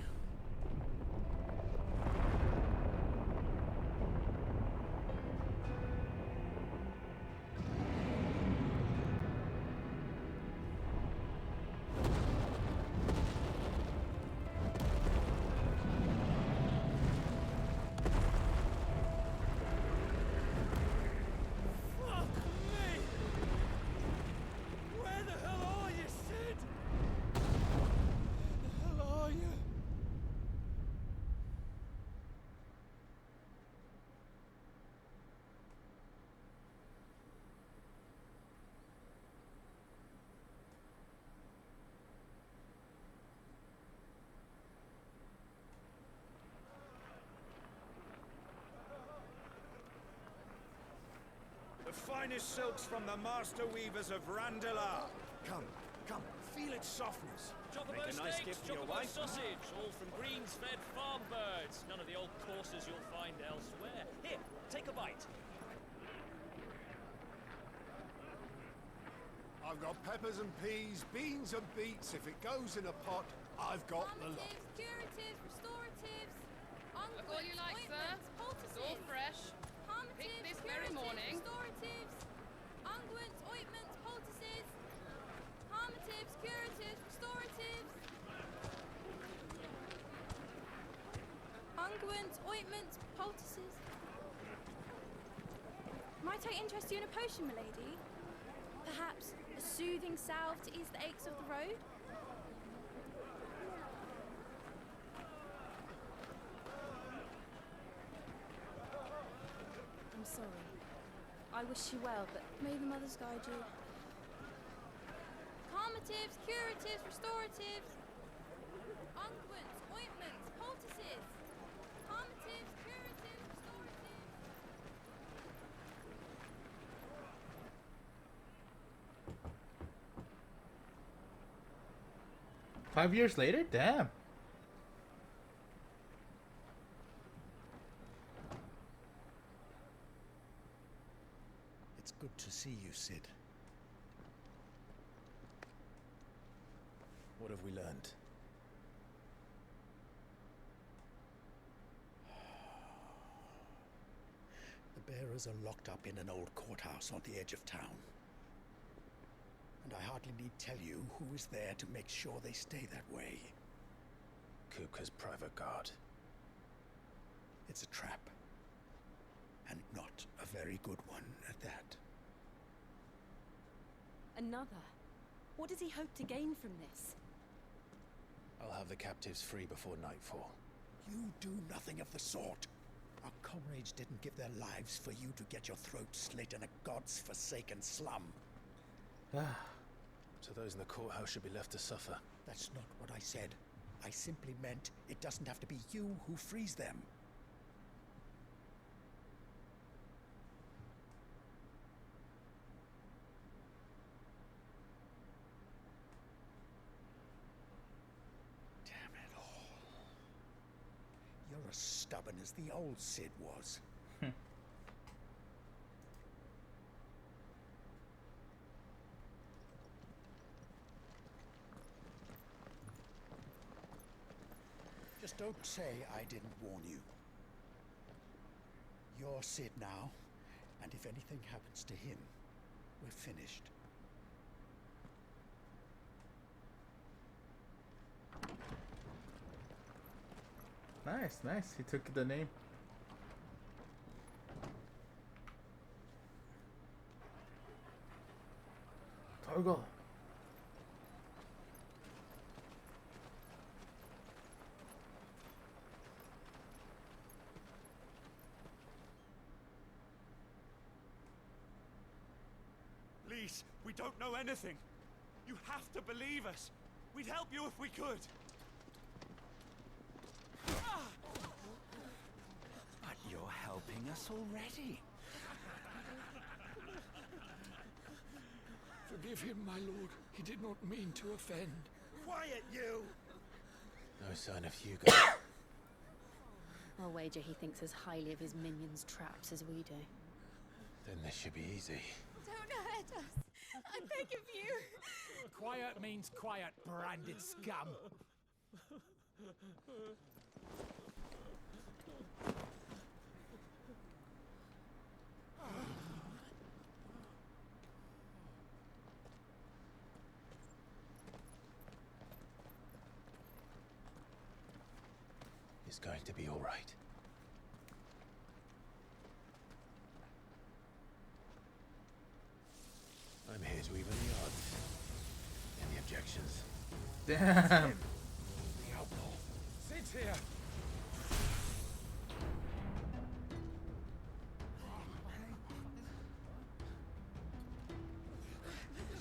Fuck me! Where the hell are you, Sid? Where the hell are you? The finest silks from the master weavers of Randalar. Come, come, feel its softness. Chocobo Make a nice steaks, gift for your chocobo wife. sausage, all from greens-fed farm birds. None of the old courses you'll find elsewhere. Here, take a bite. I've got peppers and peas, beans and beets. If it goes in a pot, I've got the lot. Curatives, restoratives, Look all you like, sir. It's all fresh. Picked this very morning. restoratives, unguents, ointments, poultices, harmatives, curatives, restoratives, unguents, ointments, poultices. Might I interest you in a potion, milady? Perhaps a soothing salve to ease the aches of the road? I'm sorry. I wish you well, but may the mothers guide you. Calmatives, curatives, restoratives, unguents, ointments, poultices, calmatives, curatives, restoratives. 5 years later? Damn. It's good to see you, Sid. What have we learned? The bearers are locked up in an old courthouse on the edge of town. And I hardly need tell you who is there to make sure they stay that way. Kupka's private guard. It's a trap. And not a very good one at that. Another? What does he hope to gain from this? I'll have the captives free before nightfall. You do nothing of the sort. Our comrades didn't give their lives for you to get your throat slit in a god's forsaken slum. So those in the courthouse should be left to suffer. That's not what I said. I simply meant it doesn't have to be you who frees them. Damn it all. You're as stubborn as the old Sid was. Just don't say I didn't warn you. You're Sid now, and if anything happens to him, we're finished. Nice, nice. He took the name. Torgal. Please, we don't know anything. You have to believe us. We'd help you if we could. But you're helping us already. Forgive him, my lord. He did not mean to offend. Quiet, you! No sign of Hugo. I'll wager he thinks as highly of his minions' traps as we do. Then this should be easy. Don't hurt us. I beg of you. Quiet means quiet, branded scum. It's going to be all right. I'm here to even the odds. Any objections? Damn. The outlaw. Sit here.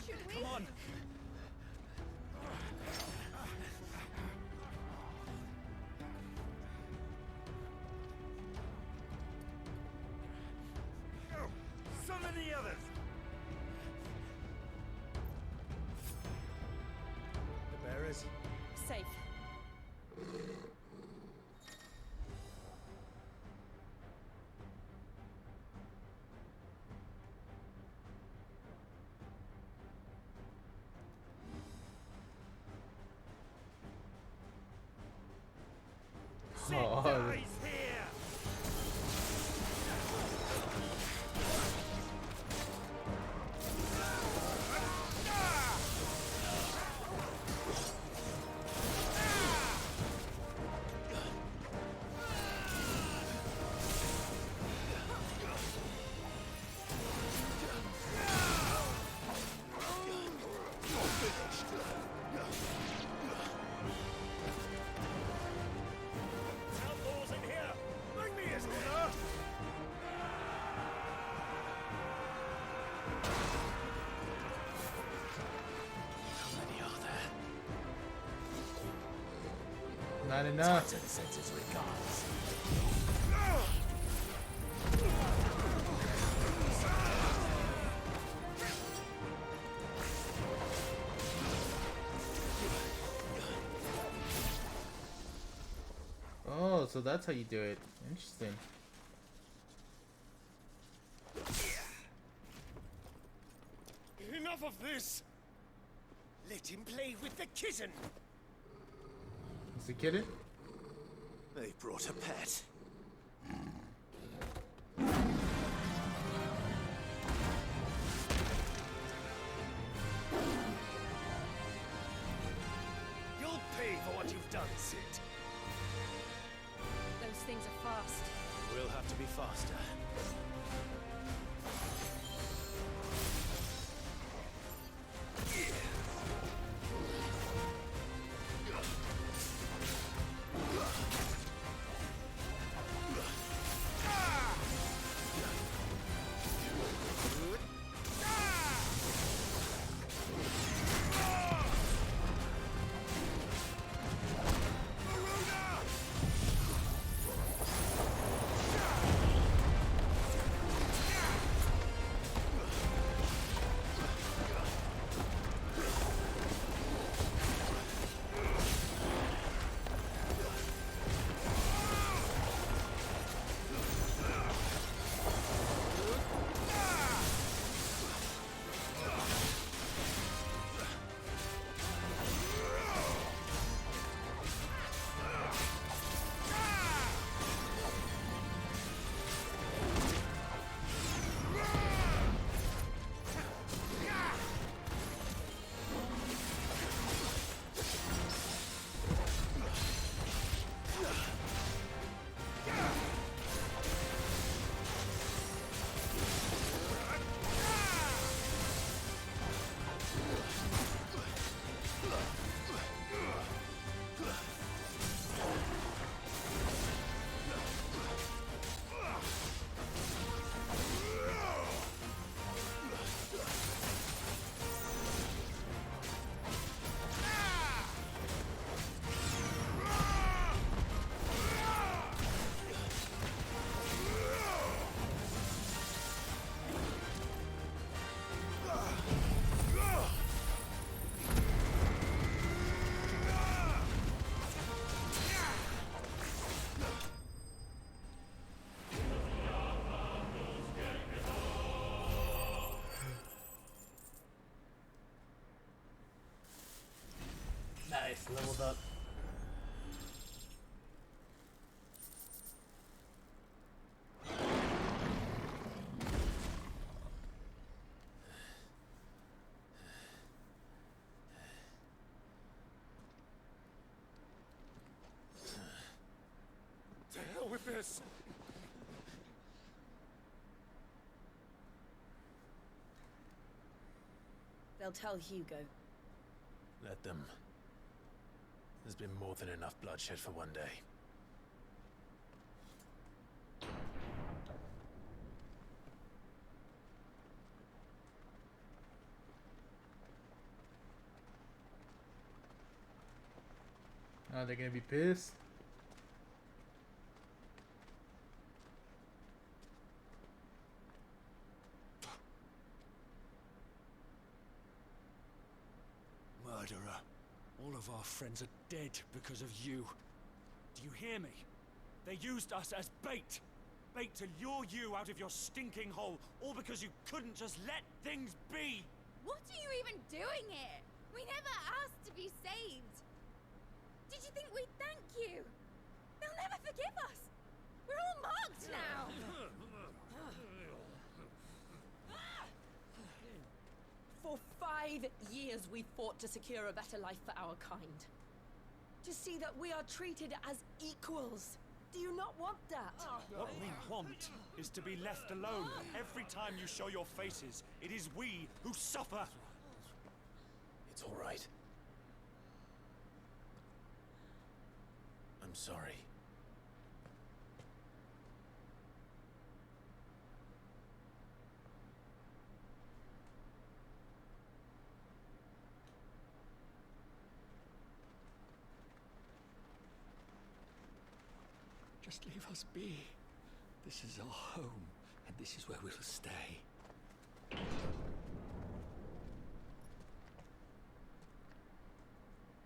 Should we? Come on. Summon the others! The bearers? Safe. Oh, Dies here! Outlaws in here. Bring me his dinner! How many are there? not enough. Titan sends his regards. Oh, so that's how you do it. Interesting. Enough of this! Let him play with the kitten! Is he kidding? They brought a pet. You'll pay for what you've done, Sid. Those things are fast. We'll have to be faster. Nice, leveled up. To hell with this! They'll tell Hugo. Let them. There's been more than enough bloodshed for one day. Oh, they're gonna be pissed. Murderer. All of our friends are dead because of you. Do you hear me? They used us as bait. Bait to lure you out of your stinking hole, all because you couldn't just let things be. What are you even doing here? We never asked to be saved. Did you think we'd thank you? They'll never forgive us. We're all marked now. For 5 years we fought to secure a better life for our kind. To see that we are treated as equals. Do you not want that? What we want is to be left alone. Every time you show your faces, it is we who suffer. It's all right. I'm sorry. Just leave us be. This is our home, and this is where we'll stay.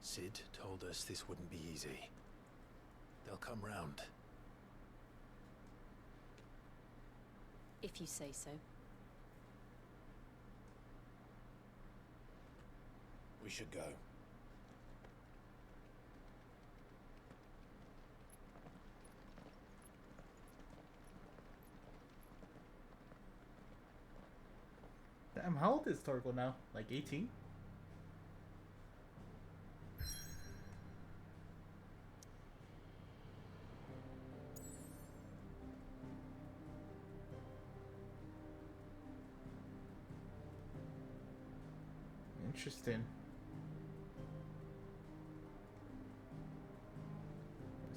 Sid told us this wouldn't be easy. They'll come round. If you say so. We should go. Damn, how old is Torgal now? Like 18? Interesting.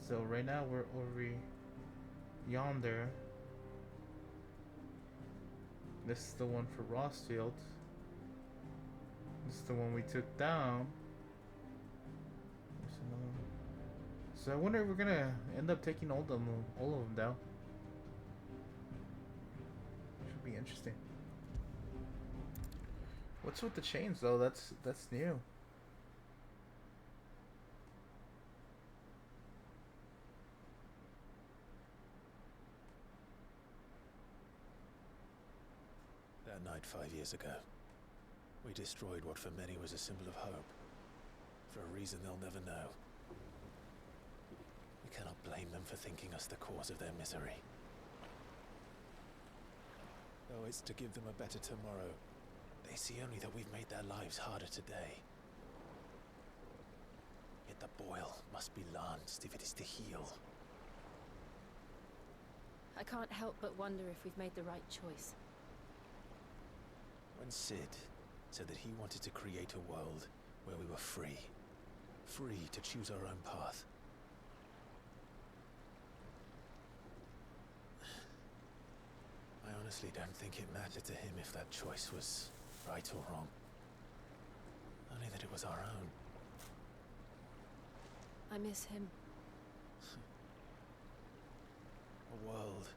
So right now we're over yonder. This is the one for Rossfield. This is the one we took down. There's another one. So I wonder if we're gonna end up taking all of them down. Should be interesting. What's with the chains though? That's new. That night 5 years ago, we destroyed what for many was a symbol of hope. For a reason they'll never know. We cannot blame them for thinking us the cause of their misery. Though it's to give them a better tomorrow, they see only that we've made their lives harder today. Yet the boil must be lanced if it is to heal. I can't help but wonder if we've made the right choice. When Sid said that he wanted to create a world where we were free. Free to choose our own path. I honestly don't think it mattered to him if that choice was right or wrong. Only that it was our own. I miss him. A world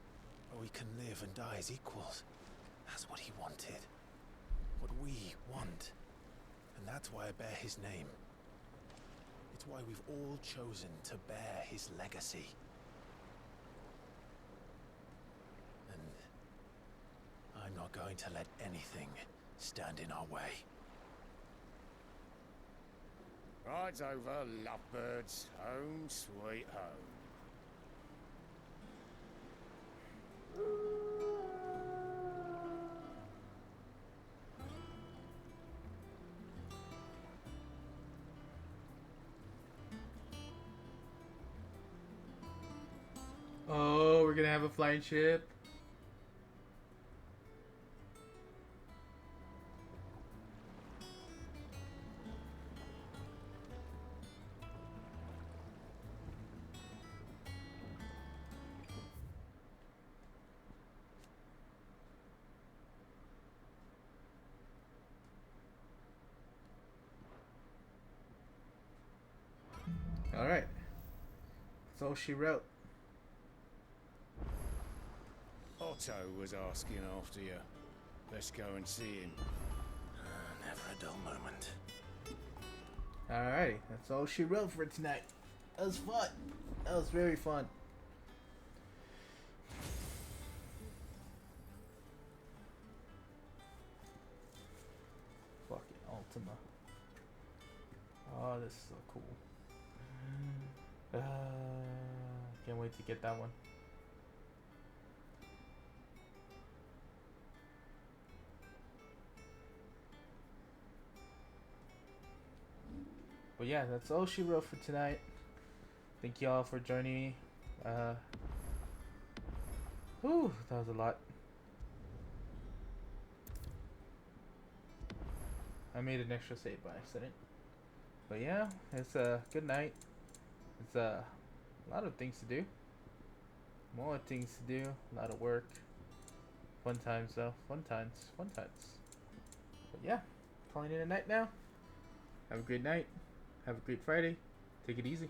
where we can live and die as equals. That's what he wanted. What we want. And that's why I bear his name. It's why we've all chosen to bear his legacy. And I'm not going to let anything stand in our way. Right. tide's over, lovebirds. Home sweet home. Oh, we're gonna have a flying ship. All right. That's all she wrote. Otto was asking after you. Let's go and see him. Never a dull moment. Alrighty, that's all she wrote for tonight. That was fun. That was very fun. Fucking Ultima. Oh, this is so cool. Can't wait to get that one. But yeah, that's all she wrote for tonight. Thank you all for joining me. Whew, that was a lot. I made an extra save by accident. But yeah, it's a good night. It's a lot of things to do. More things to do. A lot of work. Fun times though. Fun times. Fun times. But yeah, calling it a night now. Have a great night. Have a great Friday. Take it easy.